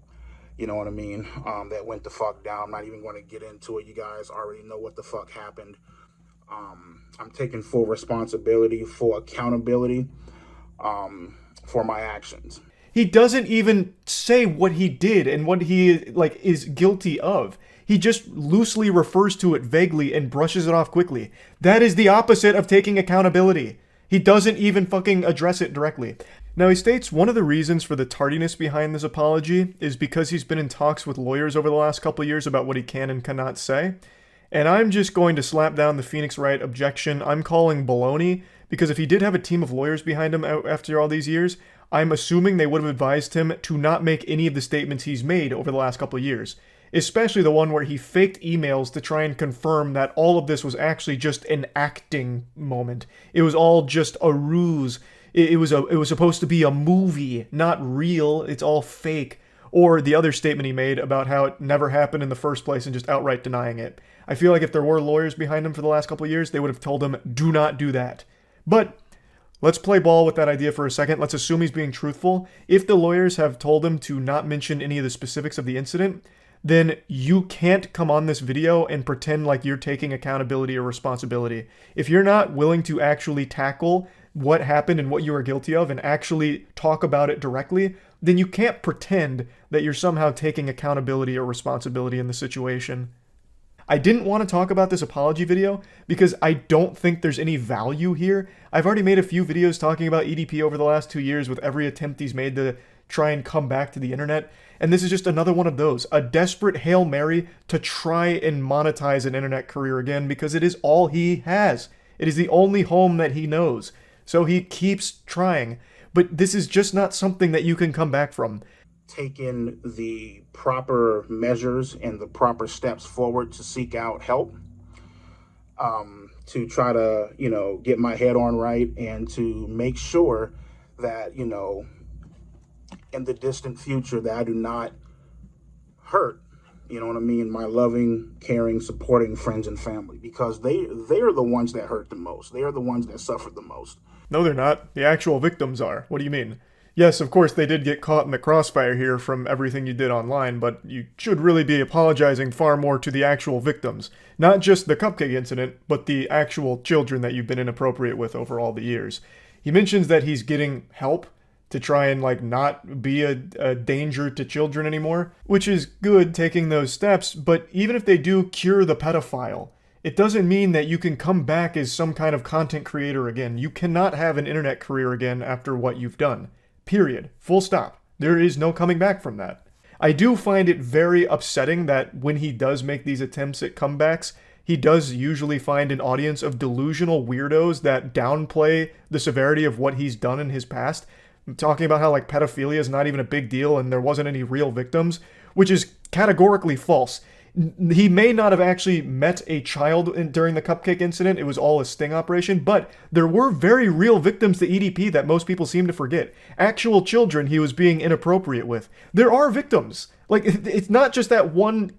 you know what I mean, that went the fuck down. I'm not even going to get into it. You guys already know what the fuck happened. I'm taking full responsibility, full accountability for my actions. He doesn't even say what he did and what he is guilty of. He just loosely refers to it vaguely and brushes it off quickly. That is the opposite of taking accountability. He doesn't even fucking address it directly. Now, he states one of the reasons for the tardiness behind this apology is because he's been in talks with lawyers over the last couple of years about what he can and cannot say. And I'm just going to slap down the Phoenix Wright objection. I'm calling baloney, because if he did have a team of lawyers behind him after all these years, I'm assuming they would have advised him to not make any of the statements he's made over the last couple of years. Especially the one where he faked emails to try and confirm that all of this was actually just an acting moment. It was all just a ruse. It was supposed to be a movie, not real. It's all fake. Or the other statement he made about how it never happened in the first place and just outright denying it. I feel like if there were lawyers behind him for the last couple of years, they would have told him, do not do that. But let's play ball with that idea for a second. Let's assume he's being truthful. If the lawyers have told him to not mention any of the specifics of the incident, then you can't come on this video and pretend like you're taking accountability or responsibility. If you're not willing to actually tackle what happened and what you are guilty of and actually talk about it directly, then you can't pretend that you're somehow taking accountability or responsibility in the situation. I didn't want to talk about this apology video because I don't think there's any value here. I've already made a few videos talking about EDP over the last 2 years with every attempt he's made to try and come back to the internet. And this is just another one of those, a desperate Hail Mary to try and monetize an internet career again because it is all he has. It is the only home that he knows. So he keeps trying. But this is just not something that you can come back from. Taking the proper measures and the proper steps forward to seek out help, to try to, get my head on right and to make sure that, in the distant future that I do not hurt, my loving, caring, supporting friends and family, because they are the ones that hurt the most. They are the ones that suffer the most. No, they're not. The actual victims are. What do you mean? Yes, of course, they did get caught in the crossfire here from everything you did online, but you should really be apologizing far more to the actual victims. Not just the cupcake incident, but the actual children that you've been inappropriate with over all the years. He mentions that he's getting help to try and, not be a danger to children anymore, which is good, taking those steps, but even if they do cure the pedophile, it doesn't mean that you can come back as some kind of content creator again. You cannot have an internet career again after what you've done. Period. Full stop. There is no coming back from that. I do find it very upsetting that when he does make these attempts at comebacks, he does usually find an audience of delusional weirdos that downplay the severity of what he's done in his past, talking about how pedophilia is not even a big deal and there wasn't any real victims, which is categorically false. He may not have actually met a child during the cupcake incident. It was all a sting operation, but there were very real victims to EDP that most people seem to forget. Actual children he was being inappropriate with. There are victims. It's not just that one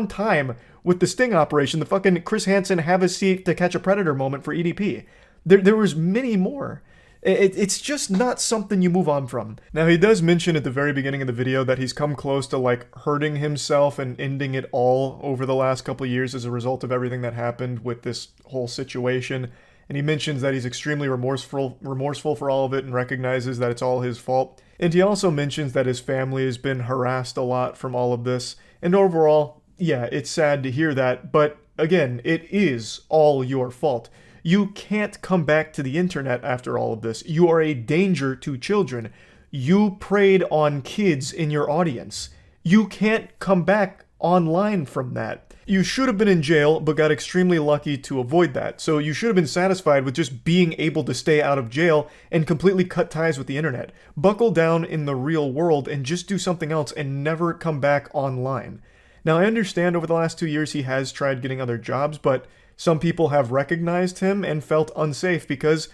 time with the sting operation, the fucking Chris Hansen have a seat to catch a predator moment for EDP. There was many more. It's just not something you move on from. Now, he does mention at the very beginning of the video that he's come close to hurting himself and ending it all over the last couple of years as a result of everything that happened with this whole situation. And he mentions that he's extremely remorseful for all of it and recognizes that it's all his fault. And he also mentions that his family has been harassed a lot from all of this. And overall, yeah, it's sad to hear that, but again, it is all your fault. You can't come back to the internet after all of this. You are a danger to children. You preyed on kids in your audience. You can't come back online from that. You should have been in jail, but got extremely lucky to avoid that. So you should have been satisfied with just being able to stay out of jail and completely cut ties with the internet. Buckle down in the real world and just do something else and never come back online. Now, I understand over the last 2 years he has tried getting other jobs, but some people have recognized him and felt unsafe because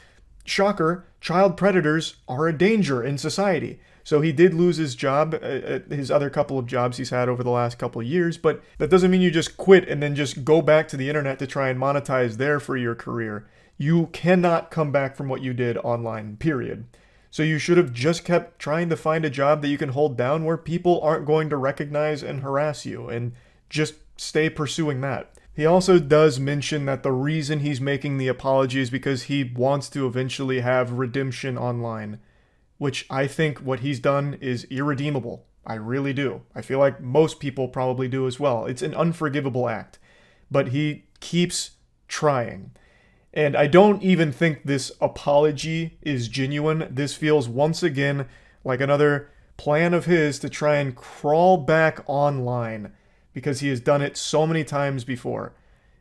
shocker, child predators are a danger in society. So he did lose his job, his other couple of jobs he's had over the last couple of years, but that doesn't mean you just quit and then just go back to the internet to try and monetize there for your career. You cannot come back from what you did online, period. So you should have just kept trying to find a job that you can hold down where people aren't going to recognize and harass you, and just stay pursuing that. He also does mention that the reason he's making the apology is because he wants to eventually have redemption online, which I think what he's done is irredeemable. I really do. I feel like most people probably do as well. It's an unforgivable act, but he keeps trying. And I don't even think this apology is genuine. This feels once again like another plan of his to try and crawl back online, because he has done it so many times before.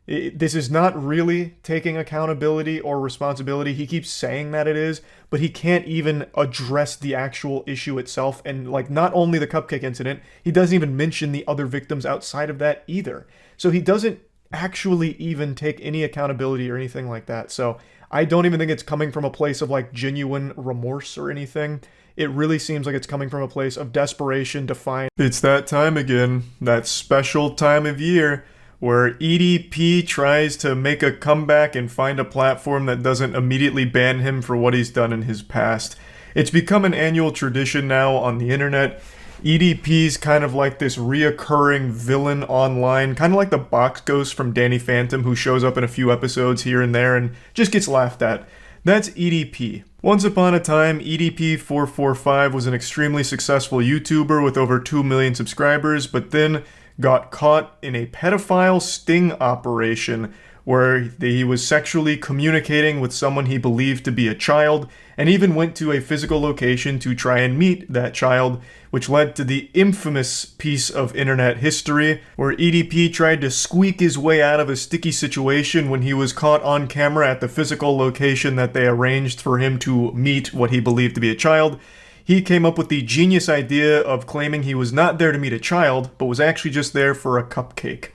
This is not really taking accountability or responsibility. He keeps saying that it is, but he can't even address the actual issue itself. And like, not only the cupcake incident, he doesn't even mention the other victims outside of that either. So he doesn't actually even take any accountability or anything like that. So I don't even think it's coming from a place of like genuine remorse or anything. It really seems like it's coming from a place of desperation to find... It's that time again, that special time of year where EDP tries to make a comeback and find a platform that doesn't immediately ban him for what he's done in his past. It's become an annual tradition now on the internet. EDP's kind of like this reoccurring villain online, kind of like the box ghost from Danny Phantom, who shows up in a few episodes here and there and just gets laughed at. That's EDP. Once upon a time, EDP445 was an extremely successful YouTuber with over 2 million subscribers, but then got caught in a pedophile sting operation where he was sexually communicating with someone he believed to be a child, and even went to a physical location to try and meet that child, which led to the infamous piece of internet history where EDP tried to squeak his way out of a sticky situation when he was caught on camera at the physical location that they arranged for him to meet what he believed to be a child. He came up with the genius idea of claiming he was not there to meet a child, but was actually just there for a cupcake.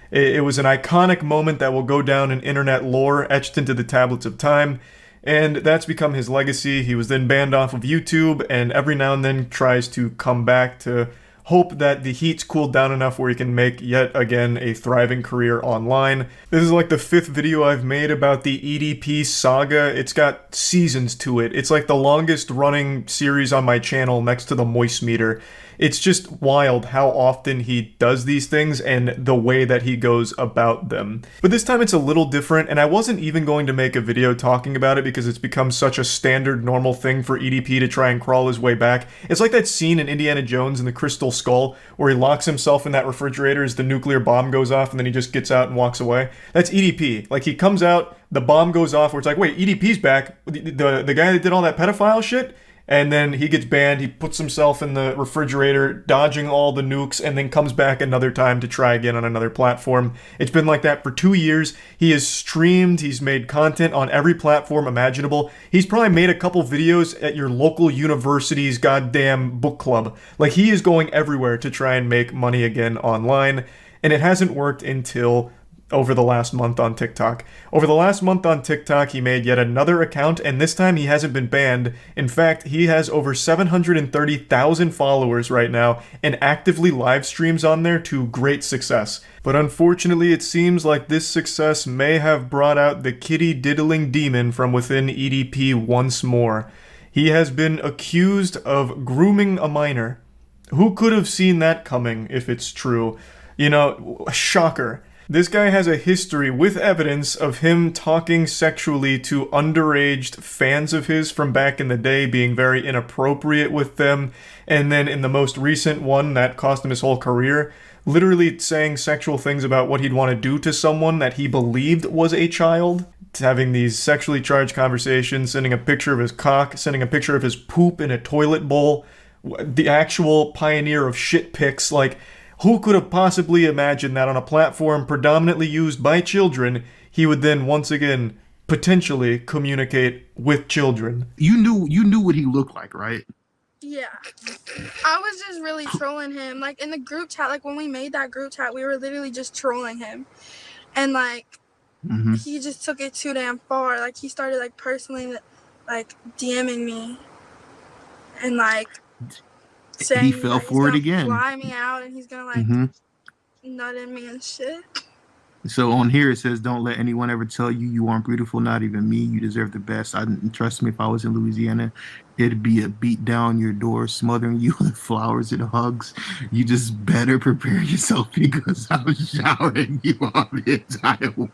It was an iconic moment that will go down in internet lore, etched into the tablets of time, and that's become his legacy. He was then banned off of YouTube, and every now and then tries to come back to hope that the heat's cooled down enough where he can make yet again a thriving career online. This is like the 5th video I've made about the EDP saga. It's got seasons to it. It's like the longest running series on my channel next to the Moist Meter. It's just wild how often he does these things and the way that he goes about them. But this time it's a little different, and I wasn't even going to make a video talking about it because it's become such a standard normal thing for EDP to try and crawl his way back. It's like that scene in Indiana Jones and the Crystal Skull where he locks himself in that refrigerator as the nuclear bomb goes off and then he just gets out and walks away. That's EDP. Like, he comes out, the bomb goes off, where it's like, wait, EDP's back. The guy that did all that pedophile shit? And then he gets banned, he puts himself in the refrigerator, dodging all the nukes, and then comes back another time to try again on another platform. It's been like that for 2 years. He has streamed, he's made content on every platform imaginable. He's probably made a couple videos at your local university's goddamn book club. Like, he is going everywhere to try and make money again online, and it hasn't worked until over the last month on TikTok. Over the last month on TikTok, he made yet another account, and this time he hasn't been banned. In fact, he has over 730,000 followers right now and actively live streams on there to great success. But unfortunately, it seems like this success may have brought out the kitty diddling demon from within EDP once more. He has been accused of grooming a minor. Who could have seen that coming if it's true? You know, shocker. This guy has a history with evidence of him talking sexually to underage fans of his from back in the day, being very inappropriate with them, and then in the most recent one that cost him his whole career, literally saying sexual things about what he'd want to do to someone that he believed was a child, having these sexually charged conversations, sending a picture of his cock, sending a picture of his poop in a toilet bowl, the actual pioneer of shit pics. Like, who could have possibly imagined that on a platform predominantly used by children, he would then once again potentially communicate with children? You knew what he looked like, right? Yeah. I was just really trolling him. Like, in the group chat, like when we made that group chat, we were literally just trolling him. And like, he just took it too damn far. Like, he started like personally like DMing me and like saying He fell that he's for it gonna again. fly me out and he's gonna like hmm nut in me and shit. So on here it says, "Don't let anyone ever tell you you aren't beautiful, not even me. You deserve the best. Trust me, if I was in Louisiana, it'd be a beat down your door, smothering you with flowers and hugs. You just better prepare yourself because I'm showering you on the entire world."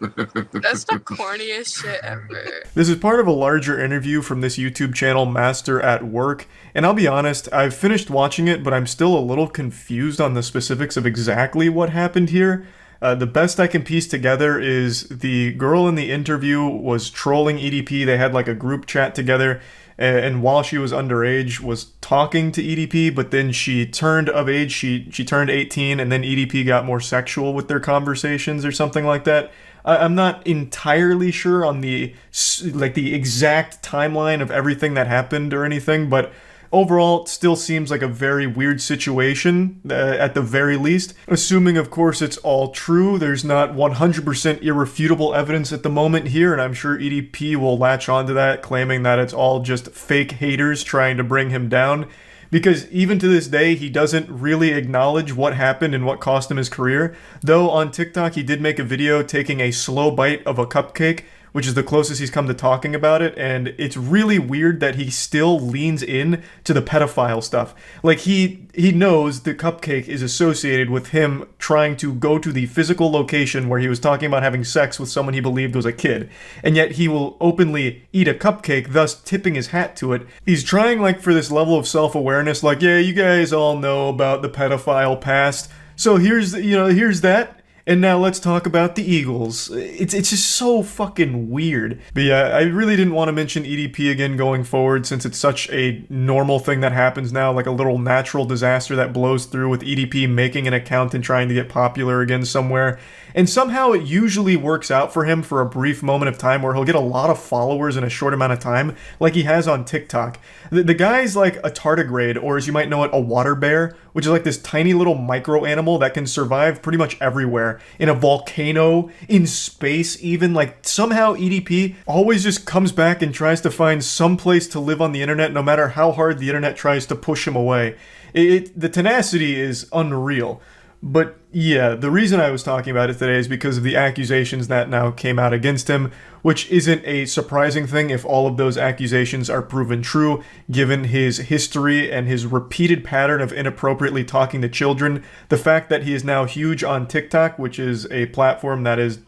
That's the corniest shit ever. This is part of a larger interview from this YouTube channel, Master at Work, and I'll be honest, I've finished watching it, but I'm still a little confused on the specifics of exactly what happened here. The best I can piece together is the girl in the interview was trolling EDP. They had like a group chat together, and while she was underage, was talking to EDP, but then she turned of age, she turned 18, and then EDP got more sexual with their conversations or something like that. I'm not entirely sure on the exact timeline of everything that happened or anything, but overall, it still seems like a very weird situation, at the very least. Assuming, of course, it's all true. There's not 100% irrefutable evidence at the moment here, and I'm sure EDP will latch onto that, claiming that it's all just fake haters trying to bring him down. Because even to this day, he doesn't really acknowledge what happened and what cost him his career. Though on TikTok, he did make a video taking a slow bite of a cupcake, which is the closest he's come to talking about it, and it's really weird that he still leans in to the pedophile stuff. Like, he knows the cupcake is associated with him trying to go to the physical location where he was talking about having sex with someone he believed was a kid, and yet he will openly eat a cupcake, thus tipping his hat to it. He's trying, like, for this level of self-awareness, like, yeah, you guys all know about the pedophile past, so here's that. And now let's talk about the Eagles. It's just so fucking weird. But yeah, I really didn't want to mention EDP again going forward since it's such a normal thing that happens now, like a little natural disaster that blows through with EDP making an account and trying to get popular again somewhere. And somehow it usually works out for him for a brief moment of time where he'll get a lot of followers in a short amount of time, like he has on TikTok. The guy's like a tardigrade, or as you might know it, a water bear, which is like this tiny little micro animal that can survive pretty much everywhere. In a volcano, in space even. Like, somehow EDP always just comes back and tries to find some place to live on the internet no matter how hard the internet tries to push him away. The tenacity is unreal. But yeah, the reason I was talking about it today is because of the accusations that now came out against him, which isn't a surprising thing if all of those accusations are proven true, given his history and his repeated pattern of inappropriately talking to children. The fact that he is now huge on TikTok, which is a platform that is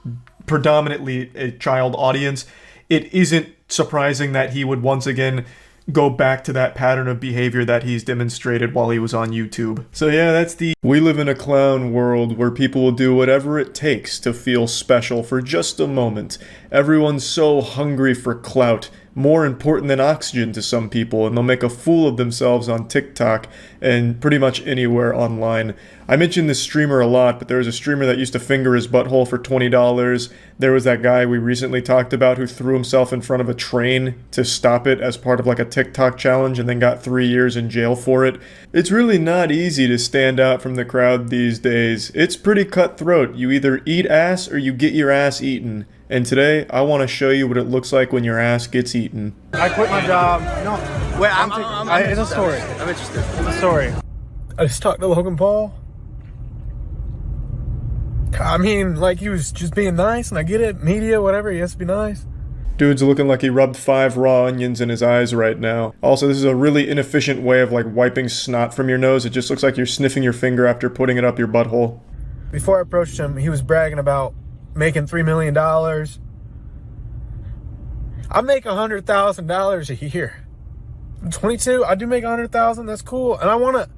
predominantly a child audience, it isn't surprising that he would once again go back to that pattern of behavior that he's demonstrated while he was on YouTube. So yeah, that's the... We live in a clown world where people will do whatever it takes to feel special for just a moment. Everyone's so hungry for clout, more important than oxygen to some people, and they'll make a fool of themselves on TikTok and pretty much anywhere online. I mentioned this streamer a lot, but there was a streamer that used to finger his butthole for $20. There was that guy we recently talked about who threw himself in front of a train to stop it as part of like a TikTok challenge and then got 3 years in jail for it. It's really not easy to stand out from the crowd these days. It's pretty cutthroat. You either eat ass or you get your ass eaten. And today, I want to show you what it looks like when your ass gets eaten. I quit my job. No. Wait, it's a story. I'm interested. It's a story. I just talked to Logan Paul. I mean, like, he was just being nice, and I get it. Media, whatever, he has to be nice. Dude's looking like he rubbed 5 raw onions in his eyes right now. Also, this is a really inefficient way of, like, wiping snot from your nose. It just looks like you're sniffing your finger after putting it up your butthole. Before I approached him, he was bragging about making $3 million. I make $100,000 a year. I'm 22. I do make $100,000. That's cool. And I want to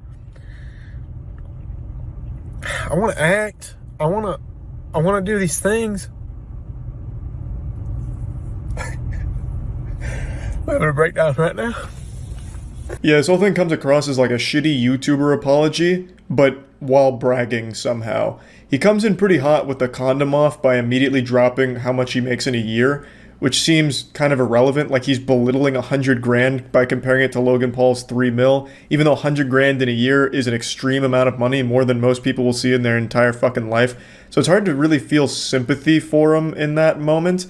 act. I want to do these things. I'm having a breakdown right now. Yeah, this whole thing comes across as like a shitty YouTuber apology, but while bragging somehow. He comes in pretty hot with the condom off by immediately dropping how much he makes in a year, which seems kind of irrelevant, like he's belittling 100 grand by comparing it to Logan Paul's 3 mil, even though 100 grand in a year is an extreme amount of money, more than most people will see in their entire fucking life. So it's hard to really feel sympathy for him in that moment.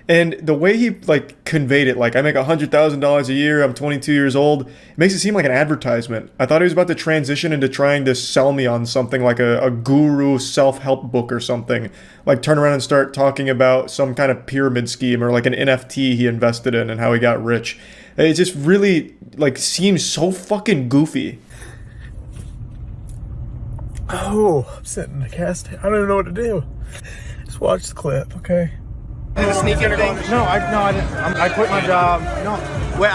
And the way he like conveyed it, like I make $100,000 a year, I'm 22 years old, it makes it seem like an advertisement. I thought he was about to transition into trying to sell me on something like a guru self-help book or something. Like turn around and start talking about some kind of pyramid scheme or like an NFT he invested in and how he got rich. It just really like seems so fucking goofy. Oh, I'm sitting in the cast. I don't even know what to do. Just watch the clip, okay? Sneak anything? No, I didn't. I quit my job. No, Wait,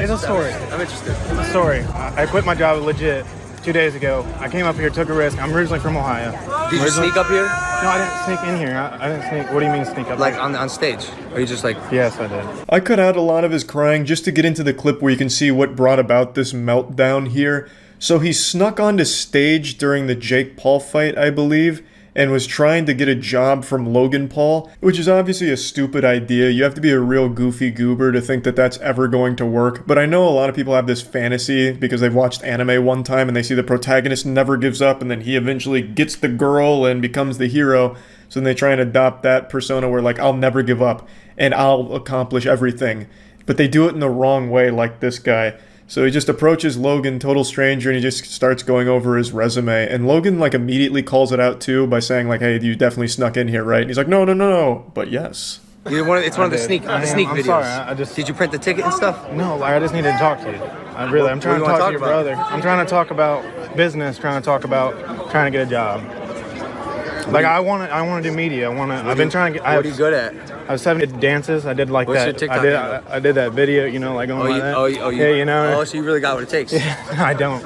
it's a story. I'm interested. It's a story. I quit my job legit 2 days ago. I came up here, took a risk. I'm originally from Ohio. Did you sneak up here? No, I didn't sneak in here. I didn't sneak. What do you mean sneak up? Like here? on stage? Or you just like? Yes, I did. I cut out a lot of his crying just to get into the clip where you can see what brought about this meltdown here. So he snuck onto stage during the Jake Paul fight, I believe, and was trying to get a job from Logan Paul, which is obviously a stupid idea. You have to be a real goofy goober to think that that's ever going to work. But I know a lot of people have this fantasy because they've watched anime one time and they see the protagonist never gives up and then he eventually gets the girl and becomes the hero. So then they try and adopt that persona where like, I'll never give up and I'll accomplish everything. But they do it in the wrong way like this guy. So he just approaches Logan, total stranger, and he just starts going over his resume. And Logan, like, immediately calls it out, too, by saying, like, hey, you definitely snuck in here, right? And he's like, no. But yes. It's one of the sneak videos. Sorry, Did you print the ticket and stuff? No, I just needed to talk to you. I'm trying to talk to your brother. I'm trying to talk about business, trying to get a job. Like, I want to do media. I've been trying to get... What are you good at? I was 7 dances. I did like What's that. your TikTok handle? I did that video, you know, like going like that. Yeah, you know. Oh, so you really got what it takes. I don't.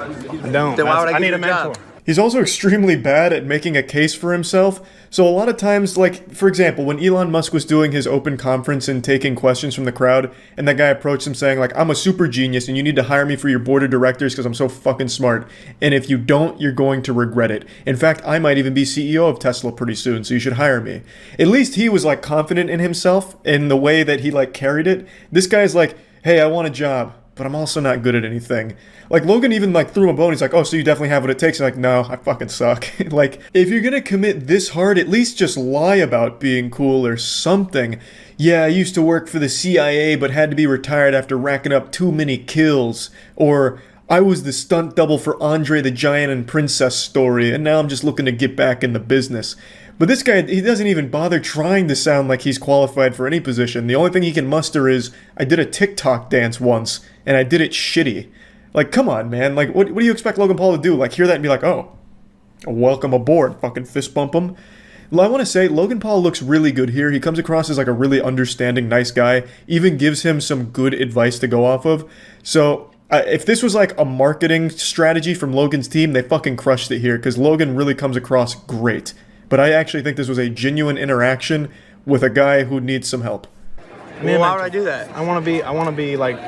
Then why would I need give a you a mentor. job? He's also extremely bad at making a case for himself. So a lot of times, like, for example, when Elon Musk was doing his open conference and taking questions from the crowd, and that guy approached him saying, like, I'm a super genius and you need to hire me for your board of directors because I'm so fucking smart. And if you don't, you're going to regret it. In fact, I might even be CEO of Tesla pretty soon, so you should hire me. At least he was, like, confident in himself in the way that he, like, carried it. This guy's like, hey, I want a job, but I'm also not good at anything. Like, Logan even, like, threw him a bone. He's like, oh, so you definitely have what it takes. He's like, no, I fucking suck. Like, if you're gonna commit this hard, at least just lie about being cool or something. Yeah, I used to work for the CIA, but had to be retired after racking up too many kills. Or, I was the stunt double for Andre the Giant and Princess story, and now I'm just looking to get back in the business. But this guy, he doesn't even bother trying to sound like he's qualified for any position. The only thing he can muster is, I did a TikTok dance once, and I did it shitty. Like, come on, man. Like, what do you expect Logan Paul to do? Like, hear that and be like, oh, welcome aboard. Fucking fist bump him. Well, I want to say, Logan Paul looks really good here. He comes across as like a really understanding, nice guy. Even gives him some good advice to go off of. So, if this was like a marketing strategy from Logan's team, they fucking crushed it here. Because Logan really comes across great. But I actually think this was a genuine interaction with a guy who needs some help. Well, why would I do that? I want to be like...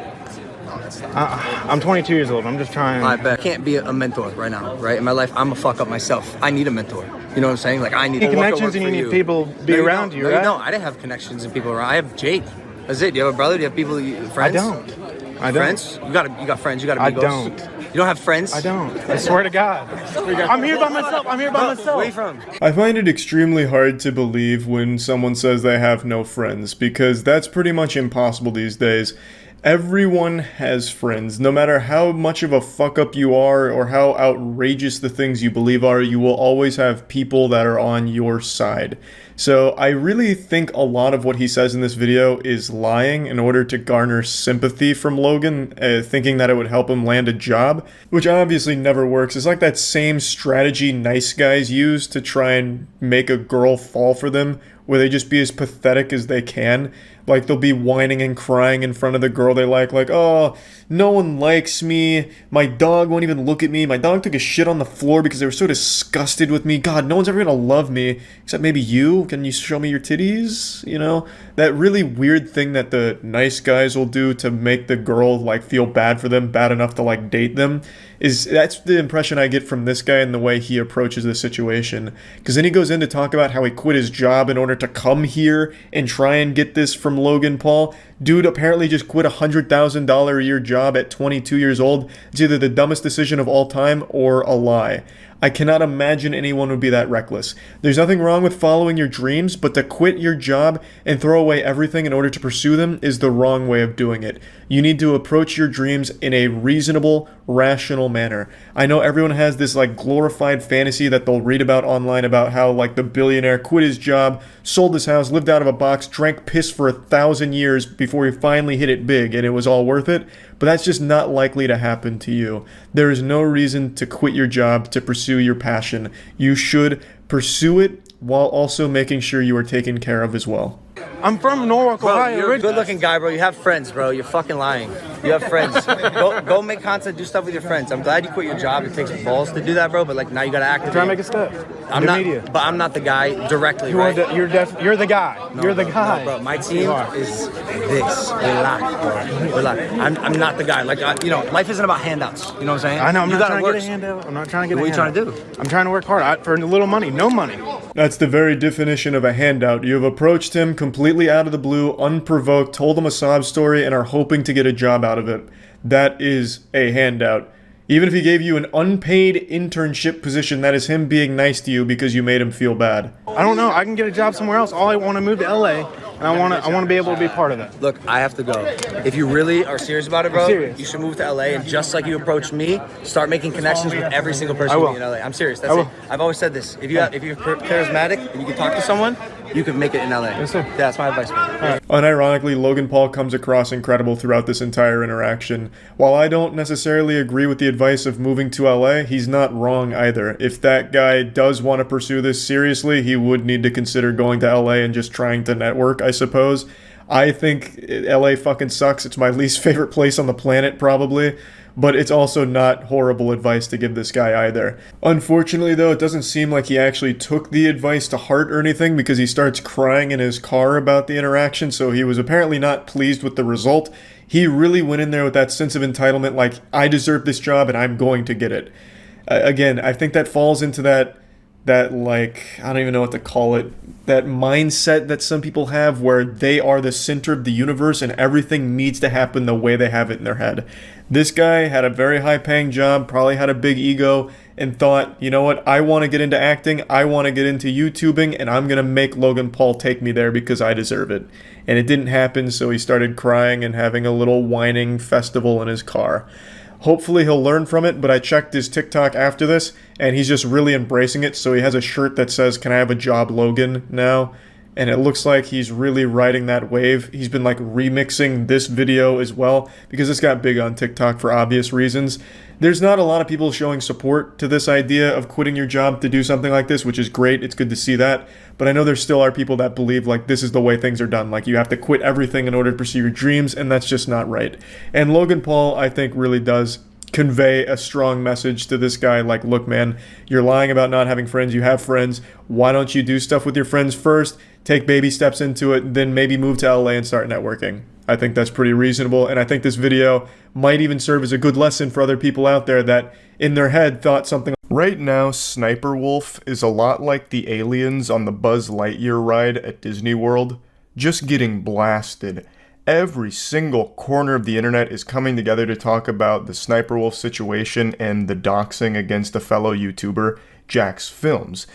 I'm 22 years old. I'm just trying. I bet. I can't be a mentor right now, right? In my life, I'm a fuck up myself. I need a mentor. You know what I'm saying? Like, I need connections and you need people be around you, right? No, I didn't have connections and people around. I have Jake. That's it. Do you have a brother? Do you have people, friends? I don't. Friends? You got friends. You got amigos. I don't. You don't have friends? I don't. I swear to God. I'm here by myself. Where are you from? I find it extremely hard to believe when someone says they have no friends, because that's pretty much impossible these days. Everyone has friends. No matter how much of a fuck up you are or how outrageous the things you believe are, you will always have people that are on your side. So I really think a lot of what he says in this video is lying in order to garner sympathy from Logan, thinking that it would help him land a job, which obviously never works. It's like that same strategy nice guys use to try and make a girl fall for them, where they just be as pathetic as they can. Like, they'll be whining and crying in front of the girl they like, oh, no one likes me, my dog won't even look at me, my dog took a shit on the floor because they were so disgusted with me, God, no one's ever gonna love me, except maybe you, can you show me your titties, you know? That really weird thing that the nice guys will do to make the girl, like, feel bad for them, bad enough to, like, date them, that's the impression I get from this guy and the way he approaches the situation. Because then he goes in to talk about how he quit his job in order to come here and try and get this from Logan Paul. Dude apparently just quit a $100,000 a year job at 22 years old. It's either the dumbest decision of all time or a lie. I cannot imagine anyone would be that reckless. There's nothing wrong with following your dreams, but to quit your job and throw away everything in order to pursue them is the wrong way of doing it. You need to approach your dreams in a reasonable, rational manner. I know everyone has this like glorified fantasy that they'll read about online about how like the billionaire quit his job, sold his house, lived out of a box, drank piss for 1,000 years before he finally hit it big and it was all worth it. But that's just not likely to happen to you. There is no reason to quit your job to pursue your passion. You should pursue it while also making sure you are taken care of as well. I'm from Norwalk, Ohio. You're a good-looking guy, bro. You have friends, bro. You're fucking lying. You have friends. Go make content, do stuff with your friends. I'm glad you quit your job. It takes balls to do that, bro. But like now you gotta act. Try to make a step. I'm not. Media. But I'm not the guy directly. You're the guy. No, you're the guy. No, bro. My team is this. Relax, bro. Relax. I'm not the guy. Like life isn't about handouts. You know what I'm saying? I know. I'm not trying to get a handout. I'm not trying to get a handout. What are you trying to do? I'm trying to work hard for a little money. No money. That's the very definition of a handout. You have approached him completely out of the blue, unprovoked, told him a sob story, and are hoping to get a job out of it. That is a handout. Even if he gave you an unpaid internship position, that is him being nice to you because you made him feel bad. I don't know. I can get a job somewhere else. All I want to move to LA, and I want to be able to be part of that. Look, I have to go. If you really are serious about it, bro, you should move to LA, and just like you approached me, start making connections with every single person you meet in LA. I'm serious. That's it. I've always said this. If you're charismatic and you can talk to someone, you can make it in LA. Yes, sir. Yeah, that's my advice, man. Unironically, Logan Paul comes across incredible throughout this entire interaction. While I don't necessarily agree with the advice of moving to LA, he's not wrong either. If that guy does want to pursue this seriously, he would need to consider going to LA and just trying to network, I suppose. I think LA fucking sucks. It's my least favorite place on the planet, probably. But it's also not horrible advice to give this guy either. Unfortunately, though, it doesn't seem like he actually took the advice to heart or anything because he starts crying in his car about the interaction, so he was apparently not pleased with the result. He really went in there with that sense of entitlement, like, I deserve this job and I'm going to get it. Again, I think that falls into that like, I don't even know what to call it, that mindset that some people have where they are the center of the universe and everything needs to happen the way they have it in their head. This guy had a very high-paying job, probably had a big ego, and thought, you know what, I want to get into acting, I want to get into YouTubing, and I'm going to make Logan Paul take me there because I deserve it. And it didn't happen, so he started crying and having a little whining festival in his car. Hopefully he'll learn from it, but I checked his TikTok after this, and he's just really embracing it, so he has a shirt that says, "Can I have a job, Logan?" now. And it looks like he's really riding that wave. He's been like remixing this video as well, because this got big on TikTok for obvious reasons. There's not a lot of people showing support to this idea of quitting your job to do something like this, which is great. It's good to see that. But I know there still are people that believe like this is the way things are done. Like you have to quit everything in order to pursue your dreams, and that's just not right. And Logan Paul, I think, really does convey a strong message to this guy like, look, man, you're lying about not having friends. You have friends. Why don't you do stuff with your friends first? Take baby steps into it, then maybe move to LA and start networking. I think that's pretty reasonable, and I think this video might even serve as a good lesson for other people out there that in their head thought something. Right now, SSSniperWolf is a lot like the aliens on the Buzz Lightyear ride at Disney World, just getting blasted. Every single corner of the internet is coming together to talk about the SSSniperWolf situation and the doxing against a fellow YouTuber, Jax Films.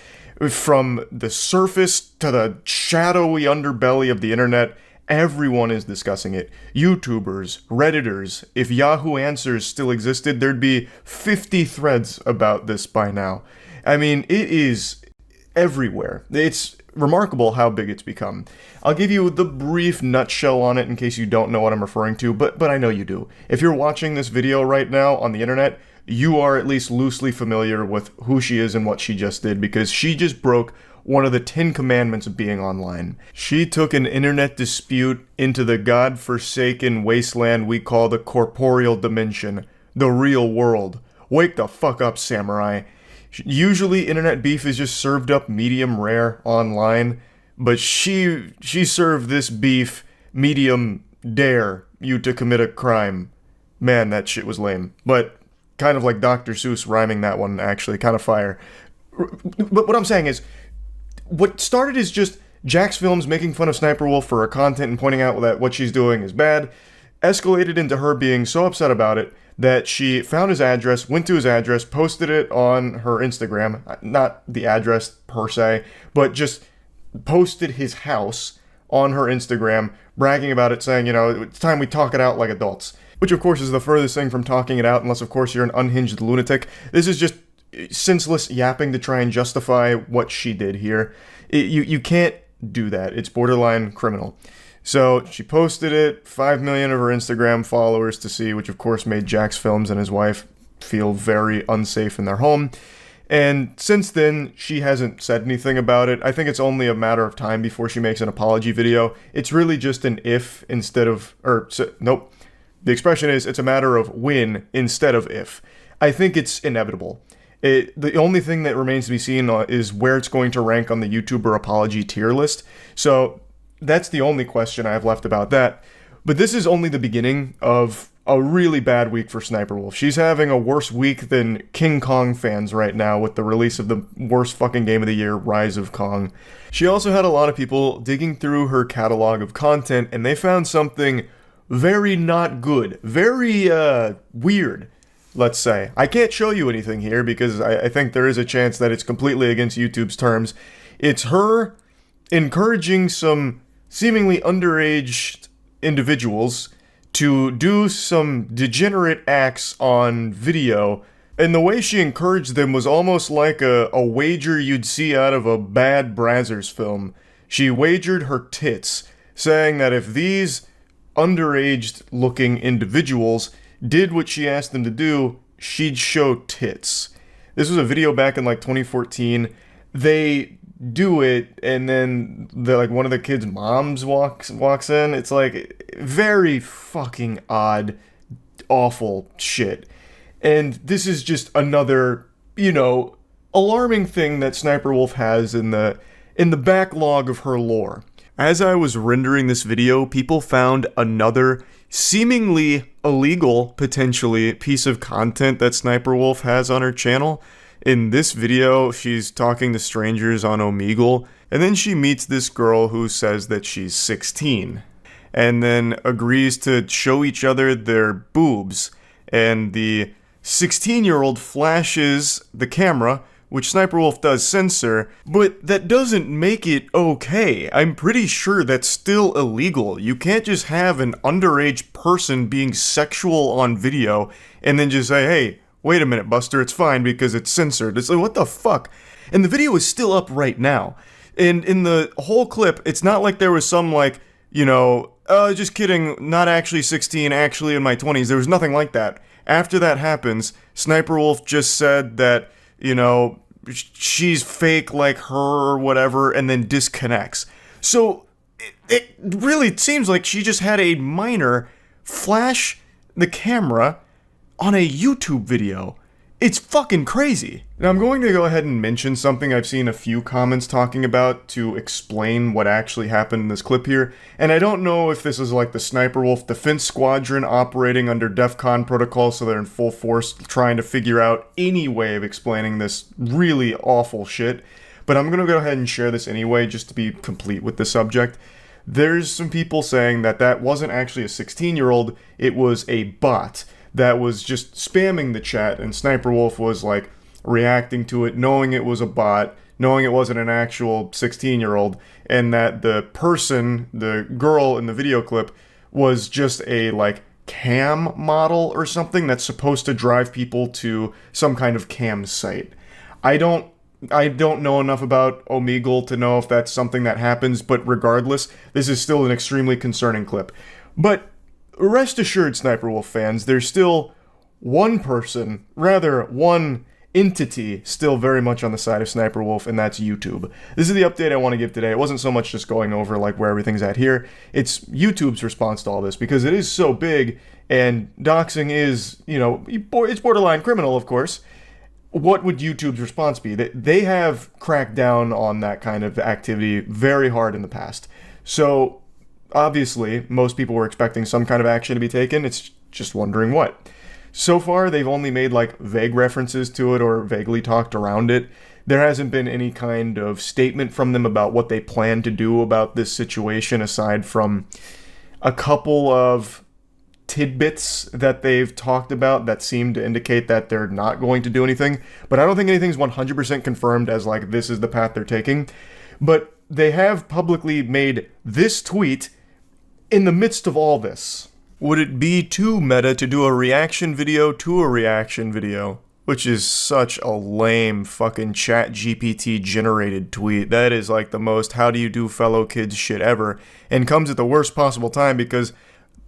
From the surface to the shadowy underbelly of the internet, everyone is discussing it. YouTubers, Redditors. If Yahoo Answers still existed, there'd be 50 threads about this by now. I mean, it is everywhere. It's remarkable how big it's become. I'll give you the brief nutshell on it in case you don't know what I'm referring to, but I know you do. If you're watching this video right now on the internet, you are at least loosely familiar with who she is and what she just did, because she just broke one of the 10 commandments of being online. She took an internet dispute into the god-forsaken wasteland we call the corporeal dimension, the real world. Wake the fuck up, samurai. Usually internet beef is just served up medium rare online, but she served this beef medium dare you to commit a crime. Man, that shit was lame. But kind of like Dr. Seuss rhyming that one, actually, kind of fire. But what I'm saying is, what started is just Jax Films making fun of SSSniperWolf for her content and pointing out that what she's doing is bad, escalated into her being so upset about it that she found his address, went to his address, posted it on her Instagram, not the address per se, but just posted his house on her Instagram, bragging about it, saying, you know, it's time we talk it out like adults. Which, of course, is the furthest thing from talking it out, unless, of course, you're an unhinged lunatic. This is just senseless yapping to try and justify what she did here. You can't do that. It's borderline criminal. So she posted it, 5 million of her Instagram followers to see, which, of course, made Jax Films and his wife feel very unsafe in their home. And since then, she hasn't said anything about it. I think it's only a matter of time before she makes an apology video. It's really just an if instead of, nope. The expression is, it's a matter of when instead of if. I think it's inevitable. The only thing that remains to be seen is where it's going to rank on the YouTuber apology tier list. So that's the only question I have left about that. But this is only the beginning of a really bad week for SniperWolf. She's having a worse week than King Kong fans right now with the release of the worst fucking game of the year, Rise of Kong. She also had a lot of people digging through her catalog of content, and they found something very not good, very weird, let's say. I can't show you anything here because I think there is a chance that it's completely against YouTube's terms. It's her encouraging some seemingly underage individuals to do some degenerate acts on video, and the way she encouraged them was almost like a wager you'd see out of a bad Brazzers film. She wagered her tits, saying that if these underage-looking individuals did what she asked them to do, she'd show tits. This was a video back in like 2014. They do it, and then one of the kids' moms walks in. It's like very fucking odd, awful shit. And this is just another, you know, alarming thing that SniperWolf has in the backlog of her lore. As I was rendering this video, people found another seemingly illegal, potentially, piece of content that SniperWolf has on her channel. In this video, she's talking to strangers on Omegle, and then she meets this girl who says that she's 16, and then agrees to show each other their boobs, and the 16-year-old flashes the camera, which SniperWolf does censor, but that doesn't make it okay. I'm pretty sure that's still illegal. You can't just have an underage person being sexual on video and then just say, hey, wait a minute, Buster, it's fine because it's censored. It's like, what the fuck? And the video is still up right now. And in the whole clip, it's not like there was some like, you know, just kidding, not actually 16, actually in my 20s. There was nothing like that. After that happens, SniperWolf just said that, you know, she's fake like her or whatever, and then disconnects. So it really seems like she just had a minor flash the camera on a YouTube video. It's fucking crazy. Now I'm going to go ahead and mention something I've seen a few comments talking about to explain what actually happened in this clip here, and I don't know if this is like the SniperWolf Defense Squadron operating under DEFCON protocol, so they're in full force trying to figure out any way of explaining this really awful shit, but I'm gonna go ahead and share this anyway just to be complete with the subject. There's some people saying that that wasn't actually a 16-year-old, it was a bot that was just spamming the chat, and SniperWolf was like reacting to it, knowing it was a bot, knowing it wasn't an actual 16-year-old, and that the person, the girl in the video clip, was just a like cam model or something that's supposed to drive people to some kind of cam site. I don't know enough about Omegle to know if that's something that happens, but regardless, this is still an extremely concerning clip. But rest assured, SniperWolf fans, there's still one person, rather one entity, still very much on the side of SniperWolf, and that's YouTube. This is the update I want to give today. It wasn't so much just going over like where everything's at here. It's YouTube's response to all this, because it is so big, and doxing is, you know, it's borderline criminal, of course. What would YouTube's response be? They have cracked down on that kind of activity very hard in the past. So obviously, most people were expecting some kind of action to be taken. It's just wondering what. So far, they've only made like vague references to it or vaguely talked around it. There hasn't been any kind of statement from them about what they plan to do about this situation, aside from a couple of tidbits that they've talked about that seem to indicate that they're not going to do anything, but I don't think anything's 100% confirmed as like this is the path they're taking. But they have publicly made this tweet in the midst of all this. Would it be too meta to do a reaction video to a reaction video? Which is such a lame fucking ChatGPT generated tweet. That is like the most how do you do fellow kids shit ever, and comes at the worst possible time because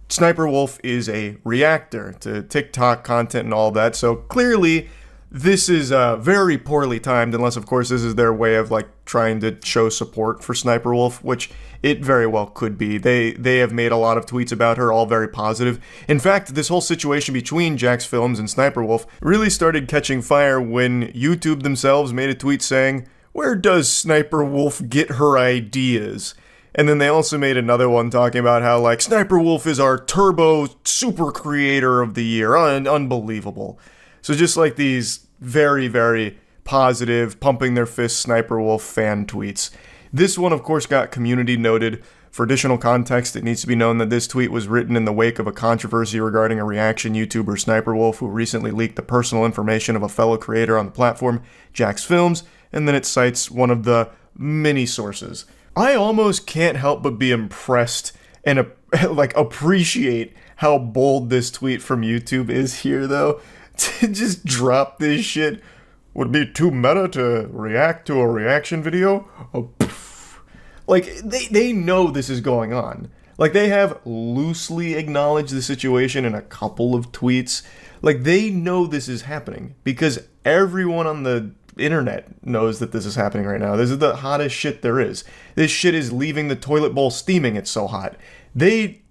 SniperWolf is a reactor to TikTok content and all that, so clearly this is very poorly timed, unless of course this is their way of like trying to show support for SniperWolf, which it very well could be. They have made a lot of tweets about her, all very positive. In fact, this whole situation between Jax Films and SniperWolf really started catching fire when YouTube themselves made a tweet saying, "Where does SniperWolf get her ideas?" And then they also made another one talking about how, like, SniperWolf is our turbo super creator of the year. Unbelievable. So just like these very, very positive, pumping their fist SniperWolf fan tweets. This one, of course, got community noted. For additional context, it needs to be known that this tweet was written in the wake of a controversy regarding a reaction YouTuber, SniperWolf, who recently leaked the personal information of a fellow creator on the platform, Jax Films, and then it cites one of the many sources. I almost can't help but be impressed and appreciate how bold this tweet from YouTube is here, though. To just drop this shit. Would it be too meta to react to a reaction video? Oh, like, they know this is going on. Like, they have loosely acknowledged the situation in a couple of tweets. Like, they know this is happening because everyone on the internet knows that this is happening right now. This is the hottest shit there is. This shit is leaving the toilet bowl steaming, it's so hot. They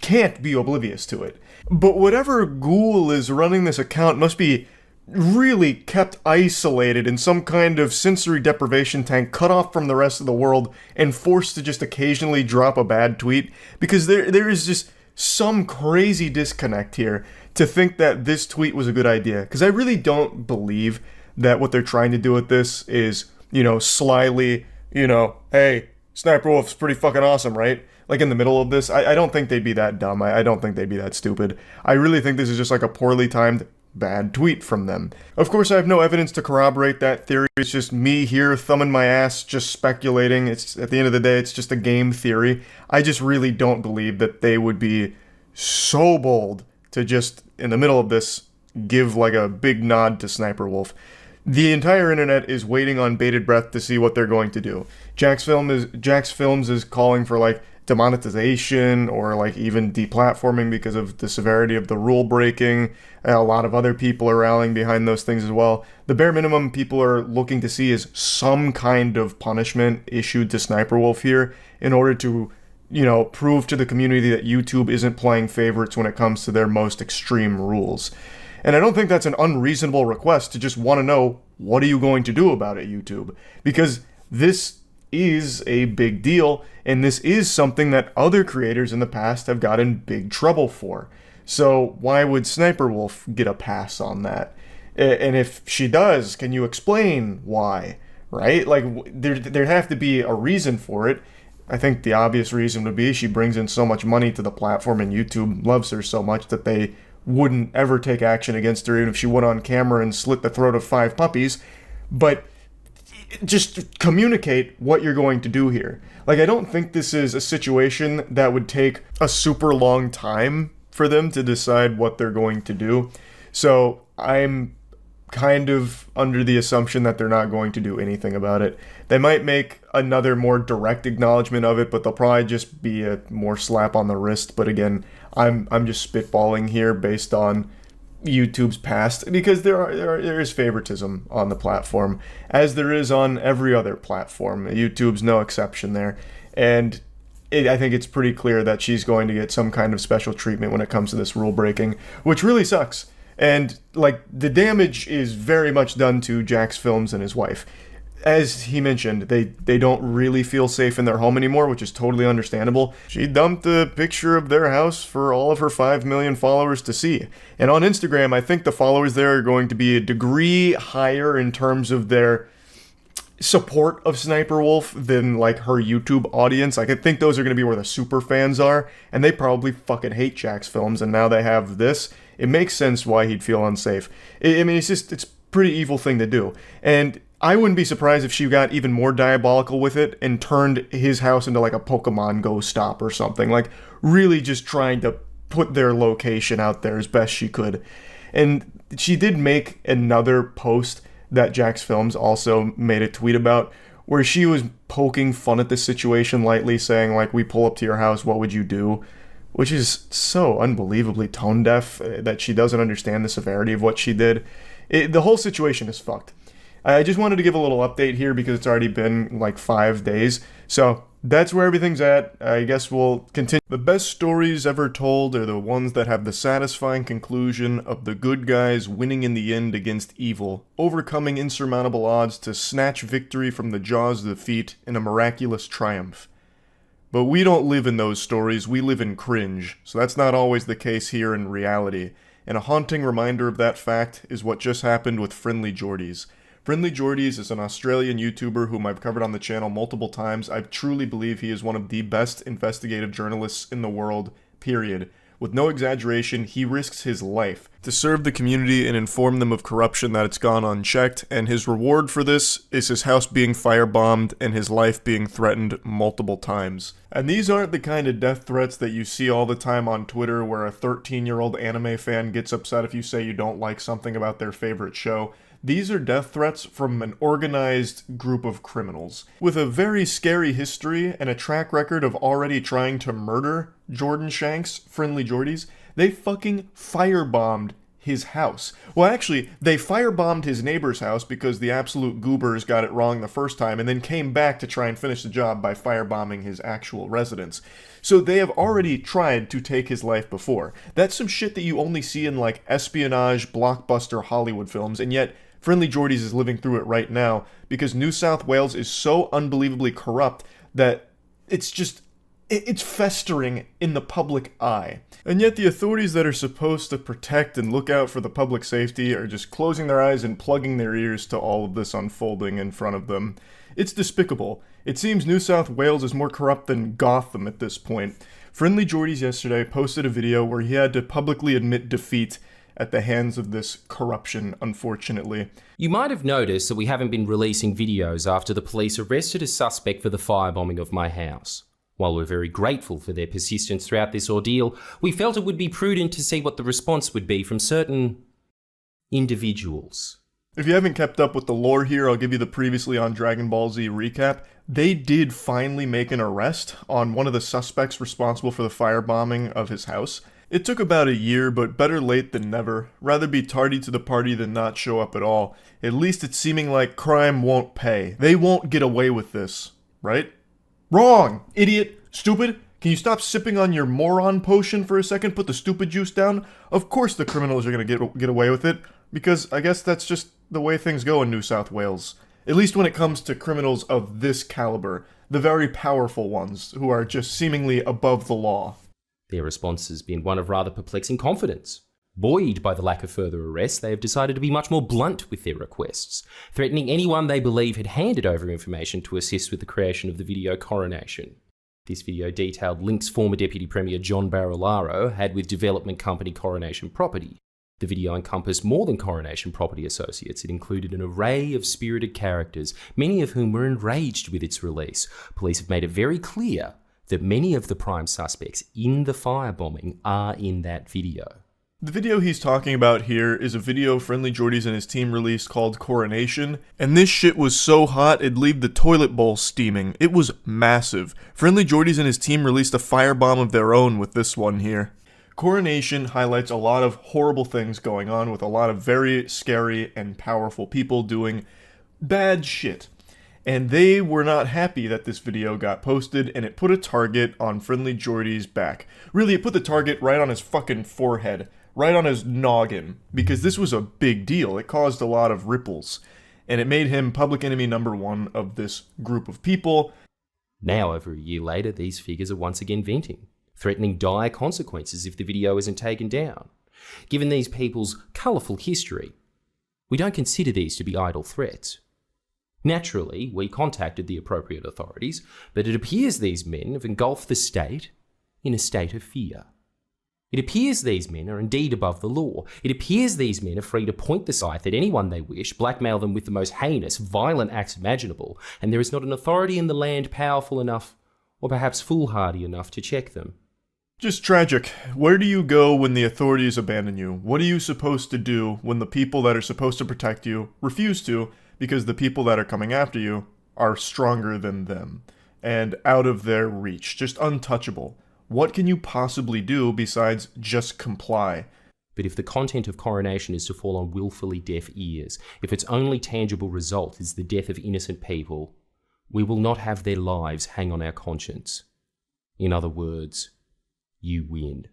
can't be oblivious to it. But whatever ghoul is running this account must be really kept isolated in some kind of sensory deprivation tank, cut off from the rest of the world, and forced to just occasionally drop a bad tweet, because there is just some crazy disconnect here to think that this tweet was a good idea. Because I really don't believe that what they're trying to do with this is, slyly, hey, SniperWolf's pretty fucking awesome, right? Like in the middle of this, I don't think they'd be that dumb. I don't think they'd be that stupid. I really think this is just like a poorly timed bad tweet from them. Of course, I have no evidence to corroborate that theory. It's just me here thumbing my ass, just speculating. It's at the end of the day, it's just a game theory. I just really don't believe that they would be so bold to just, in the middle of this, give like a big nod to SniperWolf. The entire internet is waiting on bated breath to see what they're going to do. Jax Films is calling for like demonetization or like even deplatforming because of the severity of the rule breaking. A lot of other people are rallying behind those things as well. The bare minimum people are looking to see is some kind of punishment issued to SniperWolf here in order to, prove to the community that YouTube isn't playing favorites when it comes to their most extreme rules. And I don't think that's an unreasonable request to just want to know, what are you going to do about it, YouTube? Because this is a big deal, and this is something that other creators in the past have gotten big trouble for. So why would SniperWolf get a pass on that? And if she does, can you explain why? Right? Like, there'd have to be a reason for it. I think the obvious reason would be she brings in so much money to the platform, and YouTube loves her so much that they wouldn't ever take action against her even if she went on camera and slit the throat of 5 puppies. But just communicate what you're going to do here. Like, I don't think this is a situation that would take a super long time for them to decide what they're going to do. So I'm kind of under the assumption that they're not going to do anything about it. They might make another more direct acknowledgement of it, but they'll probably just be a more slap on the wrist. But again, I'm just spitballing here based on YouTube's past, because there is favoritism on the platform, as there is on every other platform. YouTube's no exception there, and I think it's pretty clear that she's going to get some kind of special treatment when it comes to this rule breaking, which really sucks. And like, the damage is very much done to Jax Films and his wife. As he mentioned, they don't really feel safe in their home anymore, which is totally understandable. She dumped a picture of their house for all of her 5 million followers to see. And on Instagram, I think the followers there are going to be a degree higher in terms of their support of Sniper Wolf than like her YouTube audience. Like I think those are going to be where the super fans are, and they probably fucking hate Jack's films, and now they have this. It makes sense why he'd feel unsafe. I mean, it's a pretty evil thing to do, and I wouldn't be surprised if she got even more diabolical with it and turned his house into like a Pokemon Go stop or something. Like really just trying to put their location out there as best she could. And she did make another post that Jack's Films also made a tweet about, where she was poking fun at the situation lightly, saying like, we pull up to your house, what would you do? Which is so unbelievably tone deaf that she doesn't understand the severity of what she did. The whole situation is fucked. I just wanted to give a little update here because it's already been like 5 days. So that's where everything's at. I guess we'll continue. The best stories ever told are the ones that have the satisfying conclusion of the good guys winning in the end against evil, overcoming insurmountable odds to snatch victory from the jaws of defeat in a miraculous triumph. But we don't live in those stories, we live in cringe, so that's not always the case here in reality. And a haunting reminder of that fact is what just happened with Friendly Jordies. Friendly Jordies is an Australian YouTuber whom I've covered on the channel multiple times. I truly believe he is one of the best investigative journalists in the world, period. With no exaggeration, he risks his life to serve the community and inform them of corruption that it's gone unchecked, and his reward for this is his house being firebombed and his life being threatened multiple times. And these aren't the kind of death threats that you see all the time on Twitter where a 13-year-old anime fan gets upset if you say you don't like something about their favorite show. These are death threats from an organized group of criminals with a very scary history and a track record of already trying to murder Jordan Shanks, Friendly Jordies. They fucking firebombed his house. Well, actually, they firebombed his neighbor's house because the absolute goobers got it wrong the first time and then came back to try and finish the job by firebombing his actual residence. So they have already tried to take his life before. That's some shit that you only see in like espionage, blockbuster Hollywood films, and yet Friendly Jordies is living through it right now because New South Wales is so unbelievably corrupt that it's festering in the public eye. And yet the authorities that are supposed to protect and look out for the public safety are just closing their eyes and plugging their ears to all of this unfolding in front of them. It's despicable. It seems New South Wales is more corrupt than Gotham at this point. Friendly Jordies yesterday posted a video where he had to publicly admit defeat at the hands of this corruption, unfortunately. You might have noticed that we haven't been releasing videos after the police arrested a suspect for the firebombing of my house. While we're very grateful for their persistence throughout this ordeal, we felt it would be prudent to see what the response would be from certain individuals. If you haven't kept up with the lore here, I'll give you the previously on Dragon Ball Z recap. They did finally make an arrest on one of the suspects responsible for the firebombing of his house. It took about a year, but better late than never. Rather be tardy to the party than not show up at all. At least it's seeming like crime won't pay. They won't get away with this, right? Wrong! Idiot! Stupid! Can you stop sipping on your moron potion for a second? Put the stupid juice down? Of course the criminals are gonna get away with it, because I guess that's just the way things go in New South Wales. At least when it comes to criminals of this caliber. The very powerful ones, who are just seemingly above the law. Their response has been one of rather perplexing confidence. Buoyed by the lack of further arrests, they have decided to be much more blunt with their requests, threatening anyone they believe had handed over information to assist with the creation of the video Coronation. This video detailed links former Deputy Premier John Barilaro had with development company Coronation Property. The video encompassed more than Coronation Property Associates. It included an array of spirited characters, many of whom were enraged with its release. Police have made it very clear that many of the prime suspects in the firebombing are in that video. The video he's talking about here is a video Friendly Jordies and his team released called Coronation, and this shit was so hot it'd leave the toilet bowl steaming. It was massive. Friendly Jordies and his team released a firebomb of their own with this one here. Coronation highlights a lot of horrible things going on with a lot of very scary and powerful people doing bad shit. And they were not happy that this video got posted, and it put a target on Friendly Jordies' back. Really, it put the target right on his fucking forehead, right on his noggin, because this was a big deal. It caused a lot of ripples, and it made him public enemy #1 of this group of people. Now, over a year later, these figures are once again venting, threatening dire consequences if the video isn't taken down. Given these people's colourful history, we don't consider these to be idle threats. Naturally, we contacted the appropriate authorities, but it appears these men have engulfed the state in a state of fear. It appears these men are indeed above the law. It appears these men are free to point the scythe at anyone they wish, blackmail them with the most heinous, violent acts imaginable, and there is not an authority in the land powerful enough, or perhaps foolhardy enough, to check them. Just tragic. Where do you go when the authorities abandon you? What are you supposed to do when the people that are supposed to protect you refuse to, because the people that are coming after you are stronger than them and out of their reach, just untouchable? What can you possibly do besides just comply? But if the content of coronation is to fall on willfully deaf ears, if its only tangible result is the death of innocent people, we will not have their lives hang on our conscience. In other words, you win.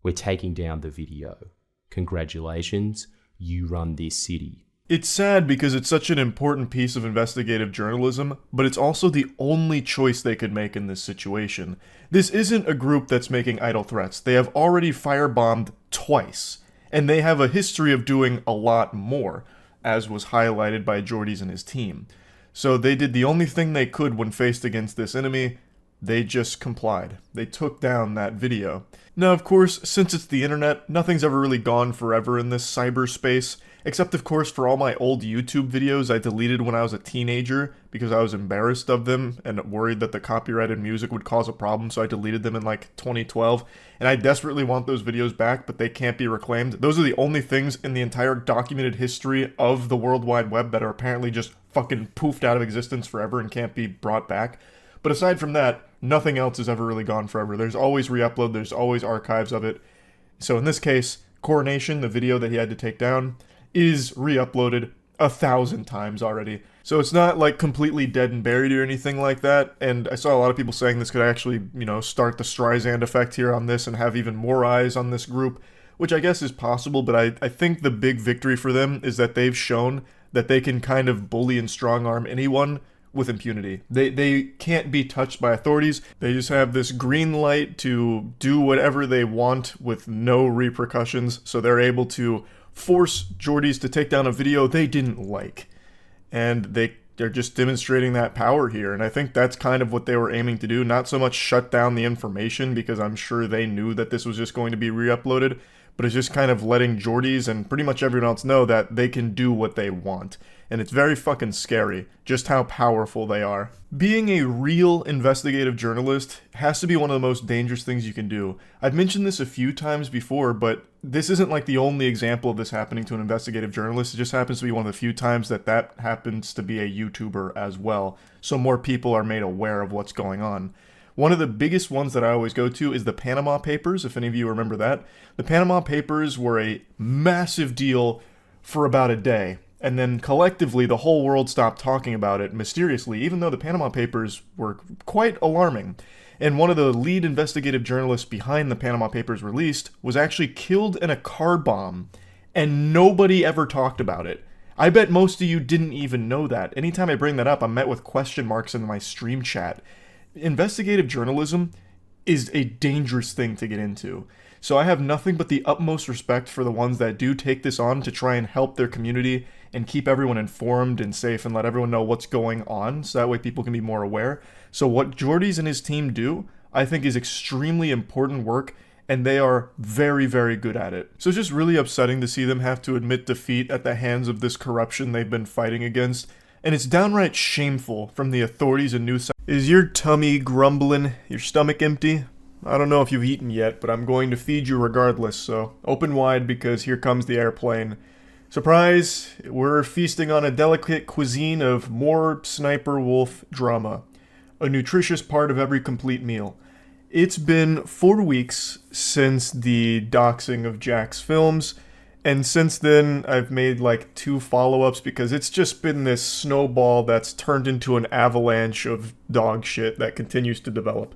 We're taking down the video. Congratulations, you run this city. It's sad because it's such an important piece of investigative journalism, but it's also the only choice they could make in this situation. This isn't a group that's making idle threats. They have already firebombed twice, and they have a history of doing a lot more, as was highlighted by Jordy's and his team. So they did the only thing they could when faced against this enemy. They just complied. They took down that video. Now, of course, since it's the internet, nothing's ever really gone forever in this cyberspace. Except, of course, for all my old YouTube videos I deleted when I was a teenager because I was embarrassed of them and worried that the copyrighted music would cause a problem, so I deleted them in like 2012. And I desperately want those videos back, but they can't be reclaimed. Those are the only things in the entire documented history of the World Wide Web that are apparently just fucking poofed out of existence forever and can't be brought back. But aside from that, nothing else has ever really gone forever. There's always re-upload, there's always archives of it. So in this case, Coronation, the video that he had to take down, is re-uploaded 1,000 times already. So it's not like completely dead and buried or anything like that, and I saw a lot of people saying this could actually, start the Streisand effect here on this and have even more eyes on this group, which I guess is possible, but I think the big victory for them is that they've shown that they can kind of bully and strong-arm anyone with impunity. They can't be touched by authorities. They just have this green light to do whatever they want with no repercussions, so they're able to force Geordies to take down a video they didn't like. And they're just demonstrating that power here, and I think that's kind of what they were aiming to do, not so much shut down the information, because I'm sure they knew that this was just going to be re-uploaded, but it's just kind of letting Geordies and pretty much everyone else know that they can do what they want. And it's very fucking scary, just how powerful they are. Being a real investigative journalist has to be one of the most dangerous things you can do. I've mentioned this a few times before, but this isn't like the only example of this happening to an investigative journalist. It just happens to be one of the few times that happens to be a YouTuber as well, so more people are made aware of what's going on. One of the biggest ones that I always go to is the Panama Papers, if any of you remember that. The Panama Papers were a massive deal for about a day. And then collectively, the whole world stopped talking about it mysteriously, even though the Panama Papers were quite alarming. And one of the lead investigative journalists behind the Panama Papers released was actually killed in a car bomb, and nobody ever talked about it. I bet most of you didn't even know that. Anytime I bring that up, I'm met with question marks in my stream chat. Investigative journalism is a dangerous thing to get into. So I have nothing but the utmost respect for the ones that do take this on to try and help their community and keep everyone informed and safe and let everyone know what's going on, so that way people can be more aware. So what Geordies and his team do, I think, is extremely important work, and they are very, very good at it. So it's just really upsetting to see them have to admit defeat at the hands of this corruption they've been fighting against, and it's downright shameful from the authorities and news. Is your tummy grumbling? Your stomach empty? I don't know if you've eaten yet, but I'm going to feed you regardless, so open wide because here comes the airplane. Surprise! We're feasting on a delicate cuisine of more SSSniperWolf Drama, a nutritious part of every complete meal. It's been 4 weeks since the doxing of Jack's films, and since then I've made like 2 follow-ups because it's just been this snowball that's turned into an avalanche of dog shit that continues to develop.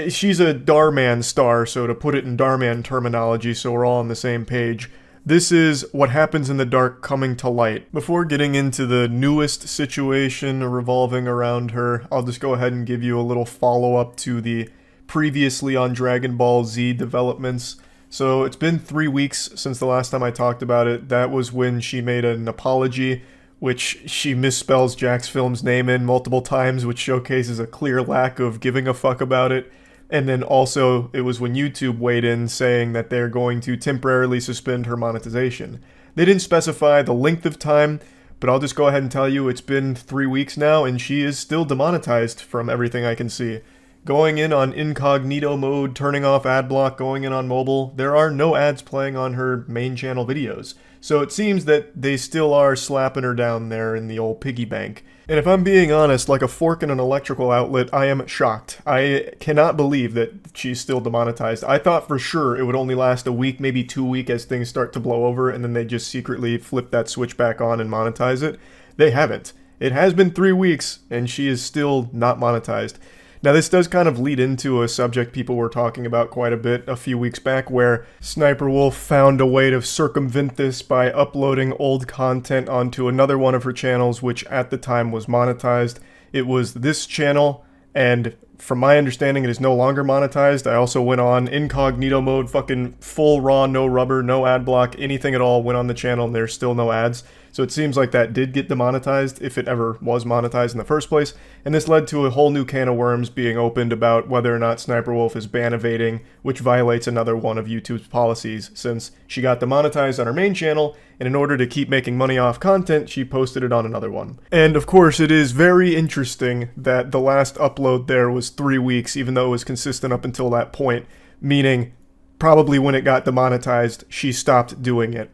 She's a Darman star, so to put it in Darman terminology so we're all on the same page, this is what happens in the dark coming to light. Before getting into the newest situation revolving around her, I'll just go ahead and give you a little follow-up to the previously on Dragon Ball Z developments. So it's been 3 weeks since the last time I talked about it. That was when she made an apology which she misspells Jack's Film's name in multiple times, which showcases a clear lack of giving a fuck about it. And then also, it was when YouTube weighed in saying that they're going to temporarily suspend her monetization. They didn't specify the length of time, but I'll just go ahead and tell you it's been 3 weeks now, and she is still demonetized from everything I can see. Going in on incognito mode, turning off ad block, going in on mobile, there are no ads playing on her main channel videos. So it seems that they still are slapping her down there in the old piggy bank. And if I'm being honest, like a fork in an electrical outlet, I am shocked. I cannot believe that she's still demonetized. I thought for sure it would only last a week, maybe 2 weeks as things start to blow over, and then they just secretly flip that switch back on and monetize it. They haven't. It has been 3 weeks, and she is still not monetized. Now, this does kind of lead into a subject people were talking about quite a bit a few weeks back, where SSniperWolf found a way to circumvent this by uploading old content onto another one of her channels, which at the time was monetized. It was this channel, and from my understanding, it is no longer monetized. I also went on incognito mode, fucking full raw, no rubber, no ad block, anything at all, went on the channel, and there's still no ads. So it seems like that did get demonetized, if it ever was monetized in the first place, and this led to a whole new can of worms being opened about whether or not SSniperWolf is ban evading, which violates another one of YouTube's policies, since she got demonetized on her main channel, and in order to keep making money off content, she posted it on another one. And of course, it is very interesting that the last upload there was 3 weeks, even though it was consistent up until that point, meaning probably when it got demonetized, she stopped doing it.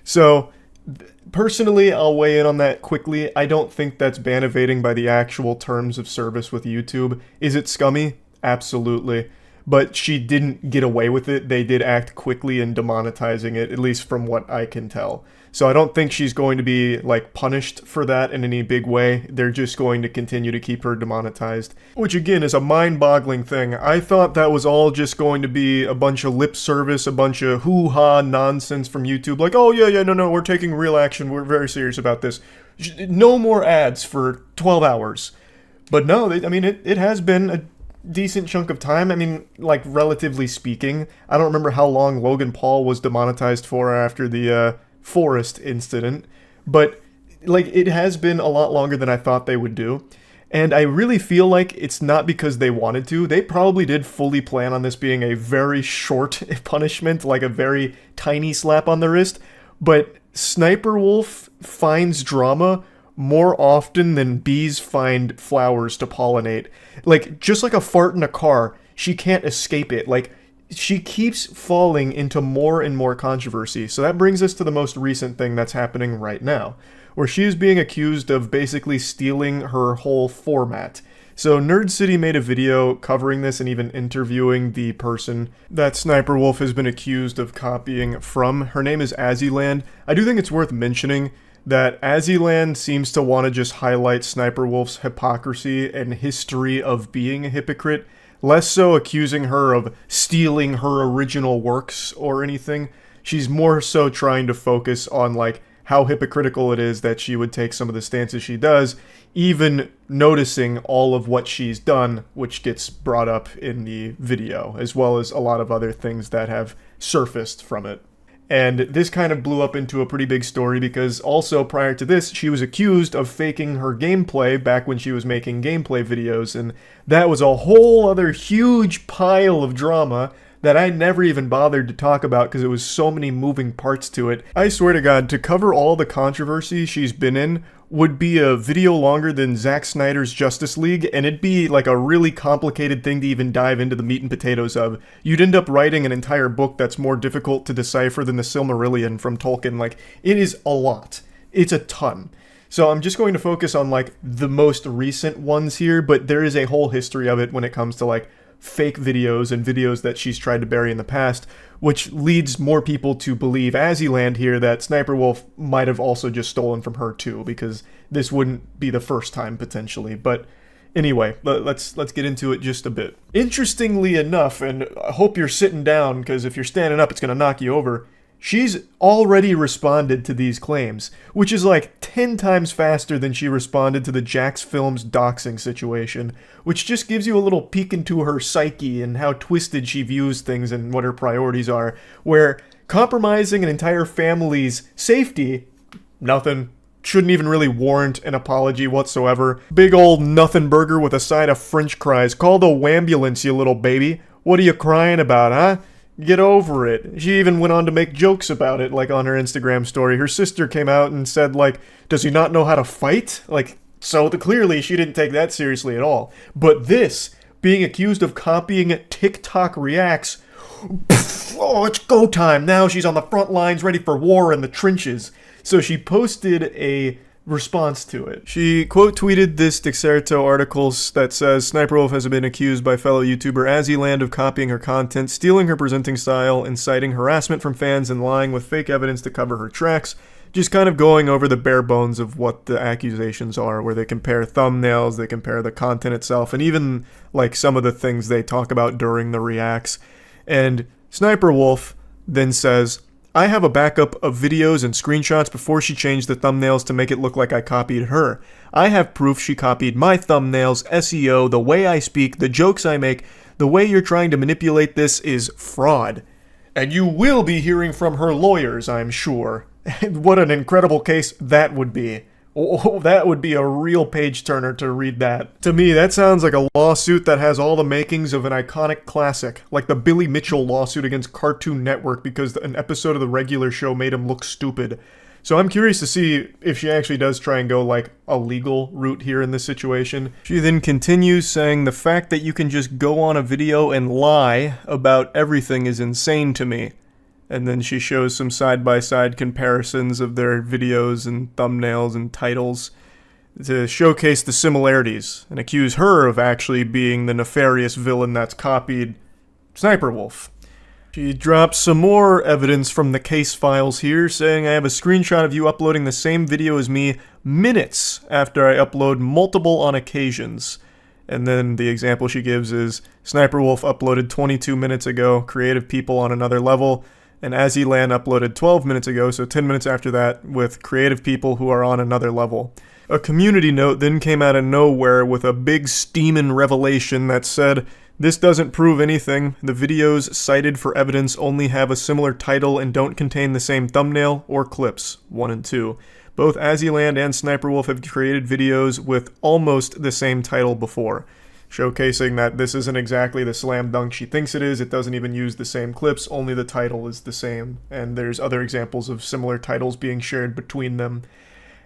So, personally, I'll weigh in on that quickly. I don't think that's ban evading by the actual terms of service with YouTube. Is it scummy? Absolutely. But she didn't get away with it. They did act quickly in demonetizing it, at least from what I can tell. So I don't think she's going to be, like, punished for that in any big way. They're just going to continue to keep her demonetized. Which, again, is a mind-boggling thing. I thought that was all just going to be a bunch of lip service, a bunch of hoo-ha nonsense from YouTube. Like, oh, yeah, no, we're taking real action. We're very serious about this. No more ads for 12 hours. But no, it has been a decent chunk of time. I mean, like, relatively speaking. I don't remember how long Logan Paul was demonetized for after the, Forest incident, but like it has been a lot longer than I thought they would do, and I really feel like it's not because they wanted to. They probably did fully plan on this being a very short punishment, like a very tiny slap on the wrist, but SSniperWolf finds drama more often than bees find flowers to pollinate. Like, just like a fart in a car, she can't escape it. Like, she keeps falling into more and more controversy. So that brings us to the most recent thing that's happening right now, where she is being accused of basically stealing her whole format. So Nerd City made a video covering this and even interviewing the person that SSniperWolf has been accused of copying from. Her name is Azzyland. I do think it's worth mentioning that Azzyland seems to want to just highlight SSniperWolf's hypocrisy and history of being a hypocrite, less so accusing her of stealing her original works or anything. She's more so trying to focus on, like, how hypocritical it is that she would take some of the stances she does, even noticing all of what she's done, which gets brought up in the video, as well as a lot of other things that have surfaced from it. And this kind of blew up into a pretty big story because also prior to this, she was accused of faking her gameplay back when she was making gameplay videos, and that was a whole other huge pile of drama that I never even bothered to talk about because it was so many moving parts to it. I swear to God, to cover all the controversy she's been in would be a video longer than Zack Snyder's Justice League, and it'd be like a really complicated thing to even dive into the meat and potatoes of. You'd end up writing an entire book that's more difficult to decipher than the Silmarillion from Tolkien. Like, it is a lot. It's a ton. So I'm just going to focus on, like, the most recent ones here, but there is a whole history of it when it comes to, like, fake videos and videos that she's tried to bury in the past, which leads more people to believe Azzyland here that SSniperWolf might have also just stolen from her too, because this wouldn't be the first time potentially. But anyway, let's get into it just a bit. Interestingly enough, and I hope you're sitting down because if you're standing up it's going to knock you over, she's already responded to these claims, which is like 10 times faster than she responded to the Jack's Films doxing situation, which just gives you a little peek into her psyche and how twisted she views things and what her priorities are, where compromising an entire family's safety, nothing. shouldn't even really warrant an apology whatsoever. Big old nothing burger with a side of french fries. Call the wambulance, you little baby. What are you crying about, huh? Get over it. She even went on to make jokes about it, like on her Instagram story. Her sister came out and said, like, does he not know how to fight? Like, so clearly she didn't take that seriously at all. But this, being accused of copying TikTok reacts, oh, it's go time. Now she's on the front lines ready for war in the trenches. So she posted a response to it. She quote tweeted this Dexerto article that says SniperWolf has been accused by fellow YouTuber Azzyland of copying her content, stealing her presenting style, inciting harassment from fans, and lying with fake evidence to cover her tracks. Just kind of going over the bare bones of what the accusations are, where they compare thumbnails, they compare the content itself, and even like some of the things they talk about during the reacts. And SniperWolf then says, I have a backup of videos and screenshots before she changed the thumbnails to make it look like I copied her. I have proof she copied my thumbnails, SEO, the way I speak, the jokes I make. The way you're trying to manipulate this is fraud. And you will be hearing from her lawyers, I'm sure. What an incredible case that would be. Oh, that would be a real page-turner to read that. To me, that sounds like a lawsuit that has all the makings of an iconic classic, like the Billy Mitchell lawsuit against Cartoon Network because an episode of the regular show made him look stupid. So I'm curious to see if she actually does try and go like a legal route here in this situation. She then continues saying, the fact that you can just go on a video and lie about everything is insane to me. And then she shows some side-by-side comparisons of their videos and thumbnails and titles to showcase the similarities and accuse her of actually being the nefarious villain that's copied SniperWolf. She drops some more evidence from the case files here, saying I have a screenshot of you uploading the same video as me minutes after I upload multiple on occasions. And then the example she gives is SniperWolf uploaded 22 minutes ago, creative people on another level. And Azzyland uploaded 12 minutes ago, so 10 minutes after that, with creative people who are on another level. A community note then came out of nowhere with a big steamin' revelation that said, this doesn't prove anything. The videos cited for evidence only have a similar title and don't contain the same thumbnail or clips, 1 and 2. Both Azzyland and SniperWolf have created videos with almost the same title before, showcasing that this isn't exactly the slam dunk she thinks it is. It doesn't even use the same clips, only the title is the same, and there's other examples of similar titles being shared between them.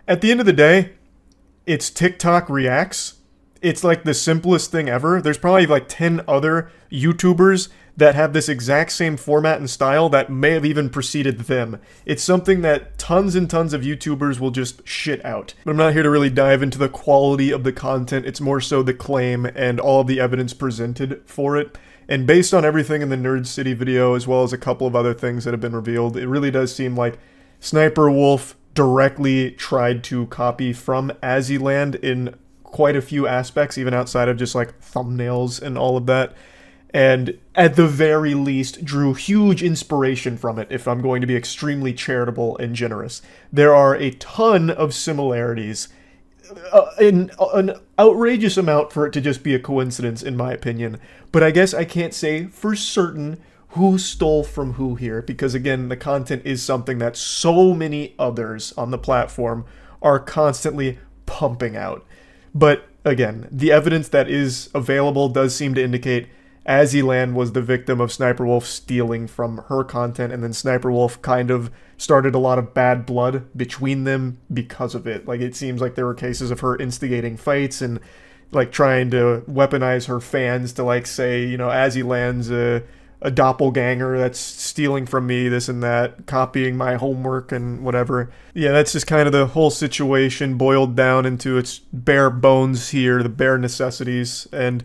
At the end of the day, it's TikTok Reacts. It's like the simplest thing ever. There's probably like 10 other YouTubers that have this exact same format and style that may have even preceded them. It's something that tons and tons of YouTubers will just shit out. But I'm not here to really dive into the quality of the content. It's more so the claim and all of the evidence presented for it. And based on everything in the Nerd City video, as well as a couple of other things that have been revealed, it really does seem like SniperWolf directly tried to copy from Azzyland in quite a few aspects, even outside of just like thumbnails and all of that. And at the very least drew huge inspiration from it, if I'm going to be extremely charitable and generous. There are a ton of similarities, in an outrageous amount for it to just be a coincidence, in my opinion. But I guess I can't say for certain who stole from who here, because again, the content is something that so many others on the platform are constantly pumping out. But again, the evidence that is available does seem to indicate Azzyland was the victim of SniperWolf stealing from her content, and then SniperWolf kind of started a lot of bad blood between them because of it. Like, it seems like there were cases of her instigating fights and like trying to weaponize her fans to like say, you know, Azzyland's a doppelganger that's stealing from me, this and that, copying my homework and whatever. Yeah, that's just kind of the whole situation boiled down into its bare bones here, the bare necessities. And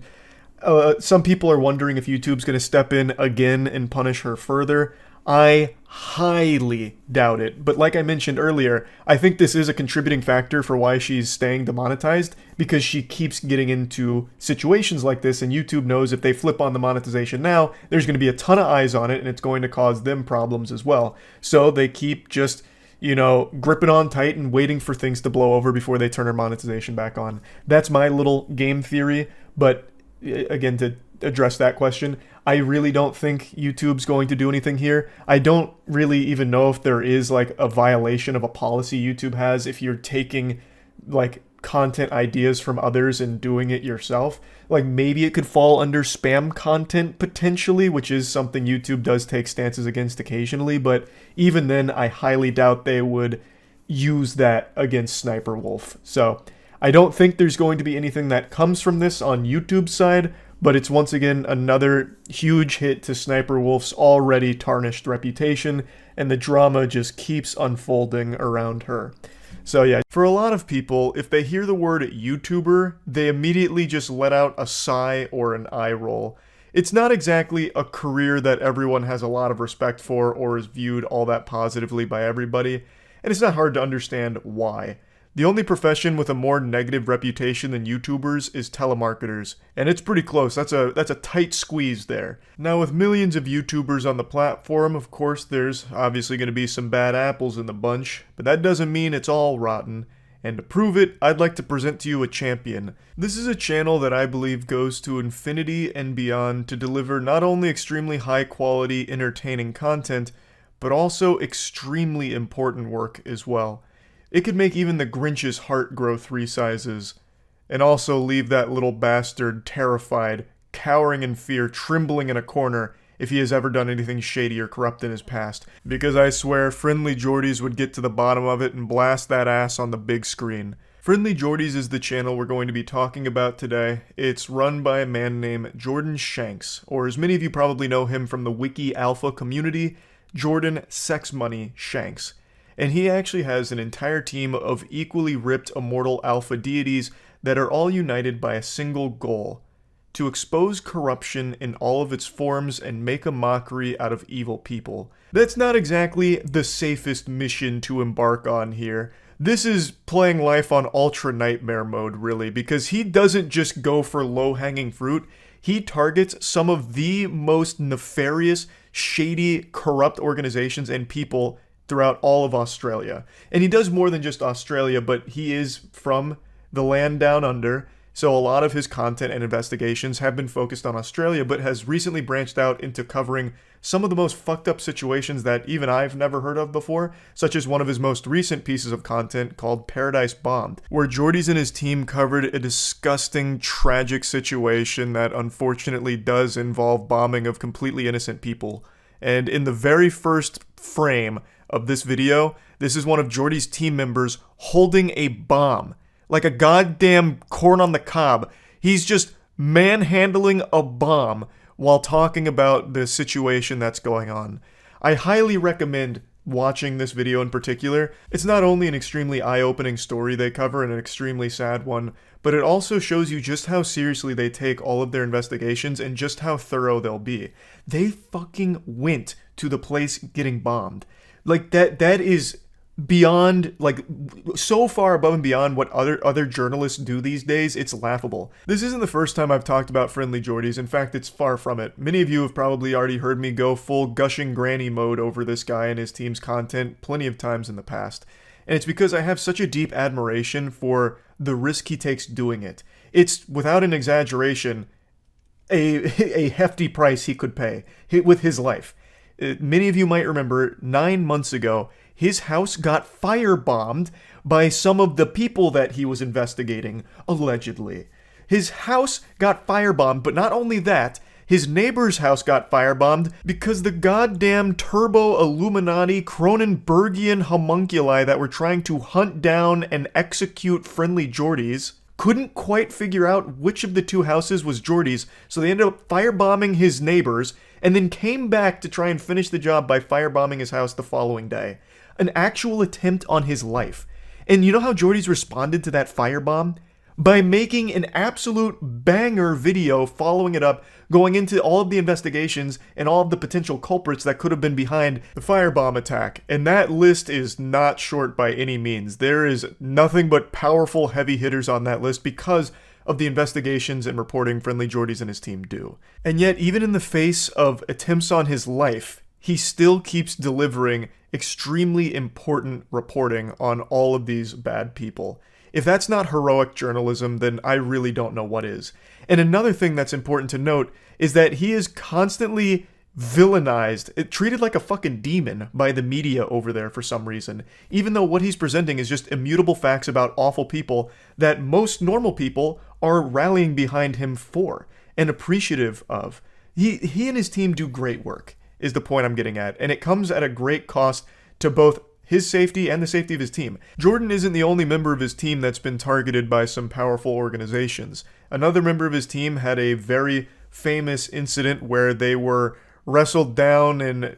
some people are wondering if YouTube's going to step in again and punish her further. I highly doubt it. But like I mentioned earlier, I think this is a contributing factor for why she's staying demonetized, because she keeps getting into situations like this, and YouTube knows if they flip on the monetization now, there's going to be a ton of eyes on it, and it's going to cause them problems as well. So they keep just, you know, gripping on tight and waiting for things to blow over before they turn her monetization back on. That's my little game theory, but again, to address that question. I really don't think YouTube's going to do anything here. I don't really even know if there is like a violation of a policy YouTube has if you're taking like content ideas from others and doing it yourself. Like maybe it could fall under spam content potentially, which is something YouTube does take stances against occasionally, but even then I highly doubt they would use that against SSniperWolf. So I don't think there's going to be anything that comes from this on YouTube's side, but it's once again another huge hit to SSniperWolf's already tarnished reputation, and the drama just keeps unfolding around her. So yeah, for a lot of people, if they hear the word YouTuber, they immediately just let out a sigh or an eye roll. It's not exactly a career that everyone has a lot of respect for or is viewed all that positively by everybody, and it's not hard to understand why. The only profession with a more negative reputation than YouTubers is telemarketers, and it's pretty close. That's a tight squeeze there. Now, with millions of YouTubers on the platform, of course, there's obviously going to be some bad apples in the bunch, but that doesn't mean it's all rotten. And to prove it, I'd like to present to you a champion. This is a channel that I believe goes to infinity and beyond to deliver not only extremely high quality, entertaining content, but also extremely important work as well. It could make even the Grinch's heart grow 3 sizes, and also leave that little bastard terrified, cowering in fear, trembling in a corner if he has ever done anything shady or corrupt in his past. Because I swear, Friendly Jordies would get to the bottom of it and blast that ass on the big screen. Friendly Jordies is the channel we're going to be talking about today. It's run by a man named Jordan Shanks, or as many of you probably know him from the Wiki Alpha community, Jordan Sex Money Shanks. And he actually has an entire team of equally ripped immortal alpha deities that are all united by a single goal: to expose corruption in all of its forms and make a mockery out of evil people. That's not exactly the safest mission to embark on here. This is playing life on ultra nightmare mode, really, because he doesn't just go for low-hanging fruit. He targets some of the most nefarious, shady, corrupt organizations and people throughout all of Australia. And he does more than just Australia, but he is from the land down under, so a lot of his content and investigations have been focused on Australia, but has recently branched out into covering some of the most fucked up situations that even I've never heard of before, such as one of his most recent pieces of content called Paradise Bombed, where Jordies and his team covered a disgusting, tragic situation that unfortunately does involve bombing of completely innocent people. And in the very first frame of this video, this is one of Jordy's team members holding a bomb. Like a goddamn corn on the cob. He's just manhandling a bomb while talking about the situation that's going on. I highly recommend watching this video in particular. It's not only an extremely eye-opening story they cover and an extremely sad one, but it also shows you just how seriously they take all of their investigations and just how thorough they'll be. They fucking went to the place getting bombed. Like, that is beyond, like, so far above and beyond what other journalists do these days, it's laughable. This isn't the first time I've talked about Friendly Jordies. In fact, it's far from it. Many of you have probably already heard me go full gushing granny mode over this guy and his team's content plenty of times in the past. And it's because I have such a deep admiration for the risk he takes doing it. It's, without an exaggeration, a hefty price he could pay with his life. Many of you might remember 9 months ago, his house got firebombed by some of the people that he was investigating, allegedly. His house got firebombed, but not only that, his neighbor's house got firebombed because the goddamn turbo Illuminati Cronenbergian homunculi that were trying to hunt down and execute Friendly Jordies couldn't quite figure out which of the 2 houses was Jordy's, so they ended up firebombing his neighbors, and then came back to try and finish the job by firebombing his house the following day. An actual attempt on his life. And you know how Jordy's responded to that firebomb? By making an absolute banger video following it up, going into all of the investigations and all of the potential culprits that could have been behind the firebomb attack. And that list is not short by any means. There is nothing but powerful heavy hitters on that list because of the investigations and reporting Friendly Jordies and his team do. And yet, even in the face of attempts on his life, he still keeps delivering extremely important reporting on all of these bad people. If that's not heroic journalism, then I really don't know what is. And another thing that's important to note is that he is constantly villainized, treated like a fucking demon by the media over there for some reason, even though what he's presenting is just immutable facts about awful people that most normal people are rallying behind him for and appreciative of. He and his team do great work, is the point I'm getting at, and it comes at a great cost to both his safety and the safety of his team. Jordan isn't the only member of his team that's been targeted by some powerful organizations. Another member of his team had a very famous incident where they were wrestled down and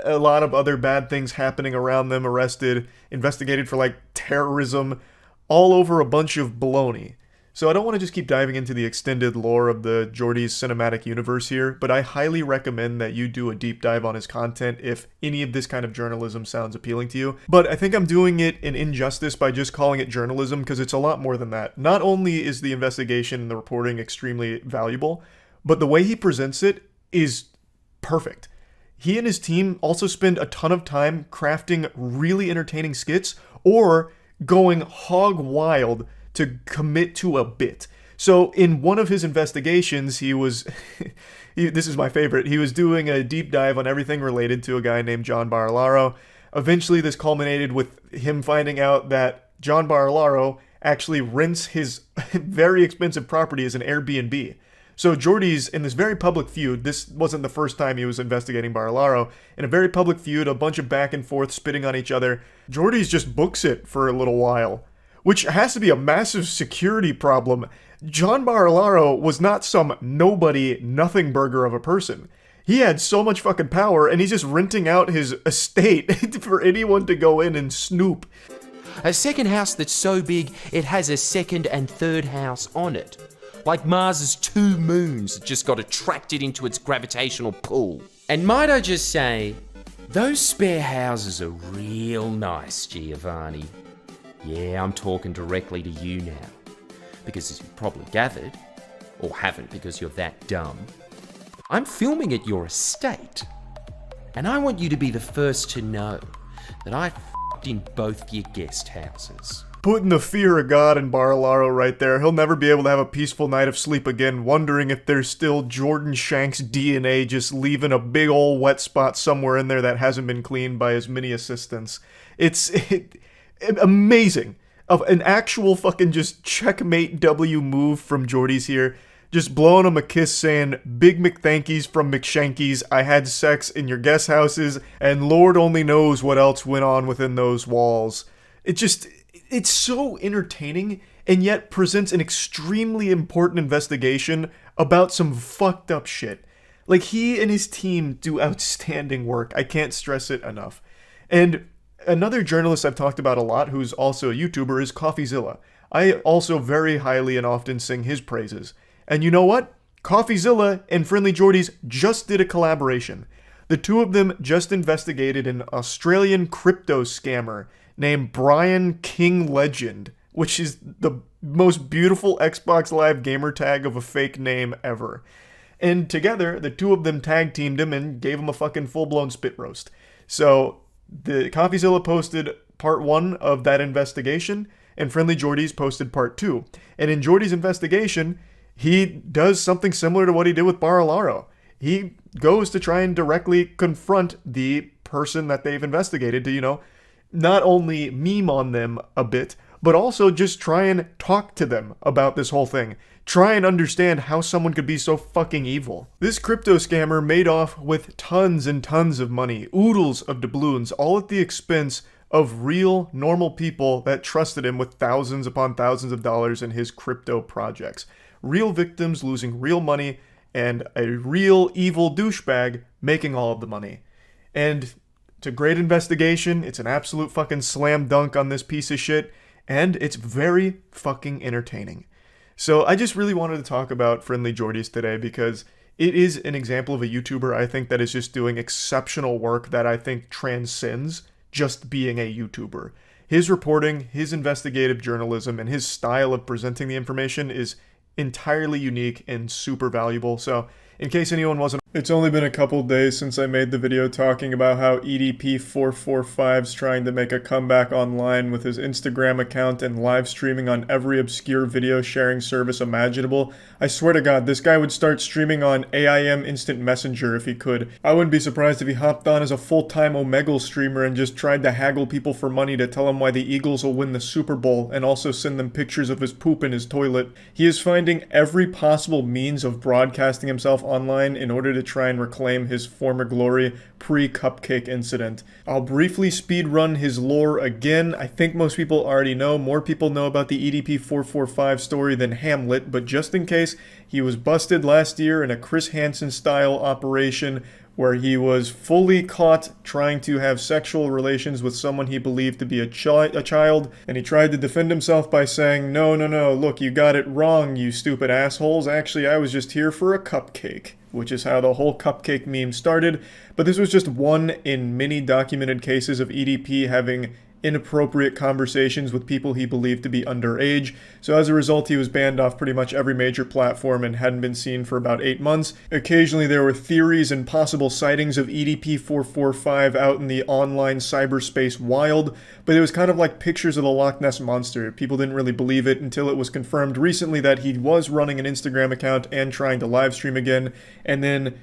a lot of other bad things happening around them, arrested, investigated for like terrorism, all over a bunch of baloney. So I don't want to just keep diving into the extended lore of the Jordy's cinematic universe here, but I highly recommend that you do a deep dive on his content if any of this kind of journalism sounds appealing to you. But I think I'm doing it an injustice by just calling it journalism because it's a lot more than that. Not only is the investigation and the reporting extremely valuable, but the way he presents it is perfect. He and his team also spend a ton of time crafting really entertaining skits or going hog wild to commit to a bit. So in one of his investigations, he was, this is my favorite, he was doing a deep dive on everything related to a guy named John Barilaro. Eventually this culminated with him finding out that John Barilaro actually rents his very expensive property as an Airbnb. So Jordy's in this very public feud. This wasn't the first time he was investigating Barilaro. In a very public feud, a bunch of back and forth spitting on each other, Jordy's just books it for a little while, which has to be a massive security problem. John Barilaro was not some nobody, nothing burger of a person. He had so much fucking power, and he's just renting out his estate for anyone to go in and snoop. A second house that's so big, it has a second and third house on it. Like Mars's 2 moons that just got attracted into its gravitational pull. And might I just say, those spare houses are real nice, Giovanni. Yeah, I'm talking directly to you now. Because as you've probably gathered, or haven't because you're that dumb, I'm filming at your estate. And I want you to be the first to know that I f***ed in both your guest houses. Putting the fear of God in Barilaro right there. He'll never be able to have a peaceful night of sleep again, wondering if there's still Jordan Shanks' DNA just leaving a big old wet spot somewhere in there that hasn't been cleaned by his many assistants. It's amazing. Of an actual fucking just checkmate W move from Jordy's here. Just blowing him a kiss saying, Big McThankies from McShankies, I had sex in your guest houses, and Lord only knows what else went on within those walls. It's so entertaining, and yet presents an extremely important investigation about some fucked up shit. Like, he and his team do outstanding work. I can't stress it enough. And another journalist I've talked about a lot, who's also a YouTuber, is CoffeeZilla. I also very highly and often sing his praises. And you know what? CoffeeZilla and Friendly Jordies just did a collaboration. The two of them just investigated an Australian crypto scammer named Brian King Legend, which is the most beautiful Xbox Live gamer tag of a fake name ever. And together, the two of them tag teamed him and gave him a fucking full-blown spit roast. So, the CoffeeZilla posted part 1 of that investigation, and Friendly Jordies posted part 2. And in Jordy's investigation, he does something similar to what he did with Barilaro. He goes to try and directly confront the person that they've investigated to, not only meme on them a bit, but also just try and talk to them about this whole thing. Try and understand how someone could be so fucking evil. This crypto scammer made off with tons and tons of money, oodles of doubloons, all at the expense of real, normal people that trusted him with thousands upon thousands of dollars in his crypto projects. Real victims losing real money, and a real evil douchebag making all of the money. And it's a great investigation, it's an absolute fucking slam dunk on this piece of shit, and it's very fucking entertaining. So I just really wanted to talk about Friendly Jordies today because it is an example of a YouTuber I think that is just doing exceptional work that I think transcends just being a YouTuber. His reporting, his investigative journalism, and his style of presenting the information is entirely unique and super valuable. So in case anyone wasn't... It's only been a couple days since I made the video talking about how EDP445's trying to make a comeback online with his Instagram account and live streaming on every obscure video sharing service imaginable. I swear to God, this guy would start streaming on AIM Instant Messenger if he could. I wouldn't be surprised if he hopped on as a full-time Omegle streamer and just tried to haggle people for money to tell them why the Eagles will win the Super Bowl and also send them pictures of his poop in his toilet. He is finding every possible means of broadcasting himself online in order to try and reclaim his former glory pre-cupcake incident. I'll briefly speedrun his lore again. I think most people already know. More people know about the EDP445 story than Hamlet, but just in case, he was busted last year in a Chris Hansen-style operation where he was fully caught trying to have sexual relations with someone he believed to be a child, and he tried to defend himself by saying, no, look, you got it wrong, you stupid assholes. Actually, I was just here for a cupcake, which is how the whole cupcake meme started. But this was just one in many documented cases of EDP having inappropriate conversations with people he believed to be underage. So as a result, he was banned off pretty much every major platform and hadn't been seen for about 8 months. Occasionally there were theories and possible sightings of EDP445 out in the online cyberspace wild, but it was kind of like pictures of the Loch Ness Monster. People didn't really believe it until it was confirmed recently that he was running an Instagram account and trying to live stream again, and then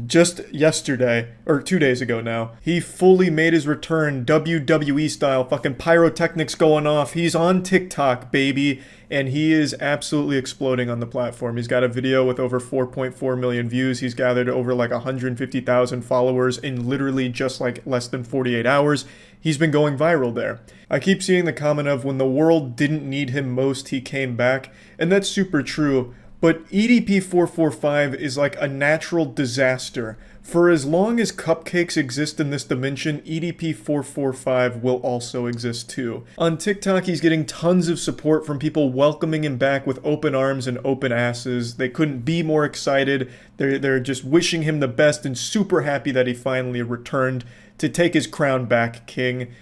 just yesterday, or 2 days ago now, he fully made his return, WWE style, fucking pyrotechnics going off. He's on TikTok, baby, and he is absolutely exploding on the platform. He's got a video with over 4.4 million views. He's gathered over like 150,000 followers in literally just like less than 48 hours. He's been going viral there. I keep seeing the comment of when the world didn't need him most, he came back, and that's super true. But EDP445 is like a natural disaster. For as long as cupcakes exist in this dimension, EDP445 will also exist too. On TikTok, he's getting tons of support from people welcoming him back with open arms and open asses. They couldn't be more excited. They're just wishing him the best and super happy that he finally returned to take his crown back, king.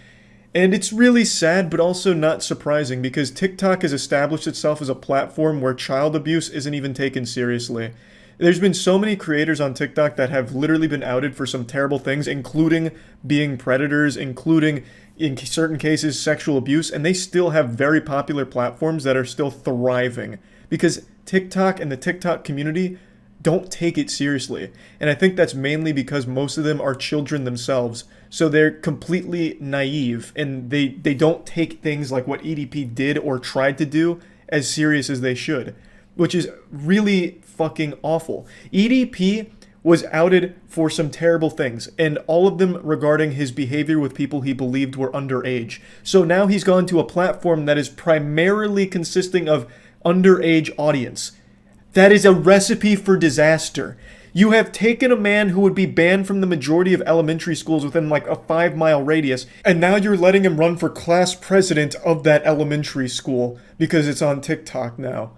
And it's really sad, but also not surprising, because TikTok has established itself as a platform where child abuse isn't even taken seriously. There's been so many creators on TikTok that have literally been outed for some terrible things, including being predators, including, in certain cases, sexual abuse, and they still have very popular platforms that are still thriving. Because TikTok and the TikTok community don't take it seriously. And I think that's mainly because most of them are children themselves. So they're completely naive, and they don't take things like what EDP did or tried to do as serious as they should, which is really fucking awful. EDP was outed for some terrible things, and all of them regarding his behavior with people he believed were underage. So now he's gone to a platform that is primarily consisting of underage audience. That is a recipe for disaster. You have taken a man who would be banned from the majority of elementary schools within like a 5-mile radius, and now you're letting him run for class president of that elementary school because it's on TikTok now.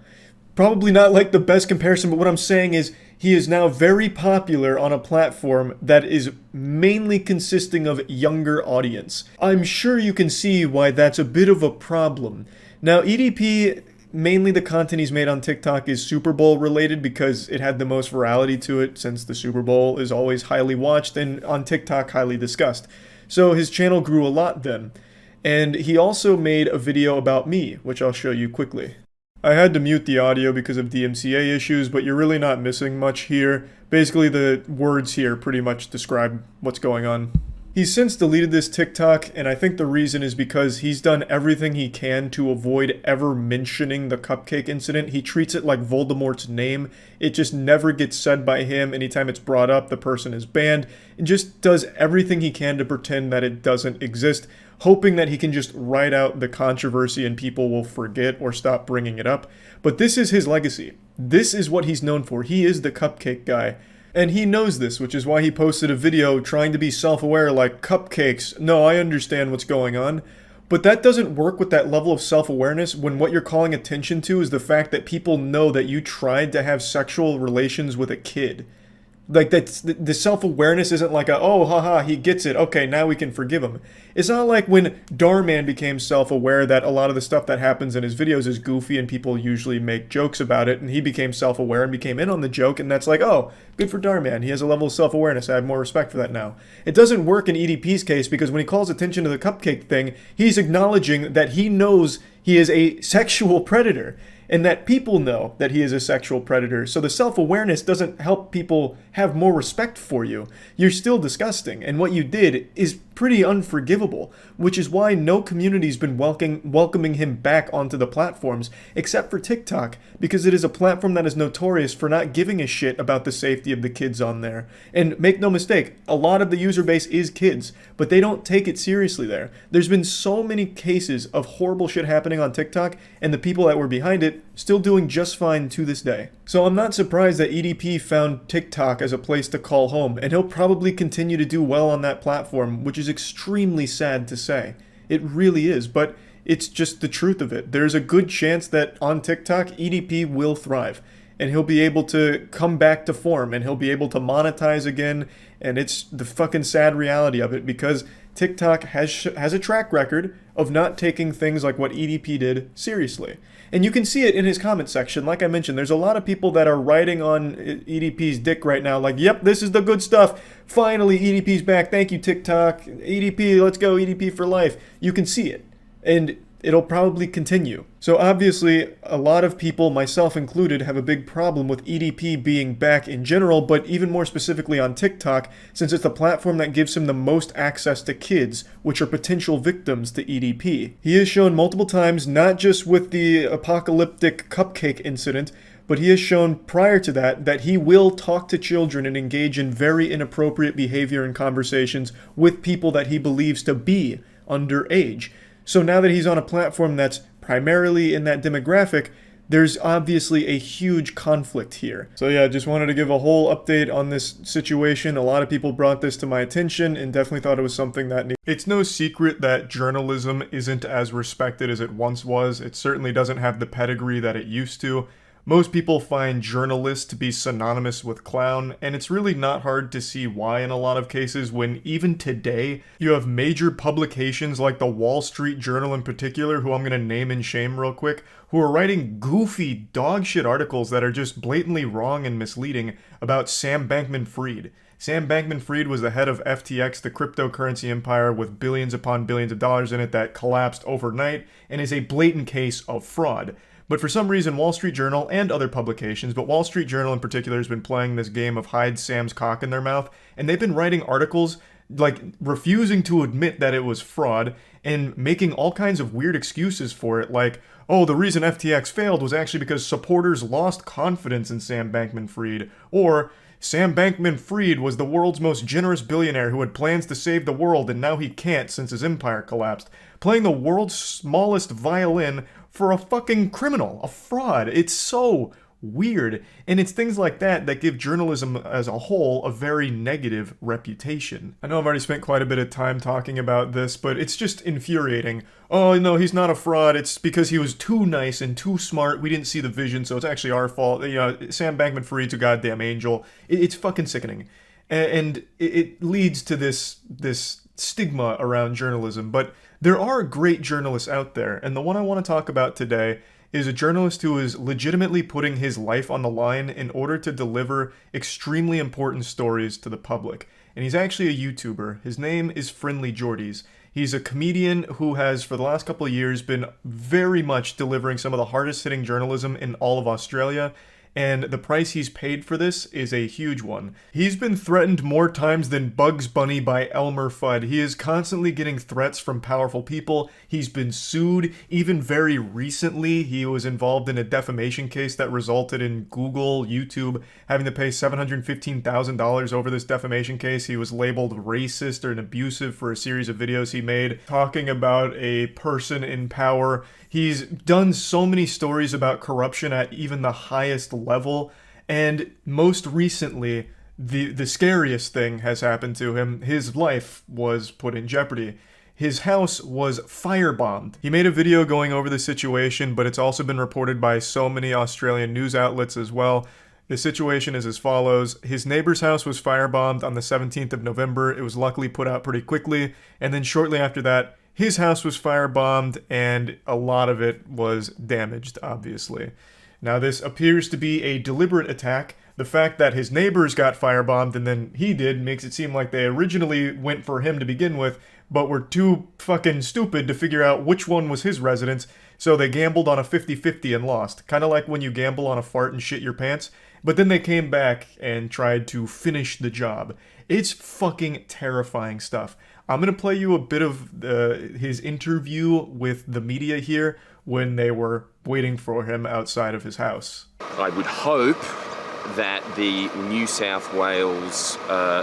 Probably not like the best comparison, but what I'm saying is he is now very popular on a platform that is mainly consisting of younger audience. I'm sure you can see why that's a bit of a problem. Now, EDP, mainly the content he's made on TikTok is Super Bowl related because it had the most virality to it, since the Super Bowl is always highly watched and on TikTok highly discussed. So his channel grew a lot then. And he also made a video about me, which I'll show you quickly. I had to mute the audio because of DMCA issues, but you're really not missing much here. Basically, the words here pretty much describe what's going on. He's since deleted this TikTok, and I think the reason is because he's done everything he can to avoid ever mentioning the cupcake incident. He treats it like Voldemort's name. It just never gets said by him. Anytime it's brought up, the person is banned. And just does everything he can to pretend that it doesn't exist, hoping that he can just write out the controversy and people will forget or stop bringing it up. But this is his legacy. This is what he's known for. He is the cupcake guy. And he knows this, which is why he posted a video trying to be self-aware like, cupcakes, no, I understand what's going on. But that doesn't work with that level of self-awareness when what you're calling attention to is the fact that people know that you tried to have sexual relations with a kid. Like, that's the self-awareness isn't like a, oh, haha, he gets it, okay, now we can forgive him. It's not like when Darman became self-aware that a lot of the stuff that happens in his videos is goofy and people usually make jokes about it, and he became self-aware and became in on the joke, and that's like, oh, good for Darman, he has a level of self-awareness, I have more respect for that now. It doesn't work in EDP's case because when he calls attention to the cupcake thing, he's acknowledging that he knows he is a sexual predator, and that people know that he is a sexual predator. So the self-awareness doesn't help people have more respect for you. You're still disgusting, and what you did is pretty unforgivable, which is why no community's been welcoming him back onto the platforms, except for TikTok, because it is a platform that is notorious for not giving a shit about the safety of the kids on there. And make no mistake, a lot of the user base is kids, but they don't take it seriously there. There's been so many cases of horrible shit happening on TikTok, and the people that were behind it still doing just fine to this day. So I'm not surprised that EDP found TikTok as a place to call home, and he'll probably continue to do well on that platform, which is extremely sad to say. It really is, but it's just the truth of it. There's a good chance that on TikTok, EDP will thrive, and he'll be able to come back to form, and he'll be able to monetize again, and it's the fucking sad reality of it, because TikTok has a track record of not taking things like what EDP did seriously. And you can see it in his comment section. Like I mentioned, there's a lot of people that are writing on EDP's dick right now, like, yep, this is the good stuff. Finally, EDP's back. Thank you, TikTok. EDP, let's go, EDP for life. You can see it. And it'll probably continue. So obviously, a lot of people, myself included, have a big problem with EDP being back in general, but even more specifically on TikTok, since it's the platform that gives him the most access to kids, which are potential victims to EDP. He has shown multiple times, not just with the apocalyptic cupcake incident, but he has shown prior to that that he will talk to children and engage in very inappropriate behavior and conversations with people that he believes to be underage. So now that he's on a platform that's primarily in that demographic, there's obviously a huge conflict here. So yeah, just wanted to give a whole update on this situation. A lot of people brought this to my attention and definitely thought it was something that It's no secret that journalism isn't as respected as it once was. It certainly doesn't have the pedigree that it used to. Most people find journalist to be synonymous with clown, and it's really not hard to see why in a lot of cases when even today you have major publications like the Wall Street Journal in particular, who I'm going to name and shame real quick, who are writing goofy dogshit articles that are just blatantly wrong and misleading about Sam Bankman-Fried. Sam Bankman-Fried was the head of FTX, the cryptocurrency empire with billions upon billions of dollars in it that collapsed overnight and is a blatant case of fraud. But for some reason, Wall Street Journal and other publications, but Wall Street Journal in particular has been playing this game of hide Sam's cock in their mouth, and they've been writing articles, like, refusing to admit that it was fraud, and making all kinds of weird excuses for it, like, oh, the reason FTX failed was actually because supporters lost confidence in Sam Bankman-Fried, or Sam Bankman-Fried was the world's most generous billionaire who had plans to save the world and now he can't since his empire collapsed. Playing the world's smallest violin for a fucking criminal, a fraud. It's so weird. And it's things like that that give journalism as a whole a very negative reputation. I know I've already spent quite a bit of time talking about this, but it's just infuriating. Oh, no, he's not a fraud. It's because he was too nice and too smart. We didn't see the vision, so it's actually our fault. You know, Sam Bankman-Fried's a goddamn angel. It's fucking sickening. And it leads to this stigma around journalism. But there are great journalists out there, and the one I want to talk about today is a journalist who is legitimately putting his life on the line in order to deliver extremely important stories to the public. And he's actually a YouTuber. His name is Friendly Jordies. He's a comedian who has, for the last couple of years, been very much delivering some of the hardest hitting journalism in all of Australia. And the price he's paid for this is a huge one. He's been threatened more times than Bugs Bunny by Elmer Fudd. He is constantly getting threats from powerful people. He's been sued. Even very recently, he was involved in a defamation case that resulted in Google, YouTube having to pay $715,000 over this defamation case. He was labeled racist or abusive for a series of videos he made talking about a person in power. He's done so many stories about corruption at even the highest level, and most recently, the scariest thing has happened to him. His life was put in jeopardy. His house was firebombed. He made a video going over the situation, but it's also been reported by so many Australian news outlets as well. The situation is as follows. His neighbor's house was firebombed on the 17th of November. It was luckily put out pretty quickly. And then shortly after that, his house was firebombed and a lot of it was damaged, obviously. Now, this appears to be a deliberate attack. The fact that his neighbors got firebombed and then he did makes it seem like they originally went for him to begin with, but were too fucking stupid to figure out which one was his residence, so they gambled on a 50-50 and lost. Kind of like when you gamble on a fart and shit your pants, but then they came back and tried to finish the job. It's fucking terrifying stuff. I'm going to play you a bit of his interview with the media here when they were waiting for him outside of his house. I would hope that the New South Wales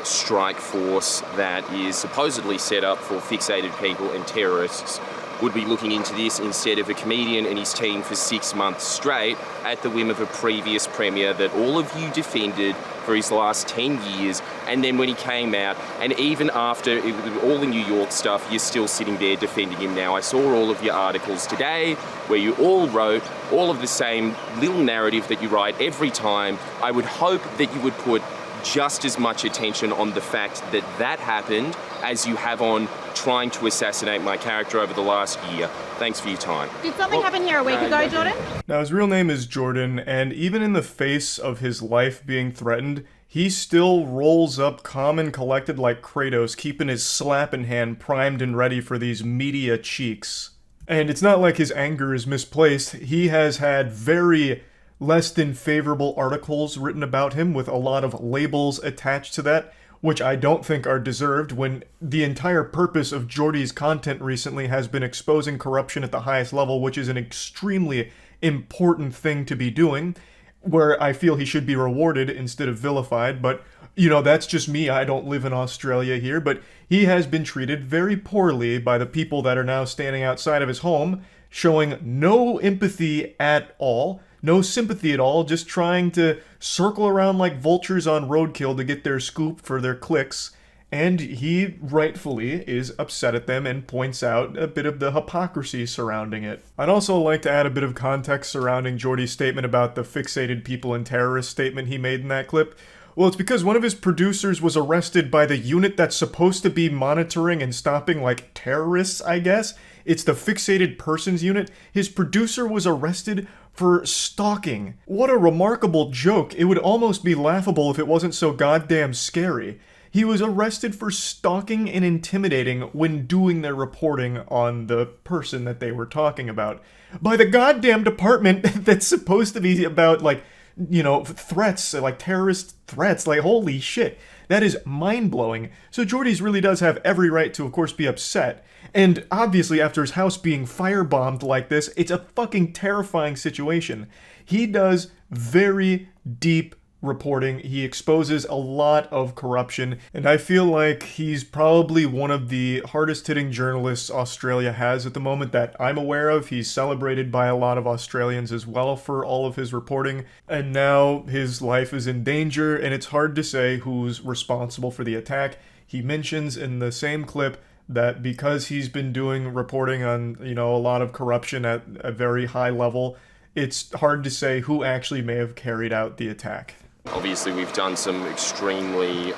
strike force that is supposedly set up for fixated people and terrorists would be looking into this instead of a comedian and his team for 6 months straight at the whim of a previous premier that all of you defended for his last 10 years, and then when he came out, and even after all the New York stuff, you're still sitting there defending him now. I saw all of your articles today where you all wrote all of the same little narrative that you write every time. I would hope that you would put just as much attention on the fact that that happened as you have on trying to assassinate my character over the last year. Thanks for your time. Did something happen here a week ago, Jordan? Now, his real name is Jordan, and even in the face of his life being threatened, he still rolls up calm and collected like Kratos, keeping his slapping hand primed and ready for these media cheeks. And it's not like his anger is misplaced. He has had very less than favorable articles written about him with a lot of labels attached to that, which I don't think are deserved when the entire purpose of Jordy's content recently has been exposing corruption at the highest level, which is an extremely important thing to be doing, where I feel he should be rewarded instead of vilified. But, you know, that's just me. I don't live in Australia here, but he has been treated very poorly by the people that are now standing outside of his home, showing no empathy at all. No sympathy at all, just trying to circle around like vultures on roadkill to get their scoop for their clicks, and he rightfully is upset at them and points out a bit of the hypocrisy surrounding it. I'd also like to add a bit of context surrounding Jordy's statement about the fixated people and terrorists statement he made in that clip. Well, it's because one of his producers was arrested by the unit that's supposed to be monitoring and stopping, like, terrorists, I guess. It's the Fixated Persons Unit. His producer was arrested for stalking. What a remarkable joke. It would almost be laughable if it wasn't so goddamn scary. He was arrested for stalking and intimidating when doing their reporting on the person that they were talking about by the goddamn department that's supposed to be about, like, you know, threats, like terrorist threats. Like, holy shit. That is mind-blowing. So Jordy's really does have every right to, of course, be upset. And obviously, after his house being firebombed like this, it's a fucking terrifying situation. He does very deep reporting. He exposes a lot of corruption, and I feel like he's probably one of the hardest-hitting journalists Australia has at the moment that I'm aware of. He's celebrated by a lot of Australians as well for all of his reporting, and now his life is in danger, and it's hard to say who's responsible for the attack. He mentions in the same clip that because he's been doing reporting on, you know, a lot of corruption at a very high level, it's hard to say who actually may have carried out the attack. Obviously, we've done some extremely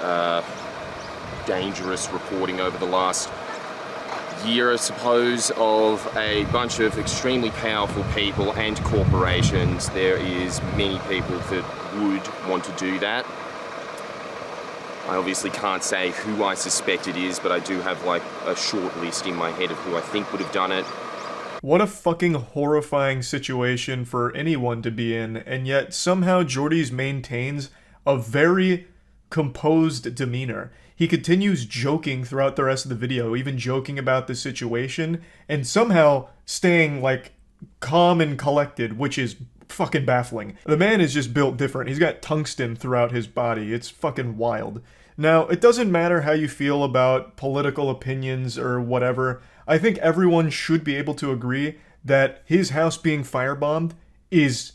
dangerous reporting over the last year, I suppose, of a bunch of extremely powerful people and corporations. There is many people that would want to do that. I obviously can't say who I suspect it is, but I do have like a short list in my head of who I think would have done it. What a fucking horrifying situation for anyone to be in, and yet somehow Jordy's maintains a very composed demeanor. He continues joking throughout the rest of the video, even joking about the situation, and somehow staying, like, calm and collected, which is fucking baffling. The man is just built different. He's got tungsten throughout his body. It's fucking wild. Now, it doesn't matter how you feel about political opinions or whatever. I think everyone should be able to agree that his house being firebombed is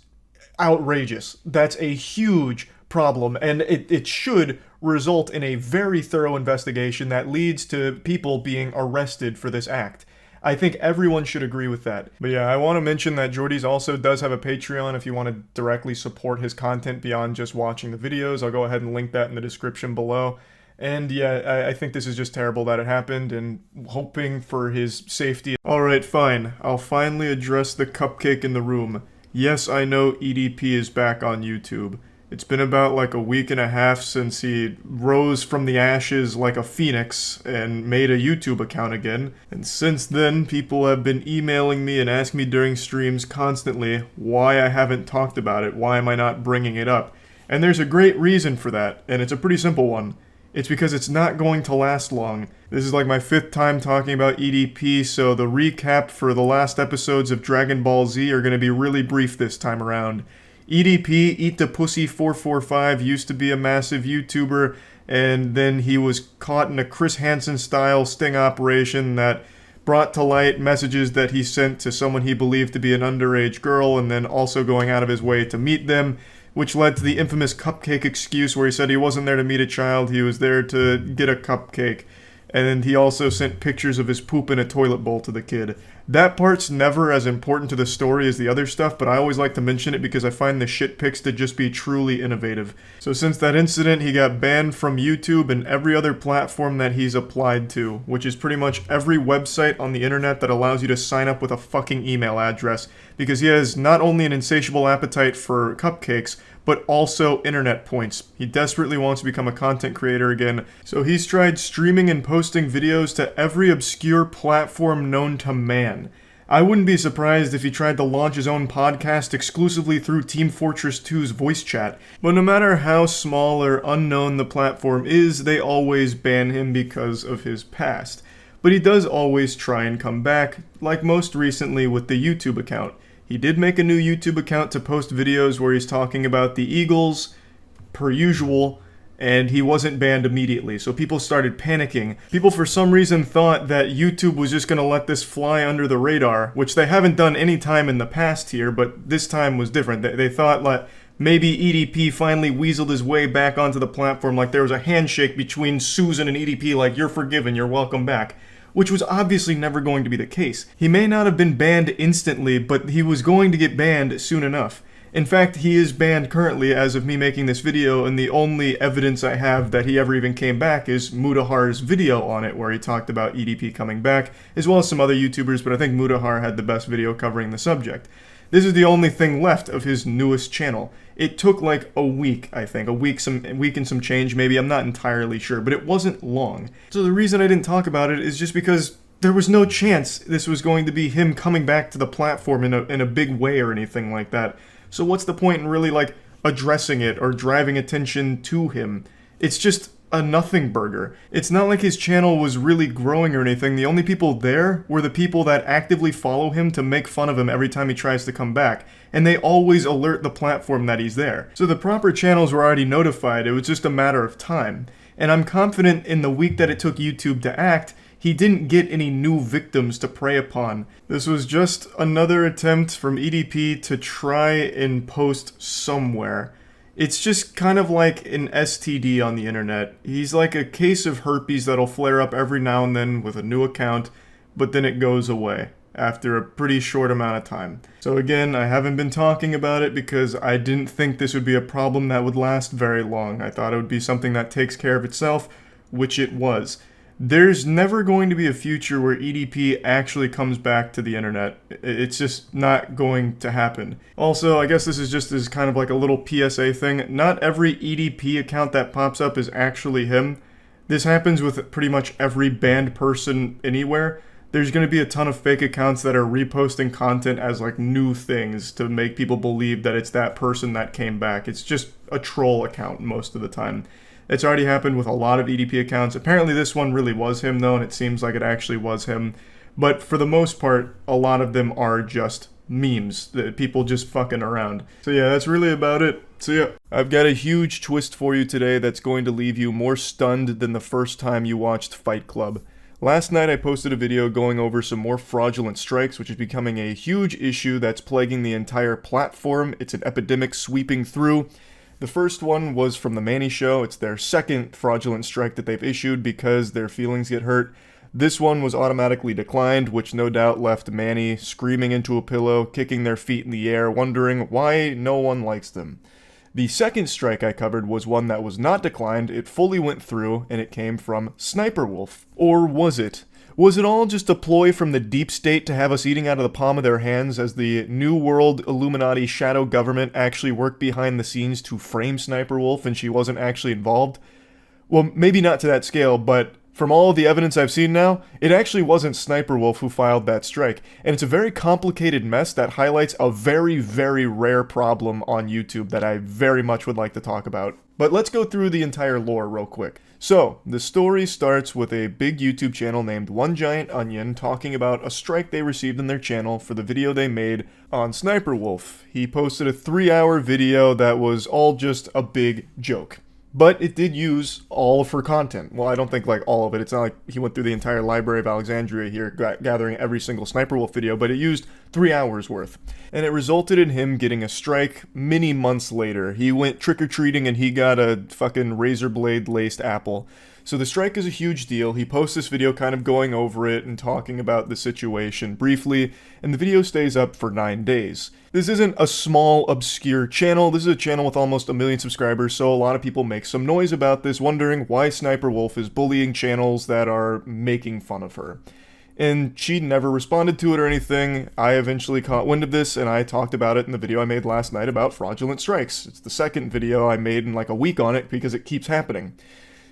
outrageous. That's a huge problem, and it should result in a very thorough investigation that leads to people being arrested for this act. I think everyone should agree with that. But yeah, I want to mention that Jordy's also does have a Patreon if you want to directly support his content beyond just watching the videos. I'll go ahead and link that in the description below. And yeah, I think this is just terrible that it happened, and hoping for his safety. Alright, fine. I'll finally address the cupcake in the room. Yes, I know EDP is back on YouTube. It's been about like a week and a half since he rose from the ashes like a phoenix and made a YouTube account again. And since then, people have been emailing me and asking me during streams constantly why I haven't talked about it, why am I not bringing it up. And there's a great reason for that, and it's a pretty simple one. It's because it's not going to last long. This is like my 5th time talking about EDP, so the recap for the last episodes of Dragon Ball Z are going to be really brief this time around. EDP, EDP445, used to be a massive YouTuber, and then he was caught in a Chris Hansen-style sting operation that brought to light messages that he sent to someone he believed to be an underage girl, and then also going out of his way to meet them, which led to the infamous cupcake excuse where he said he wasn't there to meet a child, he was there to get a cupcake. And he also sent pictures of his poop in a toilet bowl to the kid. That part's never as important to the story as the other stuff, but I always like to mention it because I find the shit pics to just be truly innovative. So since that incident, he got banned from YouTube and every other platform that he's applied to, which is pretty much every website on the internet that allows you to sign up with a fucking email address, because he has not only an insatiable appetite for cupcakes, but also internet points. He desperately wants to become a content creator again, so he's tried streaming and posting videos to every obscure platform known to man. I wouldn't be surprised if he tried to launch his own podcast exclusively through Team Fortress 2's voice chat, but no matter how small or unknown the platform is, they always ban him because of his past. But he does always try and come back, like most recently with the YouTube account. He did make a new YouTube account to post videos where he's talking about the Eagles, per usual, and he wasn't banned immediately, so people started panicking. People for some reason thought that YouTube was just gonna let this fly under the radar, which they haven't done any time in the past here, but this time was different. They thought like maybe EDP finally weaseled his way back onto the platform, like there was a handshake between Susan and EDP, like you're forgiven, you're welcome back. Which was obviously never going to be the case. He may not have been banned instantly, but he was going to get banned soon enough. In fact, he is banned currently as of me making this video, and the only evidence I have that he ever even came back is Mudahar's video on it, where he talked about EDP coming back, as well as some other YouTubers, but I think Mudahar had the best video covering the subject. This is the only thing left of his newest channel. It took like a week, I think. A week and some change, maybe. I'm not entirely sure, but it wasn't long. So the reason I didn't talk about it is just because there was no chance this was going to be him coming back to the platform in a big way or anything like that. So what's the point in really like addressing it or driving attention to him? It's just a nothing burger. It's not like his channel was really growing or anything. The only people there were the people that actively follow him to make fun of him every time he tries to come back. And they always alert the platform that he's there. So the proper channels were already notified. It was just a matter of time. And I'm confident in the week that it took YouTube to act, he didn't get any new victims to prey upon. This was just another attempt from EDP to try and post somewhere. It's just kind of like an STD on the internet. He's like a case of herpes that'll flare up every now and then with a new account, but then it goes away after a pretty short amount of time. So again, I haven't been talking about it because I didn't think this would be a problem that would last very long. I thought it would be something that takes care of itself, which it was. There's never going to be a future where EDP actually comes back to the internet. It's just not going to happen. Also, I guess this is just as kind of like a little PSA thing. Not every EDP account that pops up is actually him. This happens with pretty much every banned person anywhere. There's going to be a ton of fake accounts that are reposting content as like new things to make people believe that it's that person that came back. It's just a troll account most of the time. It's already happened with a lot of EDP accounts. Apparently this one really was him though, and it seems like it actually was him. But for the most part, a lot of them are just memes, that people just fucking around. So yeah, that's really about it. So yeah, I've got a huge twist for you today that's going to leave you more stunned than the first time you watched Fight Club. Last night I posted a video going over some more fraudulent strikes, which is becoming a huge issue that's plaguing the entire platform. It's an epidemic sweeping through. The first one was from the Manny Show. It's their second fraudulent strike that they've issued because their feelings get hurt. This one was automatically declined, which no doubt left Manny screaming into a pillow, kicking their feet in the air, wondering why no one likes them. The second strike I covered was one that was not declined, it fully went through, and it came from SSniperWolf. Or was it? Was it all just a ploy from the deep state to have us eating out of the palm of their hands as the New World Illuminati shadow government actually worked behind the scenes to frame SSniperWolf and she wasn't actually involved? Well, maybe not to that scale, but from all of the evidence I've seen now, it actually wasn't SSniperWolf who filed that strike, and it's a very complicated mess that highlights a very, very rare problem on YouTube that I very much would like to talk about. But let's go through the entire lore real quick. So, the story starts with a big YouTube channel named One Giant Onion talking about a strike they received in their channel for the video they made on SSniperWolf. He posted a 3-hour video that was all just a big joke. But it did use all of her content. Well, I don't think like all of it. It's not like he went through the entire Library of Alexandria here, gathering every single SSniperWolf video, but it used 3 hours worth. And it resulted in him getting a strike many months later. He went trick-or-treating and he got a fucking razor blade laced apple. So the strike is a huge deal. He posts this video kind of going over it and talking about the situation briefly, and the video stays up for 9 days. This isn't a small, obscure channel. This is a channel with almost 1 million subscribers, so a lot of people make some noise about this, wondering why SSniperWolf is bullying channels that are making fun of her. And she never responded to it or anything. I eventually caught wind of this, and I talked about it in the video I made last night about fraudulent strikes. It's the second video I made in like a week on it because it keeps happening.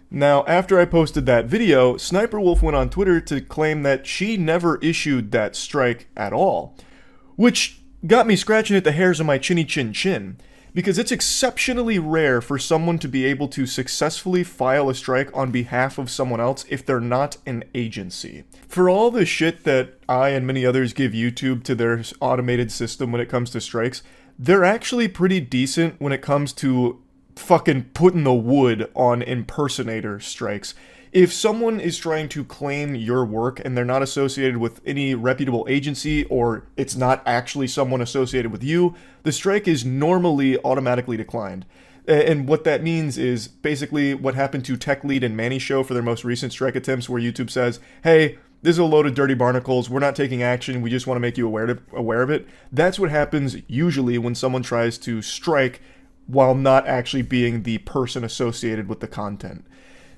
Now, after I posted that video, SSniperWolf went on Twitter to claim that she never issued that strike at all, which got me scratching at the hairs of my chinny chin chin, because it's exceptionally rare for someone to be able to successfully file a strike on behalf of someone else if they're not an agency. For all the shit that I and many others give YouTube to their automated system when it comes to strikes, they're actually pretty decent when it comes to fucking putting the wood on impersonator strikes. If someone is trying to claim your work and they're not associated with any reputable agency, or it's not actually someone associated with you, the strike is normally automatically declined. And what that means is basically what happened to Tech Lead and Manny Show for their most recent strike attempts, where YouTube says, hey, this is a load of dirty barnacles, we're not taking action, we just want to make you aware of it. That's what happens usually when someone tries to strike while not actually being the person associated with the content.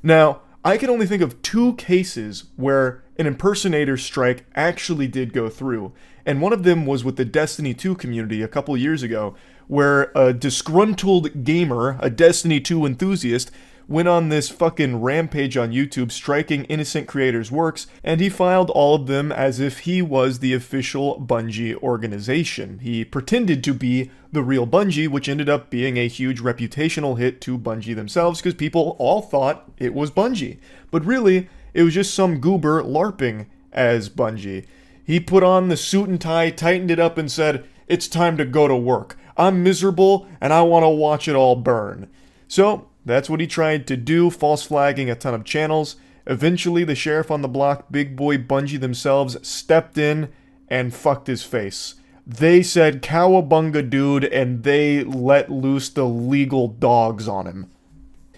Now, I can only think of 2 cases where an impersonator strike actually did go through, and one of them was with the Destiny 2 community a couple years ago, where a disgruntled gamer, a Destiny 2 enthusiast, went on this fucking rampage on YouTube striking innocent creators' works, and he filed all of them as if he was the official Bungie organization. He pretended to be the real Bungie, which ended up being a huge reputational hit to Bungie themselves, because people all thought it was Bungie. But really, it was just some goober LARPing as Bungie. He put on the suit and tie, tightened it up, and said, "It's time to go to work. I'm miserable, and I want to watch it all burn." So, that's what he tried to do, false flagging a ton of channels. Eventually, the sheriff on the block, Big Boy Bungie themselves, stepped in and fucked his face. They said cowabunga dude, and they let loose the legal dogs on him.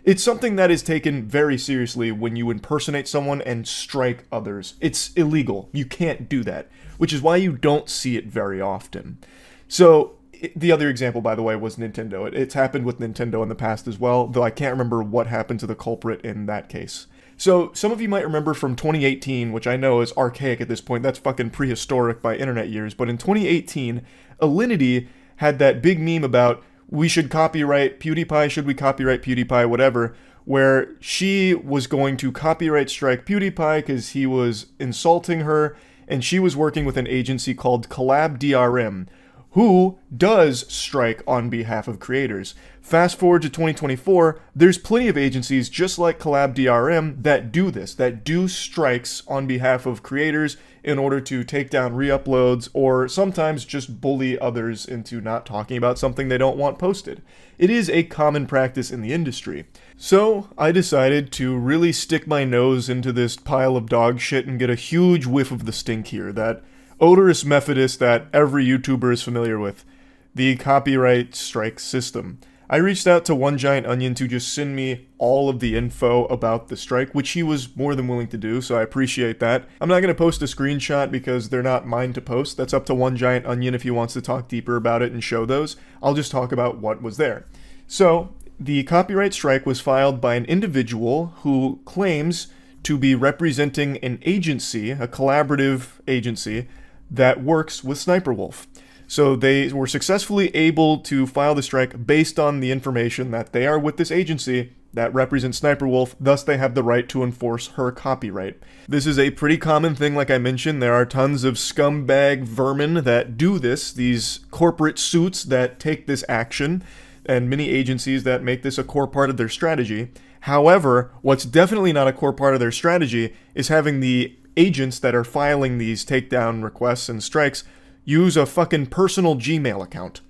It's something that is taken very seriously when you impersonate someone and strike others. It's illegal. You can't do that, which is why you don't see it very often. So, the other example, by the way, was Nintendo. It's happened with Nintendo in the past as well, though I can't remember what happened to the culprit in that case. So, some of you might remember from 2018, which I know is archaic at this point, that's fucking prehistoric by internet years, but in 2018, Alinity had that big meme about, we should copyright PewDiePie, should we copyright PewDiePie, whatever, where she was going to copyright strike PewDiePie because he was insulting her, and she was working with an agency called Collab DRM, who does strike on behalf of creators. Fast forward to 2024, there's plenty of agencies just like Collab DRM that do this, that do strikes on behalf of creators in order to take down re-uploads or sometimes just bully others into not talking about something they don't want posted. It is a common practice in the industry. So I decided to really stick my nose into this pile of dog shit and get a huge whiff of the stink here, that odorous Methodist that every YouTuber is familiar with, the copyright strike system. I reached out to One Giant Onion to just send me all of the info about the strike, which he was more than willing to do, so I appreciate that. I'm not going to post a screenshot because they're not mine to post. That's up to One Giant Onion if he wants to talk deeper about it and show those. I'll just talk about what was there. So, the copyright strike was filed by an individual who claims to be representing an agency, a collaborative agency, that works with SniperWolf. So they were successfully able to file the strike based on the information that they are with this agency that represents SniperWolf, thus they have the right to enforce her copyright. This is a pretty common thing, like I mentioned. There are tons of scumbag vermin that do this, these corporate suits that take this action, and many agencies that make this a core part of their strategy. However, what's definitely not a core part of their strategy is having the agents that are filing these takedown requests and strikes use a fucking personal Gmail account.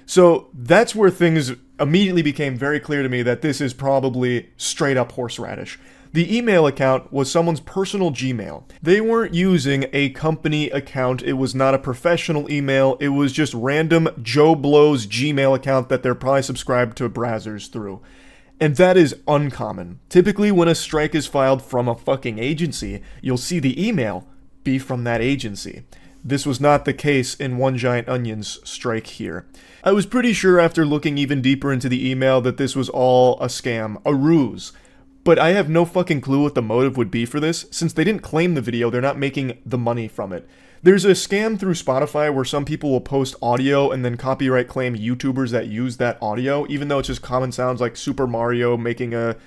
So that's where things immediately became very clear to me that this is probably straight up horseradish. The email account was someone's personal Gmail. They weren't using a company account. It was not a professional email. It was just random Joe Blow's Gmail account that they're probably subscribed to browsers through. And that is uncommon. Typically, when a strike is filed from a fucking agency, you'll see the email be from that agency. This was not the case in One Giant Onion's strike here. I was pretty sure after looking even deeper into the email that this was all a scam, a ruse. But I have no fucking clue what the motive would be for this. Since they didn't claim the video, they're not making the money from it. There's a scam through Spotify where some people will post audio and then copyright claim YouTubers that use that audio, even though it's just common sounds like Super Mario making a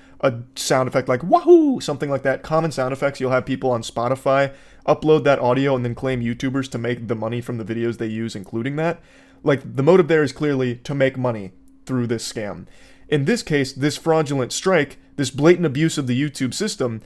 sound effect like wahoo, something like that. Common sound effects. You'll have people on Spotify upload that audio and then claim YouTubers to make the money from the videos they use, including that. Like, the motive there is clearly to make money through this scam. In this case, this fraudulent strike, this blatant abuse of the YouTube system,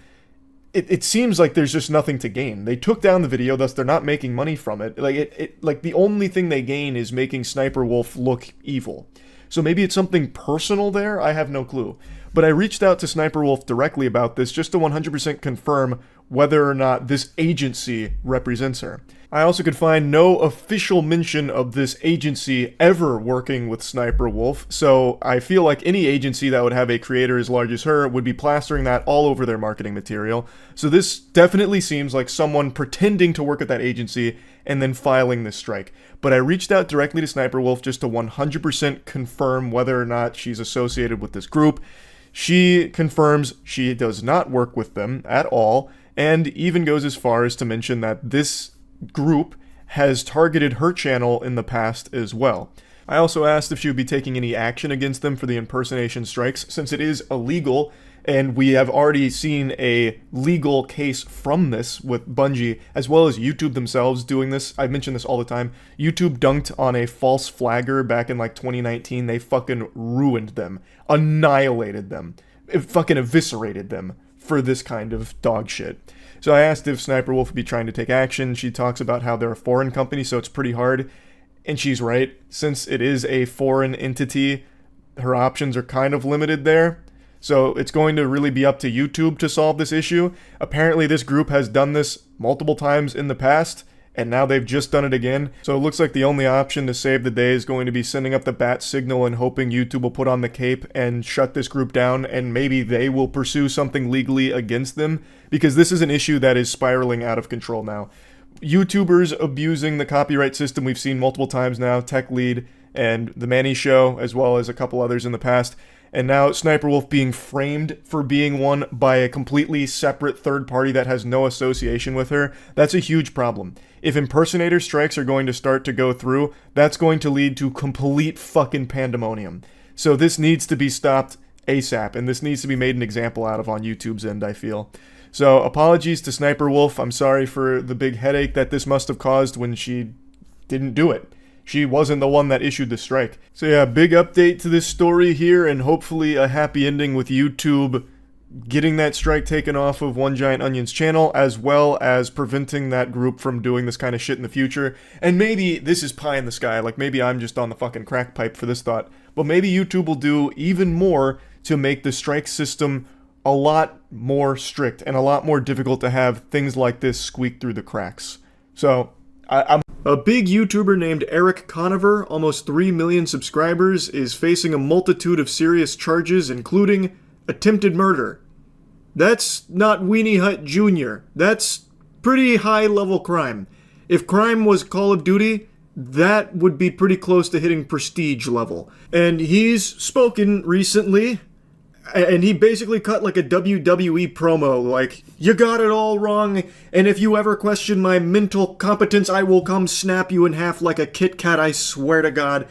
it seems like there's just nothing to gain. They took down the video, thus they're not making money from it. Like the only thing they gain is making SniperWolf look evil. So maybe it's something personal there? I have no clue. But I reached out to SniperWolf directly about this just to 100% confirm whether or not this agency represents her. I also could find no official mention of this agency ever working with SniperWolf, so I feel like any agency that would have a creator as large as her would be plastering that all over their marketing material. So this definitely seems like someone pretending to work at that agency and then filing this strike. But I reached out directly to SniperWolf just to 100% confirm whether or not she's associated with this group. She confirms she does not work with them at all, and even goes as far as to mention that this group has targeted her channel in the past as well. I also asked if she would be taking any action against them for the impersonation strikes, since it is illegal, and we have already seen a legal case from this with Bungie, as well as YouTube themselves doing this. I mention this all the time. YouTube dunked on a false flagger back in like 2019. They fucking ruined them, annihilated them, fucking eviscerated them for this kind of dog shit. So I asked if SniperWolf would be trying to take action. She talks about how they're a foreign company, so it's pretty hard. And she's right. Since it is a foreign entity, her options are kind of limited there. So it's going to really be up to YouTube to solve this issue. Apparently this group has done this multiple times in the past, and now they've just done it again. So it looks like the only option to save the day is going to be sending up the bat signal and hoping YouTube will put on the cape and shut this group down, and maybe they will pursue something legally against them, because this is an issue that is spiraling out of control now. YouTubers abusing the copyright system we've seen multiple times now, Tech Lead and The Manny Show, as well as a couple others in the past. And now SniperWolf being framed for being one by a completely separate third party that has no association with her. That's a huge problem. If impersonator strikes are going to start to go through, that's going to lead to complete fucking pandemonium. So this needs to be stopped ASAP, and this needs to be made an example out of on YouTube's end, I feel. So apologies to SniperWolf. I'm sorry for the big headache that this must have caused when she didn't do it. She wasn't the one that issued the strike. So yeah, big update to this story here, and hopefully a happy ending with YouTube getting that strike taken off of One Giant Onion's channel, as well as preventing that group from doing this kind of shit in the future. And maybe this is pie in the sky, like maybe I'm just on the fucking crack pipe for this thought, but maybe YouTube will do even more to make the strike system a lot more strict and a lot more difficult to have things like this squeak through the cracks. So I'm A big YouTuber named Eric Conover, almost 3 million subscribers, is facing a multitude of serious charges, including attempted murder. That's not Weenie Hut Jr. That's pretty high-level crime. If crime was Call of Duty, that would be pretty close to hitting prestige level. And he's spoken recently, and he basically cut like a WWE promo, like, you got it all wrong, and if you ever question my mental competence, I will come snap you in half like a Kit Kat, I swear to God.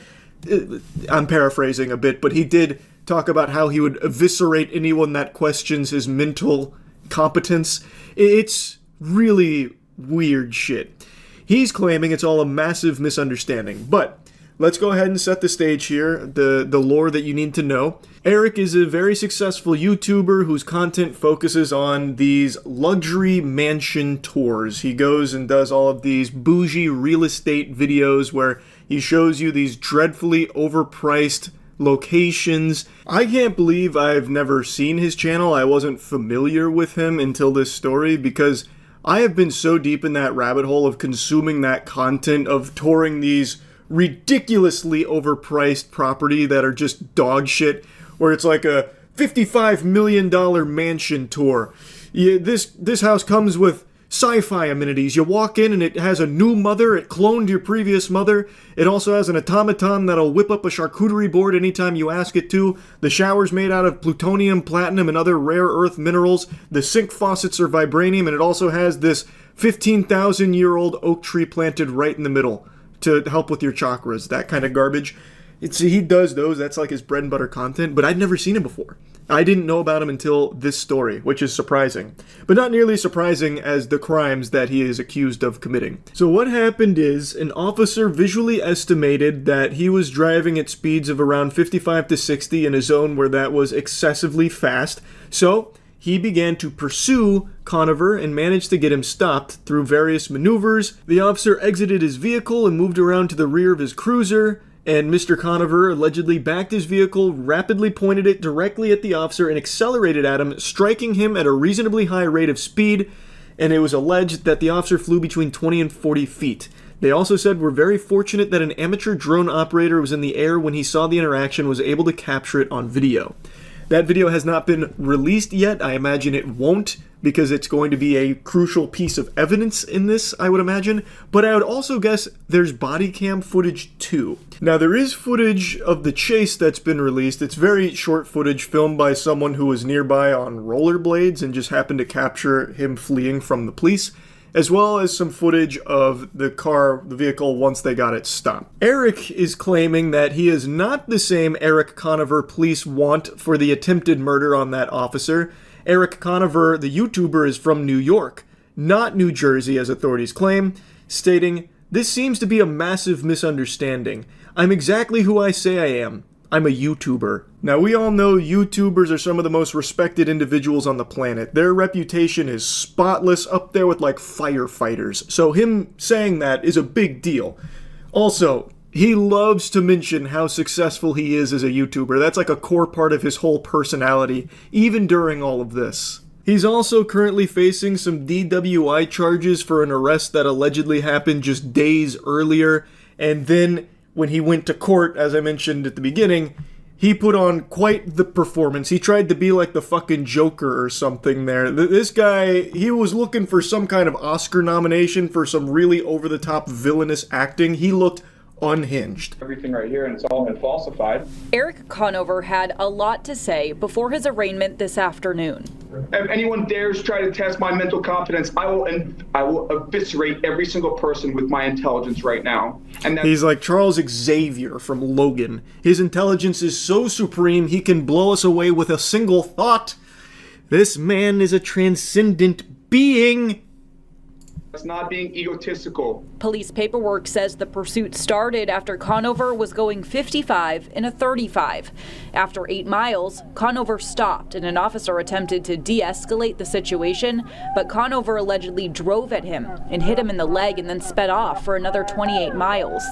I'm paraphrasing a bit, but he did talk about how he would eviscerate anyone that questions his mental competence. It's really weird shit. He's claiming it's all a massive misunderstanding, but let's go ahead and set the stage here, the lore that you need to know. Eric is a very successful YouTuber whose content focuses on these luxury mansion tours. He goes and does all of these bougie real estate videos where he shows you these dreadfully overpriced locations. I can't believe I've never seen his channel. I wasn't familiar with him until this story because I have been so deep in that rabbit hole of consuming that content, of touring these ridiculously overpriced property that are just dog shit, where it's like a $55 million mansion tour. This house comes with sci-fi amenities. You walk in and it has a new mother. It cloned your previous mother. It also has an automaton that'll whip up a charcuterie board anytime you ask it to. The shower's made out of plutonium, platinum, and other rare earth minerals. The sink faucets are vibranium, and it also has this 15,000-year-old oak tree planted right in the middle to help with your chakras, that kind of garbage. He does those, that's like his bread and butter content, but I'd never seen him before. I didn't know about him until this story, which is surprising. But not nearly surprising as the crimes that he is accused of committing. So what happened is, an officer visually estimated that he was driving at speeds of around 55 to 60 in a zone where that was excessively fast, so he began to pursue Conover and managed to get him stopped through various maneuvers. The officer exited his vehicle and moved around to the rear of his cruiser, and Mr. Conover allegedly backed his vehicle, rapidly pointed it directly at the officer, and accelerated at him, striking him at a reasonably high rate of speed, and it was alleged that the officer flew between 20 and 40 feet. They also said, we're very fortunate that an amateur drone operator was in the air when he saw the interaction, was able to capture it on video. That video has not been released yet. I imagine it won't, because it's going to be a crucial piece of evidence in this, I would imagine. But I would also guess there's body cam footage too. Now, there is footage of the chase that's been released. It's very short footage filmed by someone who was nearby on rollerblades and just happened to capture him fleeing from the police, as well as some footage of the vehicle once they got it stopped. Eric is claiming that he is not the same Eric Conover police want for the attempted murder on that officer. Eric Conover, the YouTuber, is from New York, not New Jersey as authorities claim, stating, "This seems to be a massive misunderstanding. I'm exactly who I say I am. I'm a YouTuber." Now, we all know YouTubers are some of the most respected individuals on the planet. Their reputation is spotless, up there with like firefighters. So him saying that is a big deal. Also, he loves to mention how successful he is as a YouTuber. That's like a core part of his whole personality, even during all of this. He's also currently facing some DWI charges for an arrest that allegedly happened just days earlier, and then when he went to court, as I mentioned at the beginning, he put on quite the performance. He tried to be like the fucking Joker or something there. This guy, he was looking for some kind of Oscar nomination for some really over-the-top villainous acting. He looked unhinged. Everything right here, and it's all been falsified. Eric Conover had a lot to say before his arraignment this afternoon. If anyone dares try to test my mental competence, I will eviscerate every single person with my intelligence right now. And he's like Charles Xavier from Logan. His intelligence is so supreme he can blow us away with a single thought. This man is a transcendent being. It's not being egotistical. Police paperwork says the pursuit started after Conover was going 55 in a 35. After 8 miles, Conover stopped and an officer attempted to de-escalate the situation, but Conover allegedly drove at him and hit him in the leg and then sped off for another 28 miles.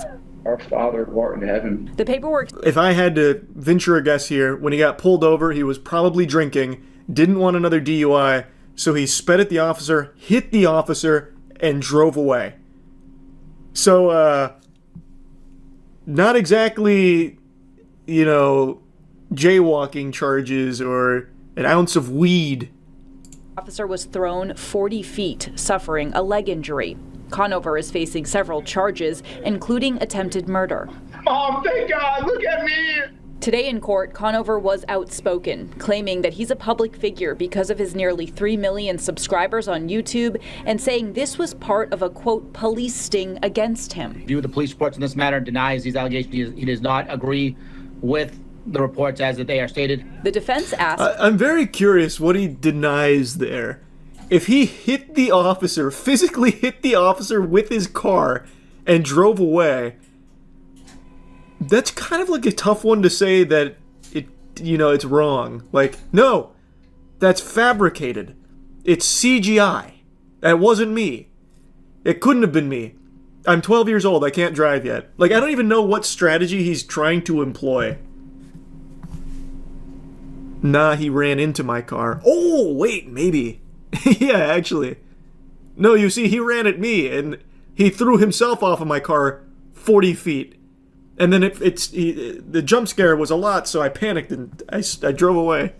Our Father who art in heaven. The paperwork... If I had to venture a guess here, when he got pulled over, he was probably drinking, didn't want another DUI, so he sped at the officer, hit the officer, and drove away. So, not exactly, you know, jaywalking charges or an ounce of weed. Officer was thrown 40 feet, suffering a leg injury. Conover is facing several charges, including attempted murder. Mom, thank God, look at me! Today in court, Conover was outspoken, claiming that he's a public figure because of his nearly 3 million subscribers on YouTube, and saying this was part of a, quote, police sting against him. View the police reports in this matter, denies these allegations. He does not agree with the reports as that they are stated. The defense asked... I'm very curious what he denies there. If he hit the officer, physically hit the officer with his car and drove away, that's kind of like a tough one to say that it's wrong. Like, no, that's fabricated. It's CGI. That wasn't me. It couldn't have been me. I'm 12 years old. I can't drive yet. Like, I don't even know what strategy he's trying to employ. Nah, he ran into my car. Oh, wait, maybe. Yeah, actually. No, you see, he ran at me, and he threw himself off of my car 40 feet. And then the jump scare was a lot, so I panicked and I drove away.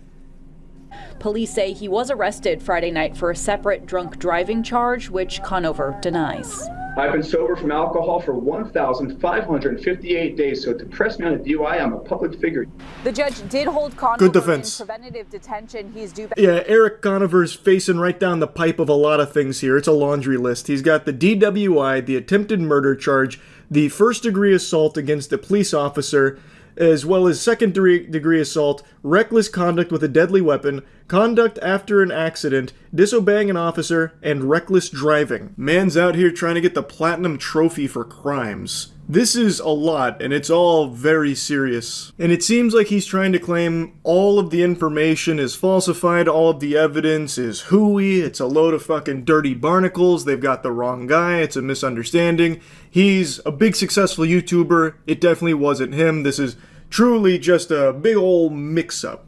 Police say he was arrested Friday night for a separate drunk driving charge, which Conover denies. I've been sober from alcohol for 1,558 days, so to press me on a DUI, I'm a public figure. The judge did hold Conover Good defense. in preventative detention. He's due back. Yeah, Eric Conover's facing right down the pipe of a lot of things here. It's a laundry list. He's got the DWI, the attempted murder charge, the first-degree assault against a police officer, as well as second-degree assault, reckless conduct with a deadly weapon, conduct after an accident, disobeying an officer, and reckless driving. Man's out here trying to get the platinum trophy for crimes. This is a lot, and it's all very serious. And it seems like he's trying to claim all of the information is falsified, all of the evidence is hooey, it's a load of fucking dirty barnacles, they've got the wrong guy, it's a misunderstanding. He's a big successful YouTuber, it definitely wasn't him, this is truly just a big old mix-up.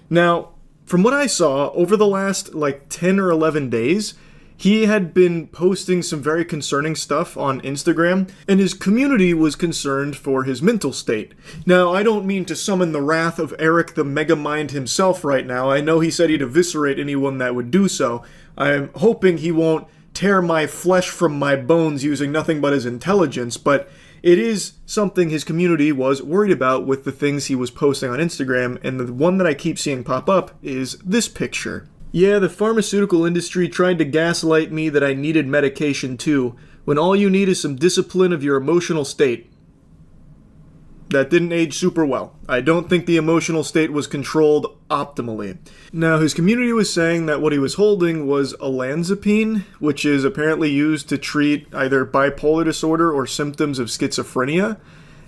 Now, from what I saw, over the last 10 or 11 days, he had been posting some very concerning stuff on Instagram, and his community was concerned for his mental state. Now, I don't mean to summon the wrath of Eric the Megamind himself right now. I know he said he'd eviscerate anyone that would do so. I'm hoping he won't tear my flesh from my bones using nothing but his intelligence, but it is something his community was worried about with the things he was posting on Instagram, and the one that I keep seeing pop up is this picture. Yeah, the pharmaceutical industry tried to gaslight me that I needed medication too, when all you need is some discipline of your emotional state. That didn't age super well. I don't think the emotional state was controlled optimally. Now, his community was saying that what he was holding was olanzapine, which is apparently used to treat either bipolar disorder or symptoms of schizophrenia,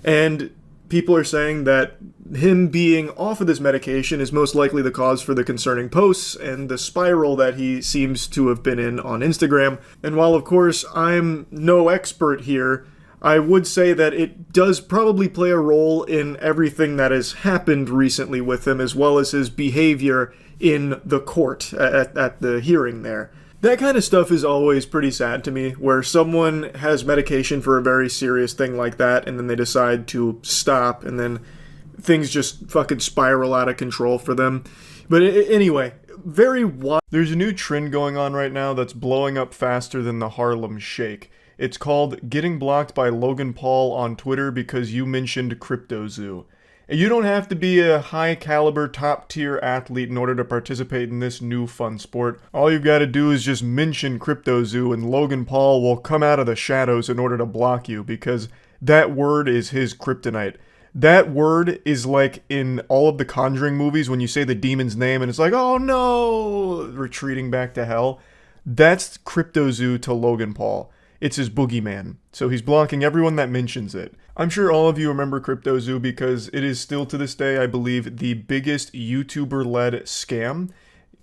and people are saying that him being off of this medication is most likely the cause for the concerning posts and the spiral that he seems to have been in on Instagram. And while, of course, I'm no expert here, I would say that it does probably play a role in everything that has happened recently with him, as well as his behavior in the court at the hearing there. That kind of stuff is always pretty sad to me, where someone has medication for a very serious thing like that, and then they decide to stop, and then things just fucking spiral out of control for them. But anyway, there's a new trend going on right now that's blowing up faster than the Harlem Shake. It's called getting blocked by Logan Paul on Twitter because you mentioned CryptoZoo. You don't have to be a high-caliber, top-tier athlete in order to participate in this new fun sport. All you've got to do is just mention CryptoZoo, and Logan Paul will come out of the shadows in order to block you, because that word is his kryptonite. That word is like in all of the Conjuring movies when you say the demon's name and it's like, oh no, retreating back to hell. That's CryptoZoo to Logan Paul. It's his boogeyman, so he's blocking everyone that mentions it. I'm sure all of you remember CryptoZoo because it is still to this day, I believe, the biggest YouTuber-led scam.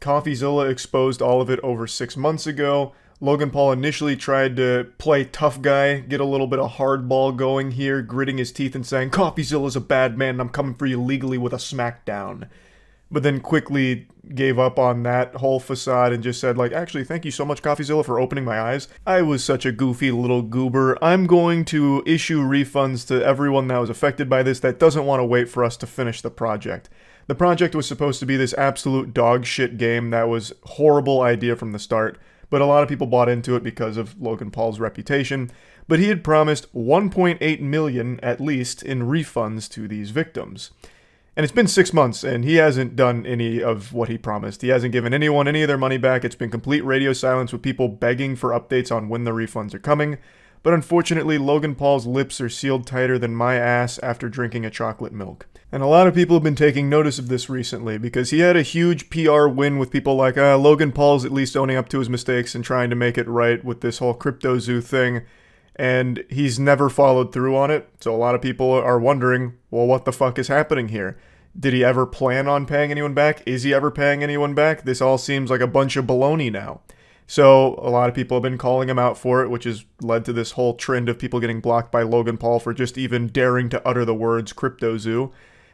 CoffeeZilla exposed all of it over 6 months ago. Logan Paul initially tried to play tough guy, get a little bit of hardball going here, gritting his teeth and saying, CoffeeZilla's a bad man and I'm coming for you legally with a smackdown. but then quickly gave up on that whole facade and just said, like, actually, thank you so much, CoffeeZilla, for opening my eyes. I was such a goofy little goober. I'm going to issue refunds to everyone that was affected by this that doesn't want to wait for us to finish the project. The project was supposed to be this absolute dog shit game that was a horrible idea from the start, but a lot of people bought into it because of Logan Paul's reputation. But he had promised $1.8 million at least in refunds to these victims. And it's been 6 months, and he hasn't done any of what he promised. He hasn't given anyone any of their money back. It's been complete radio silence with people begging for updates on when the refunds are coming. But unfortunately, Logan Paul's lips are sealed tighter than my ass after drinking a chocolate milk. And a lot of people have been taking notice of this recently, because he had a huge PR win with people like, Logan Paul's at least owning up to his mistakes and trying to make it right with this whole CryptoZoo thing. And he's never followed through on it, so a lot of people are wondering, well, what the fuck is happening here? Did he ever plan on paying anyone back? Is he ever paying anyone back? This all seems like a bunch of baloney now. So a lot of people have been calling him out for it, which has led to this whole trend of people getting blocked by Logan Paul for just even daring to utter the words CryptoZoo.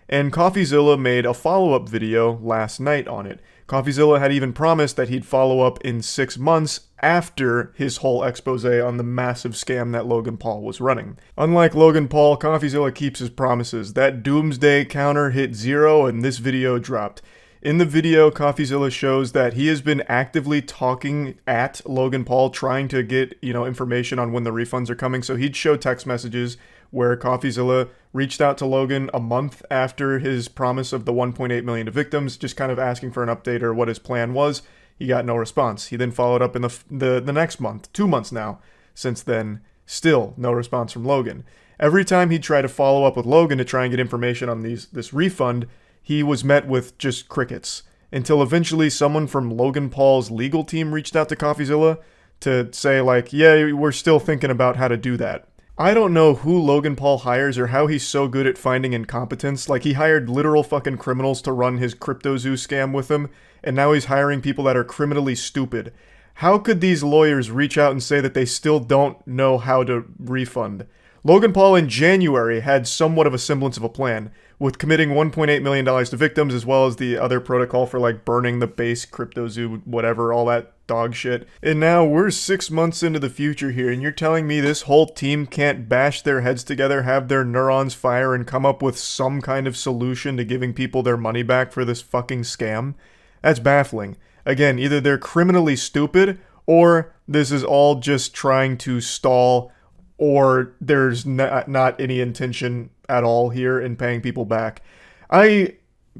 And CoffeeZilla made a follow-up video last night on it. CoffeeZilla had even promised that he'd follow up in 6 months after his whole expose on the massive scam that Logan Paul was running. Unlike Logan Paul, CoffeeZilla keeps his promises. That doomsday counter hit 0 and this video dropped. In the video, CoffeeZilla shows that he has been actively talking at Logan Paul, trying to get, information on when the refunds are coming. So he'd show text messages where CoffeeZilla reached out to Logan a month after his promise of the 1.8 million to victims, just kind of asking for an update or what his plan was. He got no response. He then followed up in the next month, 2 months now. Since then, still no response from Logan. Every time he'd try to follow up with Logan to try and get information on this refund, he was met with just crickets. Until eventually someone from Logan Paul's legal team reached out to CoffeeZilla to say, like, yeah, we're still thinking about how to do that. I don't know who Logan Paul hires or how he's so good at finding incompetence. Like, he hired literal fucking criminals to run his CryptoZoo scam with him, and now he's hiring people that are criminally stupid. How could these lawyers reach out and say that they still don't know how to refund? Logan Paul in January had somewhat of a semblance of a plan, with committing $1.8 million to victims, as well as the other protocol for, like, burning the base CryptoZoo, whatever, all that dog shit. And now we're 6 months into the future here, and you're telling me this whole team can't bash their heads together, have their neurons fire, and come up with some kind of solution to giving people their money back for this fucking scam? That's baffling. Again, either they're criminally stupid, or this is all just trying to stall, or there's not any intention at all here in paying people back.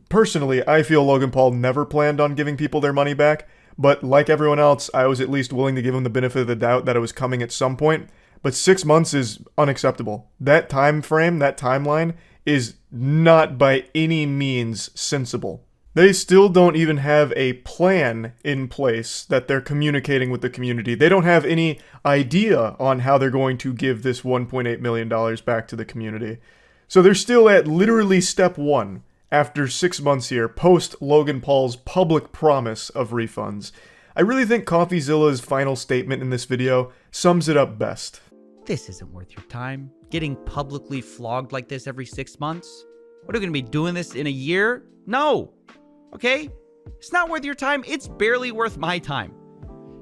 Personally, I feel Logan Paul never planned on giving people their money back, but like everyone else, I was at least willing to give him the benefit of the doubt that it was coming at some point. But 6 months is unacceptable. That time frame, that timeline, is not by any means sensible. They still don't even have a plan in place that they're communicating with the community. They don't have any idea on how they're going to give this $1.8 million back to the community. So they're still at literally step 1. After 6 months here, post Logan Paul's public promise of refunds. I really think CoffeeZilla's final statement in this video sums it up best. This isn't worth your time. Getting publicly flogged like this every 6 months? What, are we going to be doing this in a year? No. Okay? It's not worth your time. It's barely worth my time.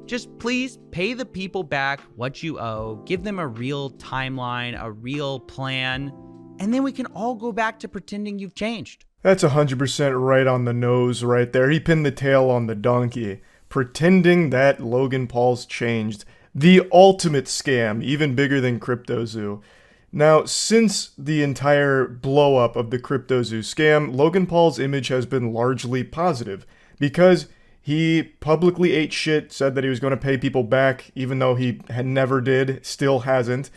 Just please pay the people back what you owe. Give them a real timeline, a real plan, and then we can all go back to pretending you've changed. That's 100% right on the nose right there. He pinned the tail on the donkey. Pretending that Logan Paul's changed. The ultimate scam, even bigger than CryptoZoo. Now, since the entire blow-up of the CryptoZoo scam, Logan Paul's image has been largely positive, because he publicly ate shit, said that he was going to pay people back, even though he never did, still hasn't.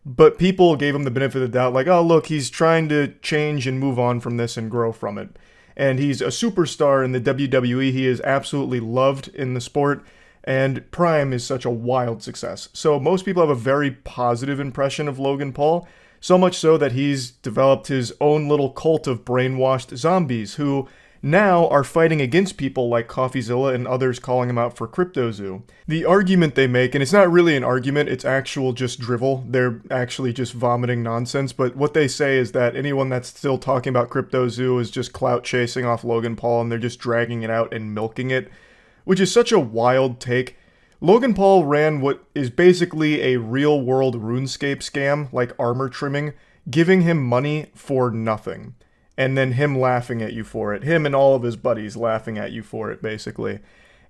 But people gave him the benefit of the doubt, like, oh, look, he's trying to change and move on from this and grow from it. And he's a superstar in the WWE. He is absolutely loved in the sport, and Prime is such a wild success. So most people have a very positive impression of Logan Paul, so much so that he's developed his own little cult of brainwashed zombies who now are fighting against people like CoffeeZilla and others calling him out for CryptoZoo. The argument they make, and it's not really an argument, it's actual just drivel, they're actually just vomiting nonsense, but what they say is that anyone that's still talking about CryptoZoo is just clout chasing off Logan Paul and they're just dragging it out and milking it, which is such a wild take. Logan Paul ran what is basically a real-world RuneScape scam, like armor trimming, giving him money for nothing. And then him laughing at you for it. Him and all of his buddies laughing at you for it, basically.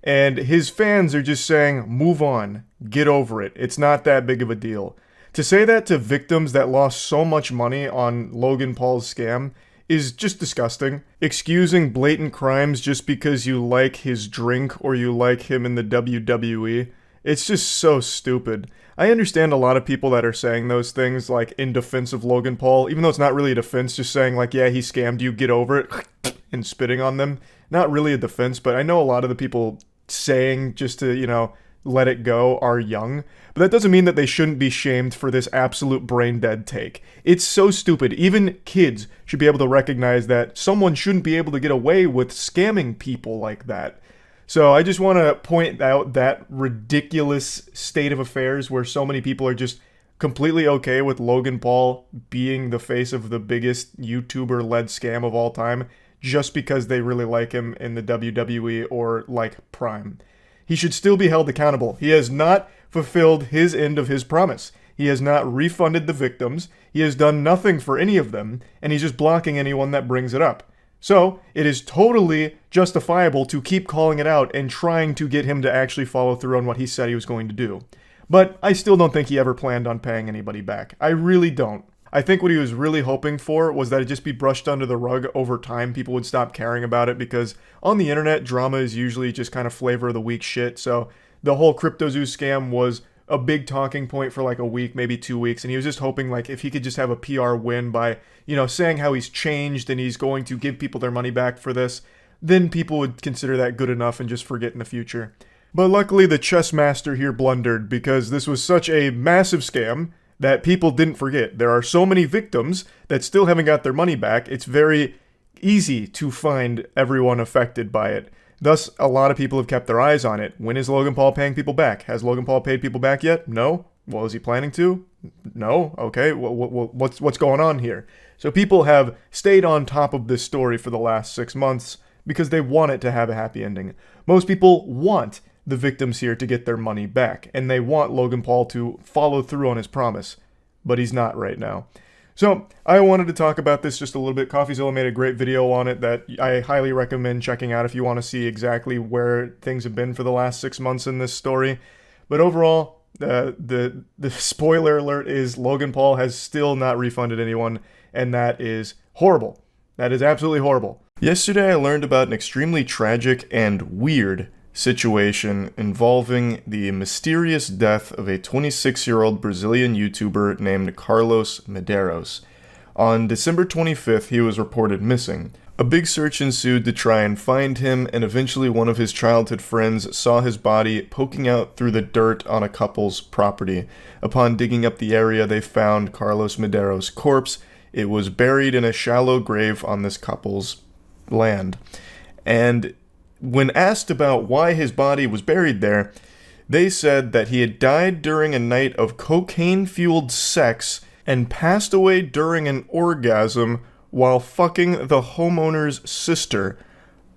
And his fans are just saying, move on, get over it. It's not that big of a deal. To say that to victims that lost so much money on Logan Paul's scam is just disgusting. Excusing blatant crimes just because you like his drink or you like him in the WWE, it's just so stupid. I understand a lot of people that are saying those things, like, in defense of Logan Paul, even though it's not really a defense, just saying, like, yeah, he scammed you, get over it, and spitting on them. Not really a defense, but I know a lot of the people saying just to, you know, let it go are young. But that doesn't mean that they shouldn't be shamed for this absolute brain-dead take. It's so stupid. Even kids should be able to recognize that someone shouldn't be able to get away with scamming people like that. So I just want to point out that ridiculous state of affairs where so many people are just completely okay with Logan Paul being the face of the biggest YouTuber-led scam of all time just because they really like him in the WWE or like Prime. He should still be held accountable. He has not fulfilled his end of his promise. He has not refunded the victims. He has done nothing for any of them, and he's just blocking anyone that brings it up. So, it is totally justifiable to keep calling it out and trying to get him to actually follow through on what he said he was going to do. But I still don't think he ever planned on paying anybody back. I really don't. I think what he was really hoping for was that it just be brushed under the rug over time. People would stop caring about it because on the internet, drama is usually just kind of flavor of the week shit. So the whole CryptoZoo scam was a big talking point for like a week, maybe 2 weeks. And he was just hoping like if he could just have a PR win by, you know, saying how he's changed and he's going to give people their money back for this, then people would consider that good enough and just forget in the future. But luckily the chess master here blundered because this was such a massive scam that people didn't forget. There are so many victims that still haven't got their money back. It's very easy to find everyone affected by it. Thus, a lot of people have kept their eyes on it. When is Logan Paul paying people back? Has Logan Paul paid people back yet? No. Well, is he planning to? No. Okay. What's going on here? So people have stayed on top of this story for the last 6 months because they want it to have a happy ending. Most people want the victims here to get their money back, and they want Logan Paul to follow through on his promise, but he's not right now. So, I wanted to talk about this just a little bit. CoffeeZilla made a great video on it that I highly recommend checking out if you want to see exactly where things have been for the last 6 months in this story. But overall, the spoiler alert is Logan Paul has still not refunded anyone, and that is horrible. That is absolutely horrible. Yesterday I learned about an extremely tragic and weird situation involving the mysterious death of a 26-year-old Brazilian YouTuber named Carlos Medeiros. On December 25th, he was reported missing. A big search ensued to try and find him, and eventually one of his childhood friends saw his body poking out through the dirt on a couple's property. Upon digging up the area, they found Carlos Medeiros' corpse. It was buried in a shallow grave on this couple's land. And when asked about why his body was buried there, they said that he had died during a night of cocaine-fueled sex and passed away during an orgasm while fucking the homeowner's sister.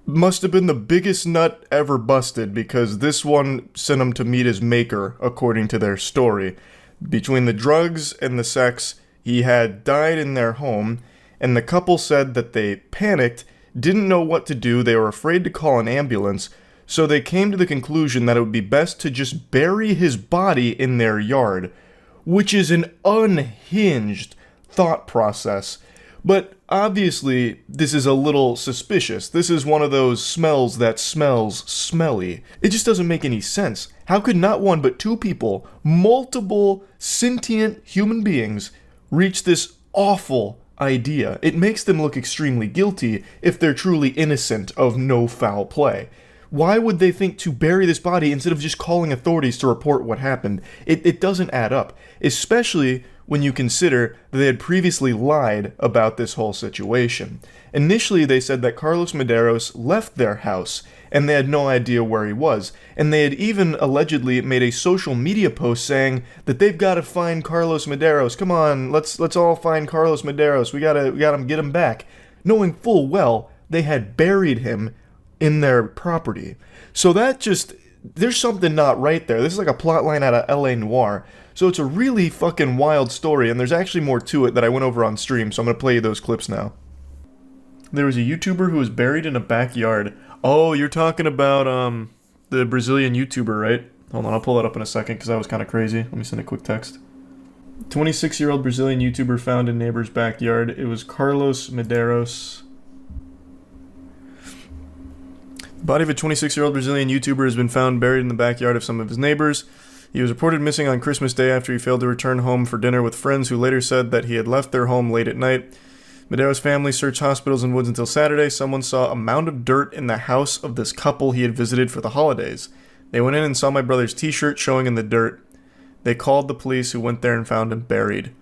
Must have been the biggest nut ever busted because this one sent him to meet his maker, according to their story. Between the drugs and the sex, he had died in their home, and the couple said that they panicked, didn't know what to do, they were afraid to call an ambulance, so they came to the conclusion that it would be best to just bury his body in their yard, which is an unhinged thought process. But obviously, this is a little suspicious. This is one of those smells that smells smelly. It just doesn't make any sense. How could not one but two people, multiple sentient human beings, reach this awful idea? It makes them look extremely guilty if they're truly innocent of no foul play. Why would they think to bury this body instead of just calling authorities to report what happened? It doesn't add up, especially when you consider that they had previously lied about this whole situation. Initially, they said that Carlos Medeiros left their house, and they had no idea where he was. And they had even allegedly made a social media post saying that they've got to find Carlos Medeiros. Come on, let's all find Carlos Medeiros. We gotta get him back. Knowing full well they had buried him in their property. So that just, there's something not right there. This is like a plotline out of LA Noire. So it's a really fucking wild story, and there's actually more to it that I went over on stream, so I'm gonna play you those clips now. There was a YouTuber who was buried in a backyard. Oh, you're talking about the Brazilian YouTuber, right? Hold on, I'll pull that up in a second because that was kind of crazy. Let me send a quick text. 26-year-old Brazilian YouTuber found in neighbor's backyard. It was Carlos Medeiros. The body of a 26-year-old Brazilian YouTuber has been found buried in the backyard of some of his neighbors. He was reported missing on Christmas Day after he failed to return home for dinner with friends who later said that he had left their home late at night. Medeiros' family searched hospitals and woods until Saturday. Someone saw a mound of dirt in the house of this couple he had visited for the holidays. They went in and saw my brother's t-shirt showing in the dirt. They called the police, who went there and found him buried.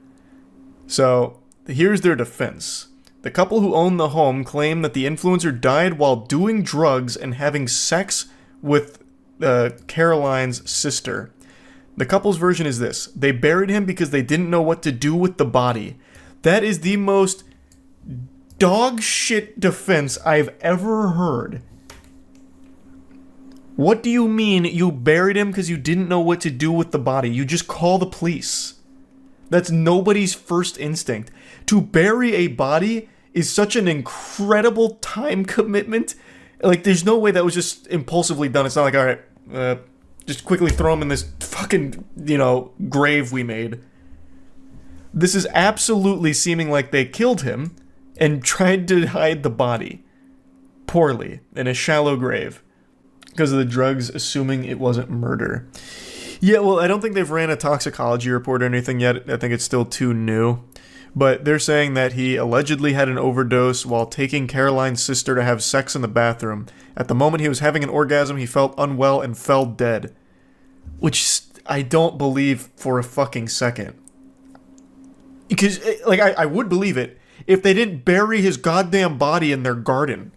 So, here's their defense. The couple who owned the home claimed that the influencer died while doing drugs and having sex with Caroline's sister. The couple's version is this. They buried him because they didn't know what to do with the body. That is the most dog shit defense I've ever heard. What do you mean you buried him because you didn't know what to do with the body? You just call the police. That's nobody's first instinct. To bury a body is such an incredible time commitment. Like, there's no way that was just impulsively done. It's not like, alright, just quickly throw him in this fucking, grave we made. This is absolutely seeming like they killed him and tried to hide the body poorly in a shallow grave because of the drugs, assuming it wasn't murder. Yeah, well, I don't think they've ran a toxicology report or anything yet. I think it's still too new. But they're saying that he allegedly had an overdose while taking Caroline's sister to have sex in the bathroom. At the moment he was having an orgasm, he felt unwell and fell dead. Which I don't believe for a fucking second. Because, I would believe it if they didn't bury his goddamn body in their garden.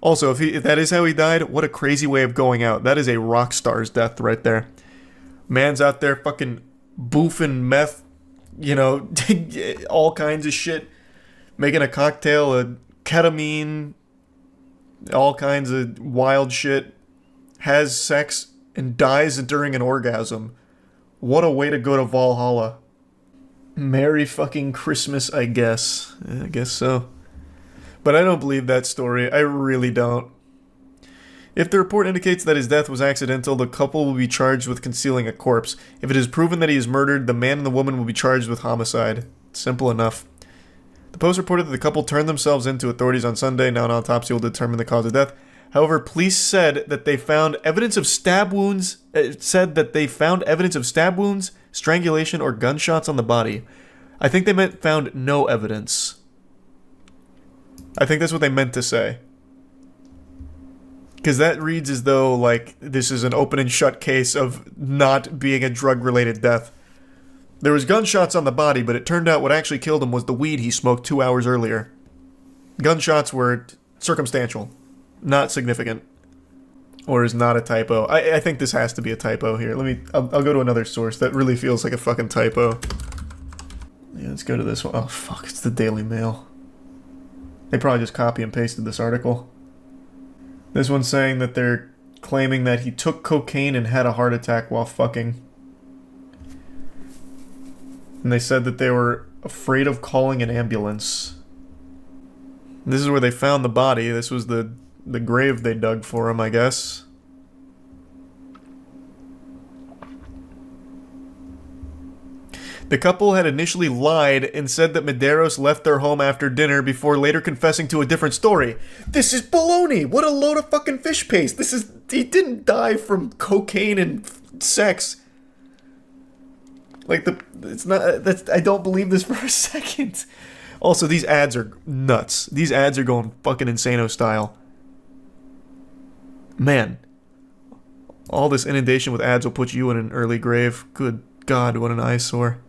Also, if that is how he died, what a crazy way of going out. That is a rock star's death right there. Man's out there fucking boofing meth, all kinds of shit. Making a cocktail of ketamine, all kinds of wild shit. Has sex and dies during an orgasm. What a way to go to Valhalla. Merry fucking Christmas, I guess. I guess so. But I don't believe that story. I really don't. If the report indicates that his death was accidental, the couple will be charged with concealing a corpse. If it is proven that he is murdered, the man and the woman will be charged with homicide. Simple enough. The Post reported that the couple turned themselves in to authorities on Sunday. Now an autopsy will determine the cause of death. However, police said that they found evidence of stab wounds. Strangulation, or gunshots on the body. I think they meant found no evidence. I think that's what they meant to say. Because that reads as though, this is an open and shut case of not being a drug-related death. There was gunshots on the body, but it turned out what actually killed him was the weed he smoked 2 hours earlier. Gunshots were circumstantial, not significant. Or is not a typo. I think this has to be a typo here. I'll go to another source. That really feels like a fucking typo. Yeah, let's go to this one. Oh, fuck, it's the Daily Mail. They probably just copy and pasted this article. This one's saying that they're claiming that he took cocaine and had a heart attack while fucking. And they said that they were afraid of calling an ambulance. This is where they found the body. This was the grave they dug for him, I guess. The couple had initially lied and said that Medeiros left their home after dinner before later confessing to a different story. This is baloney! What a load of fucking fish paste! He didn't die from cocaine and sex. I don't believe this for a second. Also, these ads are nuts. These ads are going fucking insano style. Man. All this inundation with ads will put you in an early grave. Good God, what an eyesore.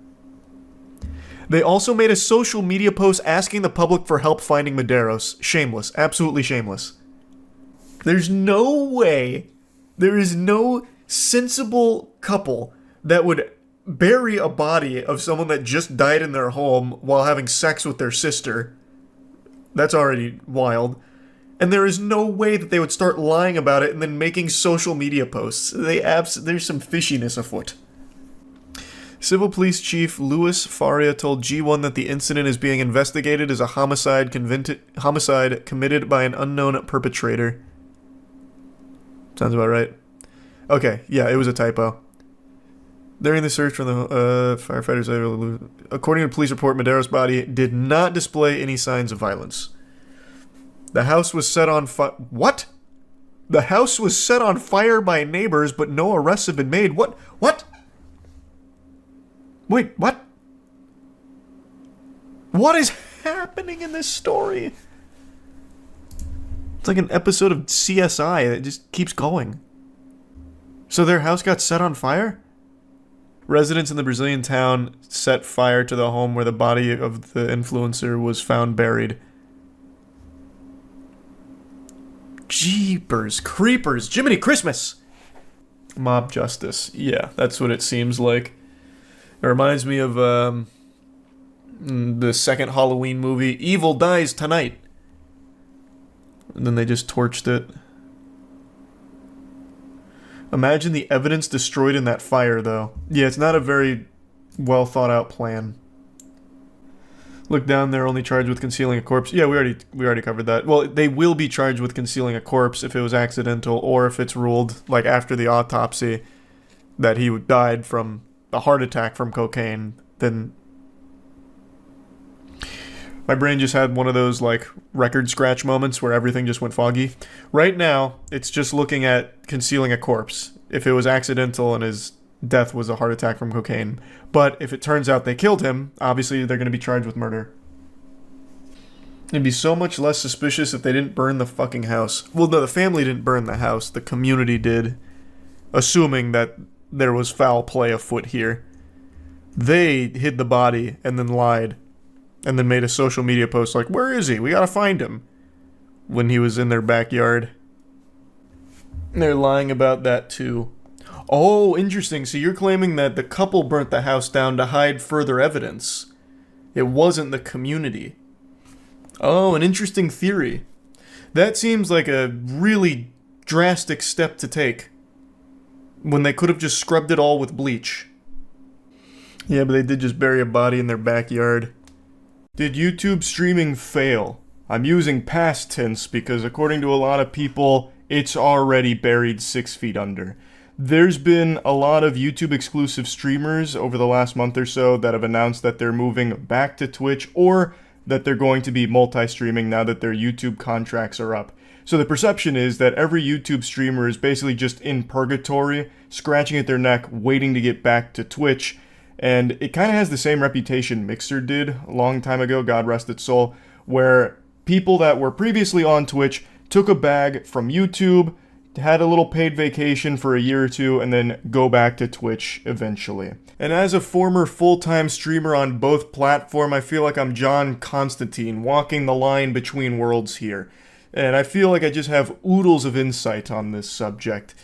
They also made a social media post asking the public for help finding Medeiros. Shameless. Absolutely shameless. There's no way, there is no sensible couple that would bury a body of someone that just died in their home while having sex with their sister. That's already wild. And there is no way that they would start lying about it and then making social media posts. There's some fishiness afoot. Civil Police Chief Louis Faria told G1 that the incident is being investigated as a homicide committed by an unknown perpetrator. Sounds about right. Okay, yeah, it was a typo. During the search for the firefighters, according to a police report, Medeiros' body did not display any signs of violence. The house was set on fire. What? The house was set on fire by neighbors, but no arrests have been made. What? What? Wait, what? What is happening in this story? It's like an episode of CSI that just keeps going. So their house got set on fire? Residents in the Brazilian town set fire to the home where the body of the influencer was found buried. Jeepers creepers, Jiminy Christmas! Mob justice. Yeah, that's what it seems like. It reminds me of the second Halloween movie, Evil Dies Tonight. And then they just torched it. Imagine the evidence destroyed in that fire, though. Yeah, it's not a very well thought out plan. Look down, they're only charged with concealing a corpse. Yeah, we already covered that. Well, they will be charged with concealing a corpse if it was accidental, or if it's ruled, like after the autopsy, that he died from a heart attack from cocaine. Then my brain just had one of those like record scratch moments where everything just went foggy. Right now, it's just looking at concealing a corpse. If it was accidental and his death was a heart attack from cocaine. But if it turns out they killed him, obviously they're going to be charged with murder. It'd be so much less suspicious if they didn't burn the fucking house. Well, no, the family didn't burn the house. The community did. Assuming that there was foul play afoot here. They hid the body and then lied. And then made a social media post like, where is he? We gotta find him. When he was in their backyard. And they're lying about that too. Oh, interesting. So you're claiming that the couple burnt the house down to hide further evidence. It wasn't the community. Oh, an interesting theory. That seems like a really drastic step to take. When they could have just scrubbed it all with bleach. Yeah, but they did just bury a body in their backyard. Did YouTube streaming fail? I'm using past tense because according to a lot of people, it's already buried 6 feet under. There's been a lot of YouTube exclusive streamers over the last month or so that have announced that they're moving back to Twitch or that they're going to be multi-streaming now that their YouTube contracts are up. So the perception is that every YouTube streamer is basically just in purgatory, scratching at their neck, waiting to get back to Twitch. And it kind of has the same reputation Mixer did a long time ago, God rest its soul, where people that were previously on Twitch took a bag from YouTube, had a little paid vacation for a year or two, and then go back to Twitch eventually. And as a former full-time streamer on both platforms, I feel like I'm John Constantine, walking the line between worlds here. And I feel like I just have oodles of insight on this subject.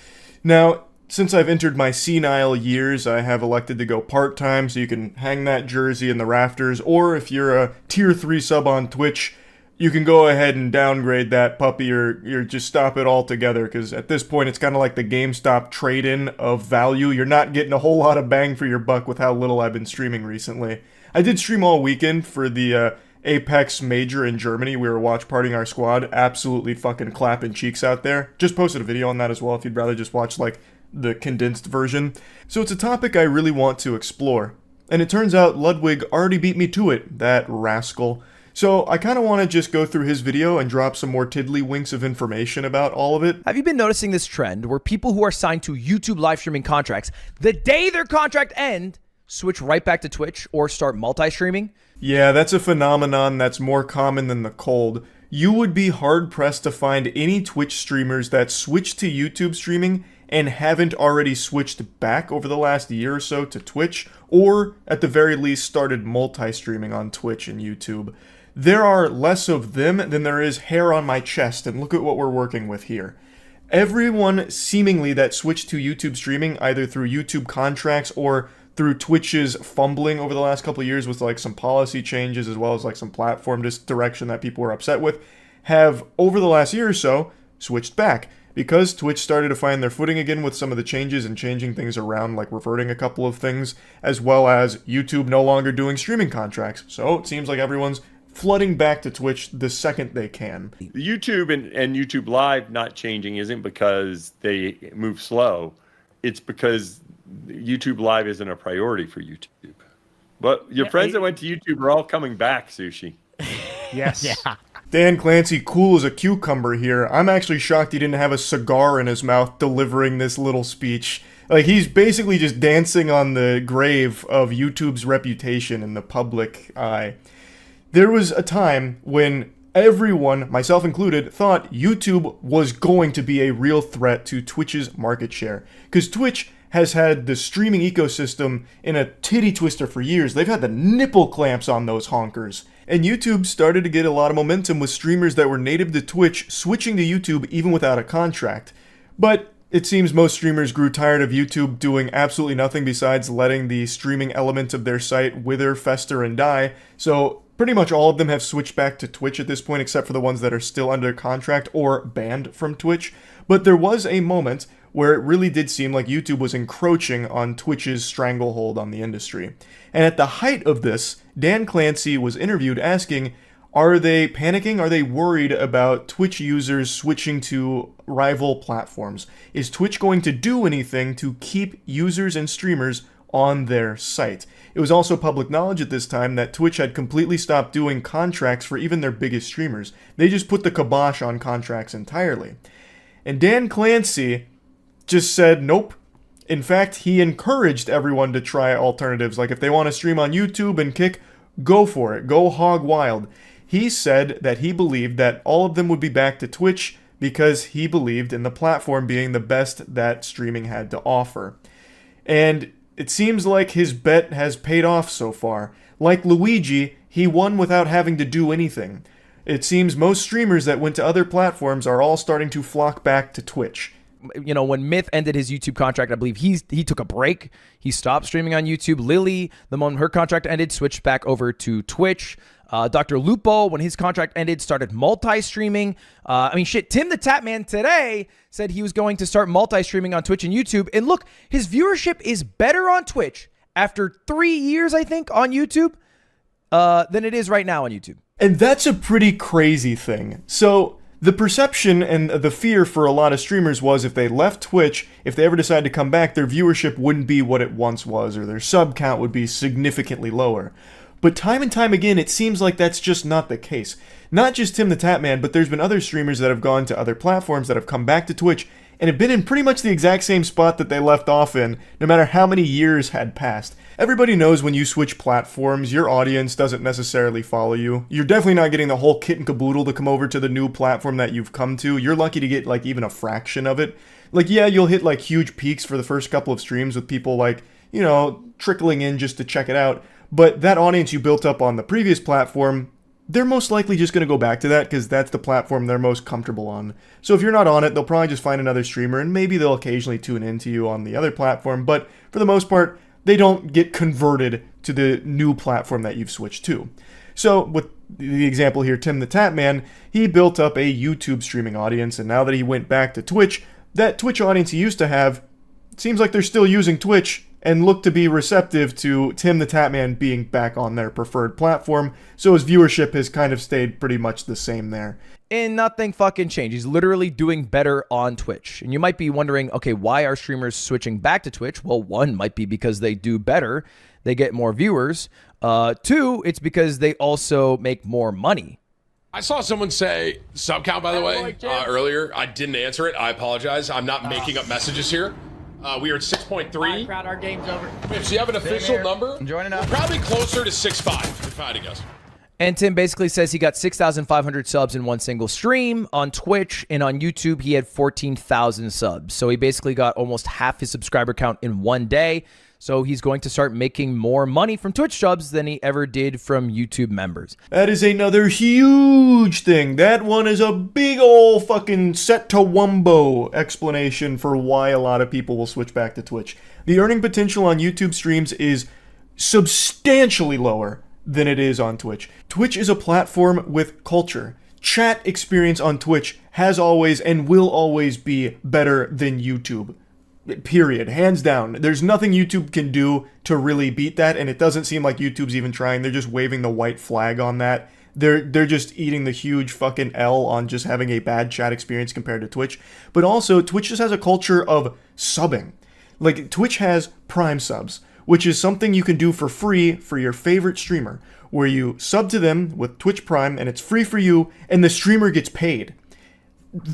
Now, since I've entered my senile years, I have elected to go part-time, so you can hang that jersey in the rafters, or if you're a tier 3 sub on Twitch, you can go ahead and downgrade that puppy or just stop it altogether, because at this point it's kind of like the GameStop trade-in of value. You're not getting a whole lot of bang for your buck with how little I've been streaming recently. I did stream all weekend for the Apex Major in Germany. We were watch partying our squad. Absolutely fucking clapping cheeks out there. Just posted a video on that as well if you'd rather just watch like the condensed version. So it's a topic I really want to explore. And it turns out Ludwig already beat me to it, that rascal. So I kind of want to just go through his video and drop some more tiddlywinks of information about all of it. Have you been noticing this trend where people who are signed to YouTube live streaming contracts, the day their contract ends, switch right back to Twitch or start multi-streaming? Yeah, that's a phenomenon that's more common than the cold. You would be hard-pressed to find any Twitch streamers that switch to YouTube streaming and haven't already switched back over the last year or so to Twitch, or at the very least started multi-streaming on Twitch and YouTube. There are less of them than there is hair on my chest, and look at what we're working with here. Everyone seemingly that switched to YouTube streaming, either through YouTube contracts or through Twitch's fumbling over the last couple of years with like some policy changes as well as like some platform direction that people were upset with, have over the last year or so switched back because Twitch started to find their footing again with some of the changes and changing things around, like reverting a couple of things, as well as YouTube no longer doing streaming contracts. So it seems like everyone's flooding back to Twitch the second they can. YouTube and YouTube Live not changing isn't because they move slow. It's because YouTube Live isn't a priority for YouTube. But your friends that went to YouTube are all coming back, Sushi. Yes. Yeah. Dan Clancy, cool as a cucumber here. I'm actually shocked he didn't have a cigar in his mouth delivering this little speech. Like, he's basically just dancing on the grave of YouTube's reputation in the public eye. There was a time when everyone, myself included, thought YouTube was going to be a real threat to Twitch's market share. Because Twitch has had the streaming ecosystem in a titty twister for years. They've had the nipple clamps on those honkers. And YouTube started to get a lot of momentum with streamers that were native to Twitch switching to YouTube even without a contract. But it seems most streamers grew tired of YouTube doing absolutely nothing besides letting the streaming element of their site wither, fester, and die. So pretty much all of them have switched back to Twitch at this point, except for the ones that are still under contract or banned from Twitch. But there was a moment where it really did seem like YouTube was encroaching on Twitch's stranglehold on the industry. And at the height of this, Dan Clancy was interviewed asking, are they panicking? Are they worried about Twitch users switching to rival platforms? Is Twitch going to do anything to keep users and streamers on their site? It was also public knowledge at this time that Twitch had completely stopped doing contracts for even their biggest streamers. They just put the kibosh on contracts entirely. And Dan Clancy just said nope. In fact, he encouraged everyone to try alternatives. Like, if they want to stream on YouTube and Kick, go for it. Go hog wild. He said that he believed that all of them would be back to Twitch because he believed in the platform being the best that streaming had to offer. And it seems like his bet has paid off so far. Like Luigi, he won without having to do anything. It seems most streamers that went to other platforms are all starting to flock back to Twitch. You know, when Myth ended his YouTube contract, I believe he took a break. He stopped streaming on YouTube. Lily, the moment her contract ended, switched back over to Twitch. Dr. Lupo, when his contract ended, started multi-streaming. I mean, shit, Tim the Tatman today said he was going to start multi-streaming on Twitch and YouTube. And look, his viewership is better on Twitch after 3 years, I think, on YouTube than it is right now on YouTube. And that's a pretty crazy thing. So the perception and the fear for a lot of streamers was if they left Twitch, if they ever decided to come back, their viewership wouldn't be what it once was, or their sub count would be significantly lower. But time and time again, it seems like that's just not the case. Not just Tim the Tatman, but there's been other streamers that have gone to other platforms that have come back to Twitch and have been in pretty much the exact same spot that they left off in, no matter how many years had passed. Everybody knows when you switch platforms, your audience doesn't necessarily follow you. You're definitely not getting the whole kit and caboodle to come over to the new platform that you've come to. You're lucky to get like even a fraction of it. Like, yeah, you'll hit like huge peaks for the first couple of streams with people like, you know, trickling in just to check it out. But that audience you built up on the previous platform, they're most likely just going to go back to that because that's the platform they're most comfortable on. So if you're not on it, they'll probably just find another streamer and maybe they'll occasionally tune into you on the other platform. But for the most part, they don't get converted to the new platform that you've switched to. So with the example here, Tim the Tatman, he built up a YouTube streaming audience, and now that he went back to Twitch, that Twitch audience he used to have, it seems like they're still using Twitch and look to be receptive to Tim the Tatman being back on their preferred platform, so his viewership has kind of stayed pretty much the same there. And nothing fucking changed. He's literally doing better on Twitch. And you might be wondering, okay, why are streamers switching back to Twitch? Well, one might be because they do better. They get more viewers. Two, it's because they also make more money. I saw someone say sub count, by the way, earlier. I didn't answer it. I apologize. I'm not making up messages here. We are at 6.3. Crowd, our game's over. Wait, so you have an official number? I'm joining up. We're probably closer to 6.5, if I had to guess. And Tim basically says he got 6,500 subs in one single stream on Twitch, and on YouTube he had 14,000 subs. So he basically got almost half his subscriber count in one day. So he's going to start making more money from Twitch subs than he ever did from YouTube members. That is another huge thing. That one is a big ol' fucking set to wumbo explanation for why a lot of people will switch back to Twitch. The earning potential on YouTube streams is substantially lower than it is on Twitch. Twitch is a platform with culture. Chat experience on Twitch has always and will always be better than YouTube. Period. Hands down. There's nothing YouTube can do to really beat that, and it doesn't seem like YouTube's even trying. They're just waving the white flag on that. They're just eating the huge fucking L on just having a bad chat experience compared to Twitch. But also, Twitch just has a culture of subbing. Like, Twitch has Prime subs, which is something you can do for free for your favorite streamer, where you sub to them with Twitch Prime, and it's free for you, and the streamer gets paid.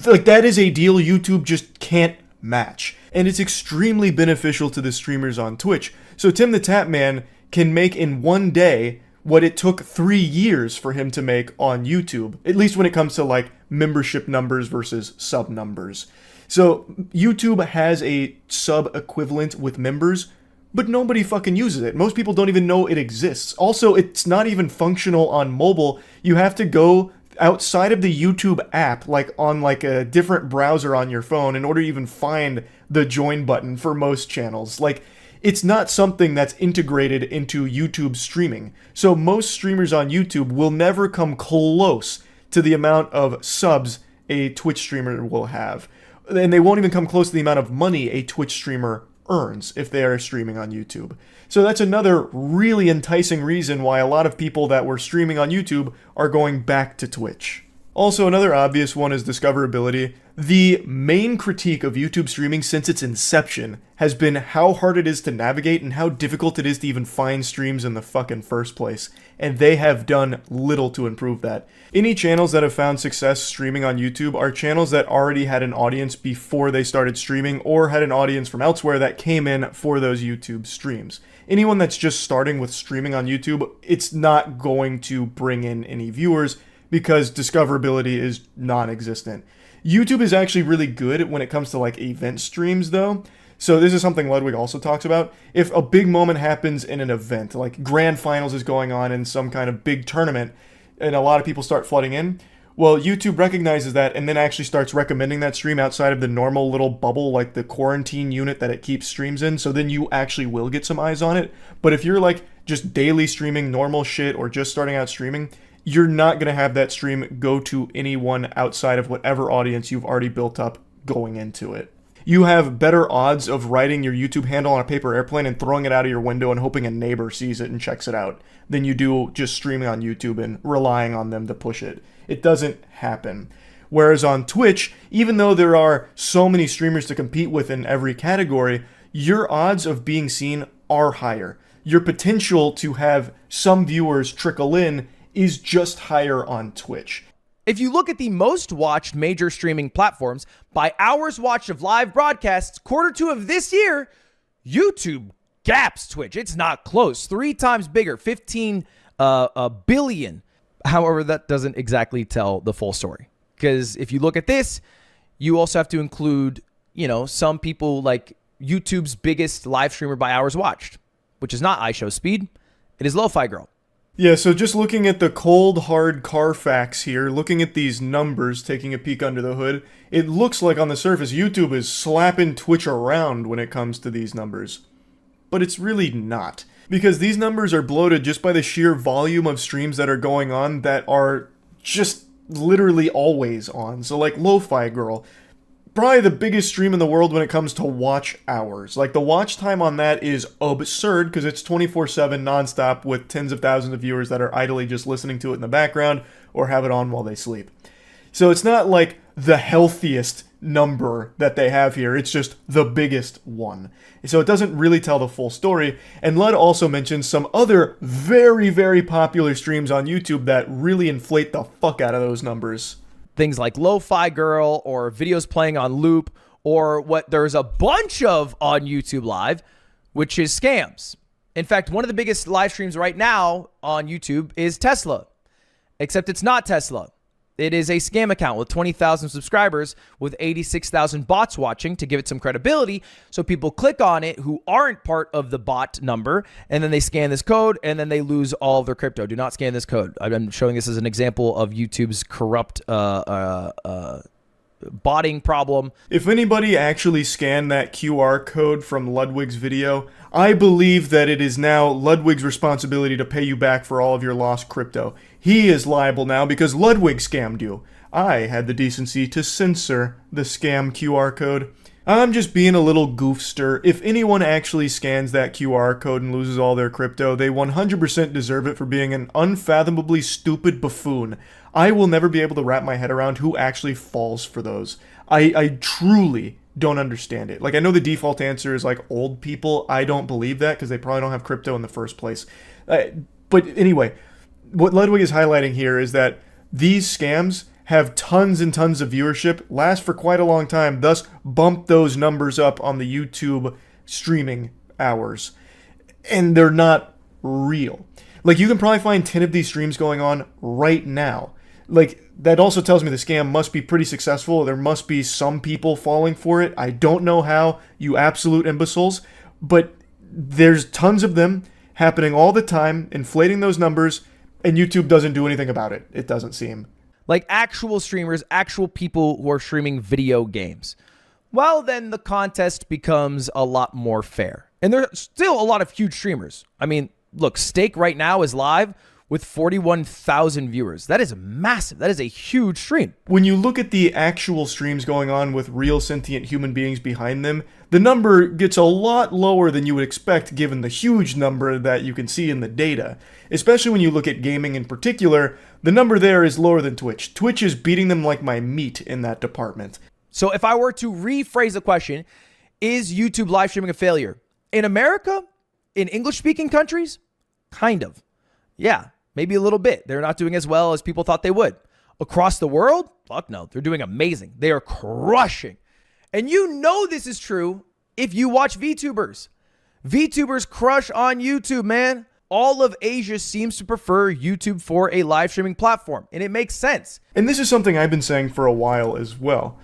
Like, that is a deal YouTube just can't match. And it's extremely beneficial to the streamers on Twitch. So Tim the Tap Man can make in one day what it took 3 years for him to make on YouTube, at least when it comes to like membership numbers versus sub numbers. So YouTube has a sub equivalent with members, but nobody fucking uses it. Most people don't even know it exists. Also, it's not even functional on mobile. You have to go outside of the YouTube app, like on like a different browser on your phone, in order to even find the join button for most channels. Like, it's not something that's integrated into YouTube streaming. So most streamers on YouTube will never come close to the amount of subs a Twitch streamer will have. And they won't even come close to the amount of money a Twitch streamer earns if they are streaming on YouTube. So that's another really enticing reason why a lot of people that were streaming on YouTube are going back to Twitch. Also, another obvious one is discoverability. The main critique of YouTube streaming since its inception has been how hard it is to navigate and how difficult it is to even find streams in the fucking first place. And they have done little to improve that. Any channels that have found success streaming on YouTube are channels that already had an audience before they started streaming, or had an audience from elsewhere that came in for those YouTube streams. Anyone that's just starting with streaming on YouTube, it's not going to bring in any viewers because discoverability is non-existent. YouTube is actually really good when it comes to like event streams though. So this is something Ludwig also talks about. If a big moment happens in an event, like grand finals is going on in some kind of big tournament, and a lot of people start flooding in, well, YouTube recognizes that and then actually starts recommending that stream outside of the normal little bubble, like the quarantine unit that it keeps streams in, so then you actually will get some eyes on it. But if you're like just daily streaming normal shit or just starting out streaming, you're not going to have that stream go to anyone outside of whatever audience you've already built up going into it. You have better odds of writing your YouTube handle on a paper airplane and throwing it out of your window and hoping a neighbor sees it and checks it out than you do just streaming on YouTube and relying on them to push it. It doesn't happen. Whereas on Twitch, even though there are so many streamers to compete with in every category, your odds of being seen are higher. Your potential to have some viewers trickle in is just higher on Twitch. If you look at the most watched major streaming platforms by hours watched of live broadcasts, Q2 of this year, YouTube gaps Twitch. It's not close. 3 times bigger, 15 billion. However, that doesn't exactly tell the full story. Because if you look at this, you also have to include, you know, some people like YouTube's biggest live streamer by hours watched, which is not iShowSpeed. It is Lo-Fi Girl. Yeah, so just looking at the cold, hard Carfax here, looking at these numbers, taking a peek under the hood, it looks like on the surface YouTube is slapping Twitch around when it comes to these numbers. But it's really not. Because these numbers are bloated just by the sheer volume of streams that are going on that are just literally always on. So like Lo-Fi Girl, probably the biggest stream in the world when it comes to watch hours. Like, the watch time on that is absurd because it's 24/7 nonstop with tens of thousands of viewers that are idly just listening to it in the background or have it on while they sleep. So it's not like the healthiest number that they have here, it's just the biggest one. So it doesn't really tell the full story. And Lud also mentions some other very, very popular streams on YouTube that really inflate the fuck out of those numbers. Things like Lo-Fi Girl or videos playing on loop, or what there's a bunch of on YouTube Live, which is scams. In fact, one of the biggest live streams right now on YouTube is Tesla. except it's not Tesla. It is a scam account with 20,000 subscribers with 86,000 bots watching to give it some credibility. So people click on it who aren't part of the bot number, and then they scan this code, and then they lose all of their crypto. Do not scan this code. I'm showing this as an example of YouTube's corrupt botting problem. If anybody actually scanned that QR code from Ludwig's video, I believe that it is now Ludwig's responsibility to pay you back for all of your lost crypto. He is liable now because Ludwig scammed you. I had the decency to censor the scam QR code. I'm just being a little goofster. If anyone actually scans that QR code and loses all their crypto, they 100% deserve it for being an unfathomably stupid buffoon. I will never be able to wrap my head around who actually falls for those. I truly don't understand it. Like, I know the default answer is like old people. I don't believe that because they probably don't have crypto in the first place. But anyway, what Ludwig is highlighting here is that these scams have tons and tons of viewership, last for quite a long time, thus bump those numbers up on the YouTube streaming hours. And they're not real. Like, you can probably find 10 of these streams going on right now. Like, that also tells me the scam must be pretty successful. There must be some people falling for it. I don't know how, you absolute imbeciles, but there's tons of them happening all the time, inflating those numbers, and YouTube doesn't do anything about it, it doesn't seem. Like actual streamers, actual people who are streaming video games. Well, then the contest becomes a lot more fair. And there's still a lot of huge streamers. I mean, look, Steak right now is live with 41,000 viewers. That is massive. That is a huge stream. When you look at the actual streams going on with real sentient human beings behind them, the number gets a lot lower than you would expect given the huge number that you can see in the data. Especially when you look at gaming in particular, the number there is lower than Twitch. Twitch is beating them like my meat in that department. So if I were to rephrase the question, is YouTube live streaming a failure? In America? In English-speaking countries? Kind of. Yeah, maybe a little bit. They're not doing as well as people thought they would. Across the world? Fuck no. They're doing amazing. They are crushing. And you know this is true if you watch VTubers. VTubers crush on YouTube, man. All of Asia seems to prefer YouTube for a live streaming platform, and it makes sense. And this is something I've been saying for a while as well.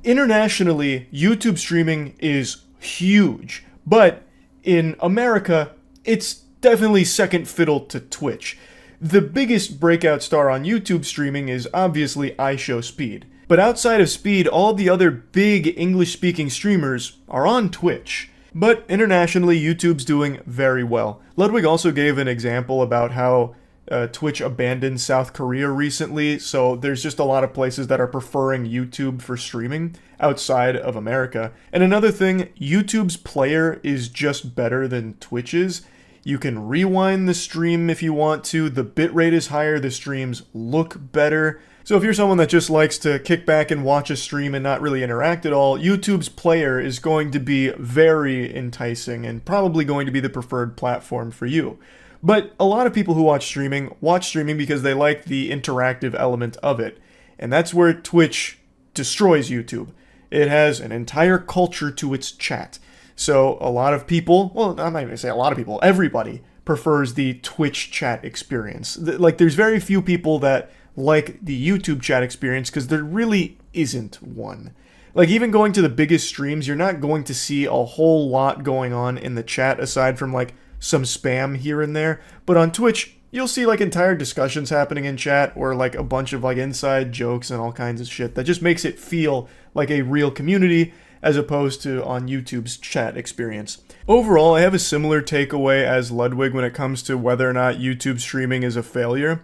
Internationally, YouTube streaming is huge, but in America, it's definitely second fiddle to Twitch. The biggest breakout star on YouTube streaming is obviously iShowSpeed. But outside of Speed, all the other big English-speaking streamers are on Twitch. But internationally, YouTube's doing very well. Ludwig also gave an example about how Twitch abandoned South Korea recently, so there's just a lot of places that are preferring YouTube for streaming outside of America. And another thing, YouTube's player is just better than Twitch's. You can rewind the stream if you want to, the bitrate is higher, the streams look better. So if you're someone that just likes to kick back and watch a stream and not really interact at all, YouTube's player is going to be very enticing and probably going to be the preferred platform for you. But a lot of people who watch streaming because they like the interactive element of it. And that's where Twitch destroys YouTube. It has an entire culture to its chat. So a lot of people, well, I'm not even gonna say a lot of people, everybody prefers the Twitch chat experience. Like, there's very few people that like the YouTube chat experience because there really isn't one. Like, even going to the biggest streams, you're not going to see a whole lot going on in the chat aside from like some spam here and there. But on Twitch, you'll see like entire discussions happening in chat or like a bunch of like inside jokes and all kinds of shit that just makes it feel like a real community as opposed to on YouTube's chat experience. Overall, I have a similar takeaway as Ludwig when it comes to whether or not YouTube streaming is a failure.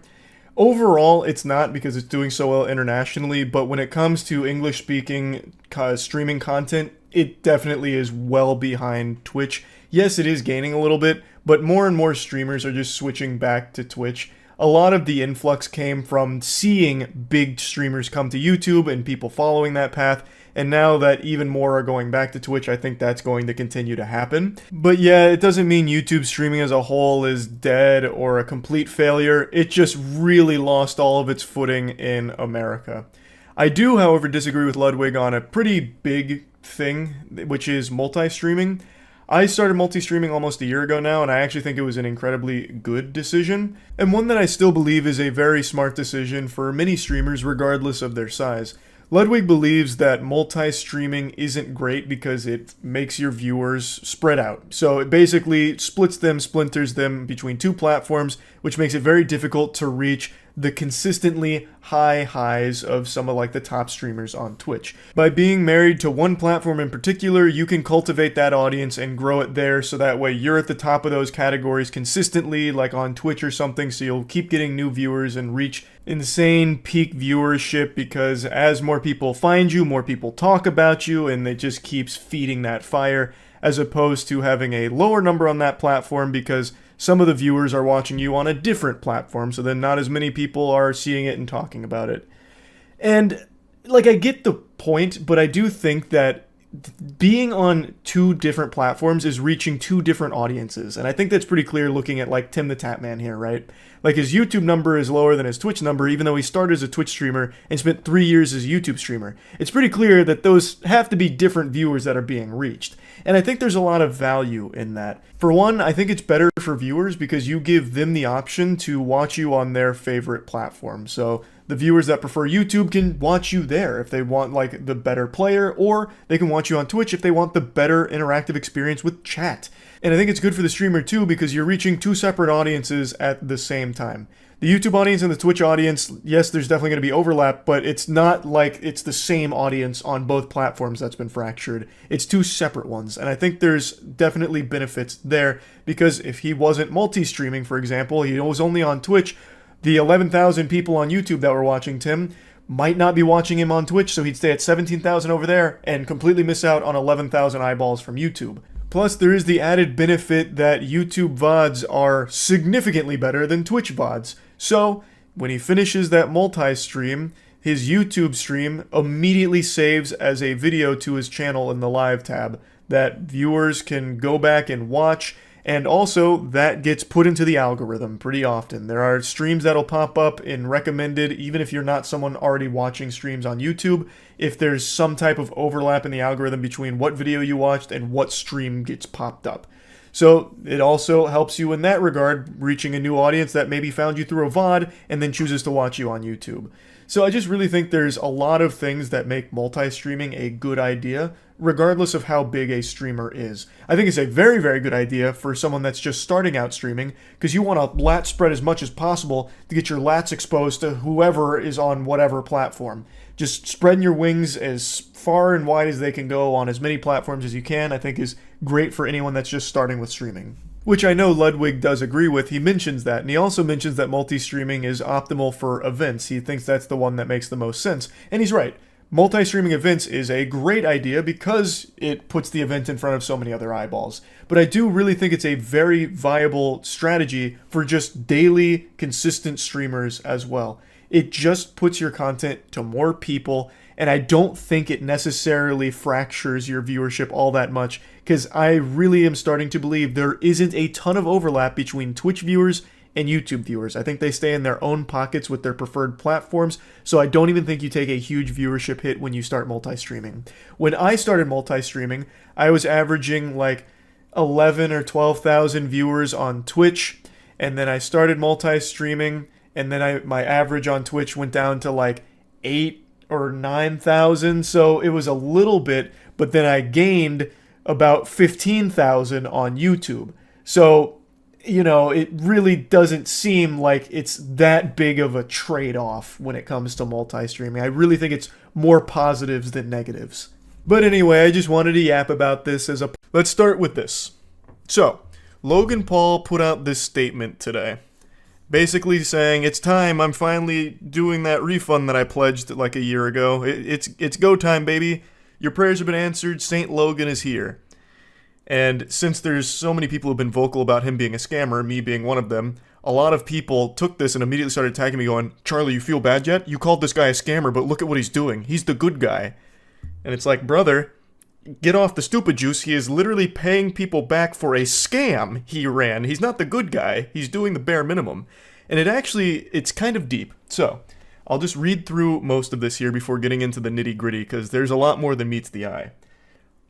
Overall, it's not because it's doing so well internationally, but when it comes to English-speaking streaming content, it definitely is well behind Twitch. Yes, it is gaining a little bit, but more and more streamers are just switching back to Twitch. A lot of the influx came from seeing big streamers come to YouTube and people following that path, and now that even more are going back to Twitch, I think that's going to continue to happen. But yeah, it doesn't mean YouTube streaming as a whole is dead or a complete failure. It just really lost all of its footing in America. I do, however, disagree with Ludwig on a pretty big thing, which is multi-streaming. I started multi-streaming almost a year ago now, and I actually think it was an incredibly good decision, and one that I still believe is a very smart decision for many streamers regardless of their size. Ludwig believes that multi-streaming isn't great because it makes your viewers spread out. So it basically splinters them between two platforms, which makes it very difficult to reach the consistently high highs of some of like the top streamers on Twitch. By being married to one platform in particular, you can cultivate that audience and grow it there, so that way you're at the top of those categories consistently, like on Twitch or something, so you'll keep getting new viewers and reach insane peak viewership, because as more people find you, more people talk about you, and it just keeps feeding that fire, as opposed to having a lower number on that platform because some of the viewers are watching you on a different platform, so then not as many people are seeing it and talking about it. And, like, I get the point, but I do think that being on two different platforms is reaching two different audiences. And I think that's pretty clear looking at, like, Tim the Tatman here, right? Like, his YouTube number is lower than his Twitch number, even though he started as a Twitch streamer and spent 3 years as a YouTube streamer. It's pretty clear that those have to be different viewers that are being reached. And I think there's a lot of value in that. For one, I think it's better for viewers because you give them the option to watch you on their favorite platform. So the viewers that prefer YouTube can watch you there if they want like the better player, or they can watch you on Twitch if they want the better interactive experience with chat. And I think it's good for the streamer too because you're reaching two separate audiences at the same time. The YouTube audience and the Twitch audience, yes, there's definitely going to be overlap, but it's not like it's the same audience on both platforms that's been fractured. It's two separate ones, and I think there's definitely benefits there, because if he wasn't multi-streaming, for example, he was only on Twitch, the 11,000 people on YouTube that were watching Tim might not be watching him on Twitch, so he'd stay at 17,000 over there and completely miss out on 11,000 eyeballs from YouTube. Plus, there is the added benefit that YouTube VODs are significantly better than Twitch VODs. So, when he finishes that multi-stream, his YouTube stream immediately saves as a video to his channel in the live tab that viewers can go back and watch, and also that gets put into the algorithm pretty often. There are streams that'll pop up in recommended, even if you're not someone already watching streams on YouTube, if there's some type of overlap in the algorithm between what video you watched and what stream gets popped up. So it also helps you in that regard, reaching a new audience that maybe found you through a VOD and then chooses to watch you on YouTube. So I just really think there's a lot of things that make multi-streaming a good idea, regardless of how big a streamer is. I think it's a very, very good idea for someone that's just starting out streaming, because you want to lat spread as much as possible to get your lats exposed to whoever is on whatever platform. Just spreading your wings as far and wide as they can go on as many platforms as you can, I think is great for anyone that's just starting with streaming. Which I know Ludwig does agree with. He mentions that, and he also mentions that multi-streaming is optimal for events. He thinks that's the one that makes the most sense, and he's right. Multi-streaming events is a great idea because it puts the event in front of so many other eyeballs. But I do really think it's a very viable strategy for just daily, consistent streamers as well. It just puts your content to more people, and I don't think it necessarily fractures your viewership all that much, because I really am starting to believe there isn't a ton of overlap between Twitch viewers and YouTube viewers. I think they stay in their own pockets with their preferred platforms, so I don't even think you take a huge viewership hit when you start multi-streaming. When I started multi-streaming, I was averaging like 11 or 12,000 viewers on Twitch, and then I started multi-streaming, and then my average on Twitch went down to like 8 or 9,000, so it was a little bit, but then I gained about 15,000 on YouTube. So, you know, it really doesn't seem like it's that big of a trade-off when it comes to multi-streaming. I really think it's more positives than negatives. But anyway, I just wanted to yap about this as a... Let's start with this. So, Logan Paul put out this statement today, basically saying, it's time, I'm finally doing that refund that I pledged like a year ago. It's go time, baby. Your prayers have been answered. Saint Logan is here. And since there's so many people who've been vocal about him being a scammer, me being one of them, a lot of people took this and immediately started tagging me going, Charlie, you feel bad yet? You called this guy a scammer, but look at what he's doing. He's the good guy. And it's like, brother, get off the stupid juice. He is literally paying people back for a scam he ran. He's not the good guy. He's doing the bare minimum. And it's kind of deep. So, I'll just read through most of this here before getting into the nitty-gritty, because there's a lot more than meets the eye.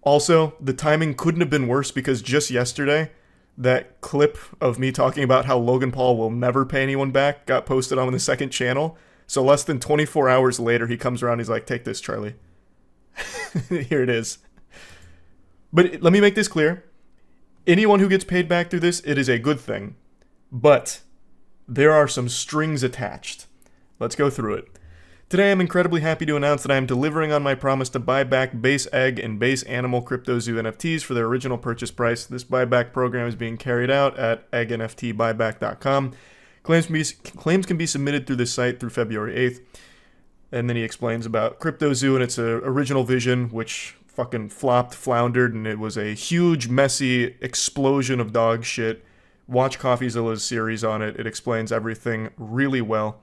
Also, the timing couldn't have been worse because just yesterday, that clip of me talking about how Logan Paul will never pay anyone back got posted on the second channel. So less than 24 hours later, he comes around, he's like, take this, Charlie. Here it is. But let me make this clear. Anyone who gets paid back through this, it is a good thing. But there are some strings attached. Let's go through it. Today, I'm incredibly happy to announce that I am delivering on my promise to buy back base egg and base animal CryptoZoo NFTs for their original purchase price. This buyback program is being carried out at eggnftbuyback.com. Claims can be submitted through this site through February 8th. And then he explains about CryptoZoo and its original vision, which fucking flopped, floundered, and it was a huge, messy explosion of dog shit. Watch CoffeeZilla's series on it. It explains everything really well.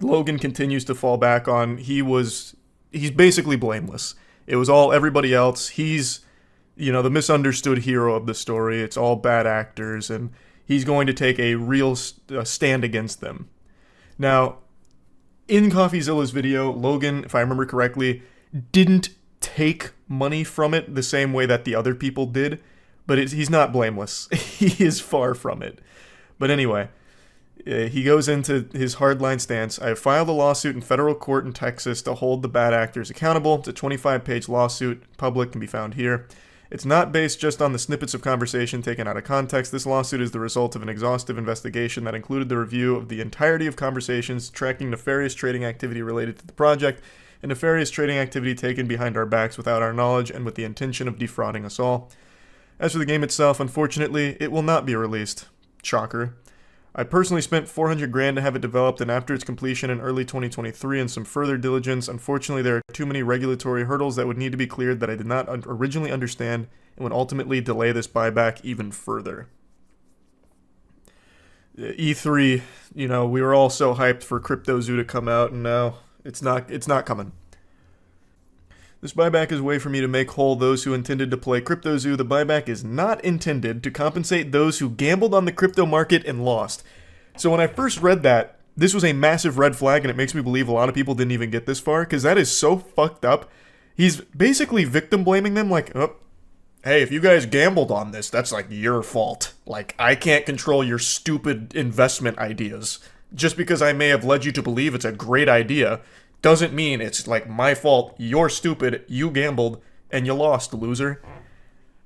Logan continues to fall back on, he's basically blameless. It was all everybody else. He's, the misunderstood hero of the story. It's all bad actors, and he's going to take a real stand against them. Now, in CoffeeZilla's video, Logan, if I remember correctly, didn't take money from it the same way that the other people did, but he's not blameless. He is far from it. But anyway, he goes into his hardline stance. I have filed a lawsuit in federal court in Texas to hold the bad actors accountable. It's a 25-page lawsuit. Public can be found here. It's not based just on the snippets of conversation taken out of context. This lawsuit is the result of an exhaustive investigation that included the review of the entirety of conversations tracking nefarious trading activity related to the project and nefarious trading activity taken behind our backs without our knowledge and with the intention of defrauding us all. As for the game itself, unfortunately, it will not be released. Shocker. I personally spent $400,000 to have it developed, and after its completion in early 2023 and some further diligence, unfortunately there are too many regulatory hurdles that would need to be cleared that I did not originally understand and would ultimately delay this buyback even further. E3, we were all so hyped for CryptoZoo to come out, and now it's not coming. This buyback is a way for me to make whole those who intended to play CryptoZoo. The buyback is not intended to compensate those who gambled on the crypto market and lost. So when I first read that, this was a massive red flag, and it makes me believe a lot of people didn't even get this far, because that is so fucked up. He's basically victim blaming them, like, oh, hey, if you guys gambled on this, that's like your fault. Like, I can't control your stupid investment ideas. Just because I may have led you to believe it's a great idea doesn't mean it's like my fault. You're stupid, you gambled, and you lost, loser.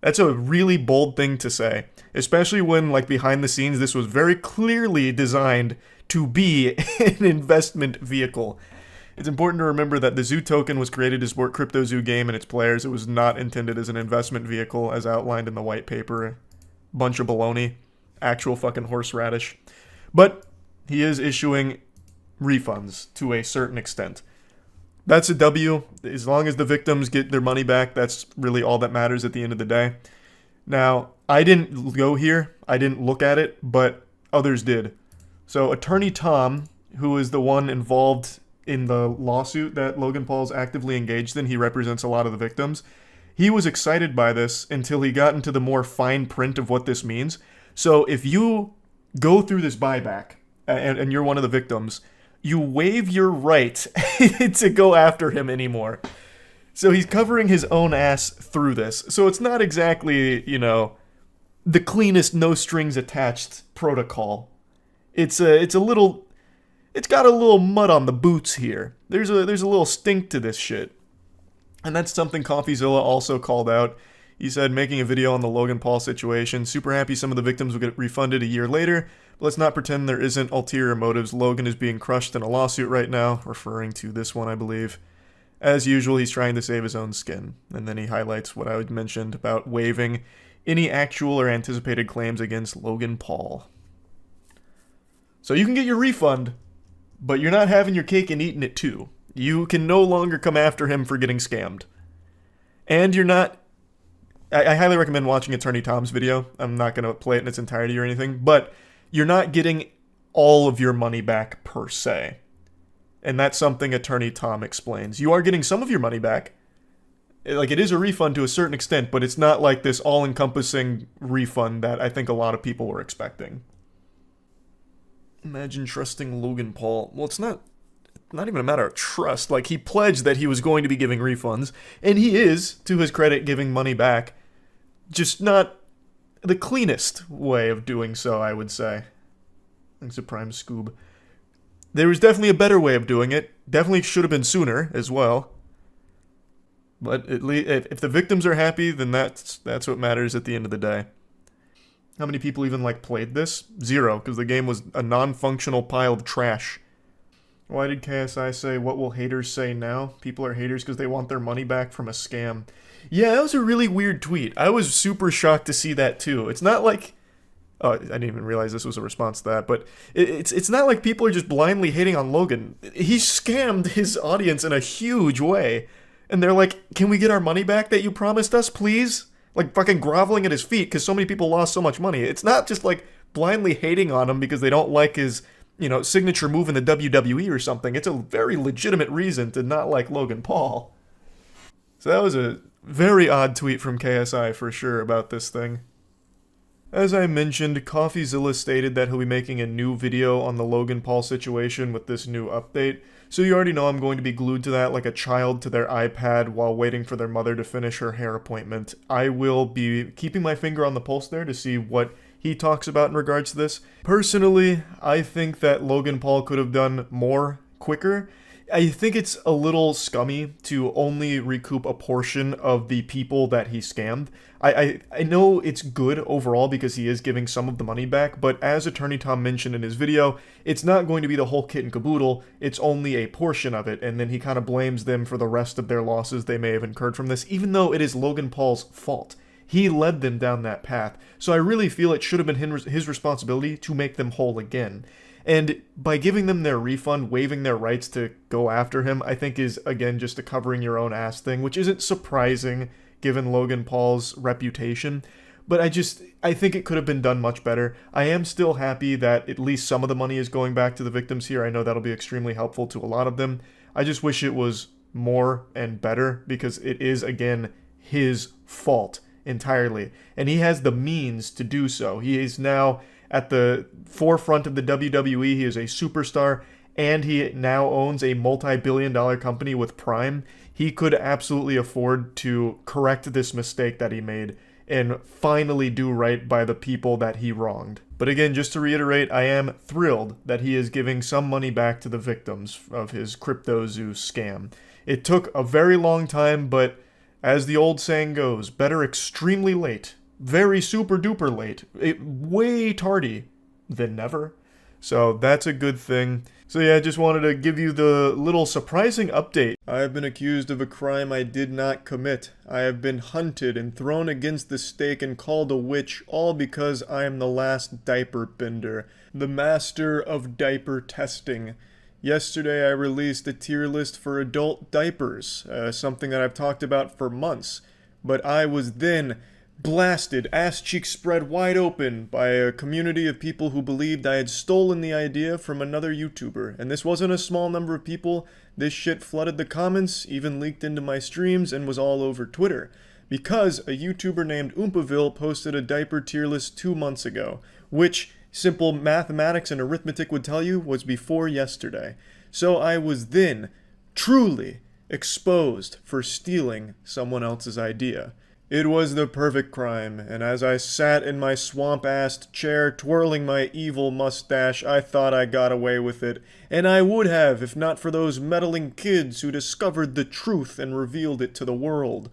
That's a really bold thing to say, especially when, like, behind the scenes, this was very clearly designed to be an investment vehicle. It's important to remember that the Zoo token was created to support CryptoZoo game and its players. It was not intended as an investment vehicle as outlined in the white paper. Bunch of baloney. Actual fucking horseradish. But he is issuing refunds to a certain extent. That's a W. As long as the victims get their money back, that's really all that matters at the end of the day. Now, I didn't go here. I didn't look at it, but others did. So Attorney Tom, who is the one involved in the lawsuit that Logan Paul's actively engaged in, he represents a lot of the victims. He was excited by this until he got into the more fine print of what this means. So if you go through this buyback and you're one of the victims, you waive your right to go after him anymore. So he's covering his own ass through this. So it's not exactly, the cleanest no strings attached protocol. It's got a little mud on the boots here. There's a little stink to this shit. And that's something CoffeeZilla also called out. He said, making a video on the Logan Paul situation, super happy some of the victims will get refunded a year later, but let's not pretend there isn't ulterior motives. Logan is being crushed in a lawsuit right now, referring to this one, I believe. As usual, he's trying to save his own skin. And then he highlights what I mentioned about waiving any actual or anticipated claims against Logan Paul. So you can get your refund, but you're not having your cake and eating it too. You can no longer come after him for getting scammed. And you're not... I highly recommend watching Attorney Tom's video. I'm not going to play it in its entirety or anything, but you're not getting all of your money back per se. And that's something Attorney Tom explains. You are getting some of your money back. Like, it is a refund to a certain extent, but it's not like this all-encompassing refund that I think a lot of people were expecting. Imagine trusting Logan Paul. Well, it's not not even a matter of trust. Like, he pledged that he was going to be giving refunds, and he is, to his credit, giving money back. Just not the cleanest way of doing so, I would say. Thanks to Prime Scoob. There was definitely a better way of doing it. Definitely should have been sooner as well. But at least if the victims are happy, then that's what matters at the end of the day. How many people even played this? 0, because the game was a non-functional pile of trash. Why did KSI say, "What will haters say now?" People are haters because they want their money back from a scam. Yeah, that was a really weird tweet. I was super shocked to see that too. It's not like... Oh, I didn't even realize this was a response to that, but it's not like people are just blindly hating on Logan. He scammed his audience in a huge way. And they're like, "Can we get our money back that you promised us, please?" Like, fucking groveling at his feet because so many people lost so much money. It's not just like blindly hating on him because they don't like his, signature move in the WWE or something. It's a very legitimate reason to not like Logan Paul. So that was a very odd tweet from KSI for sure about this thing. As I mentioned, CoffeeZilla stated that he'll be making a new video on the Logan Paul situation with this new update. So you already know I'm going to be glued to that like a child to their iPad while waiting for their mother to finish her hair appointment. I will be keeping my finger on the pulse there to see what he talks about in regards to this. Personally, I think that Logan Paul could have done more quicker. I think it's a little scummy to only recoup a portion of the people that he scammed. I know it's good overall because he is giving some of the money back, but as Attorney Tom mentioned in his video, it's not going to be the whole kit and caboodle, it's only a portion of it, and then he kind of blames them for the rest of their losses they may have incurred from this, even though it is Logan Paul's fault. He led them down that path, so I really feel it should have been his responsibility to make them whole again. And by giving them their refund, waiving their rights to go after him, I think is, again, just a covering your own ass thing, which isn't surprising given Logan Paul's reputation. But I think it could have been done much better. I am still happy that at least some of the money is going back to the victims here. I know that'll be extremely helpful to a lot of them. I just wish it was more and better because it is, again, his fault entirely. And he has the means to do so. He is now at the forefront of the WWE. He is a superstar, and he now owns a multi-billion-dollar company with Prime. He could absolutely afford to correct this mistake that he made and finally do right by the people that he wronged. But again, just to reiterate, I am thrilled that he is giving some money back to the victims of his CryptoZoo scam. It took a very long time, but as the old saying goes, better extremely late, very super duper late, way tardy than never. So that's a good thing. So yeah, I just wanted to give you the little surprising update. I have been accused of a crime I did not commit. I have been hunted and thrown against the stake and called a witch, all because I am the last diaper bender, the master of diaper testing. Yesterday I released a tier list for adult diapers, something that I've talked about for months, but I was then blasted, ass cheeks spread wide open, by a community of people who believed I had stolen the idea from another YouTuber. And this wasn't a small number of people. This shit flooded the comments, even leaked into my streams, and was all over Twitter. Because a YouTuber named Oompaville posted a diaper tier list 2 months ago, which simple mathematics and arithmetic would tell you was before yesterday. So I was then truly exposed for stealing someone else's idea. It was the perfect crime, and as I sat in my swamp-assed chair twirling my evil mustache, I thought I got away with it, and I would have if not for those meddling kids who discovered the truth and revealed it to the world.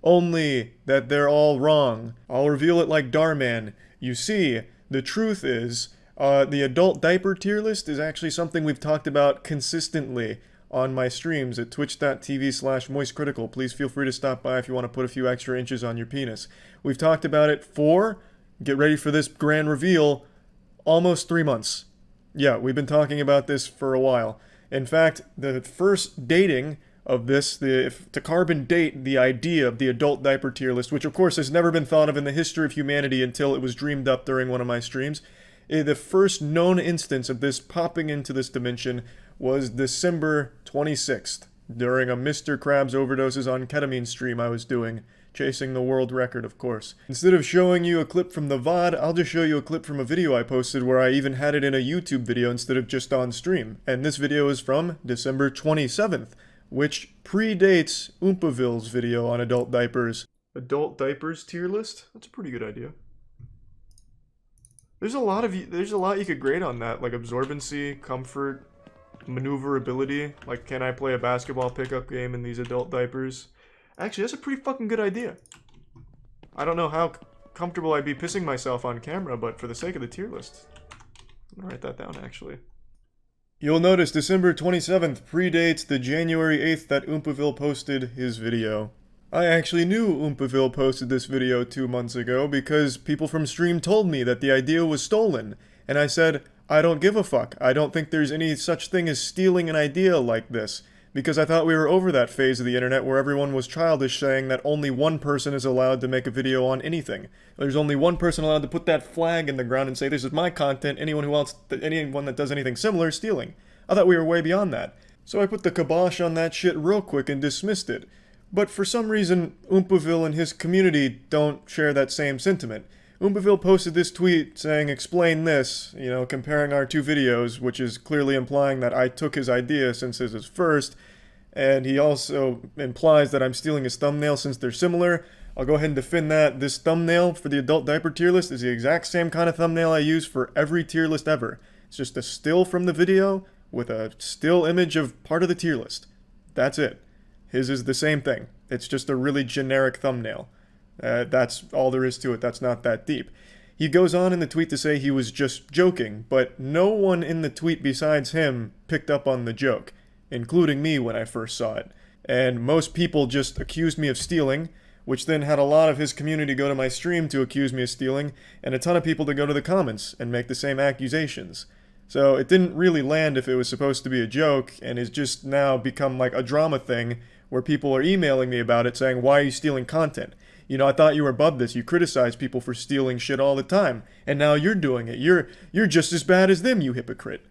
Only that they're all wrong. I'll reveal it like Darman. You see, the truth is, the adult diaper tier list is actually something we've talked about consistently on my streams at twitch.tv/moistcritical. Please feel free to stop by if you want to put a few extra inches on your penis. We've talked about it for, get ready for this grand reveal, almost 3 months. Yeah, we've been talking about this for a while. In fact, the first dating of this, to carbon date the idea of the adult diaper tier list, which of course has never been thought of in the history of humanity until it was dreamed up during one of my streams, the first known instance of this popping into this dimension was December 26th, during a Mr. Krabs Overdoses on Ketamine stream I was doing chasing the world record, of course. Instead of showing you a clip from the VOD, I'll just show you a clip from a video I posted where I even had it in a YouTube video instead of just on stream. And this video is from December 27th, which predates Oompaville's video on adult diapers. Adult diapers tier list? That's a pretty good idea. There's a lot you could grade on that, like absorbency, comfort, maneuverability. Like, can I play a basketball pickup game in these adult diapers? Actually, that's a pretty fucking good idea. I don't know how comfortable I'd be pissing myself on camera, but for the sake of the tier list, I'm gonna write that down, actually. You'll notice December 27th predates the January 8th that Oompaville posted his video. I actually knew Oompaville posted this video 2 months ago because people from stream told me that the idea was stolen, and I said, I don't give a fuck. I don't think there's any such thing as stealing an idea like this, because I thought we were over that phase of the internet where everyone was childish saying that only one person is allowed to make a video on anything. There's only one person allowed to put that flag in the ground and say, this is my content, anyone that does anything similar is stealing. I thought we were way beyond that. So I put the kibosh on that shit real quick and dismissed it. But for some reason, Oompaville and his community don't share that same sentiment. Oompaville posted this tweet saying, explain this, you know, comparing our two videos, which is clearly implying that I took his idea since his is first, and he also implies that I'm stealing his thumbnail since they're similar. I'll go ahead and defend that. This thumbnail for the adult diaper tier list is the exact same kind of thumbnail I use for every tier list ever. It's just a still from the video with a still image of part of the tier list. That's it. His is the same thing. It's just a really generic thumbnail. That's all there is to it. That's not that deep. He goes on in the tweet to say he was just joking, but no one in the tweet besides him picked up on the joke, including me when I first saw it. And most people just accused me of stealing, which then had a lot of his community go to my stream to accuse me of stealing, and a ton of people to go to the comments and make the same accusations. So it didn't really land if it was supposed to be a joke, and it's just now become like a drama thing where people are emailing me about it saying, why are you stealing content? You know, I thought you were above this. You criticize people for stealing shit all the time, and now you're doing it. You're just as bad as them, you hypocrite.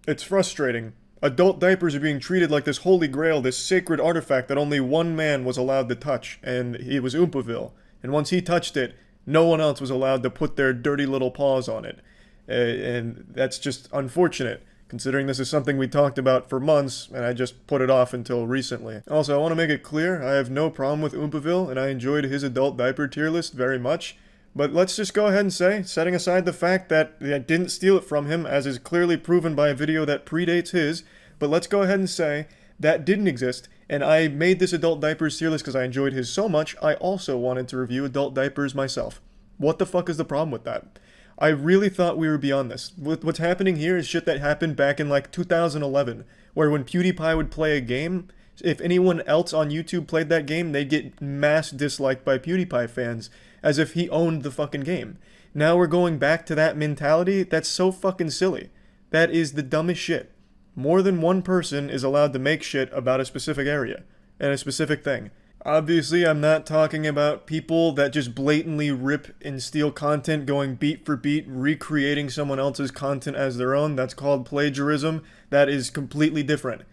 It's frustrating. Adult diapers are being treated like this holy grail, this sacred artifact that only one man was allowed to touch, and it was Oompaville. And once he touched it, no one else was allowed to put their dirty little paws on it. And that's just unfortunate, considering this is something we talked about for months, and I just put it off until recently. Also, I want to make it clear, I have no problem with Oompaville, and I enjoyed his adult diaper tier list very much. But let's just go ahead and say, setting aside the fact that I didn't steal it from him, as is clearly proven by a video that predates his, but let's go ahead and say that didn't exist, and I made this adult diapers tier list because I enjoyed his so much, I also wanted to review adult diapers myself. What the fuck is the problem with that? I really thought we were beyond this. What's happening here is shit that happened back in like 2011, where when PewDiePie would play a game, if anyone else on YouTube played that game, they'd get mass disliked by PewDiePie fans, as if he owned the fucking game. Now we're going back to that mentality? That's so fucking silly. That is the dumbest shit. More than one person is allowed to make shit about a specific area, and a specific thing. Obviously, I'm not talking about people that just blatantly rip and steal content, going beat for beat, recreating someone else's content as their own. That's called plagiarism. That is completely different.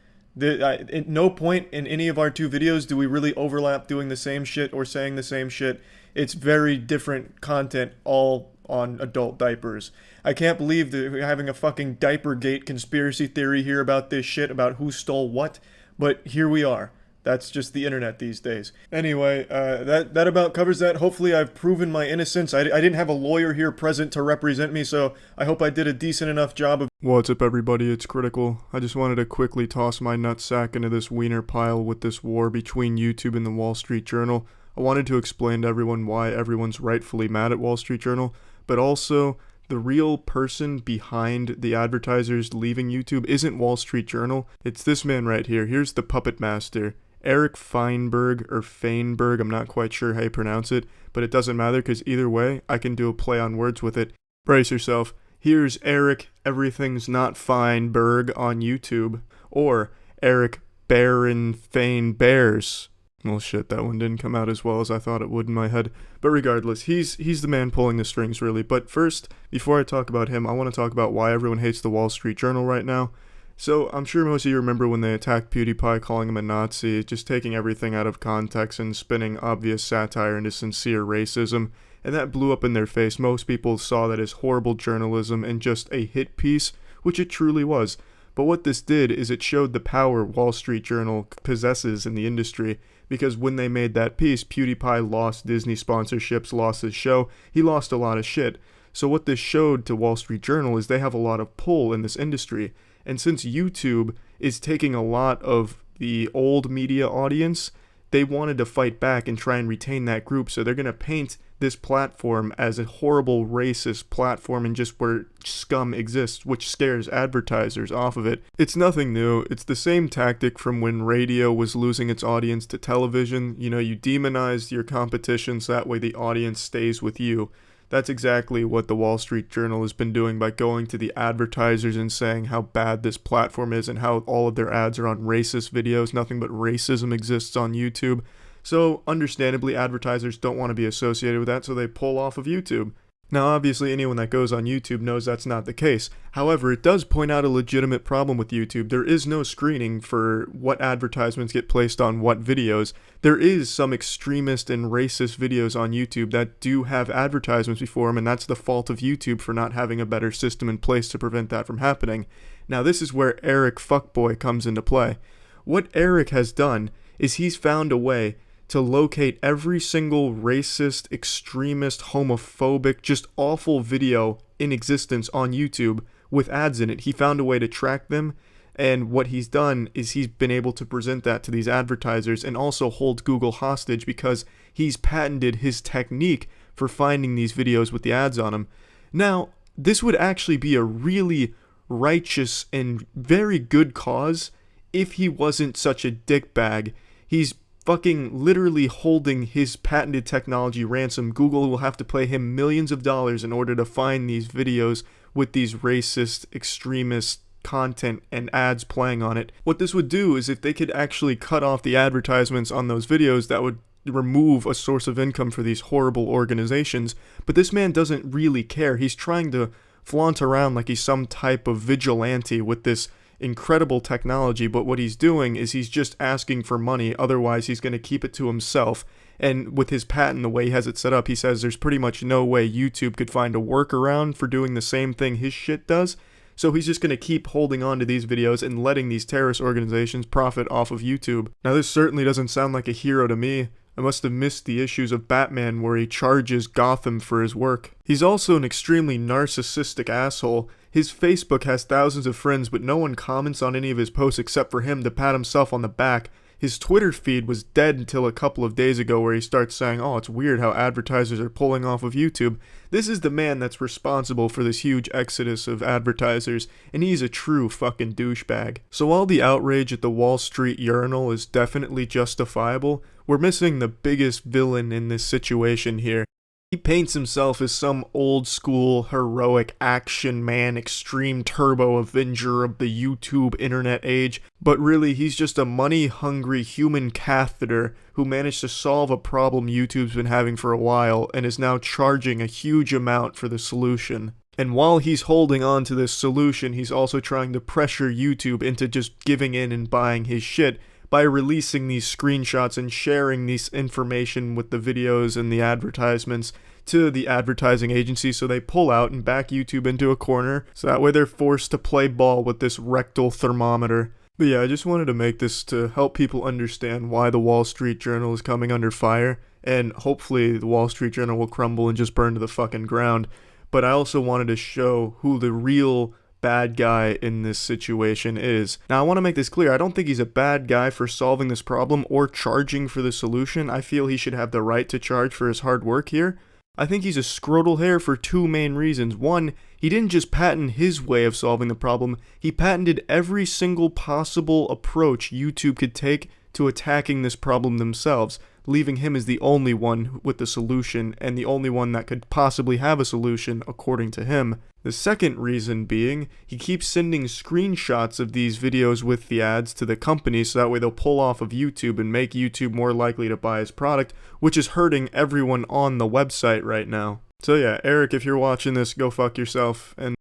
At no point in any of our two videos do we really overlap doing the same shit or saying the same shit. It's very different content, all on adult diapers. I can't believe that we're having a fucking Diapergate conspiracy theory here about this shit, about who stole what, but here we are. That's just the internet these days. Anyway, that about covers that. Hopefully I've proven my innocence. I didn't have a lawyer here present to represent me, so I hope I did a decent enough job of... What's up, everybody? It's Critical. I just wanted to quickly toss my nutsack into this wiener pile with this war between YouTube and the Wall Street Journal. I wanted to explain to everyone why everyone's rightfully mad at Wall Street Journal, but also... the real person behind the advertisers leaving YouTube isn't Wall Street Journal. It's this man right here. Here's the puppet master. Eric Feinberg, or Feinberg, I'm not quite sure how you pronounce it, but it doesn't matter because either way, I can do a play on words with it. Brace yourself. Here's Eric Everything's Not Feinberg on YouTube, or Eric Baron Fein Bears. Well, shit, that one didn't come out as well as I thought it would in my head. But regardless, he's the man pulling the strings, really. But first, before I talk about him, I want to talk about why everyone hates the Wall Street Journal right now. So I'm sure most of you remember when they attacked PewDiePie, calling him a Nazi, just taking everything out of context and spinning obvious satire into sincere racism, and that blew up in their face. Most people saw that as horrible journalism and just a hit piece, which it truly was. But what this did is it showed the power Wall Street Journal possesses in the industry, because when they made that piece, PewDiePie lost Disney sponsorships, lost his show, he lost a lot of shit. So what this showed to Wall Street Journal is they have a lot of pull in this industry. And since YouTube is taking a lot of the old media audience, they wanted to fight back and try and retain that group. So they're going to paint this platform as a horrible racist platform and just where scum exists, which scares advertisers off of it. It's nothing new. It's the same tactic from when radio was losing its audience to television. You know, you demonize your competition so that way the audience stays with you. That's exactly what the Wall Street Journal has been doing by going to the advertisers and saying how bad this platform is and how all of their ads are on racist videos. Nothing but racism exists on YouTube. So, understandably, advertisers don't want to be associated with that, so they pull off of YouTube. Now, obviously, anyone that goes on YouTube knows that's not the case. However, it does point out a legitimate problem with YouTube. There is no screening for what advertisements get placed on what videos. There is some extremist and racist videos on YouTube that do have advertisements before them, and that's the fault of YouTube for not having a better system in place to prevent that from happening. Now, this is where Eric Fuckboy comes into play. What Eric has done is he's found a way to locate every single racist, extremist, homophobic, just awful video in existence on YouTube with ads in it. He found a way to track them, and what he's done is he's been able to present that to these advertisers and also hold Google hostage because he's patented his technique for finding these videos with the ads on them. Now, this would actually be a really righteous and very good cause if he wasn't such a dickbag. He's fucking literally holding his patented technology ransom. Google will have to pay him millions of dollars in order to find these videos with these racist, extremist content and ads playing on it. What this would do is if they could actually cut off the advertisements on those videos, that would remove a source of income for these horrible organizations. But this man doesn't really care. He's trying to flaunt around like he's some type of vigilante with this incredible technology, but what he's doing is he's just asking for money, otherwise he's going to keep it to himself. And with his patent, the way he has it set up, he says there's pretty much no way YouTube could find a workaround for doing the same thing his shit does. So he's just going to keep holding on to these videos and letting these terrorist organizations profit off of YouTube. Now, this certainly doesn't sound like a hero to me. I must have missed the issues of Batman where he charges Gotham for his work. He's also an extremely narcissistic asshole. His Facebook has thousands of friends, but no one comments on any of his posts except for him to pat himself on the back. His Twitter feed was dead until a couple of days ago where he starts saying, oh, it's weird how advertisers are pulling off of YouTube. This is the man that's responsible for this huge exodus of advertisers, and he's a true fucking douchebag. So while the outrage at the Wall Street Urinal is definitely justifiable, we're missing the biggest villain in this situation here. He paints himself as some old school heroic action man, extreme turbo avenger of the YouTube internet age, but really he's just a money hungry human catheter who managed to solve a problem YouTube's been having for a while and is now charging a huge amount for the solution. And while he's holding on to this solution, he's also trying to pressure YouTube into just giving in and buying his shit by releasing these screenshots and sharing this information with the videos and the advertisements to the advertising agency, so they pull out and back YouTube into a corner, so that way they're forced to play ball with this rectal thermometer. But yeah, I just wanted to make this to help people understand why the Wall Street Journal is coming under fire, and hopefully the Wall Street Journal will crumble and just burn to the fucking ground. But I also wanted to show who the real bad guy in this situation is. Now, I want to make this clear. I don't think he's a bad guy for solving this problem or charging for the solution. I feel he should have the right to charge for his hard work here. I think he's a scrotal hair for two main reasons. One, he didn't just patent his way of solving the problem, he patented every single possible approach YouTube could take to attacking this problem themselves, leaving him as the only one with the solution and the only one that could possibly have a solution according to him. The second reason being, he keeps sending screenshots of these videos with the ads to the company so that way they'll pull off of YouTube and make YouTube more likely to buy his product, which is hurting everyone on the website right now. So yeah, Eric, if you're watching this, go fuck yourself, and